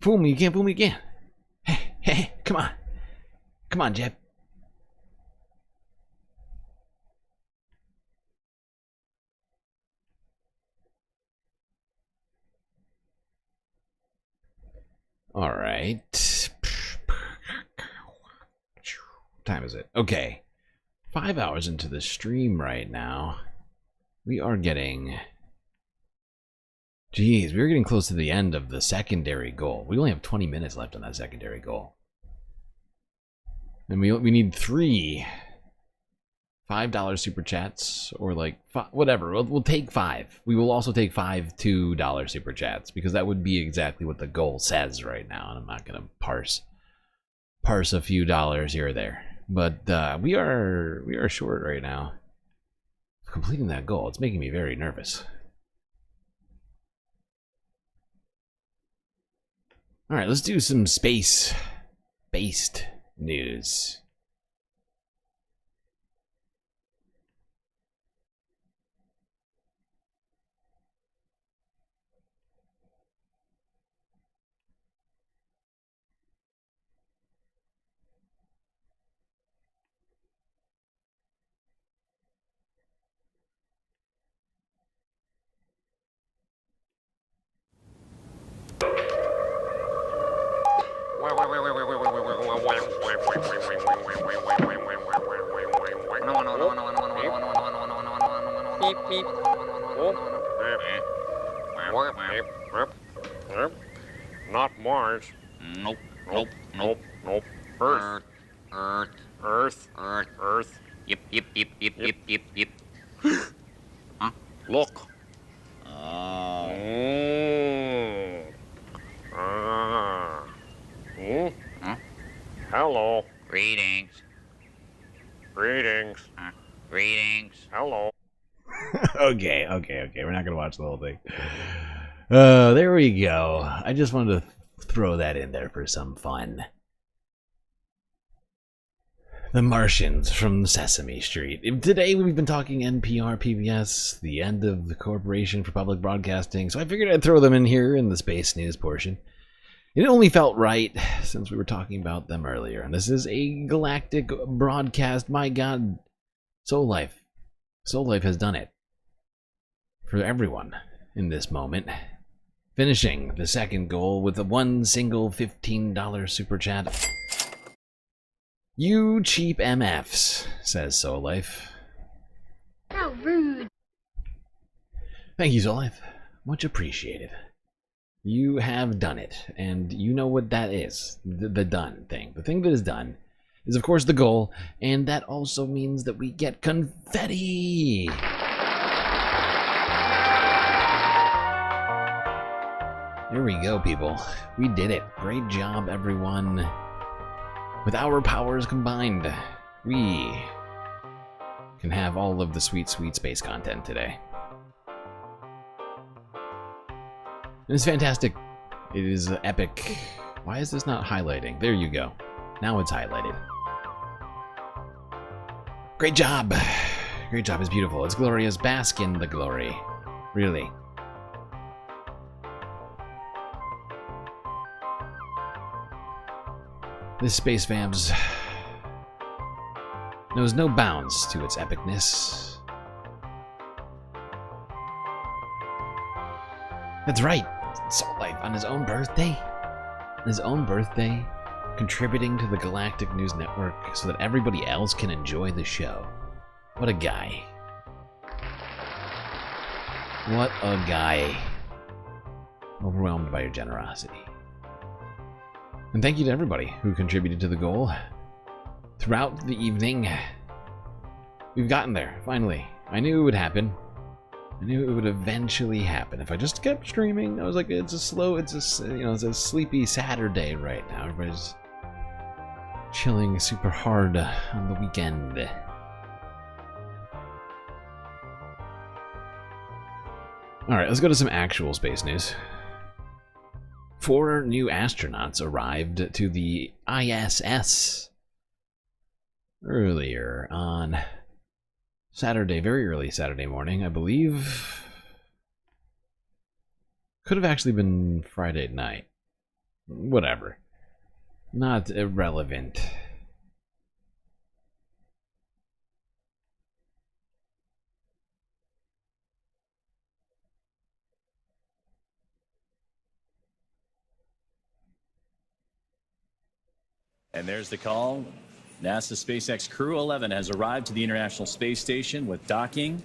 Fool me, you can't fool me again. Hey, come on, Jeb. All right. What time is it? Okay. 5 hours into the stream right now. We are getting... Jeez, we're getting close to the end of the secondary goal. We only have 20 minutes left on that secondary goal. And we need 3 $5 super chats, or like, whatever. We'll take 5. We will also take 5 $2 super chats, because that would be exactly what the goal says right now. And I'm not going to parse a few dollars here or there. But we are short right now. Completing that goal, it's making me very nervous. All right, let's do some space-based news. Not Mars. Nope. Earth. Yep. Huh? Look. Hello. Greetings. Hello. Okay. We're not gonna watch the whole thing. There we go. I just wanted to throw that in there for some fun. The Martians from Sesame Street. Today we've been talking NPR, PBS, the end of the Corporation for Public Broadcasting, so I figured I'd throw them in here in the space news portion. It only felt right since we were talking about them earlier, and this is a galactic broadcast. My God, Soul Life has done it for everyone in this moment. Finishing the second goal with one single $15 super chat. You cheap MFs, says Soul Life. How rude. Thank you, Soul Life. Much appreciated. You have done it, and you know what that is. The done thing. The thing that is done is, of course, the goal, and that also means that we get confetti. There we go, people. We did it. Great job, everyone. With our powers combined, we can have all of the sweet, sweet space content today. And it's fantastic. It is epic. Why is this not highlighting? There you go. Now it's highlighted. Great job. Great job. It's beautiful. It's glorious. Bask in the glory. Really. This space fams knows no bounds to its epicness. That's right. Soul Life on his own birthday. Contributing to the Galactic News Network so that everybody else can enjoy the show. What a guy. What a guy. Overwhelmed by your generosity. And thank you to everybody who contributed to the goal. Throughout the evening, we've gotten there, finally. I knew it would happen. I knew it would eventually happen. If I just kept streaming, I was like, it's a sleepy Saturday right now. Everybody's chilling super hard on the weekend. Alright, let's go to some actual space news. 4 new astronauts arrived to the ISS earlier on Saturday, very early Saturday morning, I believe. Could have actually been Friday night. Whatever. Not irrelevant. And there's the call. NASA SpaceX Crew 11 has arrived to the International Space Station with docking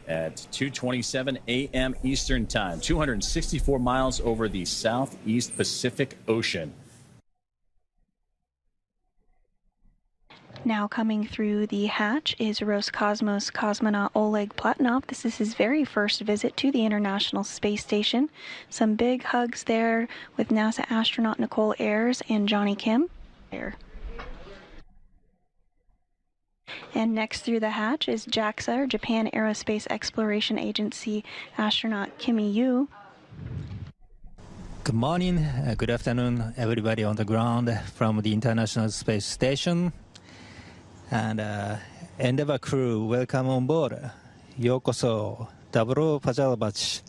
at 2:27 a.m. Eastern Time, 264 miles over the Southeast Pacific Ocean. Now coming through the hatch is Roscosmos cosmonaut Oleg Platonov. This is his very first visit to the International Space Station. Some big hugs there with NASA astronaut Nicole Ayers and Johnny Kim. And next through the hatch is JAXA, or Japan Aerospace Exploration Agency astronaut Kimi Yu. Good morning, good afternoon, everybody on the ground from the International Space Station. And Endeavour crew, welcome on board. Yokoso, Daburo Pajalabach.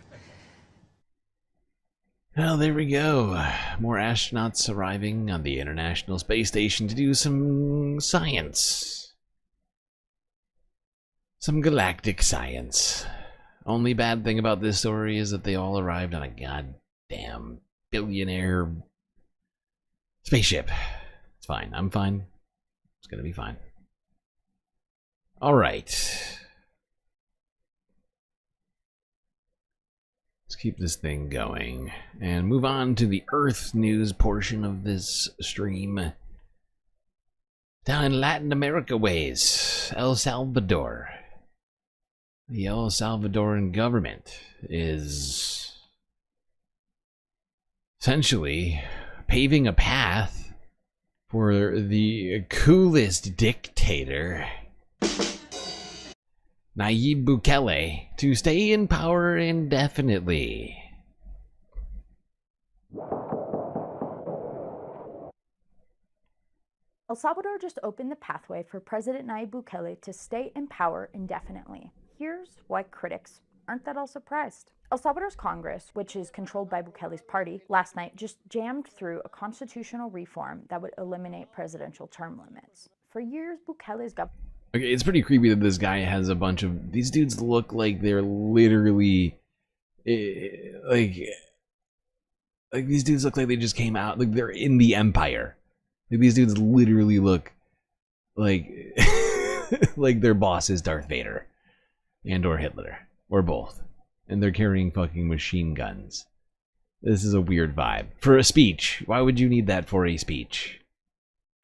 Well, there we go. More astronauts arriving on the International Space Station to do some science. Some galactic science. Only bad thing about this story is that they all arrived on a goddamn billionaire spaceship. It's fine. I'm fine. It's gonna be fine. Alright. Let's keep this thing going and move on to the Earth news portion of this stream. Down in Latin America ways, El Salvador. The El Salvadoran government is essentially paving a path for the coolest dictator, Nayib Bukele, to stay in power indefinitely. El Salvador just opened the pathway for President Nayib Bukele to stay in power indefinitely. Here's why critics aren't that all surprised. El Salvador's Congress, which is controlled by Bukele's party, last night just jammed through a constitutional reform that would eliminate presidential term limits. For years, Bukele's government... Okay, it's pretty creepy that this guy has a bunch of... These dudes look like they're literally... Like these dudes look like they just came out... Like, they're in the Empire. Like, these dudes literally look like... like their boss is Darth Vader. And or Hitler. Or both. And they're carrying fucking machine guns. This is a weird vibe. For a speech. Why would you need that for a speech?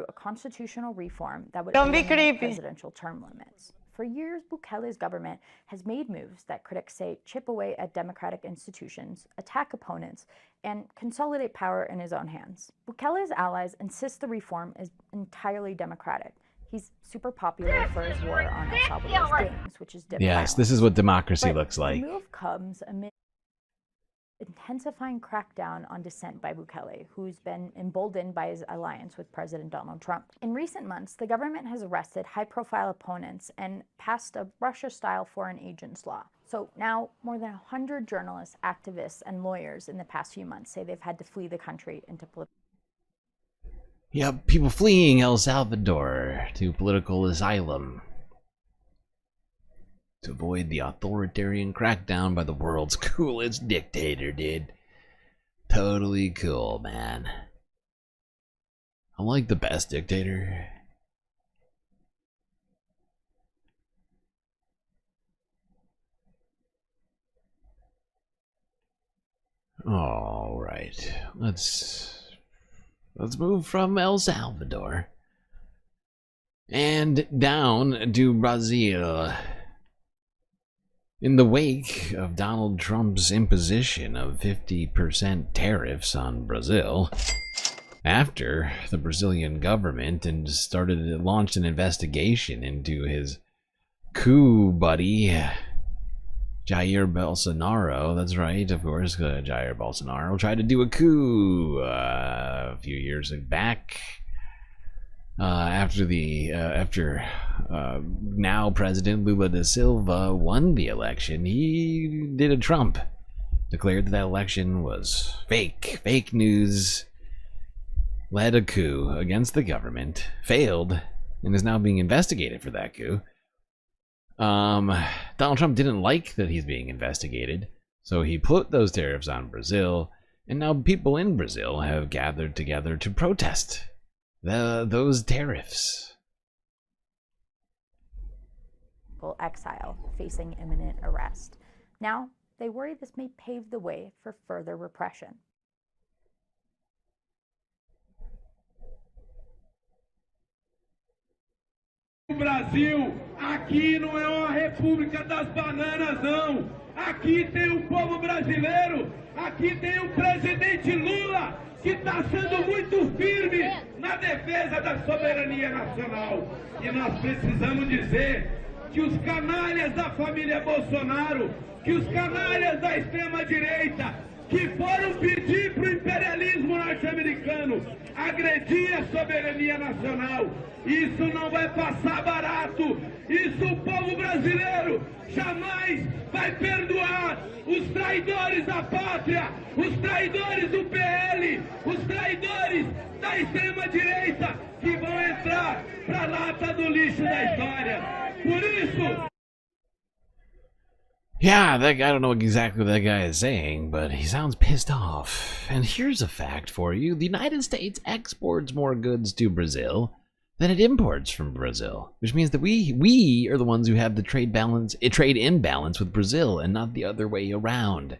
A constitutional reform that would Don't be eliminate creepy. presidential term limits. For years, Bukele's government has made moves that critics say chip away at democratic institutions, attack opponents, and consolidate power in his own hands. Bukele's allies insist the reform is entirely democratic. He's super popular for his war on El Salvador's games, which is Yes, this is what democracy looks like. The move comes amid intensifying crackdown on dissent by Bukele, who's been emboldened by his alliance with President Donald Trump. In recent months, the government has arrested high-profile opponents and passed a Russia-style foreign agents law. So now, more than 100 journalists, activists, and lawyers in the past few months say they've had to flee the country into political... Yeah, people fleeing El Salvador to political asylum to avoid the authoritarian crackdown by the world's coolest dictator, dude. Totally cool, man. I like the best dictator. All right, let's move from El Salvador and down to Brazil. In the wake of Donald Trump's imposition of 50% tariffs on Brazil, after the Brazilian government launched an investigation into his coup buddy, Jair Bolsonaro. That's right, of course, Jair Bolsonaro tried to do a coup a few years back. After now President Lula da Silva won the election, he did a Trump. Declared that election was fake news, led a coup against the government, failed, and is now being investigated for that coup. Donald Trump didn't like that he's being investigated, so he put those tariffs on Brazil, and now people in Brazil have gathered together to protest those tariffs. Exile, facing imminent arrest. Now, they worry this may pave the way for further repression. Brasil, aqui não é uma república das bananas, não. Aqui tem o povo brasileiro, aqui tem o presidente Lula, que está sendo muito firme na defesa da soberania nacional. E nós precisamos dizer que os canalhas da família Bolsonaro, que os canalhas da extrema-direita, que foram pedir para o imperialismo norte-americano agredir a soberania nacional, isso não vai passar barato. Isso o povo brasileiro jamais vai perdoar. Os traidores da pátria, os traidores do PL, os traidores da extrema-direita que vão entrar para a lata do lixo da história. Por isso... Yeah, that guy, I don't know exactly what that guy is saying, but he sounds pissed off. And here's a fact for you. The United States exports more goods to Brazil than it imports from Brazil, which means that we are the ones who have the trade imbalance with Brazil and not the other way around.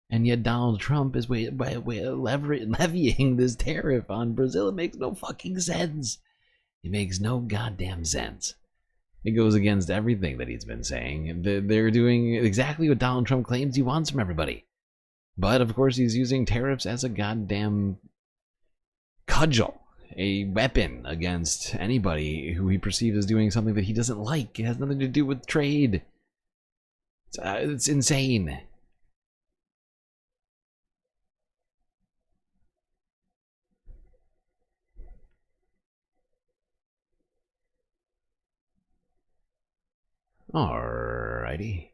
And yet Donald Trump is levying this tariff on Brazil. It makes no fucking sense. It makes no goddamn sense. It goes against everything that he's been saying. They're doing exactly what Donald Trump claims he wants from everybody. But, of course, he's using tariffs as a goddamn cudgel, a weapon against anybody who he perceives as doing something that he doesn't like. It has nothing to do with trade. It's insane. Alrighty.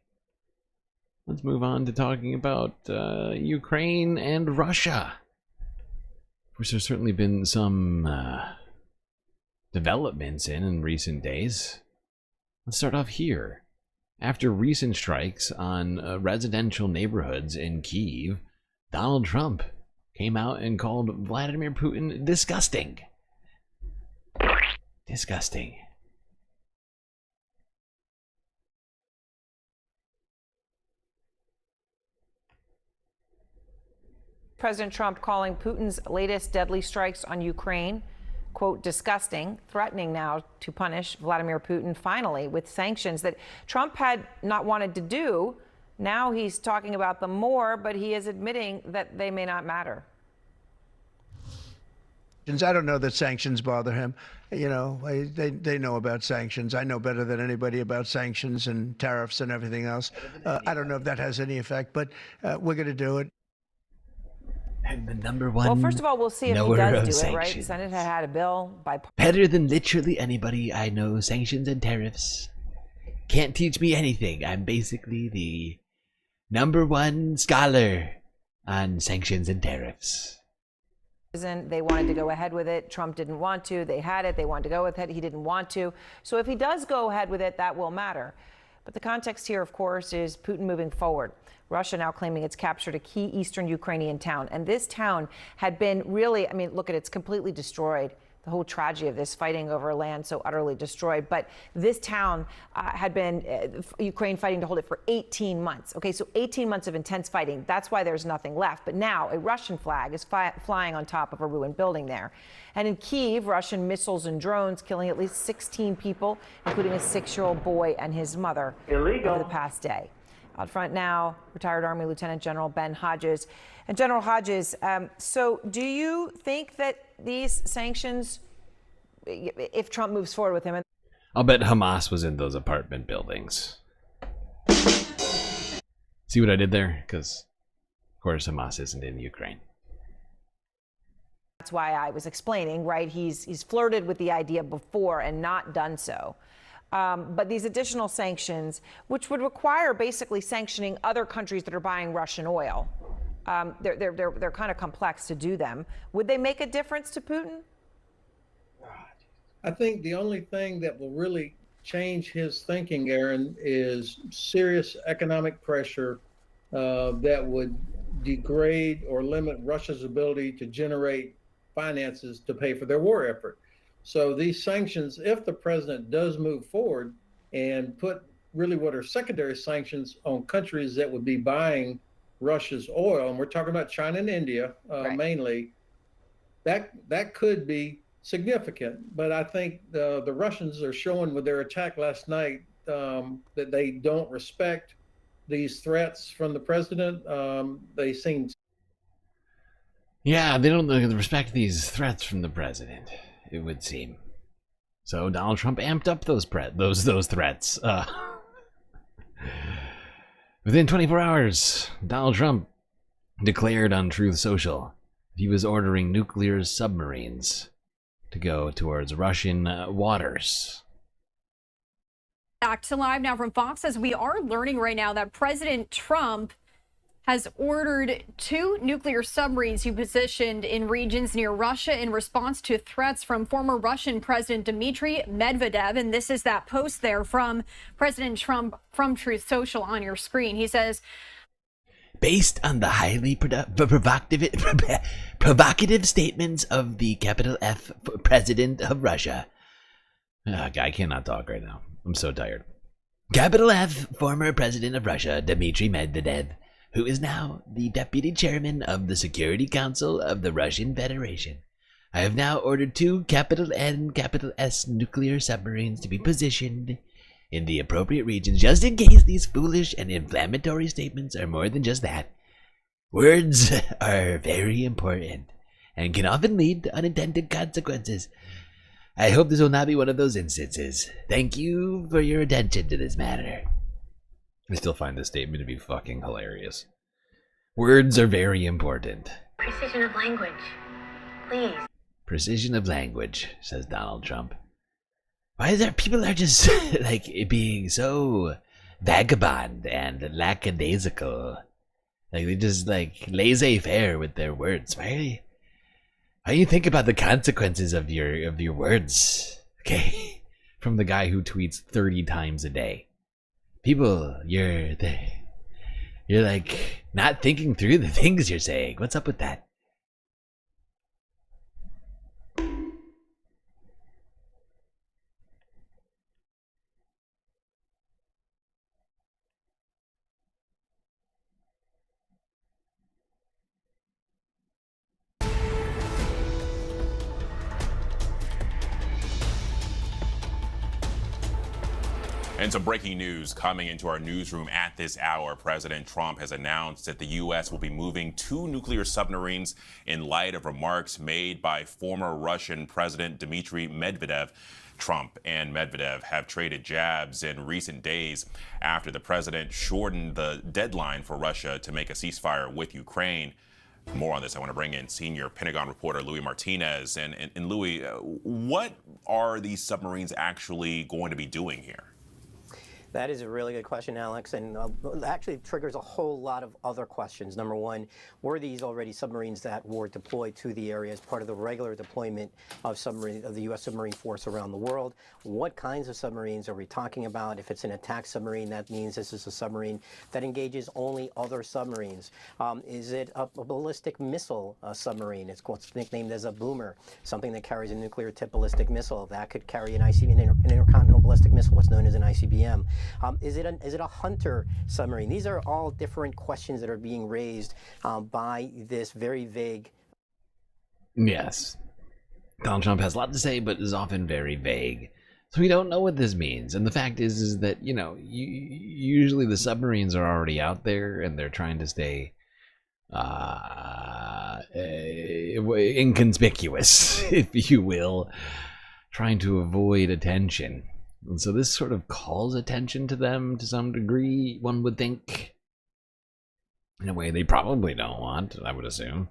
Let's move on to talking about Ukraine and Russia, which there's certainly been some developments in recent days. Let's start off here. After recent strikes on residential neighborhoods in Kyiv, Donald Trump came out and called Vladimir Putin disgusting. Disgusting. President Trump calling Putin's latest deadly strikes on Ukraine, quote, disgusting, threatening now to punish Vladimir Putin finally with sanctions that Trump had not wanted to do. Now he's talking about them more, but he is admitting that they may not matter. I don't know that sanctions bother him. You know, they know about sanctions. I know better than anybody about sanctions and tariffs and everything else. I don't know if that has any effect, but we're going to do it. And the number one. Well, first of all, we'll see if he does do it, right? The Senate had a bill by. Better than literally anybody I know, sanctions and tariffs. Can't teach me anything. I'm basically the #1 scholar on sanctions and tariffs. They wanted to go ahead with it. Trump didn't want to. They had it. They wanted to go with it. He didn't want to. So if he does go ahead with it, that will matter. But the context here, of course, is Putin moving forward. Russia now claiming it's captured a key eastern Ukrainian town. And this town had been really, I mean, look at it, it's completely destroyed. the whole tragedy of this fighting over land so utterly destroyed. But this town had been Ukraine fighting to hold it for 18 months. Okay, so 18 months of intense fighting. That's why there's nothing left. But now a Russian flag is flying on top of a ruined building there. And in Kyiv, Russian missiles and drones killing at least 16 people, including a 6-year-old boy and his mother over the past day. Out front now, retired Army Lieutenant General Ben Hodges. And General Hodges, so do you think that these sanctions, if Trump moves forward with them? I'll bet Hamas was in those apartment buildings. See what I did there? Because, of course, Hamas isn't in Ukraine. That's why I was explaining, right? He's flirted with the idea before and not done so. But these additional sanctions, which would require basically sanctioning other countries that are buying Russian oil, they're kind of complex to do them. Would they make a difference to Putin? I think the only thing that will really change his thinking, Aaron, is serious economic pressure that would degrade or limit Russia's ability to generate finances to pay for their war effort. So these sanctions, if the president does move forward and put really what are secondary sanctions on countries that would be buying Russia's oil, and we're talking about China and India mainly, that could be significant. But I think the Russians are showing with their attack last night that they don't respect these threats from the president. They seem... Yeah, they don't respect these threats from the president, it would seem. So Donald Trump amped up those threats. Within 24 hours, Donald Trump declared on Truth Social he was ordering nuclear submarines to go towards Russian waters. Back to live now from Fox, as we are learning right now that President Trump has ordered 2 nuclear submarines he positioned in regions near Russia in response to threats from former Russian President Dmitry Medvedev. And this is that post there from President Trump from Truth Social on your screen. He says, based on the highly provocative statements of the capital F President of Russia. I cannot talk right now. I'm so tired. Capital F former President of Russia, Dmitry Medvedev, who is now the Deputy Chairman of the Security Council of the Russian Federation. I have now ordered 2 capital N, capital S nuclear submarines to be positioned in the appropriate regions, just in case these foolish and inflammatory statements are more than just that. Words are very important and can often lead to unintended consequences. I hope this will not be one of those instances. Thank you for your attention to this matter. I still find this statement to be fucking hilarious. Words are very important. Precision of language, please. Precision of language, says Donald Trump. Why is there people are just like being so vagabond and lackadaisical? Like they just like laissez-faire with their words. Why you think about the consequences of your words? Okay, from the guy who tweets 30 times a day. People, you're like not thinking through the things you're saying. What's up with that? And some breaking news coming into our newsroom at this hour. President Trump has announced that the U.S. will be moving 2 nuclear submarines in light of remarks made by former Russian President Dmitry Medvedev. Trump and Medvedev have traded jabs in recent days after the president shortened the deadline for Russia to make a ceasefire with Ukraine. For more on this, I want to bring in senior Pentagon reporter Louis Martinez. And Louis, what are these submarines actually going to be doing here? That is a really good question, Alex, and actually triggers a whole lot of other questions. Number one, were these already submarines that were deployed to the area as part of the regular deployment of the U.S. submarine force around the world? What kinds of submarines are we talking about? If it's an attack submarine, that means this is a submarine that engages only other submarines. Is it a ballistic missile submarine? It's what's nicknamed as a boomer, something that carries a nuclear-tipped ballistic missile that could carry an intercontinental ballistic missile, what's known as an ICBM. Is it a hunter submarine? These are all different questions that are being raised by this very vague. Yes. Donald Trump has a lot to say, but is often very vague. So we don't know what this means. And the fact is that, you know, usually the submarines are already out there and they're trying to stay inconspicuous, if you will, trying to avoid attention. And so this sort of calls attention to them to some degree, one would think. In a way they probably don't want, I would assume.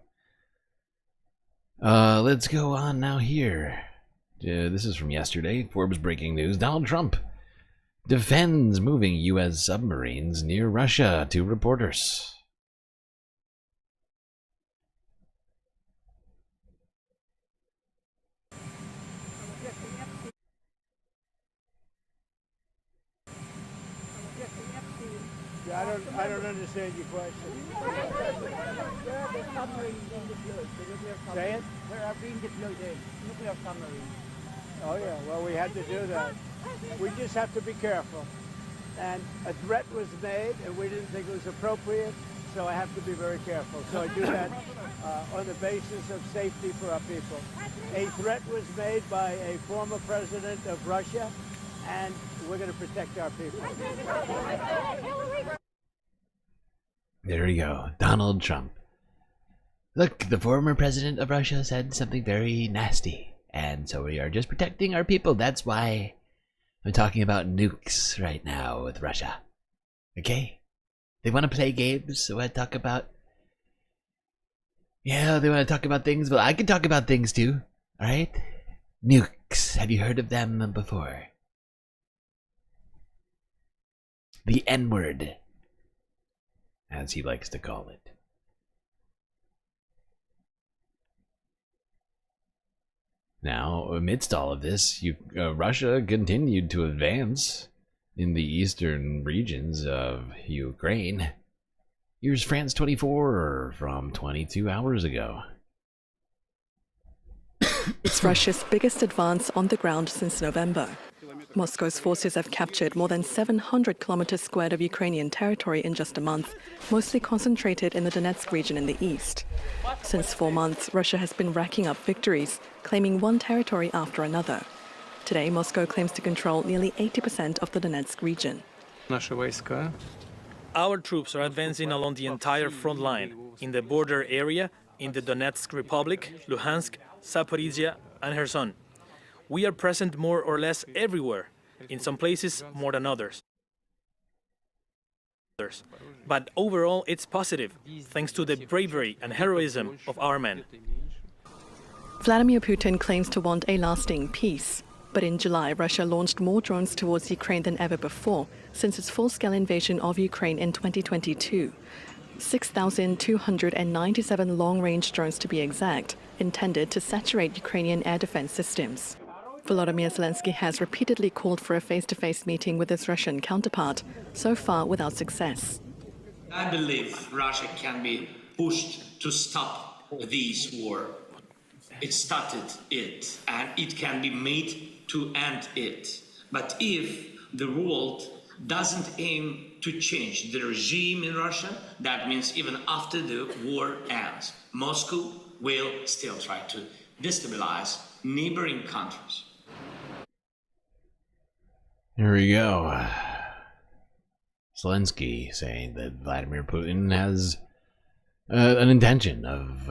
Let's go on now here. This is from yesterday. Forbes breaking news. Donald Trump defends moving U.S. submarines near Russia to reporters. I don't understand your question. Say it? There are being deployed nuclear submarines. Oh yeah, well we had to do that. We just have to be careful. And a threat was made and we didn't think it was appropriate, so I have to be very careful. So I do that on the basis of safety for our people. A threat was made by a former president of Russia, and we're going to protect our people. There we go. Donald Trump. Look, the former president of Russia said something very nasty. And so we are just protecting our people. That's why I'm talking about nukes right now with Russia. Okay? They want to play games. They want to talk about... Yeah, they want to talk about things. But I can talk about things too. Alright? Nukes. Have you heard of them before? The N-word, as he likes to call it. Now, amidst all of this, Russia continued to advance in the eastern regions of Ukraine. Here's France 24 from 22 hours ago. It's Russia's biggest advance on the ground since November. Moscow's forces have captured more than 700 kilometers squared of Ukrainian territory in just a month, mostly concentrated in the Donetsk region in the east. Since 4 months, Russia has been racking up victories, claiming one territory after another. Today, Moscow claims to control nearly 80% of the Donetsk region. Our troops are advancing along the entire front line, in the border area, in the Donetsk Republic, Luhansk, Zaporizhia, and Kherson. We are present more or less everywhere, in some places more than others. But overall, it's positive, thanks to the bravery and heroism of our men. Vladimir Putin claims to want a lasting peace. But in July, Russia launched more drones towards Ukraine than ever before, since its full-scale invasion of Ukraine in 2022. 6,297 long-range drones to be exact, intended to saturate Ukrainian air defense systems. Volodymyr Zelensky has repeatedly called for a face-to-face meeting with his Russian counterpart, so far without success. I believe Russia can be pushed to stop this war. It started it, and it can be made to end it. But if the world doesn't aim to change the regime in Russia, that means even after the war ends, Moscow will still try to destabilize neighboring countries. Here we go. Zelensky saying that Vladimir Putin has an intention of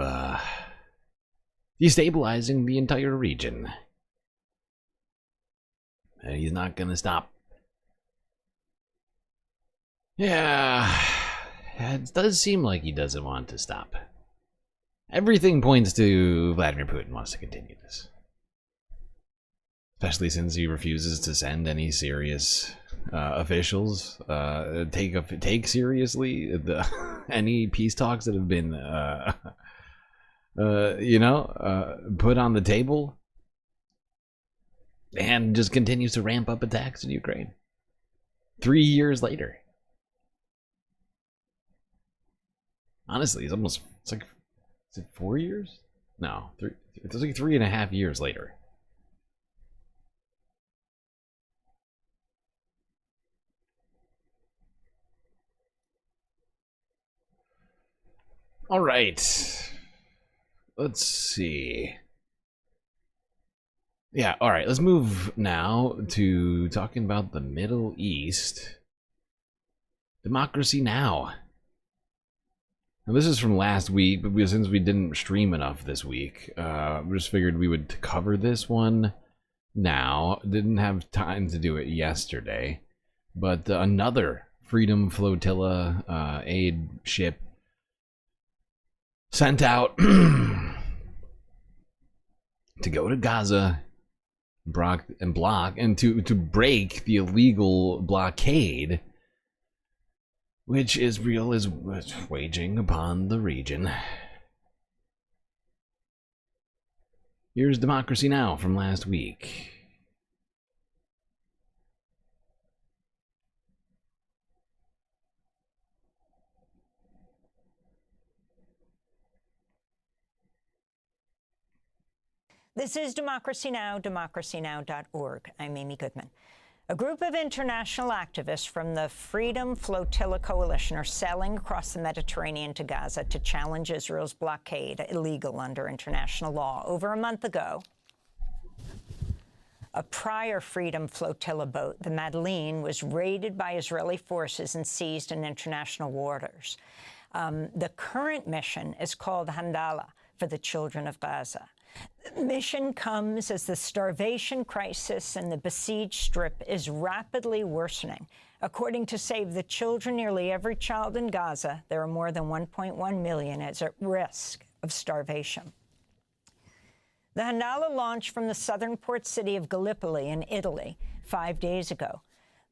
destabilizing the entire region. And he's not going to stop. Yeah, it does seem like he doesn't want to stop. Everything points to Vladimir Putin wants to continue this. Especially since he refuses to send any serious officials take seriously any peace talks that have been put on the table, and just continues to ramp up attacks in Ukraine 3 years later. Honestly, it's like, is it 4 years? No, it's like 3.5 years later. All right. Let's see. Yeah, all right. Let's move now to talking about the Middle East. Democracy Now! Now, this is from last week, but since we didn't stream enough this week, we just figured we would cover this one now. Didn't have time to do it yesterday, but another Freedom Flotilla aid ship sent out to go to Gaza to break the illegal blockade which Israel is waging upon the region. Here's Democracy Now! From last week. This is Democracy Now!, democracynow.org. I'm Amy Goodman. A group of international activists from the Freedom Flotilla Coalition are sailing across the Mediterranean to Gaza to challenge Israel's blockade, illegal under international law. Over a month ago, a prior Freedom Flotilla boat, the Madeleine, was raided by Israeli forces and seized in international waters. The current mission is called Handala, for the children of Gaza. The mission comes as the starvation crisis in the besieged strip is rapidly worsening. According to Save the Children, nearly every child in Gaza, there are more than 1.1 million, is at risk of starvation. The Handala launched from the southern port city of Gallipoli in Italy 5 days ago.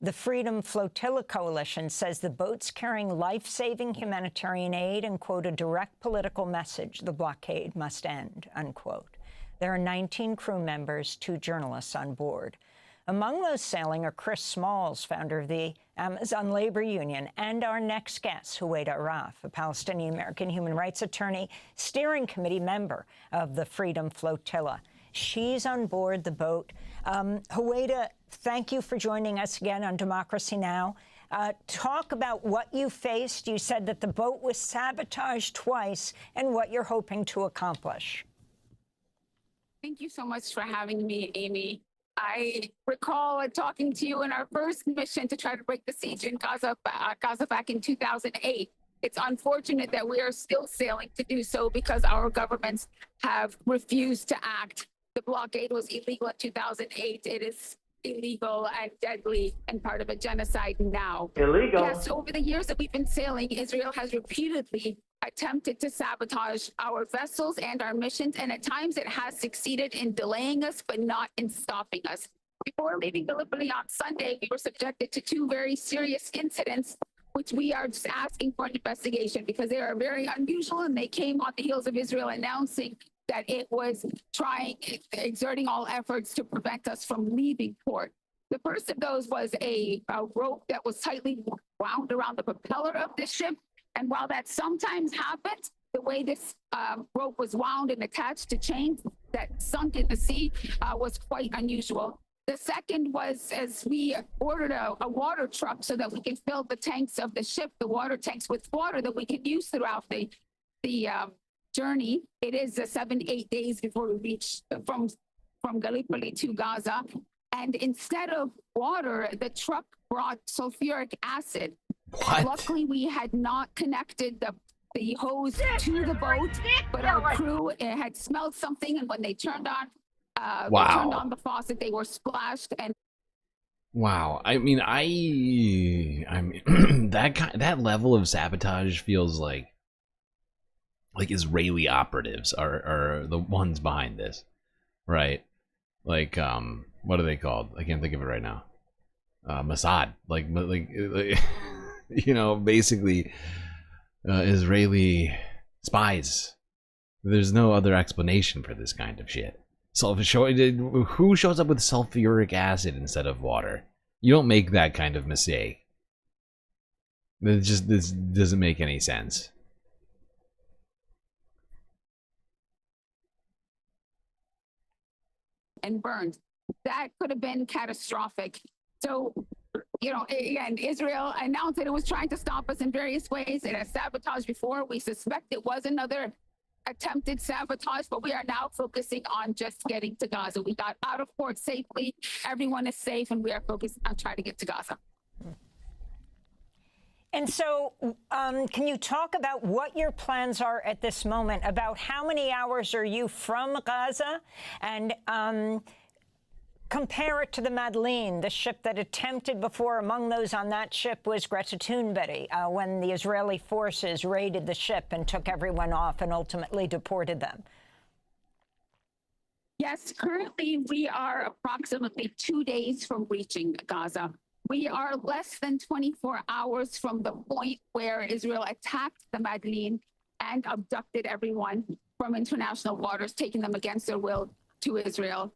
The Freedom Flotilla Coalition says the boat's carrying life-saving humanitarian aid and, quote, a direct political message: the blockade must end, unquote. There are 19 crew members, 2 journalists on board. Among those sailing are Chris Smalls, founder of the Amazon Labor Union, and our next guest, Huwaida Araf, a Palestinian-American human rights attorney, steering committee member of the Freedom Flotilla. She's on board the boat. Huwaida, thank you for joining us again on Democracy Now! Talk about what you faced. You said that the boat was sabotaged twice, and what you're hoping to accomplish. Thank you so much for having me, Amy. I recall talking to you in our first mission to try to break the siege in Gaza back in 2008. It's unfortunate that we are still sailing to do so because our governments have refused to act. The blockade was illegal in 2008. It is illegal and deadly and part of a genocide now. Illegal? Yes, over the years that we've been sailing, Israel has repeatedly attempted to sabotage our vessels and our missions, and at times it has succeeded in delaying us, but not in stopping us. Before leaving Gallipoli on Sunday, we were subjected to 2 very serious incidents, which we are just asking for an investigation because they are very unusual, and they came on the heels of Israel announcing that it was exerting all efforts to prevent us from leaving port. The first of those was a rope that was tightly wound around the propeller of the ship. And while that sometimes happens, the way this rope was wound and attached to chains that sunk in the sea was quite unusual. The second was, as we ordered a water truck so that we can fill the tanks of the ship, the water tanks, with water that we could use throughout the journey. It is 7-8 days before we reach from Gallipoli to Gaza. And instead of water, the truck brought sulfuric acid. What? Luckily, we had not connected the hose to the boat, but our crew had smelled something, and when they turned on, they turned on the faucet, they were splashed. And wow, I mean, that level of sabotage feels like Israeli operatives are the ones behind this, right? Like, what are they called? I can't think of it right now. Mossad, like you know, basically Israeli spies. There's no other explanation for this kind of shit. Who shows up with sulfuric acid instead of water? You don't make that kind of mistake. This doesn't make any sense. And burned. That could have been catastrophic. So, you know, again, Israel announced that it was trying to stop us in various ways. It has sabotaged before. We suspect it was another attempted sabotage, but we are now focusing on just getting to Gaza. We got out of port safely. Everyone is safe, and we are focused on trying to get to Gaza. And so can you talk about what your plans are at this moment, about how many hours are you from Gaza, and compare it to the Madeleine, the ship that attempted before. Among those on that ship was Greta Thunberg, when the Israeli forces raided the ship and took everyone off and ultimately deported them. Yes, currently we are approximately 2 days from reaching Gaza. We are less than 24 hours from the point where Israel attacked the Madeleine and abducted everyone from international waters, taking them against their will to Israel.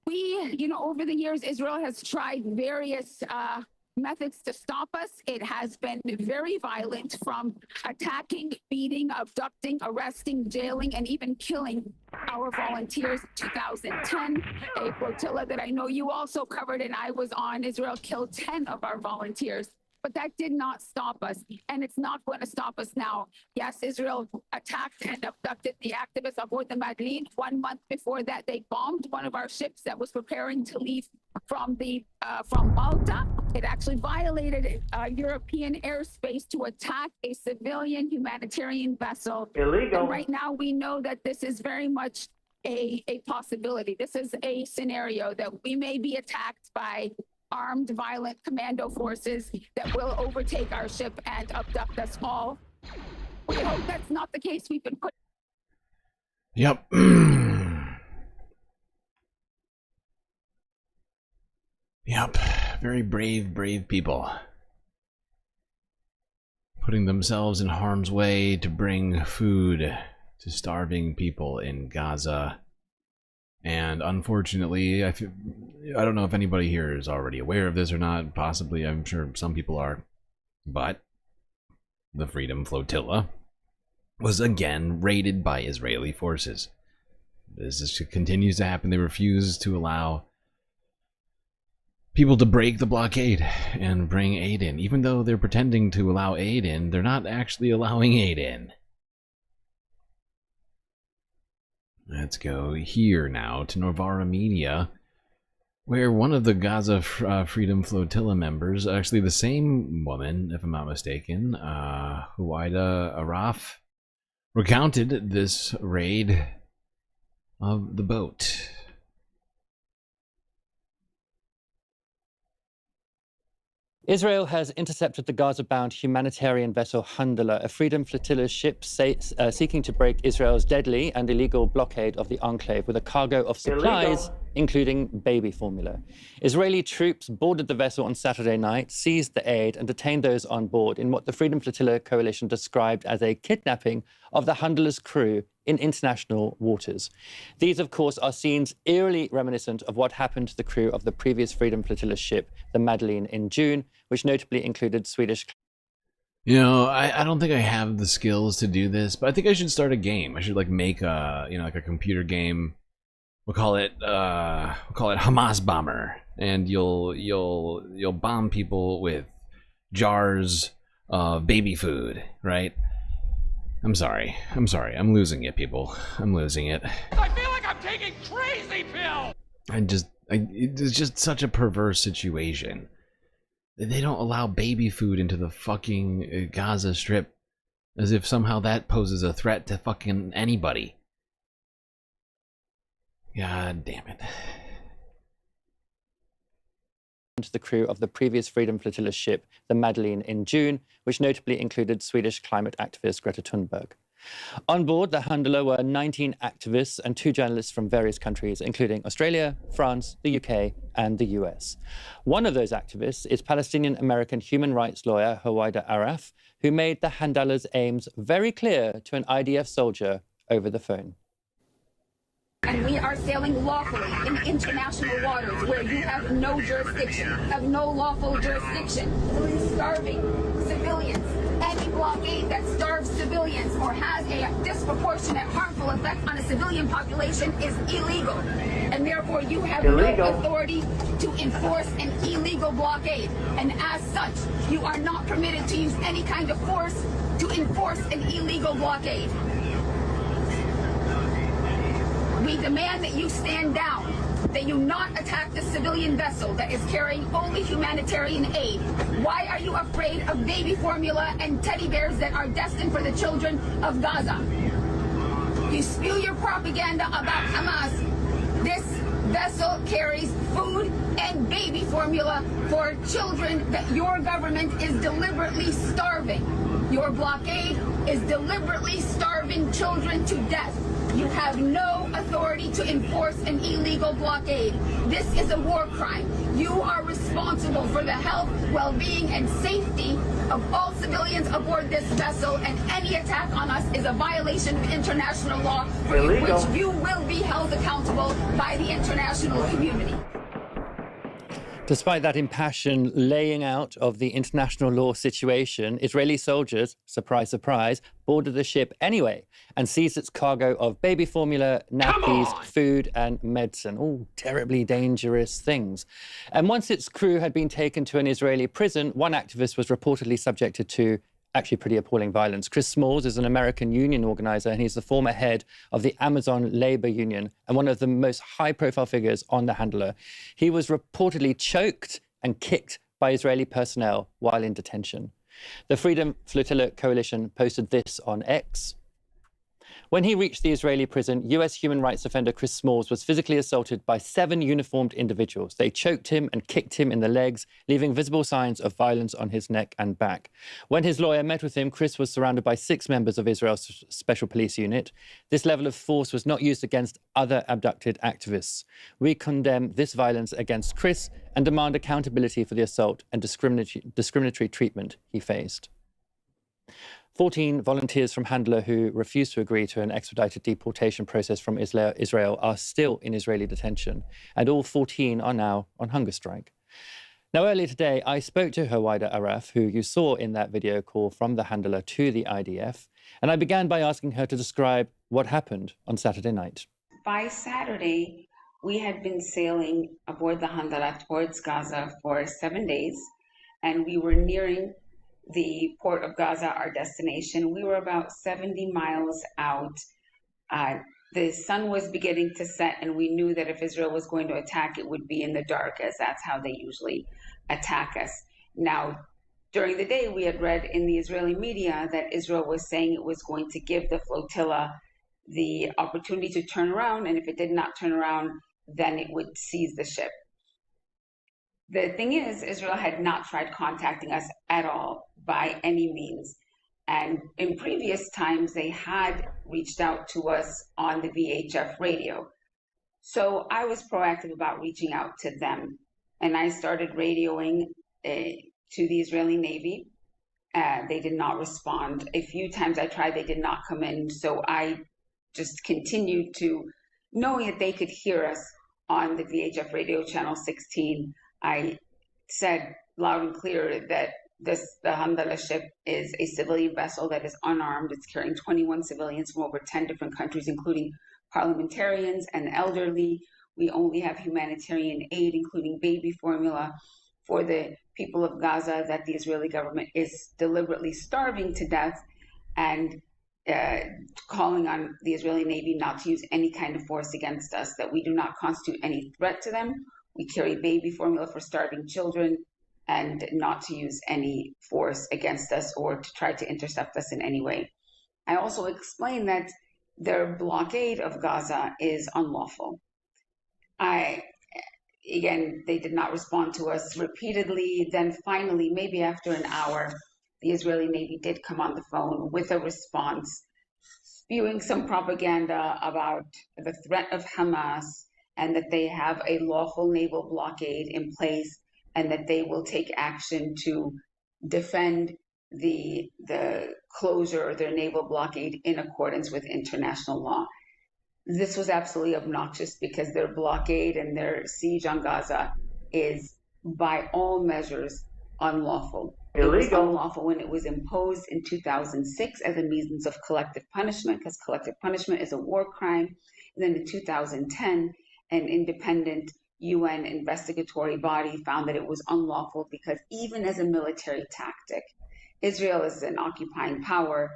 We, you know, over the years, Israel has tried various methods to stop us. It has been very violent, from attacking, beating, abducting, arresting, jailing, and even killing our volunteers. 2010, a flotilla that I know you also covered and I was on, Israel killed 10 of our volunteers. But that did not stop us, and it's not going to stop us now. Yes, Israel attacked and abducted the activists aboard the Madeleine. 1 month before that, they bombed one of our ships that was preparing to leave from Malta. It actually violated European airspace to attack a civilian humanitarian vessel. Illegal. And right now, we know that this is very much a possibility. This is a scenario that we may be attacked by armed, violent commando forces that will overtake our ship and abduct us all. We hope that's not the case. We've been put. Yep. Yep. Very brave people. Putting themselves in harm's way to bring food to starving people in Gaza. And unfortunately, I don't know if anybody here is already aware of this or not. Possibly, I'm sure some people are. But the Freedom Flotilla was again raided by Israeli forces. This continues to happen. They refuse to allow people to break the blockade and bring aid in. Even though they're pretending to allow aid in, they're not actually allowing aid in. Let's go here now to Novara Media, where one of the Gaza Freedom Flotilla members, actually the same woman, if I'm not mistaken, Huwaida Araf, recounted this raid of the boat. Israel has intercepted the Gaza-bound humanitarian vessel Handala, a Freedom Flotilla ship seeking to break Israel's deadly and illegal blockade of the enclave with a cargo of supplies, including baby formula. Israeli troops boarded the vessel on Saturday night, seized the aid, and detained those on board in what the Freedom Flotilla coalition described as a kidnapping of the Handala's crew in international waters. These, of course, are scenes eerily reminiscent of what happened to the crew of the previous Freedom Flotilla ship, the Madeleine, in June, which notably included Swedish. You know, I don't think I have the skills to do this, but I think I should start a game. I should like make a, you know, like a computer game. We'll call it Hamas Bomber, and you'll bomb people with jars of baby food, right? I'm sorry. I'm losing it, people. I'm losing it. I feel like I'm taking crazy pills. It's just such a perverse situation. They don't allow baby food into the fucking Gaza Strip, as if somehow that poses a threat to fucking anybody. God damn it. To the crew of the previous Freedom Flotilla ship, the Madeleine, in June, which notably included Swedish climate activist Greta Thunberg. On board the Handler were 19 activists and 2 journalists from various countries, including Australia, France, the UK, and the US. One of those activists is Palestinian-American human rights lawyer Huwaida Araf, who made the Handler's aims very clear to an IDF soldier over the phone. And we are sailing lawfully in international waters where you have no jurisdiction, have no lawful jurisdiction. Starving civilians, any blockade that starves civilians or has a disproportionate harmful effect on a civilian population is illegal. And therefore you have no authority to enforce an illegal blockade. And as such, you are not permitted to use any kind of force to enforce an illegal blockade. We demand that you stand down, that you not attack the civilian vessel that is carrying only humanitarian aid. Why are you afraid of baby formula and teddy bears that are destined for the children of Gaza? You spew your propaganda about Hamas. This vessel carries food and baby formula for children that your government is deliberately starving. Your blockade is deliberately starving children to death. You have no authority to enforce an illegal blockade. This is a war crime. You are responsible for the health, well-being, and safety of all civilians aboard this vessel, and any attack on us is a violation of international law for which you will be held accountable by the international community. Despite that impassioned laying out of the international law situation, Israeli soldiers, surprise, surprise, boarded the ship anyway and seized its cargo of baby formula, nappies, food and medicine. All terribly dangerous things. And once its crew had been taken to an Israeli prison, one activist was reportedly subjected to actually pretty appalling violence. Chris Smalls is an American union organizer, and he's the former head of the Amazon Labor Union and one of the most high-profile figures on the Handler. He was reportedly choked and kicked by Israeli personnel while in detention. The Freedom Flotilla Coalition posted this on X. When he reached the Israeli prison, US human rights defender Chris Smalls was physically assaulted by 7 uniformed individuals. They choked him and kicked him in the legs, leaving visible signs of violence on his neck and back. When his lawyer met with him, Chris was surrounded by 6 members of Israel's special police unit. This level of force was not used against other abducted activists. We condemn this violence against Chris and demand accountability for the assault and discriminatory treatment he faced. 14 volunteers from Handler who refused to agree to an expedited deportation process from Israel are still in Israeli detention, and all 14 are now on hunger strike. Now, earlier today, I spoke to Huwaida Araf, who you saw in that video call from the Handler to the IDF, and I began by asking her to describe what happened on Saturday night. By Saturday, we had been sailing aboard the Handler towards Gaza for 7 days, and we were nearing the port of Gaza, our destination. We were about 70 miles out. The sun was beginning to set, and we knew that if Israel was going to attack, it would be in the dark, as that's how they usually attack us. Now, during the day, we had read in the Israeli media that Israel was saying it was going to give the flotilla the opportunity to turn around, and if it did not turn around, then it would seize the ship. The thing is, Israel had not tried contacting us at all by any means. And in previous times, they had reached out to us on the VHF radio. So I was proactive about reaching out to them. And I started radioing to the Israeli Navy. They did not respond. A few times I tried, they did not come in. So I just continued to, knowing that they could hear us on the VHF radio channel 16, I said loud and clear that the Handler ship is a civilian vessel that is unarmed. It's carrying 21 civilians from over 10 different countries, including parliamentarians and elderly. We only have humanitarian aid, including baby formula, for the people of Gaza that the Israeli government is deliberately starving to death, and calling on the Israeli Navy not to use any kind of force against us, that we do not constitute any threat to them. We carry baby formula for starving children, and not to use any force against us or to try to intercept us in any way. I also explained that their blockade of Gaza is unlawful. Again, they did not respond to us repeatedly. Then finally, maybe after an hour, the Israeli Navy did come on the phone with a response. spewing some propaganda about the threat of Hamas and that they have a lawful naval blockade in place and that they will take action to defend the closure of their naval blockade in accordance with international law. This was absolutely obnoxious because their blockade and their siege on Gaza is by all measures unlawful. Illegal. It was unlawful when it was imposed in 2006 as a means of collective punishment, because collective punishment is a war crime. And then in 2010, an independent UN investigatory body found that it was unlawful because even as a military tactic, Israel is an occupying power,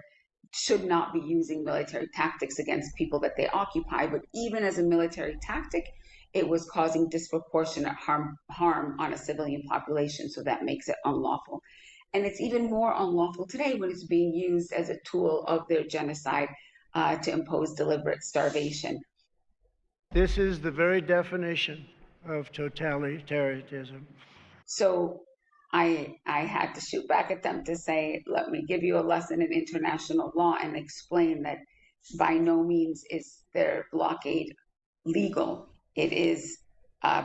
should not be using military tactics against people that they occupy. But even as a military tactic, it was causing disproportionate harm on a civilian population. So that makes it unlawful. And it's even more unlawful today when it's being used as a tool of their genocide to impose deliberate starvation. This is the very definition of totalitarianism. So I had to shoot back at them to say, let me give you a lesson in international law and explain that by no means is their blockade legal. It is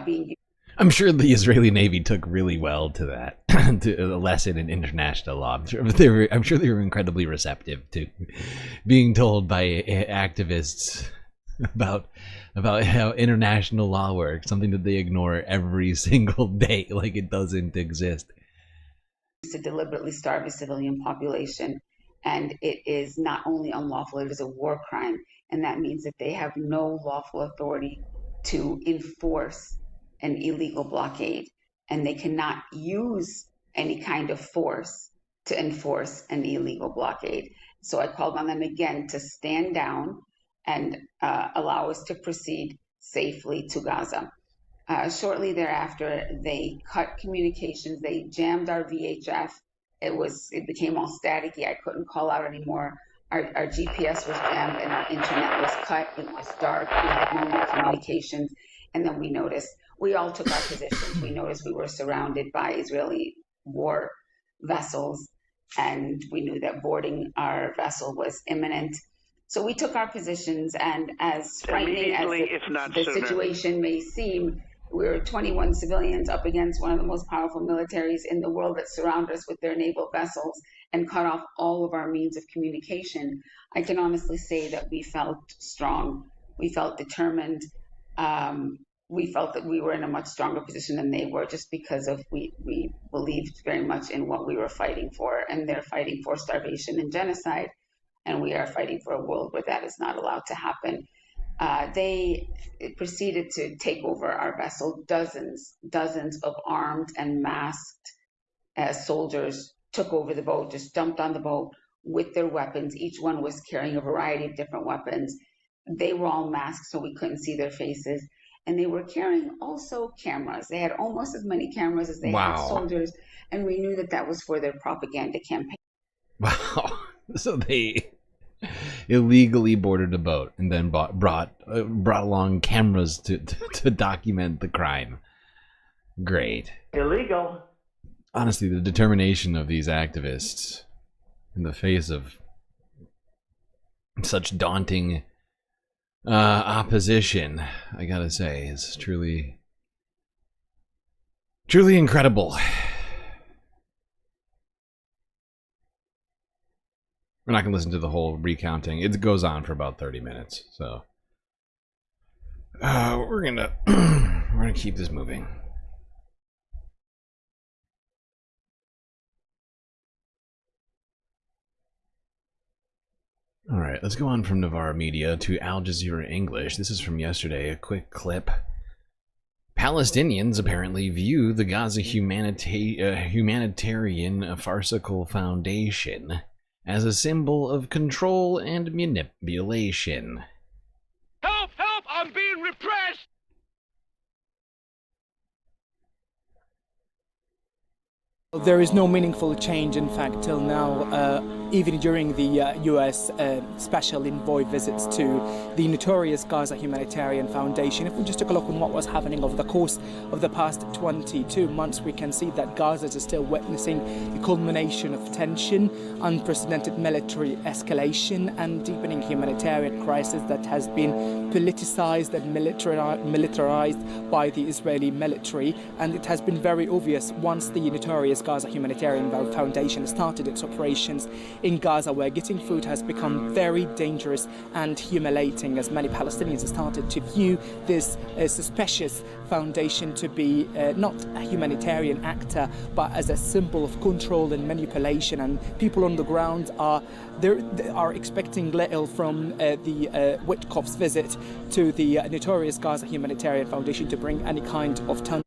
being used. I'm sure the Israeli Navy took really well to that, to a lesson in international law. I'm sure they were incredibly receptive to being told by activists about how international law works, something that they ignore every single day, like it doesn't exist. To deliberately starve a civilian population, and it is not only unlawful, it is a war crime, and that means that they have no lawful authority to enforce an illegal blockade, and they cannot use any kind of force to enforce an illegal blockade. So I called on them again to stand down and allow us to proceed safely to Gaza. Shortly thereafter, they cut communications. They jammed our VHF. It became all staticky. I couldn't call out anymore. Our GPS was jammed and our internet was cut. It was dark. We had no more communications. And then we all took our positions. We noticed we were surrounded by Israeli war vessels, and we knew that boarding our vessel was imminent. So we took our positions, and as frightening as the situation may seem, we're 21 civilians up against one of the most powerful militaries in the world that surround us with their naval vessels and cut off all of our means of communication. I can honestly say that we felt strong. We felt determined. We felt that we were in a much stronger position than they were, just because of we believed very much in what we were fighting for, and they're fighting for starvation and genocide, and we are fighting for a world where that is not allowed to happen. They proceeded to take over our vessel. Dozens of armed and masked soldiers took over the boat, just jumped on the boat with their weapons. Each one was carrying a variety of different weapons. They were all masked, so we couldn't see their faces. And they were carrying also cameras. They had almost as many cameras as they had soldiers. And we knew that that was for their propaganda campaign. Wow. So they illegally boarded a boat and then brought along cameras to document the crime. Great. Illegal. Honestly, the determination of these activists in the face of such daunting opposition, I gotta say, is truly incredible. We're not gonna listen to the whole recounting. It goes on for about 30 minutes, so we're gonna keep this moving. All right, let's go on from Navarre Media to Al Jazeera English. This is from yesterday, a quick clip. Palestinians apparently view the Gaza Humanitarian Farcical Foundation as a symbol of control and manipulation. Help! Help! I'm being repressed! There is no meaningful change, in fact, till now, even during the US special envoy visits to the notorious Gaza Humanitarian Foundation. If we just took a look on what was happening over the course of the past 22 months, we can see that Gaza is still witnessing a culmination of tension, unprecedented military escalation, and deepening humanitarian crisis that has been politicized and militarized by the Israeli military. And it has been very obvious once the notorious Gaza Humanitarian Foundation started its operations in Gaza, where getting food has become very dangerous and humiliating, as many Palestinians started to view this suspicious foundation to be not a humanitarian actor, but as a symbol of control and manipulation. And people on the ground are expecting little from the Witkoff's visit to the notorious Gaza Humanitarian Foundation to bring any kind of turn.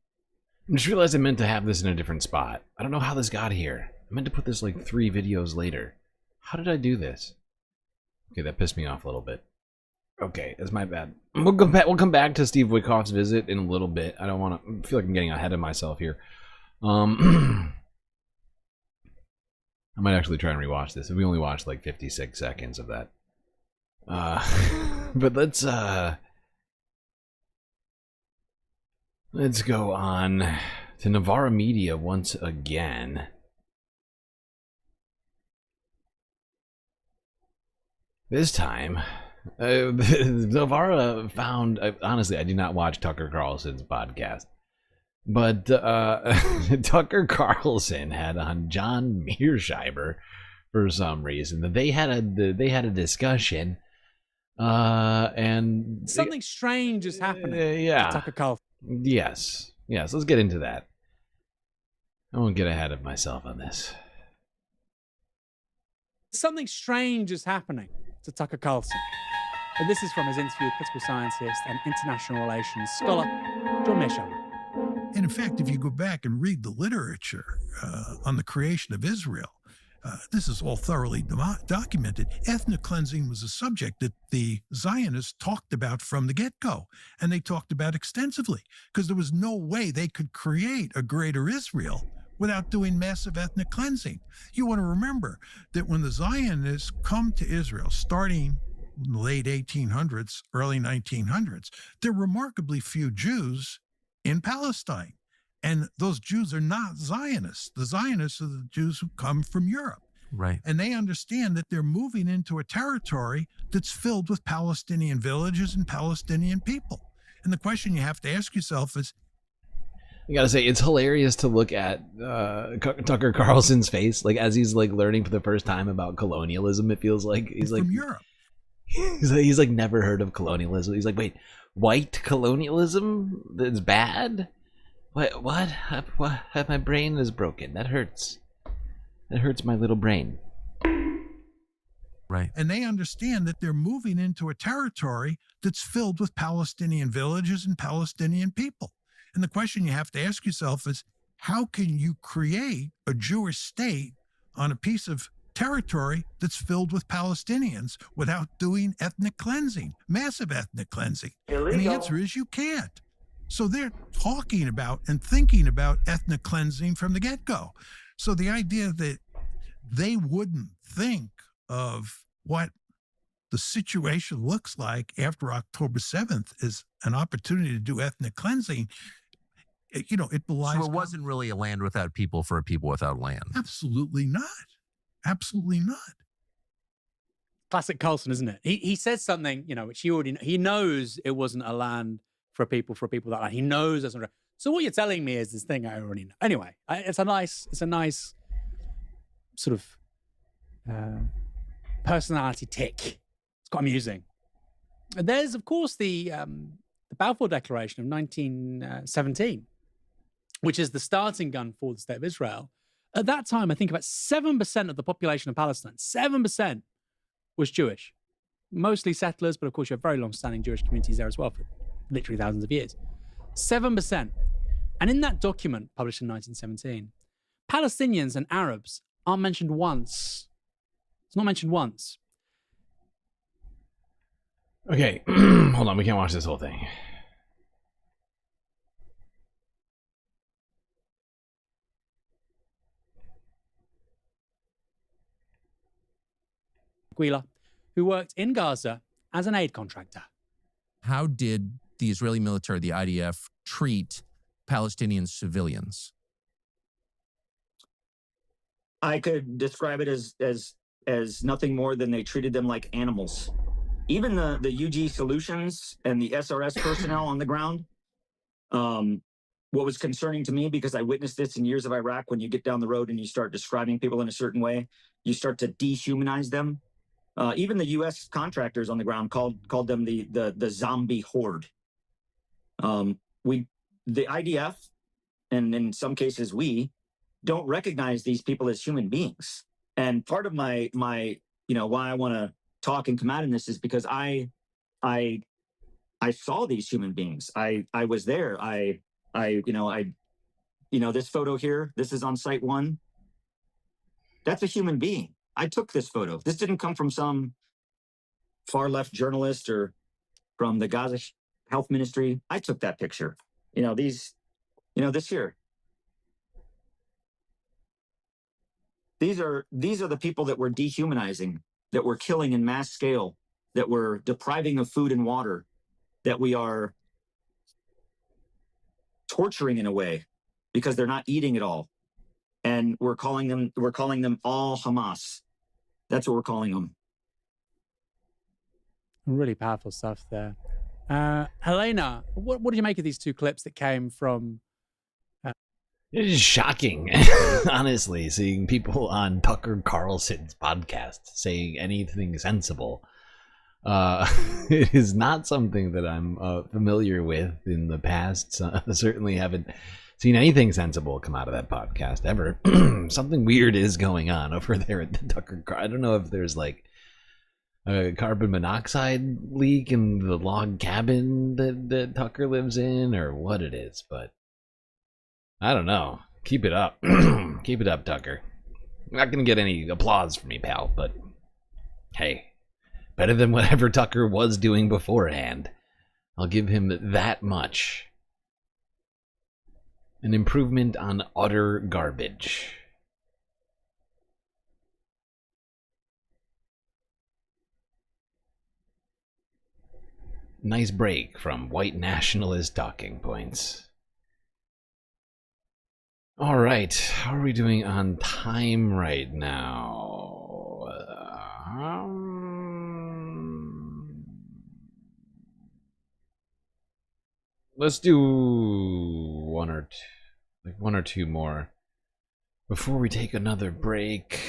I just realized I meant to have this in a different spot. I don't know how this got here. I meant to put this like 3 videos later. How did I do this? Okay, that pissed me off a little bit. Okay, that's my bad. We'll come back to Steve Witkoff's visit in a little bit. I don't want to feel like I'm getting ahead of myself here. I might actually try and rewatch this. We only watched like 56 seconds of that. But let's go on to Navarra Media once again. This time, Navarra found, honestly, I do not watch Tucker Carlson's podcast, but Tucker Carlson had on John Mearsheimer for some reason. They had a discussion, and something strange is happening. Yeah, Tucker Carlson. Yes, let's get into that. I won't get ahead of myself on this. Something strange is happening to Tucker Carlson. And this is from his interview with political scientist and international relations scholar, John Mearsheimer. And in fact, if you go back and read the literature on the creation of Israel, this is all thoroughly documented. Ethnic cleansing was a subject that the Zionists talked about from the get-go, and they talked about extensively, because there was no way they could create a greater Israel without doing massive ethnic cleansing. You want to remember that when the Zionists come to Israel, starting in the late 1800s, early 1900s, there are remarkably few Jews in Palestine. And those Jews are not Zionists. The Zionists are the Jews who come from Europe. Right. And they understand that they're moving into a territory that's filled with Palestinian villages and Palestinian people. And the question you have to ask yourself is, I gotta say, it's hilarious to look at Tucker Carlson's face, like as he's like learning for the first time about colonialism. It feels like he's like from Europe. He's like never heard of colonialism. He's like, wait, white colonialism? That's bad? What? My brain is broken. That hurts. That hurts my little brain. Right. And they understand that they're moving into a territory that's filled with Palestinian villages and Palestinian people. And the question you have to ask yourself is, how can you create a Jewish state on a piece of territory that's filled with Palestinians without doing ethnic cleansing, massive ethnic cleansing? Illegal. And the answer is you can't. So they're talking about and thinking about ethnic cleansing from the get-go. So the idea that they wouldn't think of what the situation looks like after October 7th is an opportunity to do ethnic cleansing, you know, it belies. So it wasn't really a land without people for a people without land. Absolutely not. Absolutely not. Classic Carlson, isn't it? He says something, you know, which he knows it wasn't a land for people that land. He knows that's not. So what you're telling me is this thing I already know. Anyway, it's a nice sort of personality tick. It's quite amusing. And there's, of course, the Balfour Declaration of 1917, which is the starting gun for the State of Israel. At that time, I think about 7% of the population of Palestine, 7% was Jewish. Mostly settlers, but of course you have very long-standing Jewish communities there as well for literally thousands of years. 7%. And in that document, published in 1917, Palestinians and Arabs aren't mentioned once. It's not mentioned once. Okay, hold on, we can't watch this whole thing. Aquila, who worked in Gaza as an aid contractor. How did the Israeli military, the IDF, treat Palestinian civilians? I could describe it as nothing more than they treated them like animals. Even the UG Solutions and the SRS personnel on the ground, what was concerning to me, because I witnessed this in years of Iraq, when you get down the road and you start describing people in a certain way, you start to dehumanize them. Even the U.S. contractors on the ground called them the zombie horde. The IDF, and in some cases we, don't recognize these people as human beings. And part of my why I want to talk and come out in this is because I saw these human beings. I was there. This photo here, this is on Site 1. That's a human being. I took this photo. This didn't come from some far left journalist or from the Gaza Health Ministry. I took that picture. This here. These are the people that we're dehumanizing, that we're killing in mass scale, that we're depriving of food and water, that we are torturing in a way because they're not eating it all. And we're calling them all Hamas. That's what we're calling them. Really powerful stuff there. Helena, what did you make of these two clips that came from? It is shocking, honestly, seeing people on Tucker Carlson's podcast saying anything sensible. It is not something that I'm familiar with in the past. Certainly haven't seen anything sensible come out of that podcast ever. Something weird is going on over there at the Tucker. I don't know if there's like a carbon monoxide leak in the log cabin that Tucker lives in, or what it is, but I don't know. Keep it up. Keep it up, Tucker. I'm not going to get any applause from me, pal, but hey, better than whatever Tucker was doing beforehand. I'll give him that much. An improvement on utter garbage. Nice break from white nationalist talking points. All right, how are we doing on time right now? Let's do one or two more before we take another break.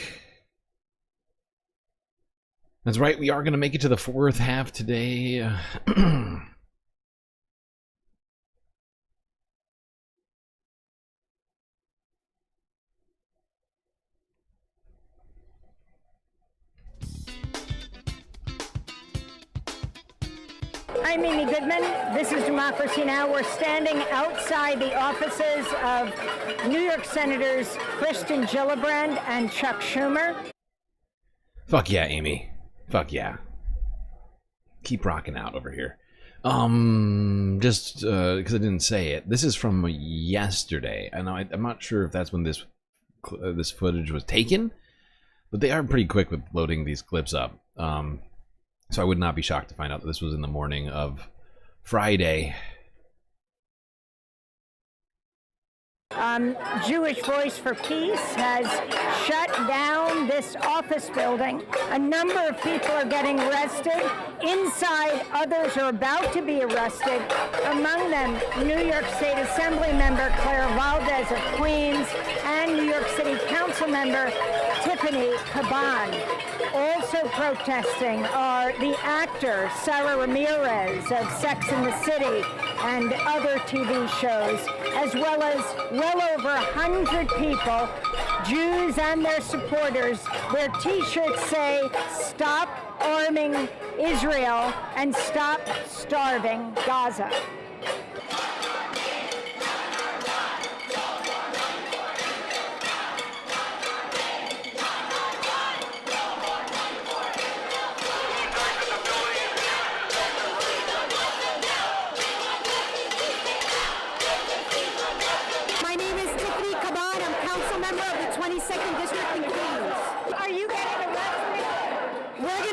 That's right, we are going to make it to the fourth half today. I'm Amy Goodman. This is Democracy Now! We're standing outside the offices of New York Senators Kristen Gillibrand and Chuck Schumer. Fuck yeah, Amy. Fuck yeah. Keep rocking out over here. Just because I didn't say it, this is from yesterday, and I'm not sure if that's when this footage was taken, but they are pretty quick with loading these clips up. So I would not be shocked to find out that this was in the morning of Friday. Jewish Voice for Peace has shut down this office building. A number of people are getting arrested. Inside, others are about to be arrested. Among them, New York State Assembly member Claire Valdez of Queens and New York City Council member Tiffany Caban. Also protesting are the actor Sarah Ramirez of Sex and the City and other TV shows, as well as well over 100 people, Jews and their supporters. Their T-shirts say, "Stop arming Israel and stop starving Gaza." My name is Tiffany Caban. I'm council member of the 22nd District in Queens. Are you getting arrested? We're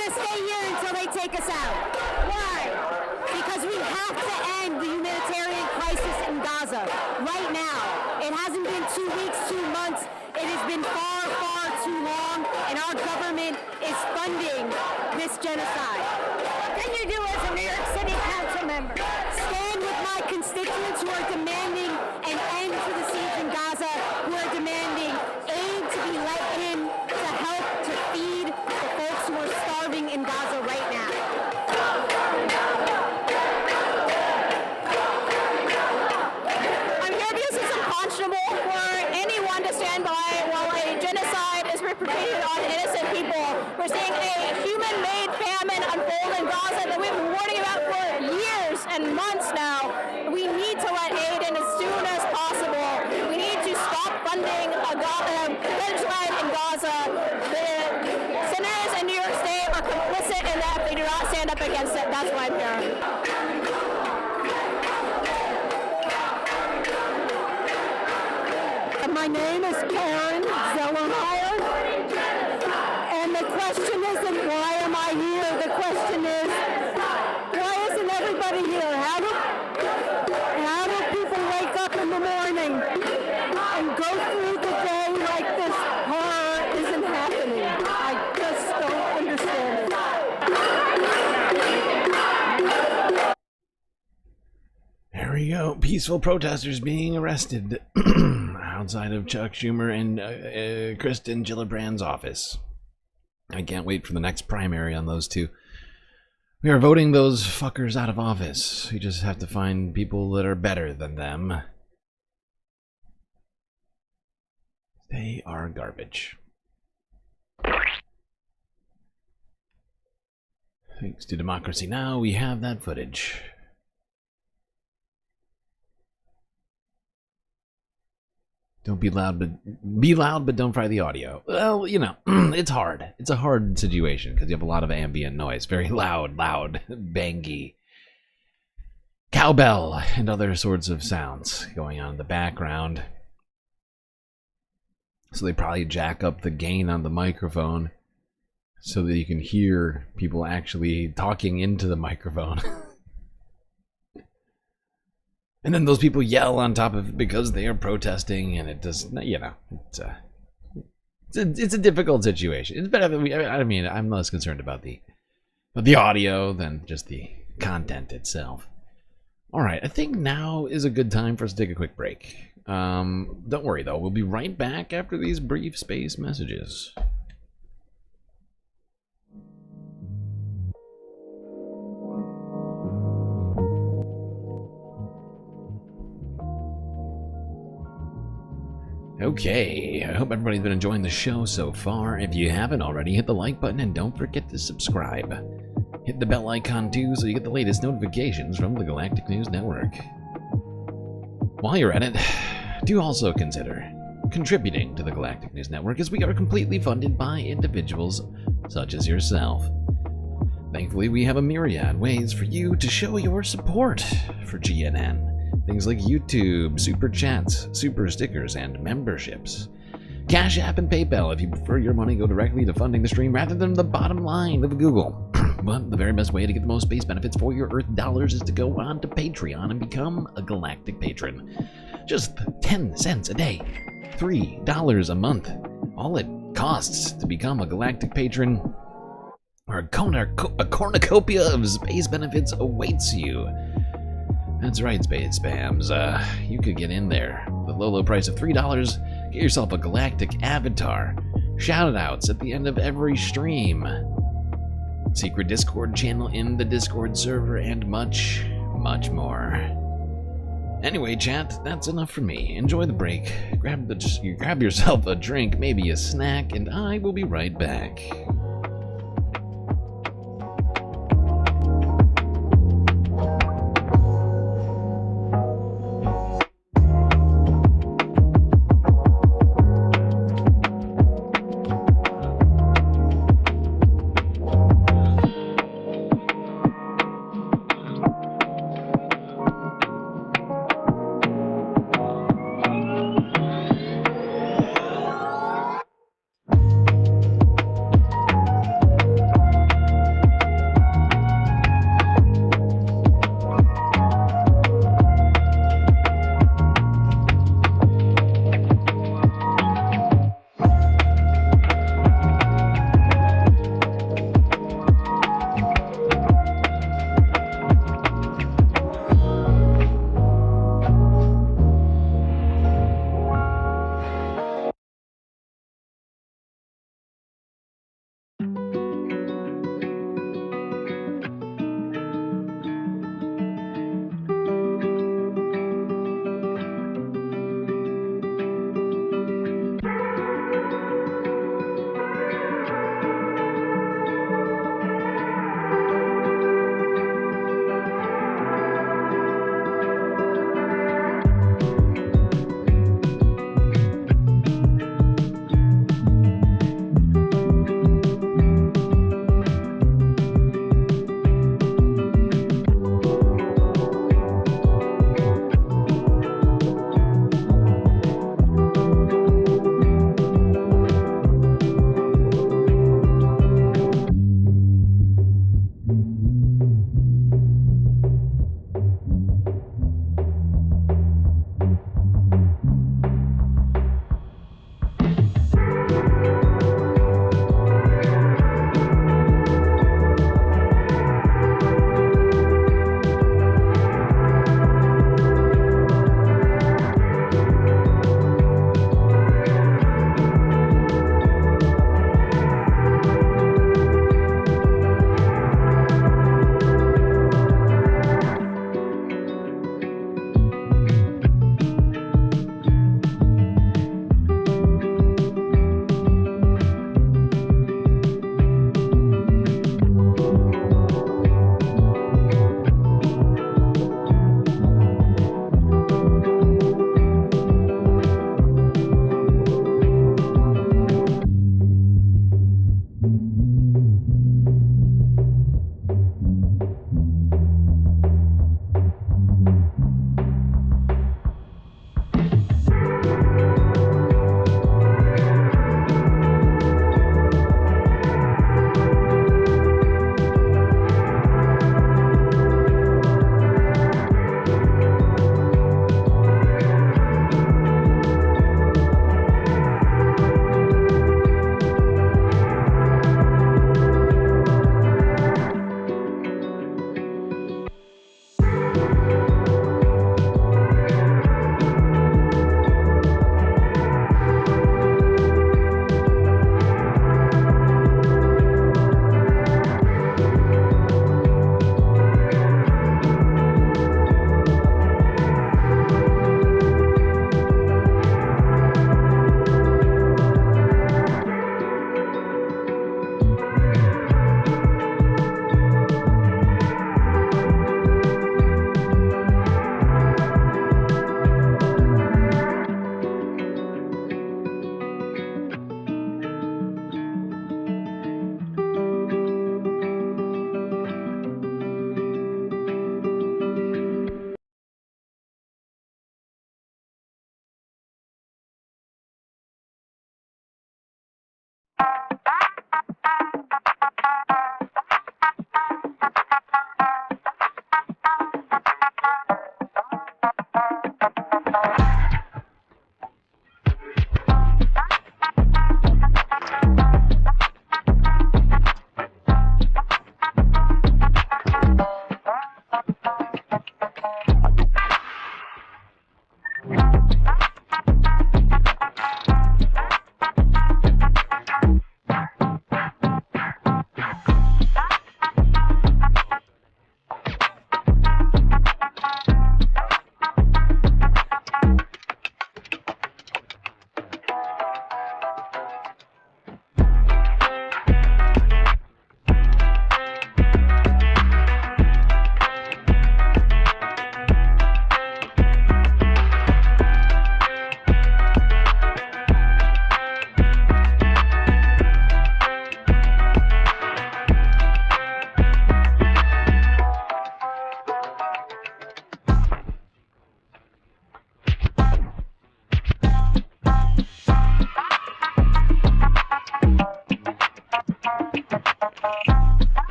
2 weeks, 2 months. It has been far, far too long, and our government is funding this genocide. What can you do as a New York City council member? Stand with my constituents who are demanding an end to the siege in Gaza, who are demanding aid to be let in to help to feed the folks who are starving in Gaza right now. I'm here because it's unconscionable for anyone to stand by while a genocide is perpetrated on innocent people. We're seeing a human-made famine unfold in Gaza that we've been warning about for years and months now. We need to let aid in as soon as possible. We need to stop funding a genocide in Gaza. The senators in New York State are complicit in that if they do not stand up against it. That's why I'm here. My name is Karen Zellermeyer, and the question isn't why am I here, the question is why isn't everybody here? How do people wake up in the morning and go through the day like this horror isn't happening? I just don't understand it. There we go. Peaceful protesters being arrested outside of Chuck Schumer and Kristen Gillibrand's office. I can't wait for the next primary on those two. We are voting those fuckers out of office. We just have to find people that are better than them. They are garbage. Thanks to Democracy Now! We have that footage. Don't be loud, but don't fry the audio. Well, you know, it's hard. It's a hard situation because you have a lot of ambient noise. Very loud, bangy. Cowbell and other sorts of sounds going on in the background. So they probably jack up the gain on the microphone so that you can hear people actually talking into the microphone. And then those people yell on top of it because they are protesting, and it does, you know, it's a difficult situation. It's better than I mean, I'm less concerned about the audio than just the content itself. All right, I think now is a good time for us to take a quick break. Don't worry though, we'll be right back after these brief space messages. Okay, I hope everybody's been enjoying the show so far. If you haven't already, hit the like button and don't forget to subscribe. Hit the bell icon too so you get the latest notifications from the Galactic News Network. While you're at it, do also consider contributing to the Galactic News Network, as we are completely funded by individuals such as yourself. Thankfully, we have a myriad ways for you to show your support for GNN. Things like YouTube, super chats, super stickers, and memberships. Cash App and PayPal if you prefer your money go directly to funding the stream rather than the bottom line of Google. But the very best way to get the most space benefits for your Earth dollars is to go on to Patreon and become a Galactic Patron. Just 10 cents a day, $3 a month. All it costs to become a Galactic Patron, or a cornucopia of space benefits awaits you. That's right, Space Spams. You could get in there. The low price of $3, get yourself a galactic avatar, shoutouts at the end of every stream, secret Discord channel in the Discord server, and much, much more. Anyway, chat, that's enough for me. Enjoy the break. Grab yourself a drink, maybe a snack, and I will be right back.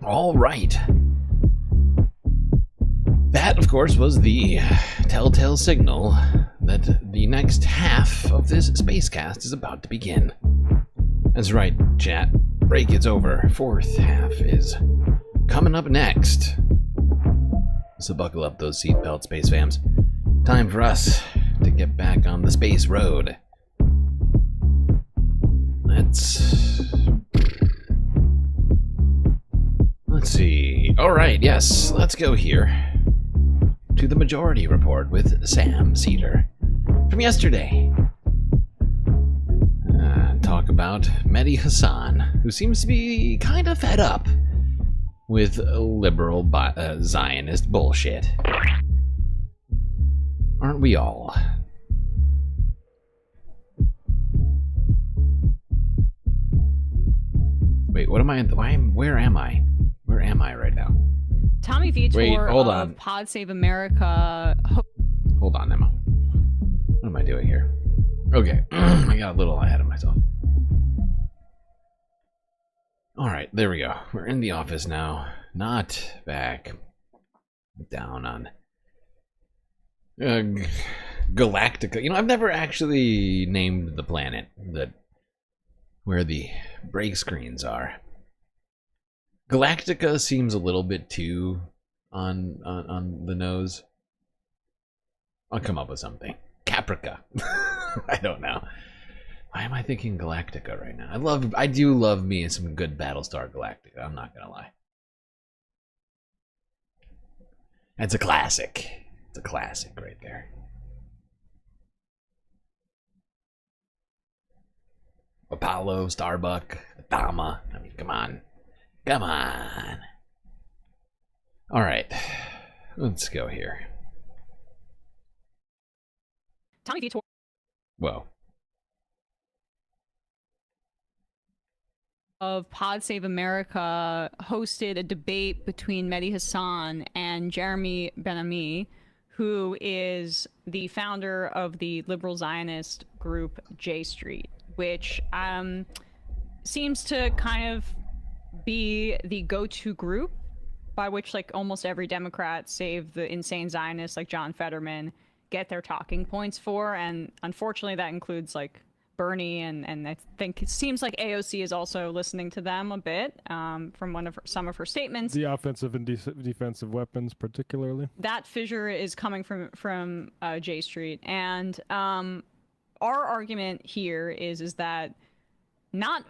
All right. That, of course, was the telltale signal that the next half of this spacecast is about to begin. That's right, chat. Break it's over. Fourth half is coming up next. So buckle up those seatbelts, space fams. Time for us to get back on the space road. Let's see. All right, yes, let's go here to the Majority Report with Sam Cedar from yesterday. Talk about Mehdi Hassan, who seems to be kind of fed up with liberal Zionist bullshit. Aren't we all? Wait, what am I? Where am I? Where am I right now? Tommy Vitor Wait, hold of on. Pod Save America. Hold on, Emma. What am I doing here? Okay, I got a little ahead of myself. All right, there we go. We're in the office now. Not back down on Galactica. You know, I've never actually named the planet where the break screens are. Galactica seems a little bit too on the nose. I'll come up with something. Caprica. I don't know. Why am I thinking Galactica right now? I do love me some good Battlestar Galactica. I'm not gonna lie. It's a classic. It's a classic right there. Apollo, Starbuck, Dama. I mean, come on. Come on. All right. Let's go here. Tommy Vitor. Whoa. Of Pod Save America hosted a debate between Mehdi Hassan and Jeremy Ben-Ami, who is the founder of the liberal Zionist group J Street, which seems to kind of be the go-to group by which like almost every Democrat, save the insane Zionists like John Fetterman, get their talking points for. And unfortunately that includes like Bernie, and I think it seems like AOC is also listening to them a bit from some of her statements. The offensive and defensive weapons, particularly. That fissure is coming from J Street, and our argument here is that not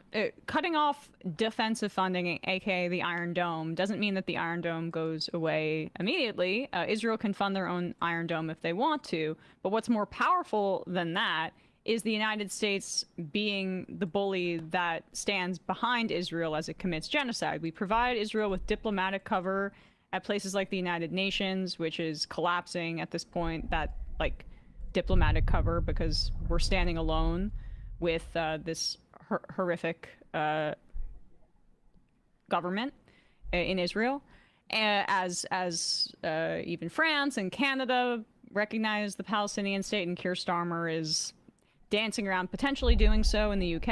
cutting off defensive funding, aka the Iron Dome, doesn't mean that the Iron Dome goes away immediately. Israel can fund their own Iron Dome if they want to, but what's more powerful than that is the United States being the bully that stands behind Israel as it commits genocide. We provide Israel with diplomatic cover at places like the United Nations, which is collapsing at this point, that like diplomatic cover, because we're standing alone with this horrific government in Israel. As even France and Canada recognize the Palestinian state, and Keir Starmer is dancing around potentially doing so in the UK.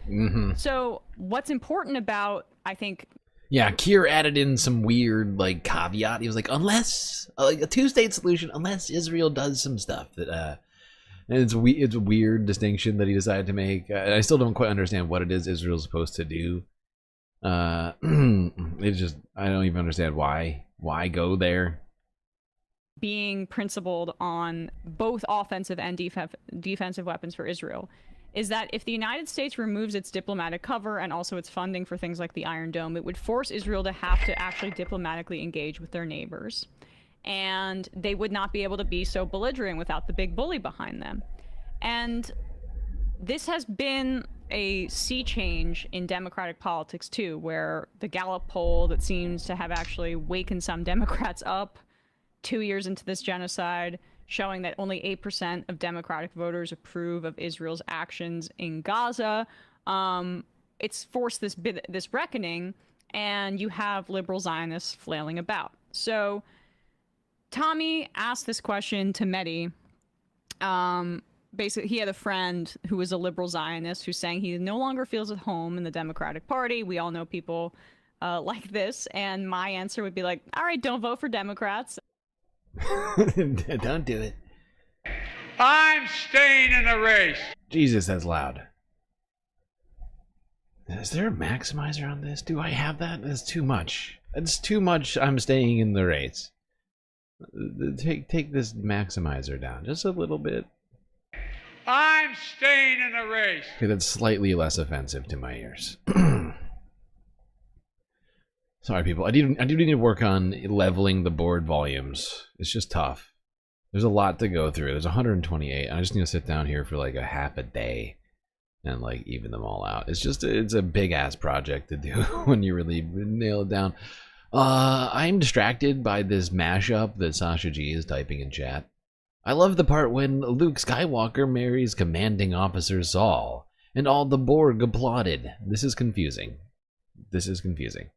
Mm-hmm. So what's important about, I think... Yeah, Keir added in some weird like caveat. He was like, unless like a two-state solution, unless Israel does some stuff that and it's a weird distinction that he decided to make. I still don't quite understand what it is Israel's supposed to do. It's just, I don't even understand why go there. Being principled on both offensive and defensive weapons for Israel is that if the United States removes its diplomatic cover and also its funding for things like the Iron Dome, it would force Israel to have to actually diplomatically engage with their neighbors. And they would not be able to be so belligerent without the big bully behind them. And this has been a sea change in Democratic politics too, where the Gallup poll that seems to have actually wakened some Democrats up 2 years into this genocide, showing that only 8% of Democratic voters approve of Israel's actions in Gaza. It's forced this reckoning, and you have liberal Zionists flailing about. So Tommy asked this question to Mehdi basically, he had a friend who was a liberal Zionist who's saying he no longer feels at home in the Democratic Party. We all know people like this, and my answer would be like, all right, don't vote for Democrats. Don't do it. I'm staying in the race. Jesus, that's loud. Is there a maximizer on this? Do I have that? That's too much. It's too much. I'm staying in the race. Take this maximizer down just a little bit. I'm staying in the race. Okay, that's slightly less offensive to my ears. Sorry, people. I do need to work on leveling the board volumes. It's just tough. There's a lot to go through. There's 128. I just need to sit down here for like a half a day and like even them all out. It's a big ass project to do when you really nail it down. I'm distracted by this mashup that Sasha G is typing in chat. I love the part when Luke Skywalker marries commanding officer Saul and all the Borg applauded. This is confusing. This is confusing.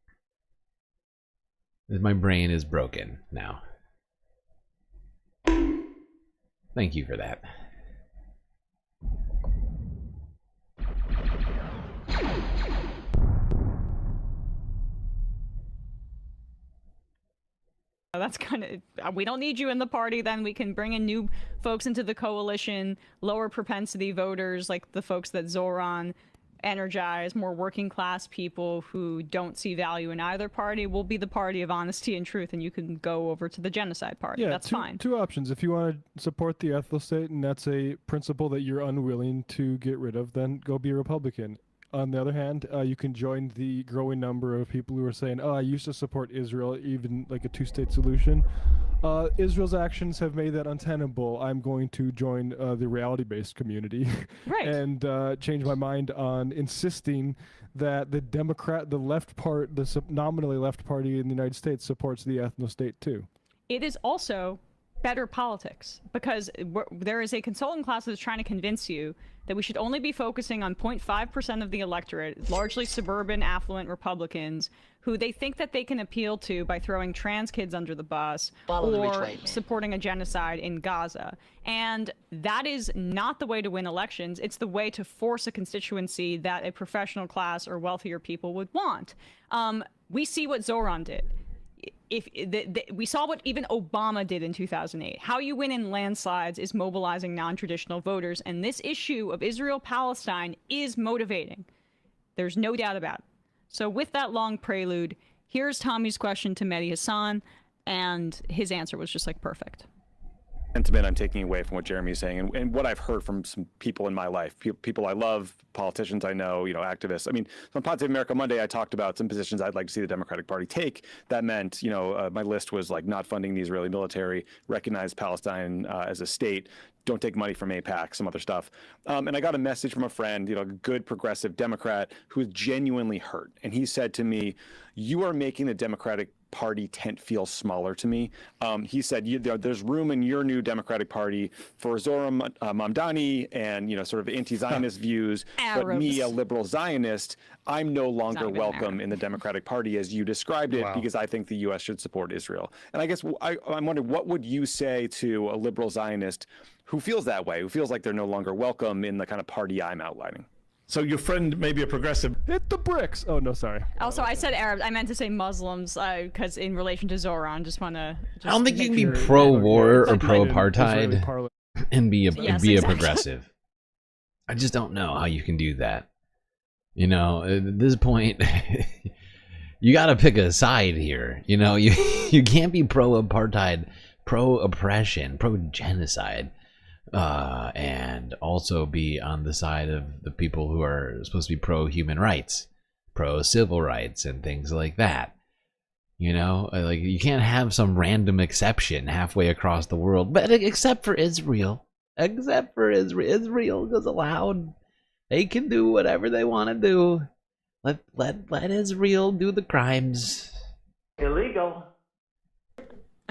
My brain is broken now. Thank you for that. That's kind of, we don't need you in the party then. We can bring in new folks into the coalition, lower propensity voters like the folks that Zoran energize, more working class people who don't see value in either party. Will be the party of honesty and truth, and you can go over to the genocide party. Yeah, that's fine. Two options. If you want to support the ethno state and that's a principle that you're unwilling to get rid of, then go be a Republican. On the other hand, you can join the growing number of people who are saying, oh, I used to support Israel, even like a two-state solution. Israel's actions have made that untenable. I'm going to join the reality-based community and change my mind on insisting that the left part, the nominally left party in the United States supports the ethno-state too. It is also better politics because there is a consultant class that's trying to convince you that we should only be focusing on 0.5% of the electorate, largely suburban, affluent Republicans, who they think that they can appeal to by throwing trans kids under the bus or supporting a genocide in Gaza. And that is not the way to win elections. It's the way to force a constituency that a professional class or wealthier people would want. We see what Zoran did. We saw what even Obama did in 2008. How you win in landslides is mobilizing non-traditional voters, and this issue of Israel-Palestine is motivating. There's no doubt about it. So with that long prelude, here's Tommy's question to Mehdi Hassan, and his answer was just like perfect. Sentiment I'm taking away from what Jeremy's saying and what I've heard from some people in my life, people I love, politicians I know, activists. I mean, on Positive America Monday, I talked about some positions I'd like to see the Democratic Party take. That meant, my list was like not funding the Israeli military, recognize Palestine as a state, don't take money from AIPAC, some other stuff. And I got a message from a friend, a good progressive Democrat who was genuinely hurt. And he said to me, you are making the Democratic Party tent feel smaller to me. He said, there's room in your new Democratic Party for Zoran Mamdani and, sort of anti-Zionist views. Arabs. But me, a liberal Zionist, I'm no longer welcome in the Democratic Party as you described it, because I think the U.S. should support Israel. And I guess I'm wondering, what would you say to a liberal Zionist who feels that way, who feels like they're no longer welcome in the kind of party I'm outlining? So your friend may be a progressive. Hit the bricks. Oh, no, sorry. Also, I said Arabs. I meant to say Muslims because in relation to Zoran, just want to. I don't think you can be pro-war or pro-apartheid and be a progressive. I just don't know how you can do that. At this point, you got to pick a side here. You can't be pro-apartheid, pro-oppression, pro-genocide. And also be on the side of the people who are supposed to be pro-human rights, pro-civil rights, and things like that. Like you can't have some random exception halfway across the world, but except for Israel. Israel is allowed. They can do whatever they want to do. Let Israel do the crimes. Illegal.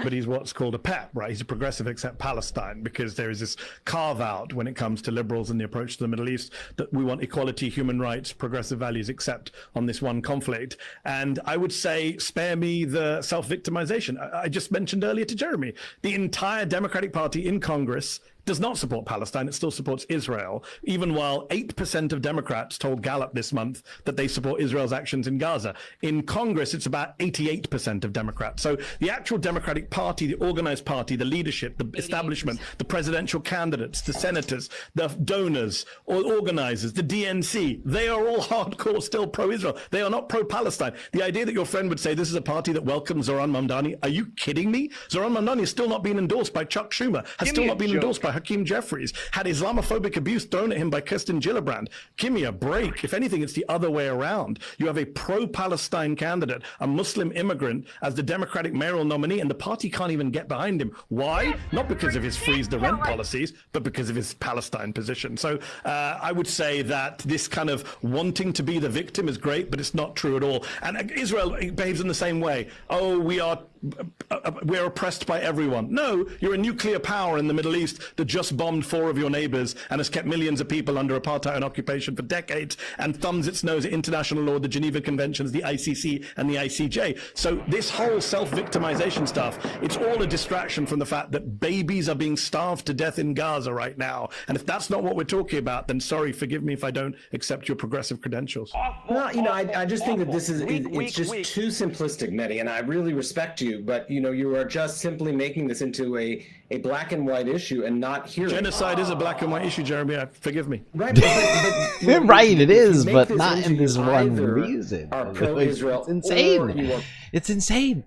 But he's what's called a PEP, right? He's a progressive except Palestine, because there is this carve-out when it comes to liberals and the approach to the Middle East that we want equality, human rights, progressive values, except on this one conflict. And I would say, spare me the self-victimization. I just mentioned earlier to Jeremy, the entire Democratic Party in Congress does not support Palestine. It still supports Israel, even while 8% of Democrats told Gallup this month that they support Israel's actions in Gaza. In Congress, it's about 88% of Democrats. So the actual Democratic Party, the organized party, the leadership, the establishment, the presidential candidates, the senators, the donors, or organizers, the DNC, they are all hardcore still pro-Israel. They are not pro-Palestine. The idea that your friend would say this is a party that welcomes Zoran Mamdani, are you kidding me? Zoran Mamdani has still not been endorsed by Chuck Schumer, has still not been endorsed by Hakeem Jeffries, had Islamophobic abuse thrown at him by Kirsten Gillibrand. Give me a break. If anything, it's the other way around. You have a pro-Palestine candidate, a Muslim immigrant, as the Democratic mayoral nominee, and the party can't even get behind him. Why? Not because of his freeze the rent policies, but because of his Palestine position. So I would say that this kind of wanting to be the victim is great, but it's not true at all. And Israel behaves in the same way. Oh, we're oppressed by everyone. No, you're a nuclear power in the Middle East that just bombed 4 of your neighbors and has kept millions of people under apartheid and occupation for decades and thumbs its nose at international law, the Geneva Conventions, the ICC and the ICJ. So this whole self-victimization stuff, it's all a distraction from the fact that babies are being starved to death in Gaza right now. And if that's not what we're talking about, then sorry, forgive me if I don't accept your progressive credentials. No, you know, I just think that this is, it's just too simplistic, Mehdi, and I really respect you, but you know, you are just simply making this into a black and white issue and not hearing. Genocide is a black and white issue, Jeremy. Forgive me. Right, but right, it is, but not in this one reason. Pro-Israel, it's insane. It's insane.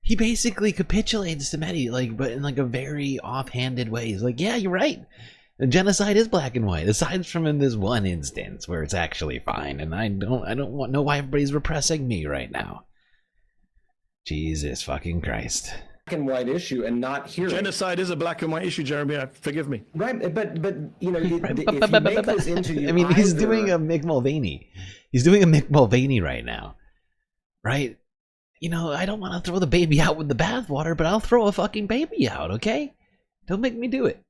He basically capitulates to Mehdi, like, but in like a very offhanded way. He's like, yeah, you're right. Genocide is black and white, aside from in this one instance where it's actually fine, and I don't know why everybody's repressing me right now. Jesus fucking Christ. Black and white issue and not hearing. Genocide is a black and white issue, Jeremy. Forgive me. Right, but you know, if you make this into I mean, he's doing a Mick Mulvaney. He's doing a Mick Mulvaney right now, right? You know, I don't want to throw the baby out with the bathwater, but I'll throw a fucking baby out, okay? Don't make me do it.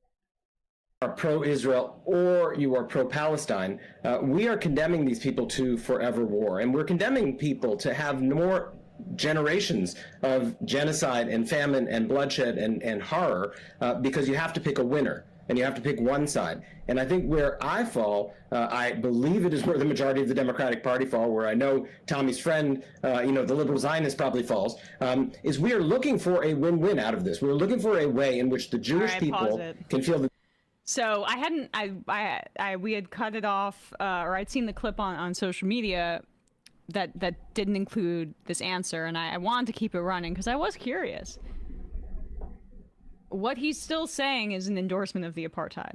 Are pro-Israel or you are pro-Palestine, we are condemning these people to forever war, and we're condemning people to have more generations of genocide and famine and bloodshed and horror because you have to pick a winner and you have to pick one side. And I think where I fall, I believe it is where the majority of the Democratic Party fall, where I know Tommy's friend, you know, the liberal Zionist probably falls, is we are looking for a win-win out of this. We're looking for a way in which the Jewish people can feel that. So we had cut it off, or I'd seen the clip on social media that didn't include this answer, and I wanted to keep it running because I was curious. What he's still saying is an endorsement of the apartheid.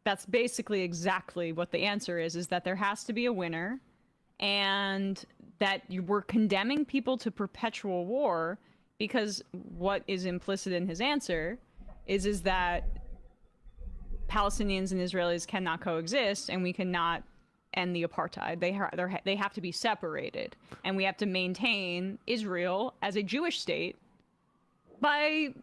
That's basically exactly what the answer is that there has to be a winner, and that we're condemning people to perpetual war because what is implicit in his answer is that Palestinians and Israelis cannot coexist, and we cannot end the apartheid. They have to be separated, and we have to maintain Israel as a Jewish state by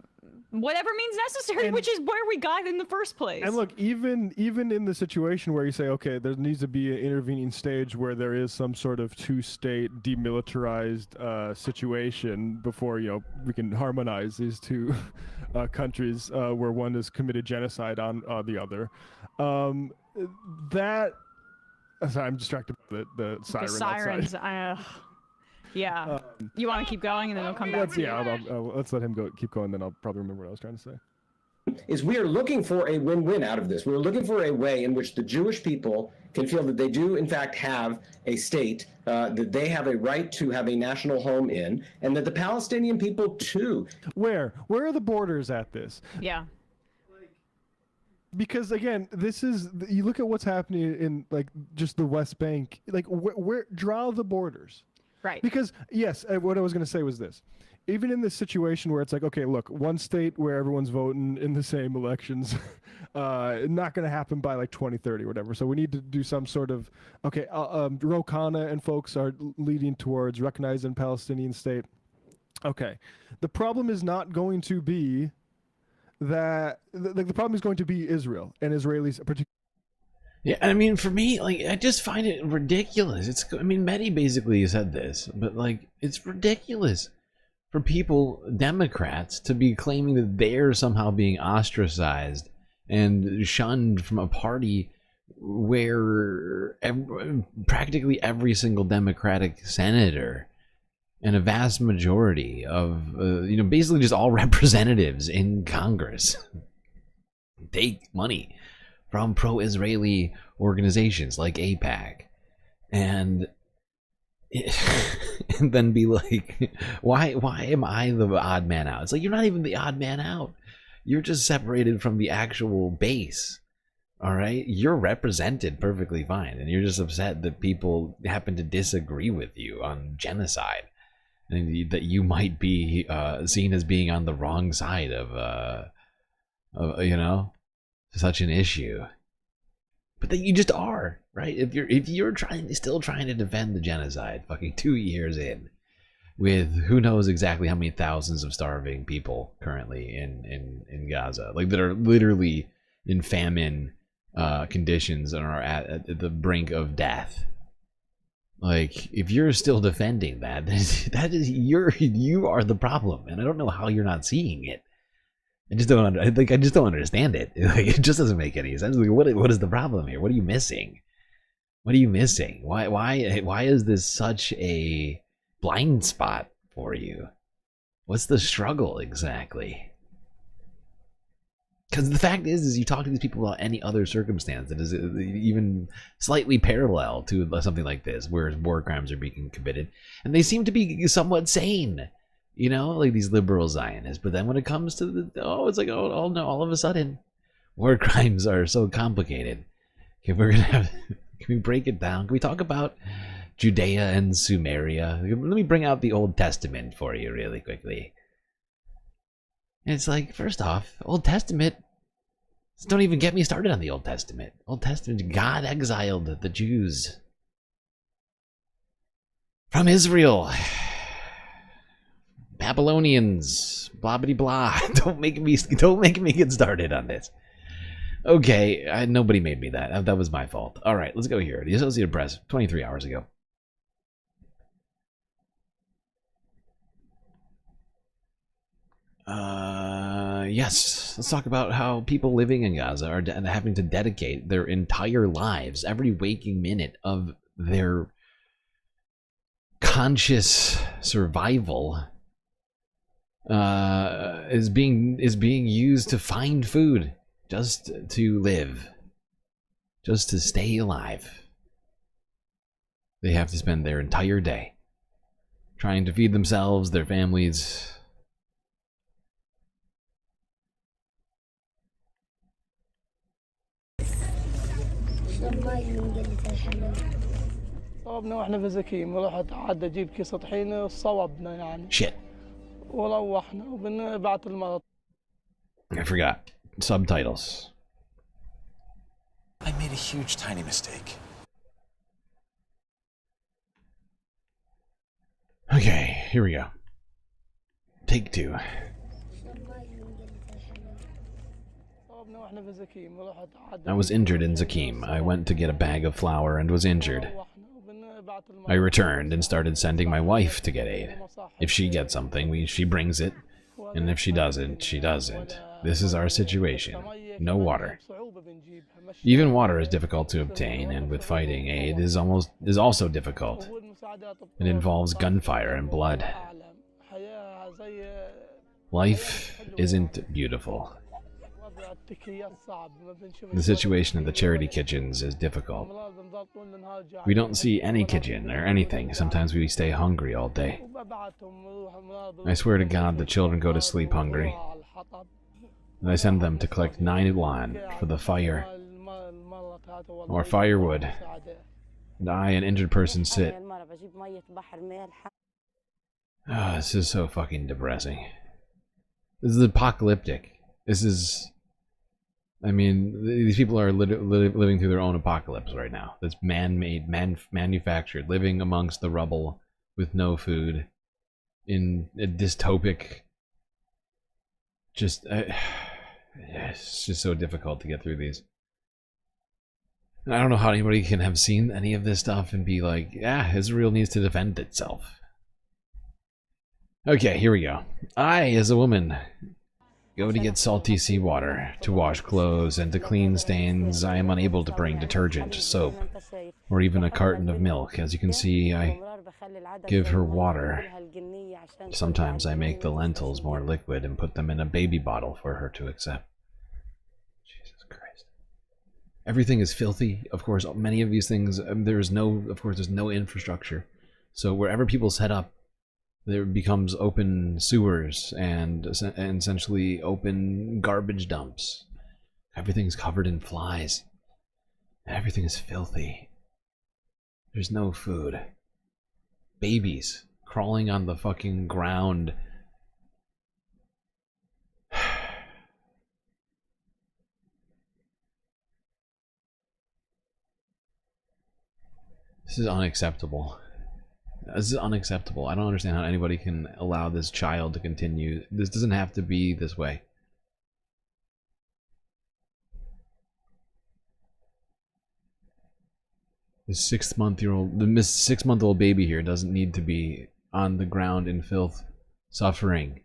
whatever means necessary, which is where we got in the first place. And look, even in the situation where you say, okay, there needs to be an intervening stage where there is some sort of two-state demilitarized situation before, you know, we can harmonize these two countries where one has committed genocide on the other. Sorry, I'm distracted by the siren. The sirens. Yeah. You want to keep going and then it'll come back to you? Let's let him keep going, then I'll probably remember what I was trying to say. Is we are looking for a win-win out of this. We're looking for a way in which the Jewish people can feel that they do, in fact, have a state, that they have a right to have a national home in, and that the Palestinian people, too. Where are the borders at this? Yeah. Because again, this is, you look at what's happening in like just the West Bank, like where draw the borders. Right. Because yes, what I was going to say was this. Even in this situation where it's like, okay, look, one state where everyone's voting in the same elections, not going to happen by like 2030 or whatever. So we need to do some sort of, okay, Ro Khanna and folks are leading towards recognizing Palestinian state. Okay. The problem is not going to be that, the problem is going to be Israel and Israelis particularly. Yeah, I mean, for me, like, I just find it ridiculous. I mean, Mehdi basically said this, but like, it's ridiculous for people, Democrats, to be claiming that they're somehow being ostracized and shunned from a party where practically every single Democratic senator and a vast majority of, basically just all representatives in Congress take money from pro-Israeli organizations like AIPAC, and then be like, why am I the odd man out? It's like, you're not even the odd man out. You're just separated from the actual base. All right, you're represented perfectly fine, and you're just upset that people happen to disagree with you on genocide, and that you might be seen as being on the wrong side of such an issue. But that you just are, right? If you're still trying to defend the genocide, fucking 2 years in, with who knows exactly how many thousands of starving people currently in Gaza, like that are literally in famine conditions and are at the brink of death. Like, if you're still defending that, that is you are the problem, and I don't know how you're not seeing it. I just don't understand it. Like, it just doesn't make any sense. Like, what is the problem here? What are you missing? What are you missing? Why is this such a blind spot for you? What's the struggle exactly? Because the fact is you talk to these people about any other circumstance that is even slightly parallel to something like this, where war crimes are being committed, and they seem to be somewhat sane, like these liberal Zionists. But then when it comes to it's like, oh no, all of a sudden, war crimes are so complicated. Okay, can we break it down? Can we talk about Judea and Sumeria? Let me bring out the Old Testament for you really quickly. It's like, first off, Old Testament, don't even get me started on the Old Testament. Old Testament, God exiled the Jews from Israel. Babylonians, blah blah blah. Don't make me get started on this. Okay, nobody made me that. That was my fault. All right, let's go here. The Associated Press, 23 hours ago. Yes, let's talk about how people living in Gaza are having to dedicate their entire lives, every waking minute of their conscious survival is being used to find food, just to live, just to stay alive. They have to spend their entire day trying to feed themselves, their families. صوبنا واحنا في زكيم ورحت عاد اجيب كيس طحينه صوبنا يعني. Shit. وروحنا وبنبعت المرض. I forgot. Subtitles. I made a huge tiny mistake. Okay, here we go. Take two. I was injured in Zakim. I went to get a bag of flour and was injured. I returned and started sending my wife to get aid. If she gets something, she brings it. And if she doesn't, she doesn't. This is our situation. No water. Even water is difficult to obtain, and with fighting, aid is also difficult. It involves gunfire and blood. Life isn't beautiful. The situation in the charity kitchens is difficult. We don't see any kitchen or anything. Sometimes we stay hungry all day. I swear to God, the children go to sleep hungry. And I send them to collect 9 ulan for the fire, or firewood. And I, an injured person, sit. This is so fucking depressing. This is apocalyptic. This is... I mean, these people are living through their own apocalypse right now. That's man-made, manufactured, living amongst the rubble with no food, in a dystopic... it's just so difficult to get through these. And I don't know how anybody can have seen any of this stuff and be like, yeah, Israel needs to defend itself. Okay, here we go. I, as a woman... go to get salty seawater to wash clothes, and to clean stains I am unable to bring detergent, soap, or even a carton of milk. As you can see, I give her water. Sometimes I make the lentils more liquid and put them in a baby bottle for her to accept. Jesus Christ. Everything is filthy. Of course, many of these things, there's no infrastructure. So wherever people set up, there becomes open sewers and essentially open garbage dumps. Everything's covered in flies. Everything is filthy. There's no food. Babies crawling on the fucking ground. This is unacceptable. This is unacceptable. I don't understand how anybody can allow this child to continue. This doesn't have to be this way. The 6-month-old baby here doesn't need to be on the ground in filth, suffering.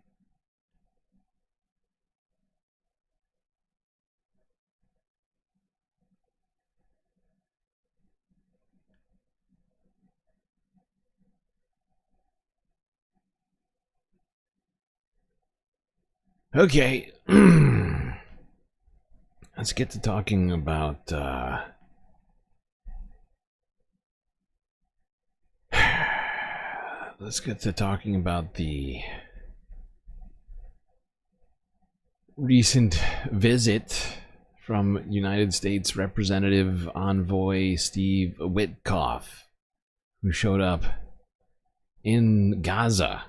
Okay. Let's get to talking about the recent visit from United States Representative Envoy Steve Witkoff, who showed up in Gaza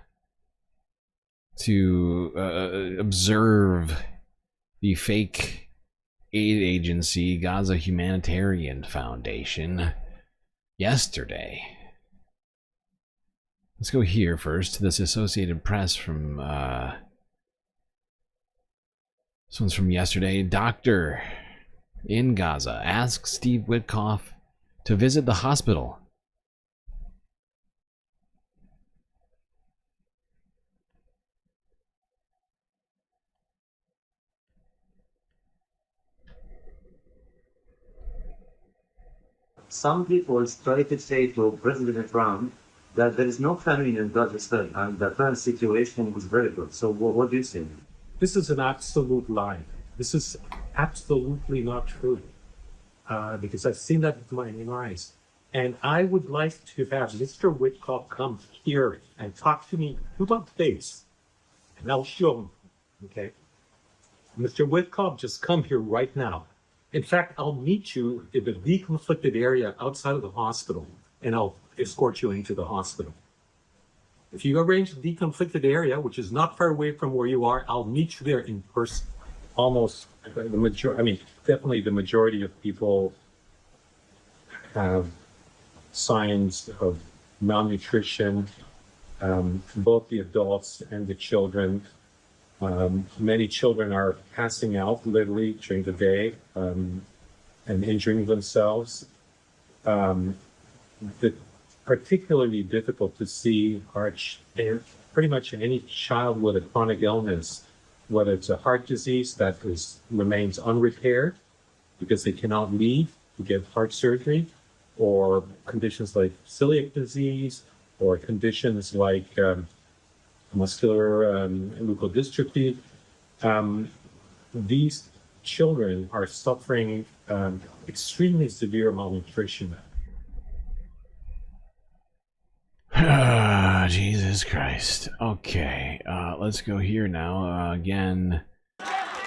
to observe the fake aid agency Gaza Humanitarian Foundation yesterday. Let's go here first to this Associated Press from this one's from yesterday. Doctor in Gaza asks Steve Witkoff to visit the hospital. Some people try to say to President Trump that there is no famine in Gaza and the current situation is very good. So what do you think? This is an absolute lie. This is absolutely not true. Because I've seen that with my own eyes. And I would like to have Mr. Witkoff come here and talk to me 2 days. And I'll show him. Okay? Mr. Witkoff, just come here right now. In fact, I'll meet you in the deconflicted area outside of the hospital, and I'll escort you into the hospital. If you arrange the deconflicted area, which is not far away from where you are, I'll meet you there in person. Almost the majority, I mean, definitely the majority of people have signs of malnutrition, both the adults and the children. Many children are passing out literally during the day and injuring themselves. Particularly difficult to see are pretty much any child with a chronic illness, whether it's a heart disease that remains unrepaired because they cannot leave to get heart surgery, or conditions like celiac disease, or conditions like muscular leukodystrophy. These children are suffering extremely severe malnutrition. Jesus Christ. Okay, let's go here now. Again,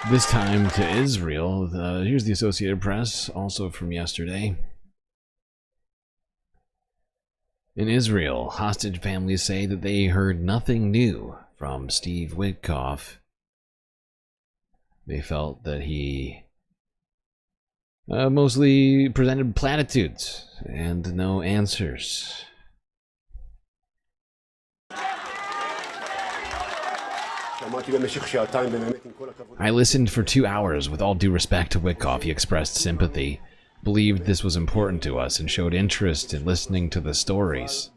this time to Israel. Here's the Associated Press, also from yesterday. In Israel, hostage families say that they heard nothing new from Steve Witkoff. They felt that he mostly presented platitudes and no answers. I listened for 2 hours. With all due respect to Witkoff, he expressed sympathy, believed this was important to us, and showed interest in listening to the stories.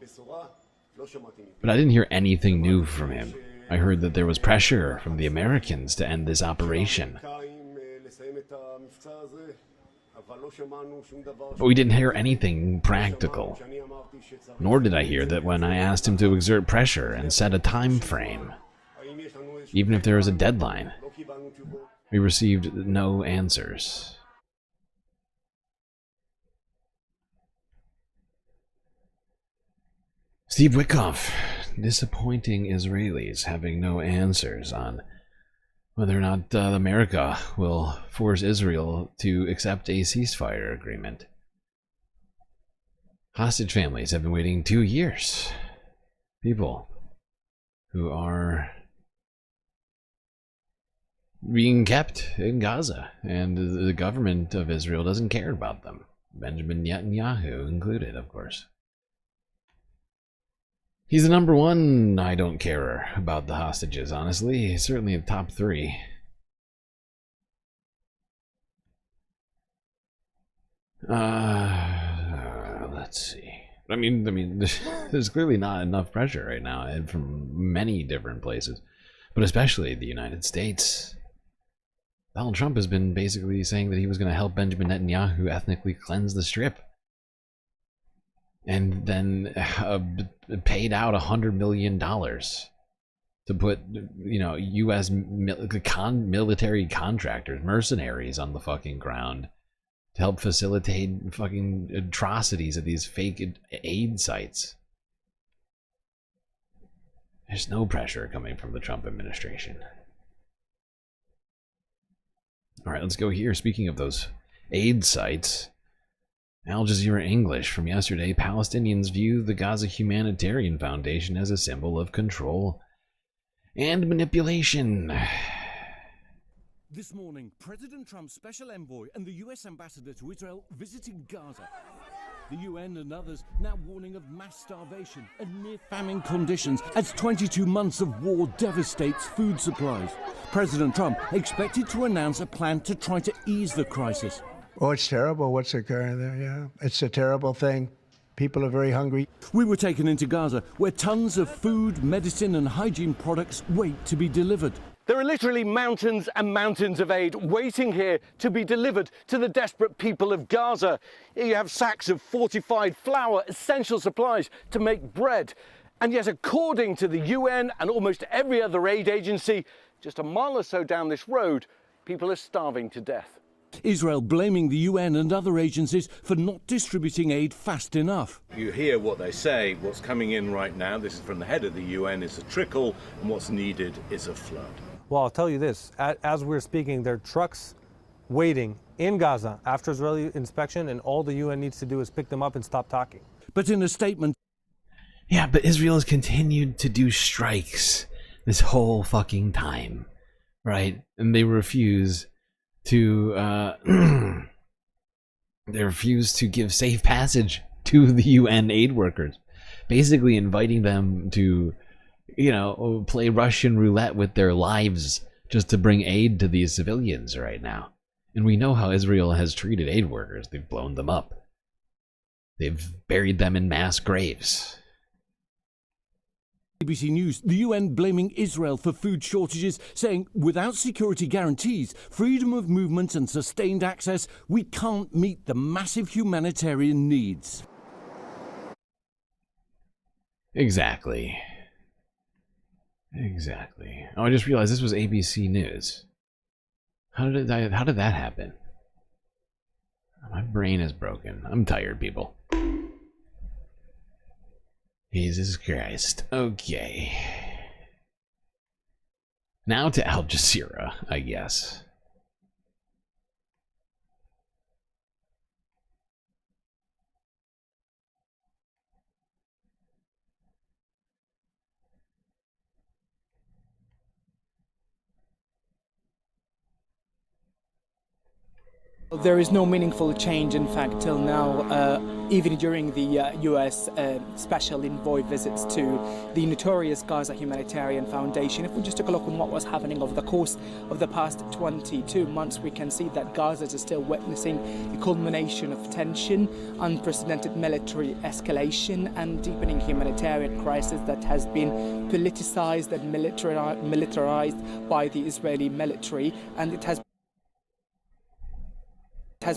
But I didn't hear anything new from him. I heard that there was pressure from the Americans to end this operation. But we didn't hear anything practical. Nor did I hear that when I asked him to exert pressure and set a time frame, even if there was a deadline, we received no answers. Steve Witkoff, disappointing Israelis having no answers on whether or not America will force Israel to accept a ceasefire agreement. Hostage families have been waiting 2 years. People who are being kept in Gaza, and the government of Israel doesn't care about them. Benjamin Netanyahu included, of course. He's the number one I don't care about the hostages, honestly. He's certainly in the top 3. Let's see. I mean, there's clearly not enough pressure right now, and from many different places, but especially the United States. Donald Trump has been basically saying that he was going to help Benjamin Netanyahu ethnically cleanse the Strip, and then paid out $100 million to put, U.S. military contractors, mercenaries on the fucking ground to help facilitate fucking atrocities at these fake aid sites. There's no pressure coming from the Trump administration. All right, let's go here. Speaking of those aid sites, Al Jazeera English from yesterday, Palestinians view the Gaza Humanitarian Foundation as a symbol of control and manipulation. This morning, President Trump's special envoy and the U.S. ambassador to Israel visited Gaza. The UN and others now warning of mass starvation and near-famine conditions as 22 months of war devastates food supplies. President Trump expected to announce a plan to try to ease the crisis. Oh, it's terrible what's occurring there, yeah. It's a terrible thing. People are very hungry. We were taken into Gaza, where tons of food, medicine and hygiene products wait to be delivered. There are literally mountains and mountains of aid waiting here to be delivered to the desperate people of Gaza. Here you have sacks of fortified flour, essential supplies to make bread. And yet, according to the UN and almost every other aid agency, just a mile or so down this road, people are starving to death. Israel blaming the UN and other agencies for not distributing aid fast enough. You hear what they say, what's coming in right now, this is from the head of the UN, is a trickle, and what's needed is a flood. Well, I'll tell you this, as we're speaking, there are trucks waiting in Gaza after Israeli inspection, and all the UN needs to do is pick them up and stop talking. But in a statement... Yeah, but Israel has continued to do strikes this whole fucking time, right? And they refuse to give safe passage to the UN aid workers, basically inviting them to, play Russian roulette with their lives just to bring aid to these civilians right now. And we know how Israel has treated aid workers. They've blown them up. They've buried them in mass graves. ABC News, the UN blaming Israel for food shortages, saying without security guarantees, freedom of movement and sustained access, we can't meet the massive humanitarian needs. Exactly. Oh, I just realized this was ABC News. How did that happen? My brain is broken. I'm tired, people. Jesus Christ. Okay. Now to Al Jazeera, I guess. There is no meaningful change, in fact, till now, even during the US special envoy visits to the notorious Gaza Humanitarian Foundation. If we just took a look on what was happening over the course of the past 22 months, we can see that Gaza is still witnessing a culmination of tension, unprecedented military escalation, and deepening humanitarian crisis that has been politicized and militarized by the Israeli military, and it has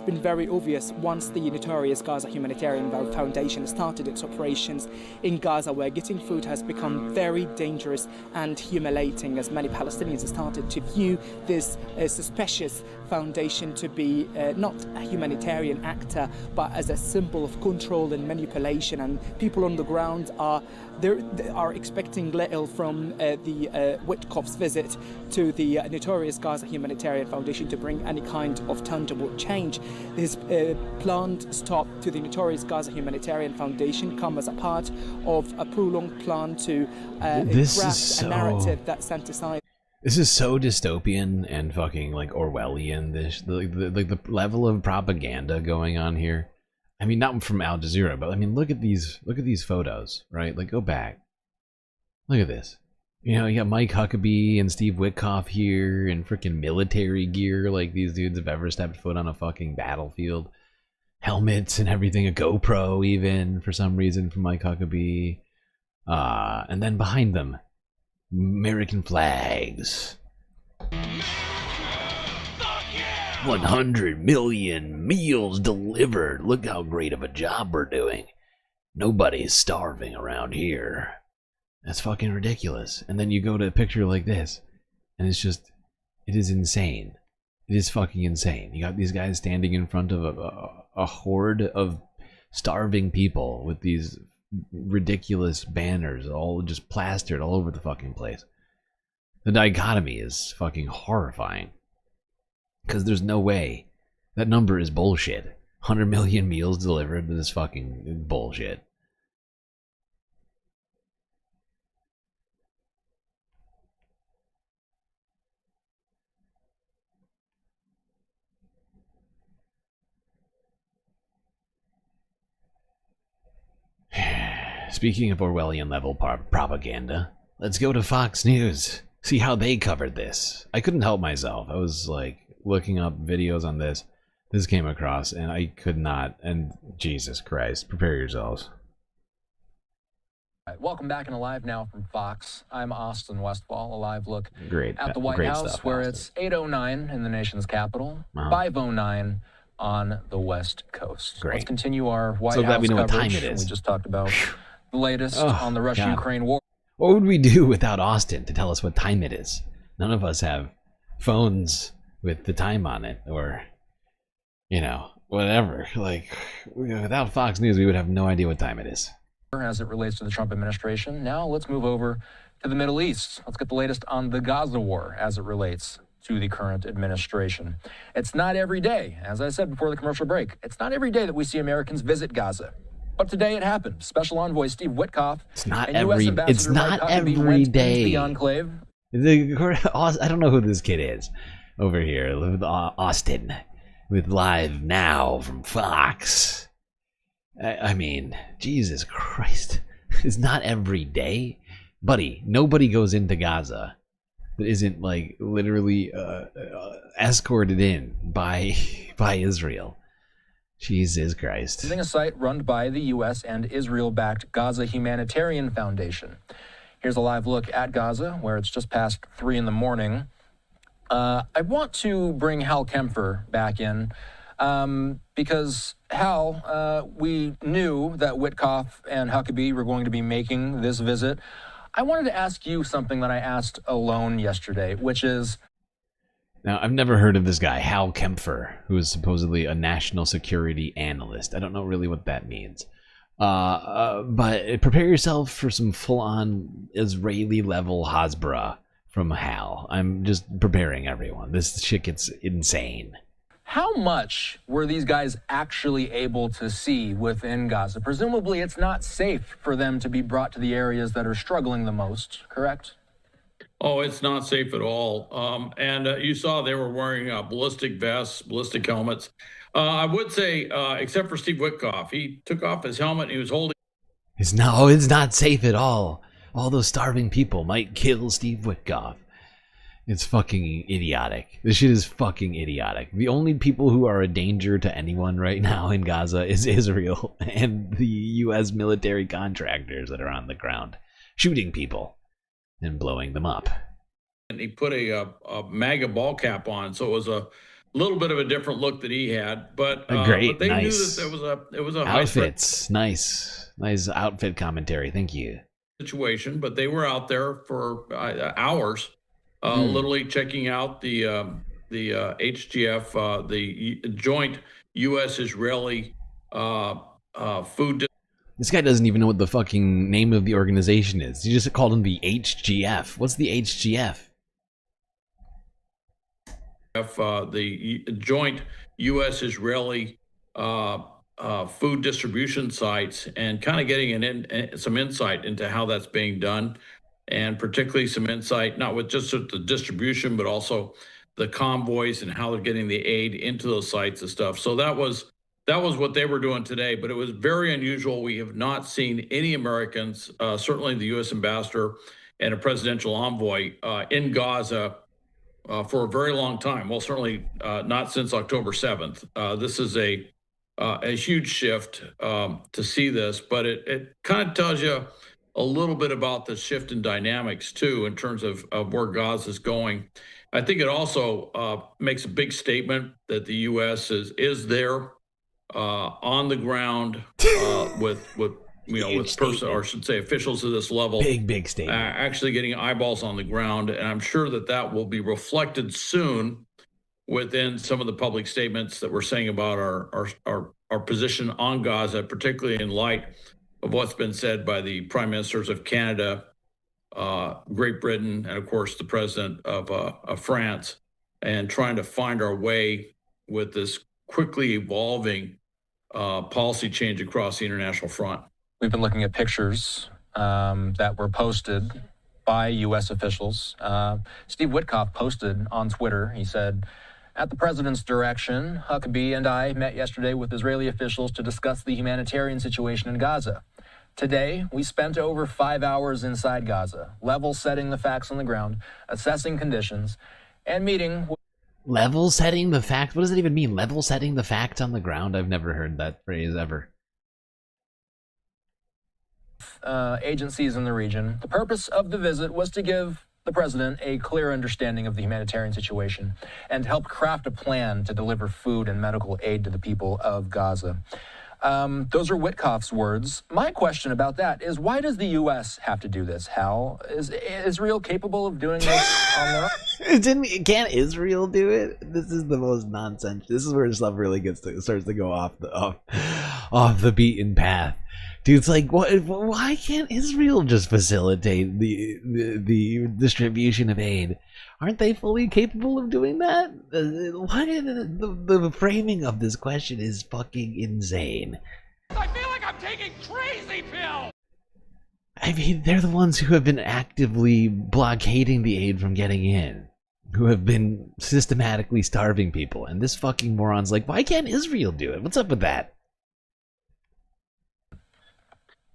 been very obvious once the notorious Gaza Humanitarian Foundation started its operations in Gaza, where getting food has become very dangerous and humiliating, as many Palestinians started to view this suspicious foundation to be not a humanitarian actor, but as a symbol of control and manipulation. And people on the ground are expecting little from the Witkoff's visit to the notorious Gaza Humanitarian Foundation to bring any kind of tangible change. His planned stop to the notorious Gaza Humanitarian Foundation come as a part of a prolonged plan to craft a narrative that synthesizes. This is so dystopian and fucking like Orwellian. The level of propaganda going on here. I mean, not from Al Jazeera, but I mean, look at these photos, right? Like, go back. Look at this. You know, you got Mike Huckabee and Steve Witkoff here in freaking military gear, like these dudes have ever stepped foot on a fucking battlefield. Helmets and everything, a GoPro even, for some reason, from Mike Huckabee. And then behind them, American flags. 100 million meals delivered. Look how great of a job we're doing. Nobody's starving around here. That's fucking ridiculous. And then you go to a picture like this, and it's just, it is insane. It is fucking insane. You got these guys standing in front of a horde of starving people with these ridiculous banners all just plastered all over the fucking place. The dichotomy is fucking horrifying. Because there's no way. That number is bullshit. 100 million meals delivered is fucking bullshit. Speaking of Orwellian level propaganda, let's go to Fox News. See how they covered this. I couldn't help myself. I was like looking up videos on this. This came across and I could not. And Jesus Christ, prepare yourselves. Welcome back and Alive now from Fox. I'm Austin Westfall. A live look at the White Great House, stuff, where Austin. it's 8:09 in the nation's capital, 5:09 on the West Coast. Great. Let's continue our White So glad House we know what coverage. time it is. We just talked about the latest on the Russia-Ukraine war. What would we do without Austin to tell us what time it is? None of us have phones with the time on it, or, you know, whatever. Like, without Fox News, we would have no idea what time it is. As it relates to the Trump administration. Now let's move over to the Middle East. Let's get the latest on the Gaza war as it relates to the current administration. It's not every day, as I said before the commercial break, it's not every day that we see Americans visit Gaza. But today it happened. Special Envoy Steve Witkoff and U.S. Ambassador Mike Huckabee went into the enclave. I don't know who this kid is over here with Austin, with Live Now from Fox. I mean, Jesus Christ. It's not every day. Buddy, nobody goes into Gaza that isn't, like, literally escorted in by Israel. Jesus Christ. Using a site run by the U.S. and Israel-backed Gaza Humanitarian Foundation. Here's a live look at Gaza, where it's just past 3 in the morning. I want to bring Hal Kempfer back in, because Hal, we knew that Witkoff and Huckabee were going to be making this visit. I wanted to ask you something that I asked Elon yesterday, which is... Now, I've never heard of this guy, Hal Kempfer, who is supposedly a national security analyst. I don't know really what that means. But prepare yourself for some full-on Israeli-level Hasbara from Hal. I'm just preparing everyone. This shit gets insane. How much were these guys actually able to see within Gaza? Presumably, it's not safe for them to be brought to the areas that are struggling the most, correct? Oh, it's not safe at all. And you saw they were wearing ballistic vests, ballistic helmets. I would say, except for Steve Witkoff, he took off his helmet and he was holding. It's not safe at all. All those starving people might kill Steve Witkoff. It's fucking idiotic. This shit is fucking idiotic. The only people who are a danger to anyone right now in Gaza is Israel and the U.S. military contractors that are on the ground, shooting people and blowing them up. And he put a MAGA ball cap on, so it was a little bit of a different look that he had. But Great, but they nice. knew that it was a high Outfits, nice outfit commentary. Thank you. situation, but they were out there for hours, literally checking out the HGF, the joint U.S.-Israeli food. This guy doesn't even know what the fucking name of the organization is. He just called him the HGF. What's the HGF? The joint U.S.-Israeli food distribution sites, and kind of getting some insight into how that's being done, and particularly some insight, not with just the distribution, but also the convoys and how they're getting the aid into those sites and stuff. So that was what they were doing today, but it was very unusual. We have not seen any Americans, certainly the U.S. ambassador and a presidential envoy in Gaza for a very long time. Well, certainly not since October 7th. This is a huge shift to see this, but it kind of tells you a little bit about the shift in dynamics too, in terms of where Gaza is going. I think it also makes a big statement that the U.S. is there on the ground with or I should say officials of this level. Big statement. Actually getting eyeballs on the ground, and I'm sure that will be reflected soon within some of the public statements that we're saying about our position on Gaza, particularly in light of what's been said by the prime ministers of Canada, Great Britain, and of course the president of France, and trying to find our way with this quickly evolving policy change across the international front. We've been looking at pictures that were posted by U.S. officials. Steve Witkoff posted on Twitter, he said, "At the president's direction, Huckabee and I met yesterday with Israeli officials to discuss the humanitarian situation in Gaza. Today, we spent over 5 hours inside Gaza, level setting the facts on the ground, assessing conditions, and meeting..." Level setting the facts? What does it even mean? Level setting the facts on the ground? I've never heard that phrase ever. Agencies in the region. The purpose of the visit was to give the president a clear understanding of the humanitarian situation and help craft a plan to deliver food and medical aid to the people of Gaza. Those are Witkoff's words. My question about that is, why does the U.S. have to do this, Hal? Is Israel capable of doing this on their own? Can't Israel do it? This is the most nonsense. This is where stuff really starts to go off the beaten path. Dude, it's like, why can't Israel just facilitate the distribution of aid? Aren't they fully capable of doing that? Why the framing of this question is fucking insane. I feel like I'm taking crazy pills! I mean, they're the ones who have been actively blockading the aid from getting in, who have been systematically starving people, and this fucking moron's like, why can't Israel do it? What's up with that?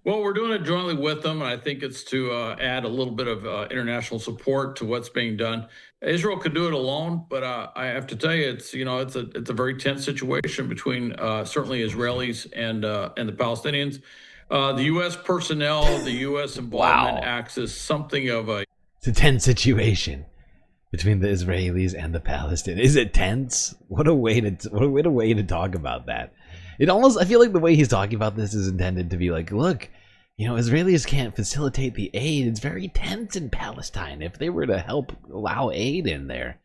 Well, we're doing it jointly with them, and I think it's to add a little bit of international support to what's being done. Israel could do it alone, but I have to tell you, it's a very tense situation between certainly Israelis and the Palestinians. The U.S. personnel, the U.S. involvement acts as something of a... It's a tense situation between the Israelis and the Palestinians. Is it tense? What a way to talk about that. It almost, I feel like the way he's talking about this is intended to be like, look, Israelis can't facilitate the aid. It's very tense in Palestine. If they were to help allow aid in there,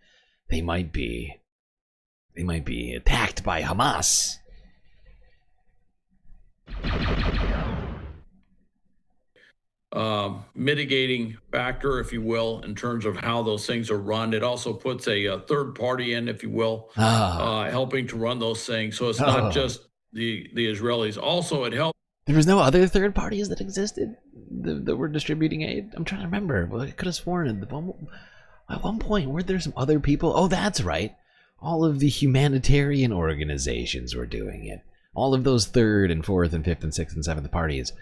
they might be attacked by Hamas. Mitigating factor, if you will, in terms of how those things are run. It also puts a third party in, if you will, helping to run those things. So it's not just the Israelis. Also, it helps. There was no other third parties that existed? that were distributing aid? I'm trying to remember. Well, I could have sworn at one point, weren't there some other people? Oh, that's right. All of the humanitarian organizations were doing it. All of those third and fourth and fifth and sixth and seventh parties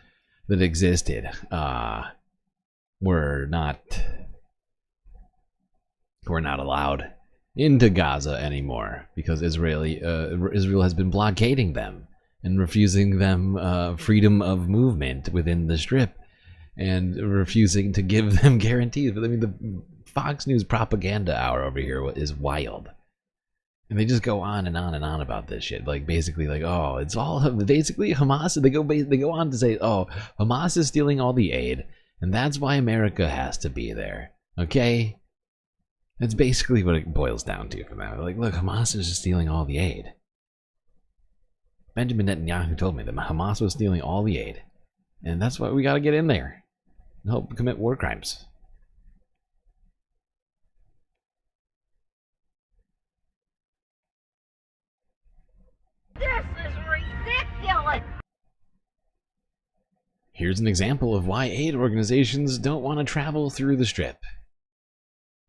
that existed were not allowed into Gaza anymore because Israel has been blockading them and refusing them freedom of movement within the Strip and refusing to give them guarantees. But I mean, the Fox News propaganda hour over here is wild. And they just go on and on and on about this shit. Like, basically, like, oh, it's all basically Hamas. They go on to say, oh, Hamas is stealing all the aid, and that's why America has to be there. Okay? That's basically what it boils down to for them. Like, look, Hamas is just stealing all the aid. Benjamin Netanyahu told me that Hamas was stealing all the aid, and that's why we got to get in there and help commit war crimes. This is ridiculous! Here's an example of why aid organizations don't want to travel through the Strip.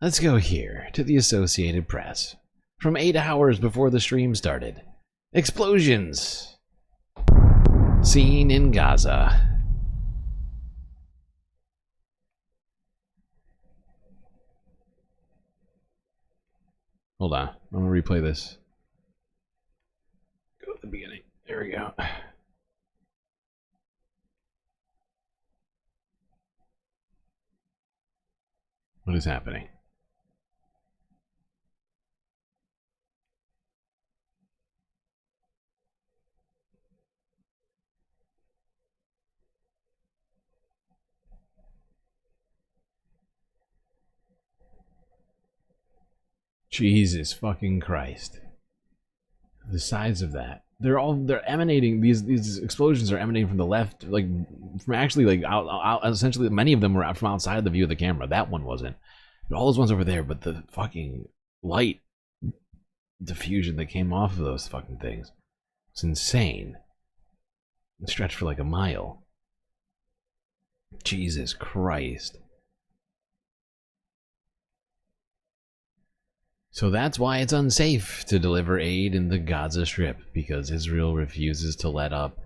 Let's go here to the Associated Press. From 8 hours before the stream started. Explosions! Seen in Gaza. Hold on, I'm gonna replay this. Go to the beginning. There we go. What is happening? Jesus fucking Christ. The size of that. They're emanating, these explosions are emanating from the left, like, from actually, like, out essentially, many of them were out from outside of the view of the camera. That one wasn't. But all those ones over there, but the fucking light diffusion that came off of those fucking things. It's insane. It stretched for like a mile. Jesus Christ. So that's why it's unsafe to deliver aid in the Gaza Strip, because Israel refuses to let up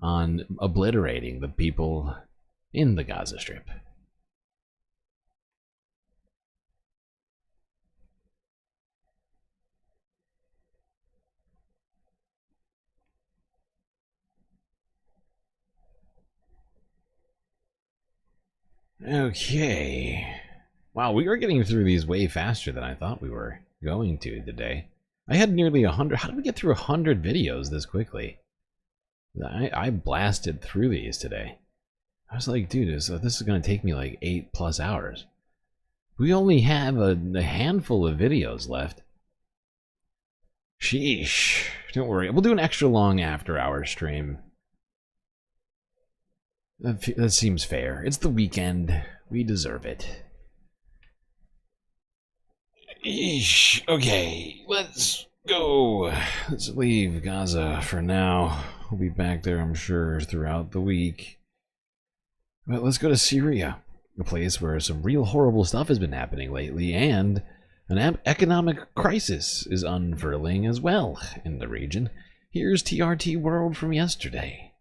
on obliterating the people in the Gaza Strip. Okay. Wow, we are getting through these way faster than I thought we were going to today. I had nearly 100. How did we get through 100 videos this quickly? I blasted through these today. I was like, dude, this is going to take me like 8+ hours. We only have a handful of videos left. Sheesh. Don't worry. We'll do an extra long after-hour stream. That seems fair. It's the weekend. We deserve it. Eesh. Okay, let's go. Let's leave Gaza for now. We'll be back there, I'm sure, throughout the week. But let's go to Syria, a place where some real horrible stuff has been happening lately, and an economic crisis is unfurling as well in the region. Here's TRT World from yesterday.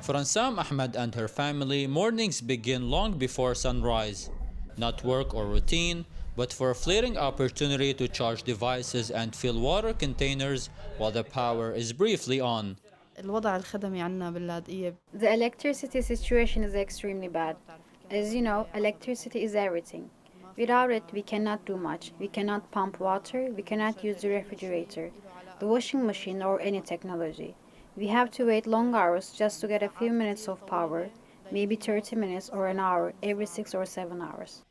For Ansam Ahmed and her family, mornings begin long before sunrise. Not work or routine, but for a fleeting opportunity to charge devices and fill water containers while the power is briefly on. The electricity situation is extremely bad. As you know, electricity is everything. Without it, we cannot do much. We cannot pump water, we cannot use the refrigerator, the washing machine, or any technology. We have to wait long hours just to get a few minutes of power, maybe 30 minutes or an hour every 6 or 7 hours.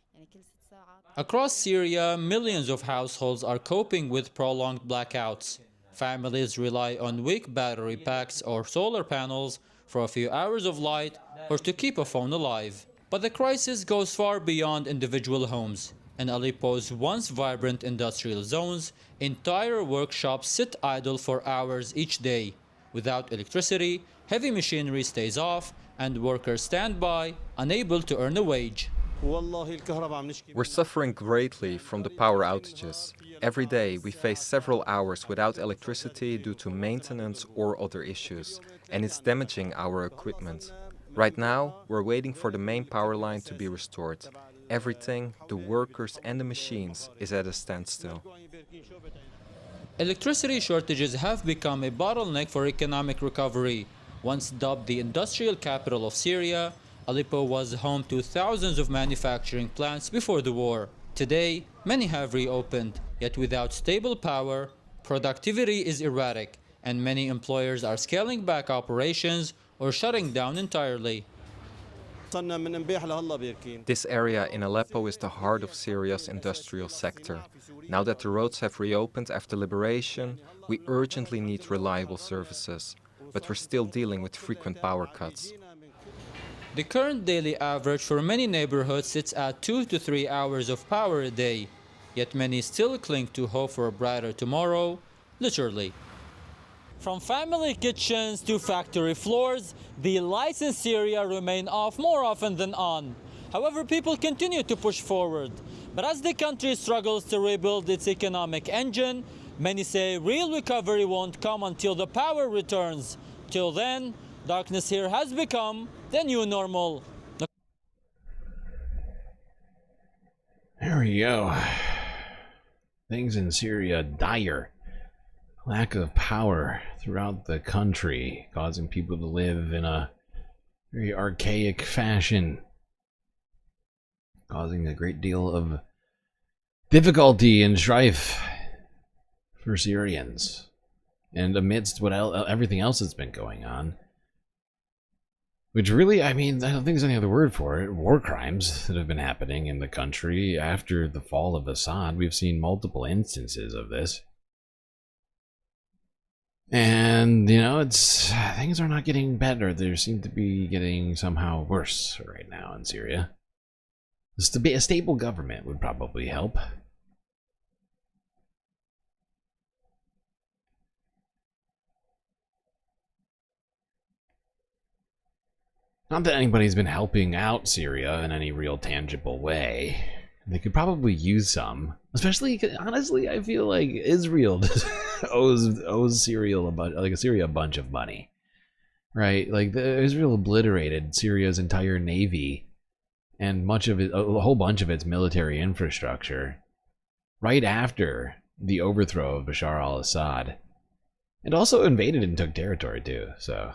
Across Syria, millions of households are coping with prolonged blackouts. Families rely on weak battery packs or solar panels for a few hours of light or to keep a phone alive. But the crisis goes far beyond individual homes. In Aleppo's once vibrant industrial zones, entire workshops sit idle for hours each day. Without electricity, heavy machinery stays off, and workers stand by, unable to earn a wage. We're suffering greatly from the power outages. Every day we face several hours without electricity due to maintenance or other issues, and it's damaging our equipment. Right now, we're waiting for the main power line to be restored. Everything, the workers and the machines, is at a standstill. Electricity shortages have become a bottleneck for economic recovery. Once dubbed the industrial capital of Syria, Aleppo was home to thousands of manufacturing plants before the war. Today, many have reopened, yet without stable power, productivity is erratic, and many employers are scaling back operations or shutting down entirely. This area in Aleppo is the heart of Syria's industrial sector. Now that the roads have reopened after liberation, we urgently need reliable services, but we're still dealing with frequent power cuts. The current daily average for many neighborhoods sits at 2 to 3 hours of power a day, yet many still cling to hope for a brighter tomorrow, literally. From family kitchens to factory floors, the lights in Syria remain off more often than on. However, people continue to push forward. But as the country struggles to rebuild its economic engine, many say real recovery won't come until the power returns. Till then, darkness here has become the new normal. There we go. Things in Syria dire. Lack of power throughout the country, causing people to live in a very archaic fashion, causing a great deal of difficulty and strife for Syrians. And amidst what everything else that's been going on, which really, I mean, I don't think there's any other word for it. War crimes that have been happening in the country after the fall of Assad. We've seen multiple instances of this. And, you know, things are not getting better. They seem to be getting somehow worse right now in Syria. Just to be a stable government would probably help. Not that anybody's been helping out Syria in any real tangible way. They could probably use some. Especially, honestly, I feel like Israel owes Syria a bunch of money. Right? Like, Israel obliterated Syria's entire navy and much of it, a whole bunch of its military infrastructure right after the overthrow of Bashar al-Assad. And also invaded and took territory too, so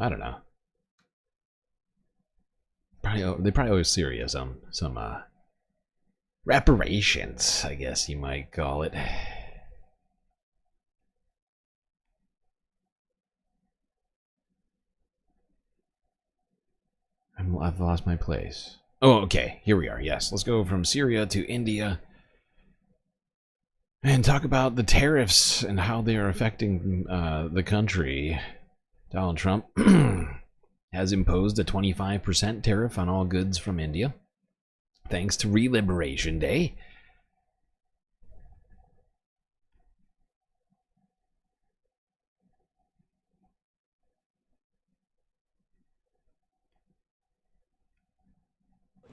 I don't know. They probably owe Syria some reparations, I guess you might call it. I've lost my place. Oh, okay, here we are. Yes, let's go from Syria to India and talk about the tariffs and how they are affecting the country. Donald Trump has imposed a 25% tariff on all goods from India, thanks to Re-Liberation Day.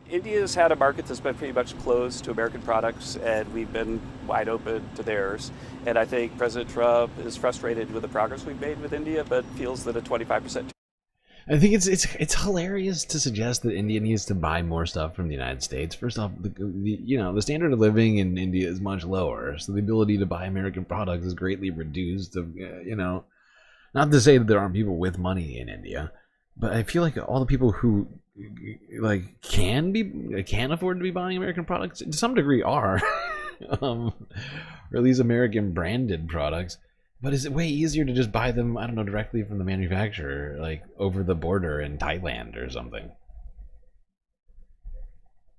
India's had a market that's been pretty much closed to American products, and we've been wide open to theirs. And I think President Trump is frustrated with the progress we've made with India, but feels that a 25%. I think it's hilarious to suggest that India needs to buy more stuff from the United States. First off, the standard of living in India is much lower, so the ability to buy American products is greatly reduced. Not to say that there aren't people with money in India, but I feel like all the people who can afford to be buying American products to some degree are, or at least American branded products. But is it way easier to just buy them, I don't know, directly from the manufacturer, like over the border in Thailand or something?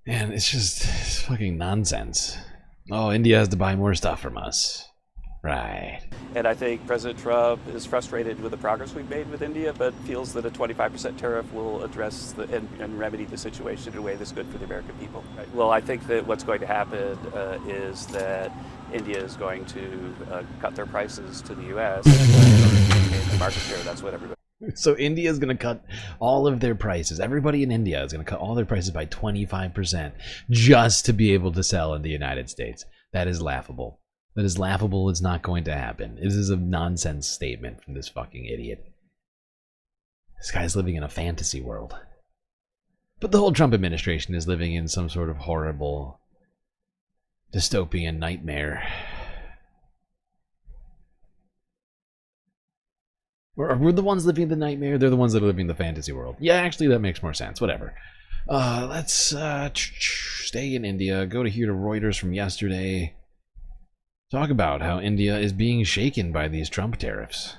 Man, it's fucking nonsense. Oh, India has to buy more stuff from us. Right. And I think President Trump is frustrated with the progress we've made with India, but feels that a 25% tariff will address and remedy the situation in a way that's good for the American people. Right. Well, I think that what's going to happen is that India is going to cut their prices to the U.S. the market share. That's what everybody. So India is going to cut all of their prices. Everybody in India is going to cut all their prices by 25% just to be able to sell in the United States. That is laughable. That is laughable. It's not going to happen. This is a nonsense statement from this fucking idiot. This guy's living in a fantasy world. But the whole Trump administration is living in some sort of horrible dystopian nightmare. Or we're the ones living the nightmare, they're the ones that are living the fantasy world. Yeah, actually that makes more sense. Whatever. Let's stay in India, go to here to Reuters from yesterday. Talk about how India is being shaken by these Trump tariffs.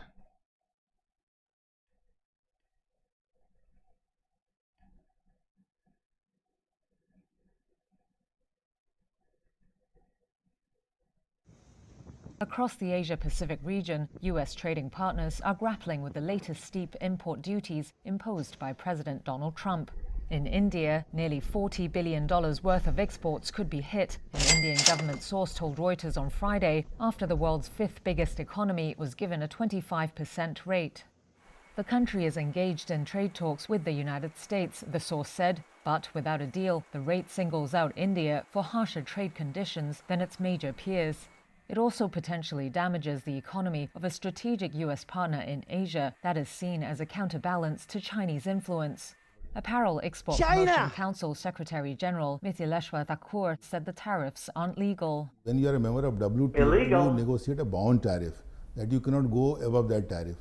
Across the Asia-Pacific region, U.S. trading partners are grappling with the latest steep import duties imposed by President Donald Trump. In India, nearly $40 billion worth of exports could be hit, an Indian government source told Reuters on Friday, after the world's fifth biggest economy was given a 25% rate. The country is engaged in trade talks with the United States, the source said, but without a deal, the rate singles out India for harsher trade conditions than its major peers. It also potentially damages the economy of a strategic U.S. partner in Asia that is seen as a counterbalance to Chinese influence. Apparel Export Promotion Council Secretary General Mithileshwar Thakur said the tariffs aren't legal. When you are a member of WTO, you negotiate a bound tariff, that you cannot go above that tariff.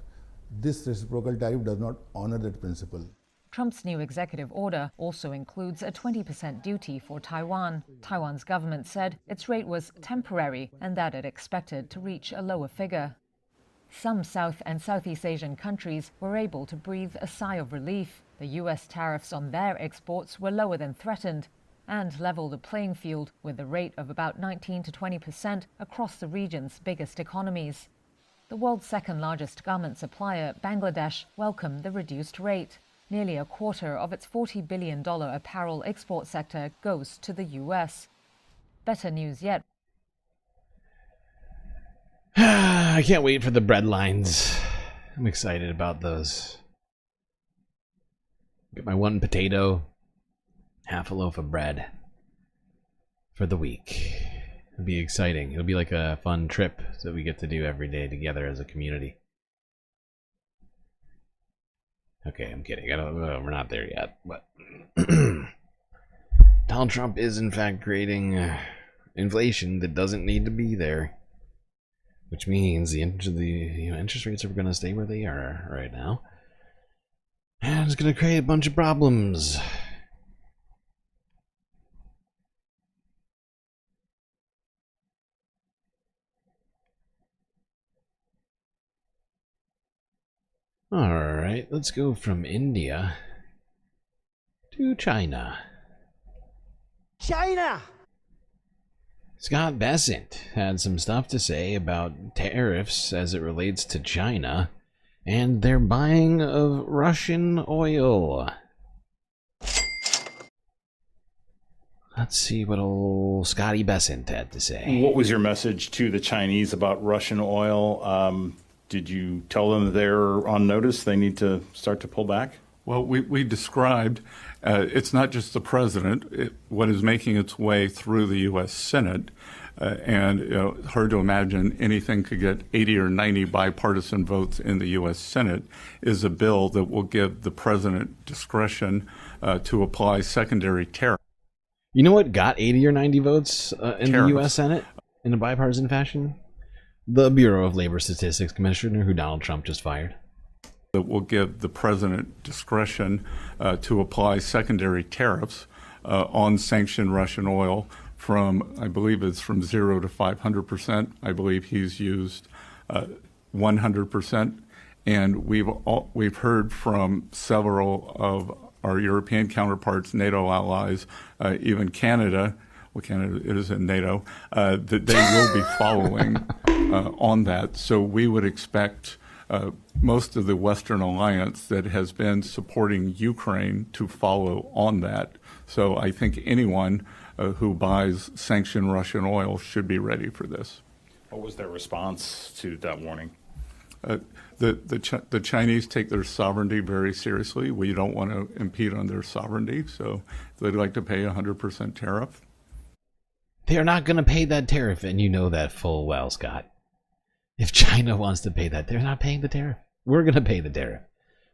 This reciprocal tariff does not honor that principle. Trump's new executive order also includes a 20% duty for Taiwan. Taiwan's government said its rate was temporary and that it expected to reach a lower figure. Some South and Southeast Asian countries were able to breathe a sigh of relief. The U.S. tariffs on their exports were lower than threatened and leveled the playing field with a rate of about 19 to 20% across the region's biggest economies. The world's second largest garment supplier, Bangladesh, welcomed the reduced rate. Nearly a quarter of its $40 billion apparel export sector goes to the U.S. Better news yet. I can't wait for the bread lines. I'm excited about those. Get my one potato, half a loaf of bread for the week. It'll be exciting. It'll be like a fun trip that we get to do every day together as a community. Okay, I'm kidding. We're not there yet, but Donald Trump is in fact creating inflation that doesn't need to be there, which means the interest rates are going to stay where they are right now, and it's going to create a bunch of problems. Alright, let's go from India to China. China! Scott Bessent had some stuff to say about tariffs as it relates to China and their buying of Russian oil. Let's see what old Scotty Bessent had to say. What was your message to the Chinese about Russian oil? Did you tell them they're on notice, they need to start to pull back? Well, we described, it's not just the president, what is making its way through the U.S. Senate, and hard to imagine anything could get 80 or 90 bipartisan votes in the U.S. Senate, is a bill that will give the president discretion to apply secondary tariffs. You know what got 80 or 90 votes in the U.S. Senate in a bipartisan fashion? The Bureau of Labor Statistics Commissioner who Donald Trump just fired. That will give the president discretion to apply secondary tariffs on sanctioned Russian oil from, I believe it's from 0 to 500%. I believe he's used 100%. And we've heard from several of our European counterparts, NATO allies, even Canada. Well, Canada is in NATO, that they will be following on that. So we would expect most of the Western alliance that has been supporting Ukraine to follow on that. So I think anyone who buys sanctioned Russian oil should be ready for this. What was their response to that warning? the Chinese take their sovereignty very seriously. We don't want to impede on their sovereignty, so they'd like to pay 100% tariff. They are not going to pay that tariff, and you know that full well, Scott. If China wants to pay that, they're not paying the tariff. We're going to pay the tariff.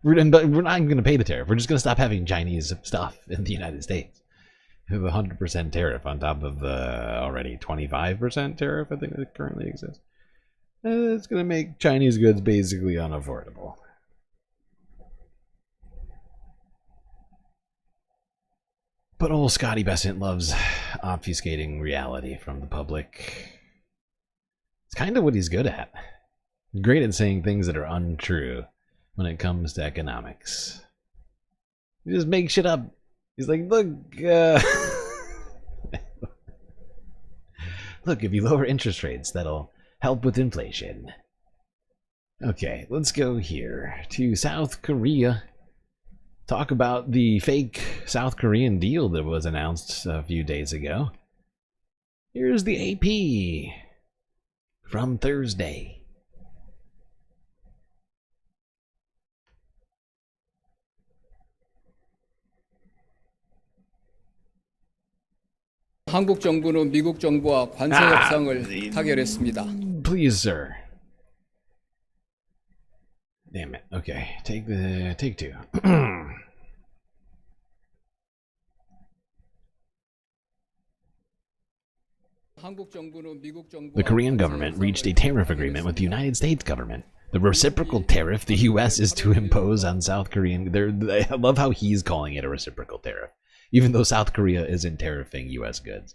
We're not even going to pay the tariff. We're just going to stop having Chinese stuff in the United States. The 100% tariff on top of the already 25% tariff, I think, that currently exists. It's going to make Chinese goods basically unaffordable. But old Scotty Besant loves obfuscating reality from the public. It's kind of what he's good at. Great at saying things that are untrue when it comes to economics. He just makes shit up. He's like, look, look, if you lower interest rates, that'll help with inflation. Okay, let's go here to South Korea. Talk about the fake South Korean deal that was announced a few days ago. Here's the AP from Thursday. 한국 정부는 미국 정부와 관세 협상을 타결했습니다. Please, sir. Damn it. Okay, take two. The Korean government reached a tariff agreement with the United States government. The reciprocal tariff the U.S. is to impose on South Korean... I love how he's calling it a reciprocal tariff, even though South Korea isn't tariffing U.S. goods.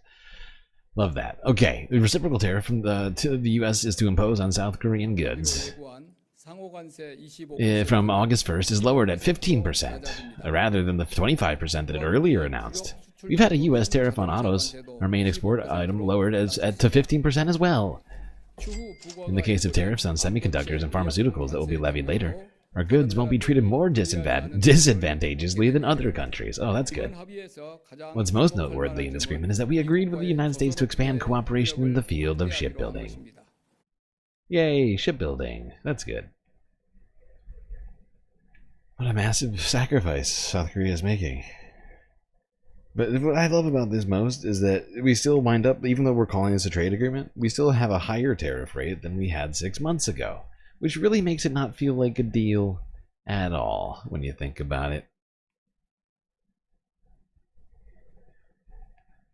Love that. Okay, the reciprocal tariff from the U.S. is to impose on South Korean goods from August 1st is lowered at 15%, rather than the 25% that it earlier announced. We've had a U.S. tariff on autos, our main export item, lowered to 15% as well. In the case of tariffs on semiconductors and pharmaceuticals that will be levied later, our goods won't be treated more disadvantageously than other countries. Oh, that's good. What's most noteworthy in this agreement is that we agreed with the United States to expand cooperation in the field of shipbuilding. Yay, shipbuilding. That's good. What a massive sacrifice South Korea is making. But what I love about this most is that we still wind up, even though we're calling this a trade agreement, we still have a higher tariff rate than we had 6 months ago, which really makes it not feel like a deal at all when you think about it.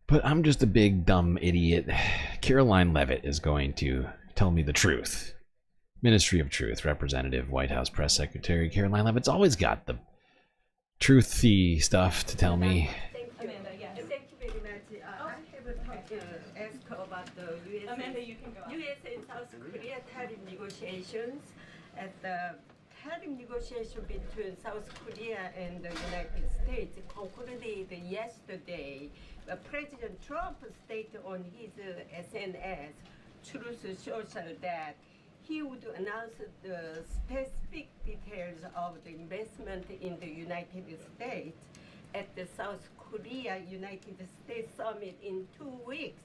But I'm just a big dumb idiot. Karoline Leavitt is going to tell me the truth. Ministry of Truth Representative, White House Press Secretary Karoline Leavitt's always got the truthy stuff to tell me. Amanda, yes. Thank you very much. I have a talk to ask about the U.S. Amanda, you can go. U.S. and South Korea tariff negotiations. At the tariff negotiation between South Korea and the United States concluded yesterday. President Trump stated on his SNS, Truth Social, that he would announce the specific details of the investment in the United States at the South Korea-United States summit in 2 weeks.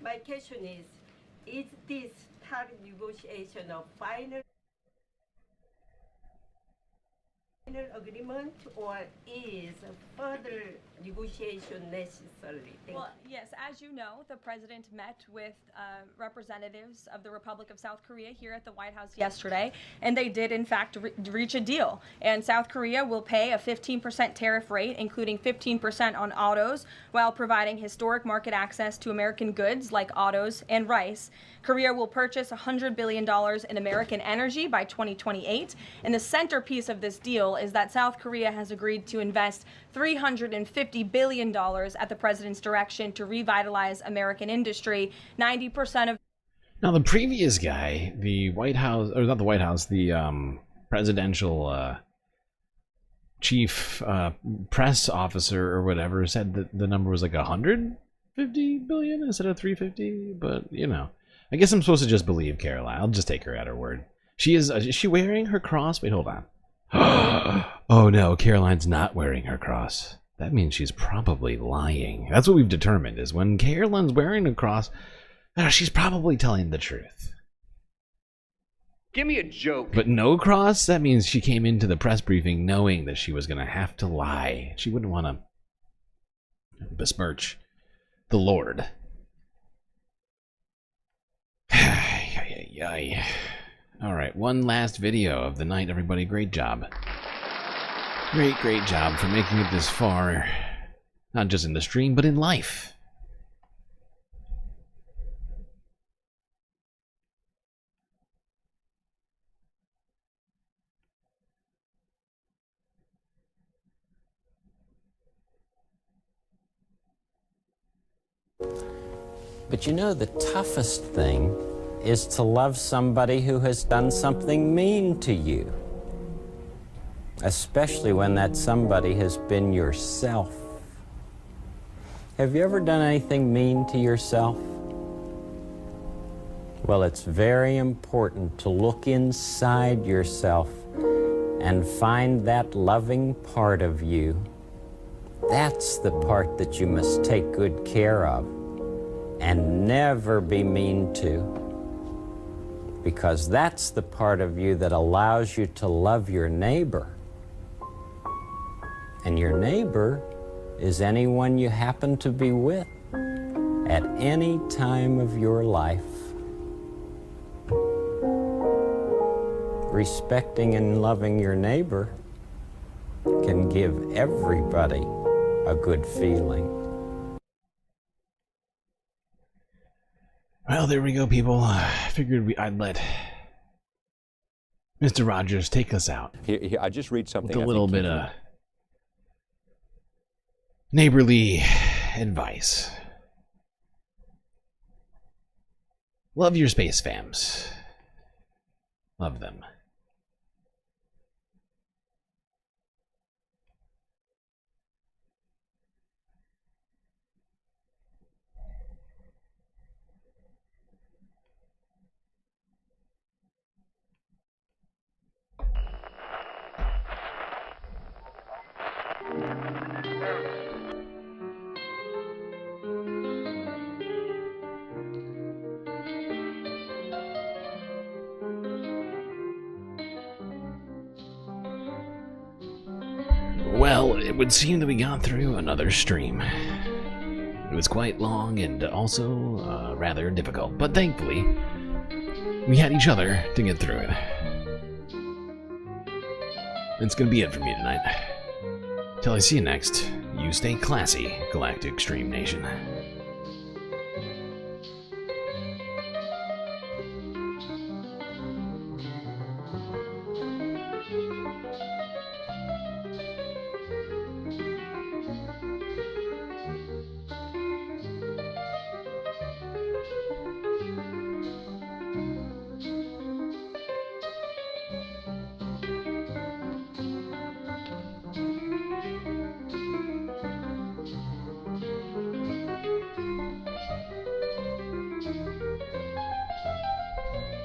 My question is this tariff negotiation a final agreement, or is further negotiation necessary? Well, yes, as you know, the president met with representatives of the Republic of South Korea here at the White House yesterday, and they did, in fact, reach a deal. And South Korea will pay a 15% tariff rate, including 15% on autos, while providing historic market access to American goods like autos and rice. Korea will purchase $100 billion in American energy by 2028, and the centerpiece of this deal is that South Korea has agreed to invest $350 billion at the president's direction to revitalize American industry. 90% of... Now, the previous guy, the White House, or not the White House, the presidential chief press officer or whatever, said that the number was like 150 billion instead of 350, but, you know. I guess I'm supposed to just believe Karoline. I'll just take her at her word. Is she wearing her cross? Wait, hold on. Oh no, Karoline's not wearing her cross. That means she's probably lying. That's what we've determined, is when Karoline's wearing a cross, she's probably telling the truth. Give me a joke. But no cross? That means she came into the press briefing knowing that she was going to have to lie. She wouldn't want to besmirch the Lord. All right, one last video of the night, everybody. Great job. Great job for making it this far. Not just in the stream, but in life. But you know, the toughest thing is to love somebody who has done something mean to you, especially when that somebody has been yourself. Have you ever done anything mean to yourself? Well, it's very important to look inside yourself and find that loving part of you. That's the part that you must take good care of and never be mean to, because that's the part of you that allows you to love your neighbor. And your neighbor is anyone you happen to be with at any time of your life. Respecting and loving your neighbor can give everybody a good feeling. Well, there we go, people. I figured I'd let Mr. Rogers take us out. Here, I just read something. With a little bit of neighborly advice. Love your space fams. Love them. Well, it would seem that we got through another stream. It was quite long and also rather difficult, but thankfully, we had each other to get through it. That's gonna be it for me tonight. Till I see you next, you stay classy, Galactic Stream Nation.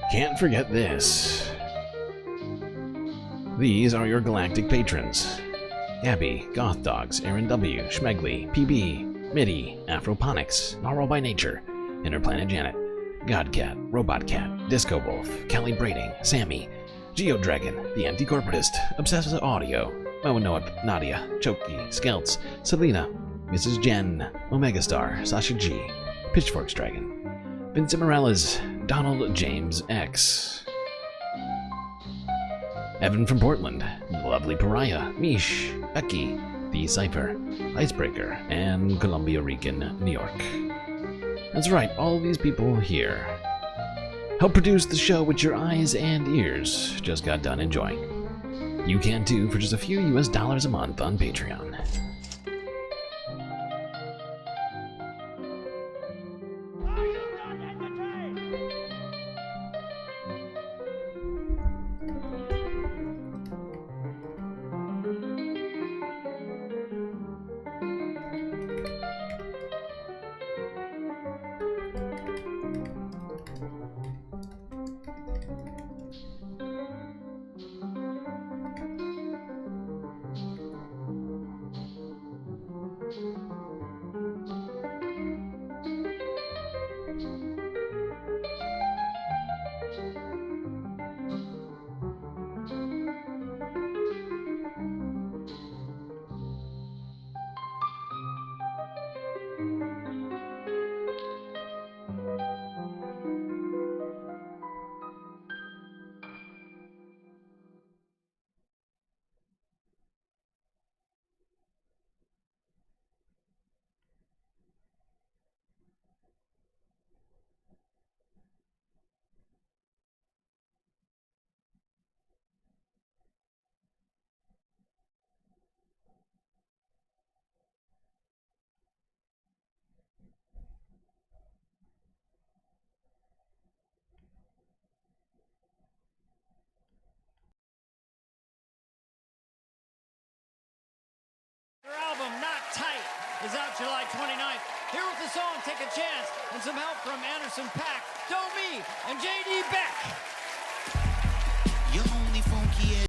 Can't forget this. These are your galactic patrons. Gabby, Goth Dogs, Aaron W, Schmegley, PB, Mitty, Afroponics, Gnarl by Nature, Interplanet Janet, Godcat, Robot Cat, Disco Wolf, Kelly Braiding, Sammy, Geodragon, The Anti-Corporatist, Obsessive Audio, Moanoa, Nadia, Choki, Skelts, Selena, Mrs. Jen, Omega Star, Sasha G, Pitchforks Dragon, Vincent Morales, Donald James X, Evan from Portland, Lovely Pariah, Mish, Becky, The Cypher, Icebreaker, and Columbia Rican, New York. That's right, all these people here help produce the show with your eyes and ears just got done enjoying. You can too for just a few US dollars a month on Patreon. is out July 29th. Here with the song Take a Chance and some help from Anderson .Paak, Domi, and J.D. Beck. You're only funky as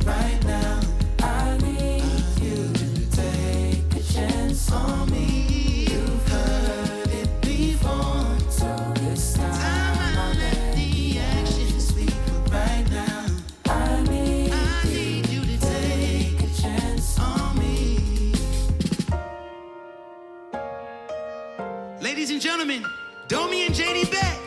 right now. I need you to take a chance on me. You've heard it before, so this time I'll let the action speak. But right now, I need you to take a chance on me. Ladies and gentlemen, Domi and J.D. Beck.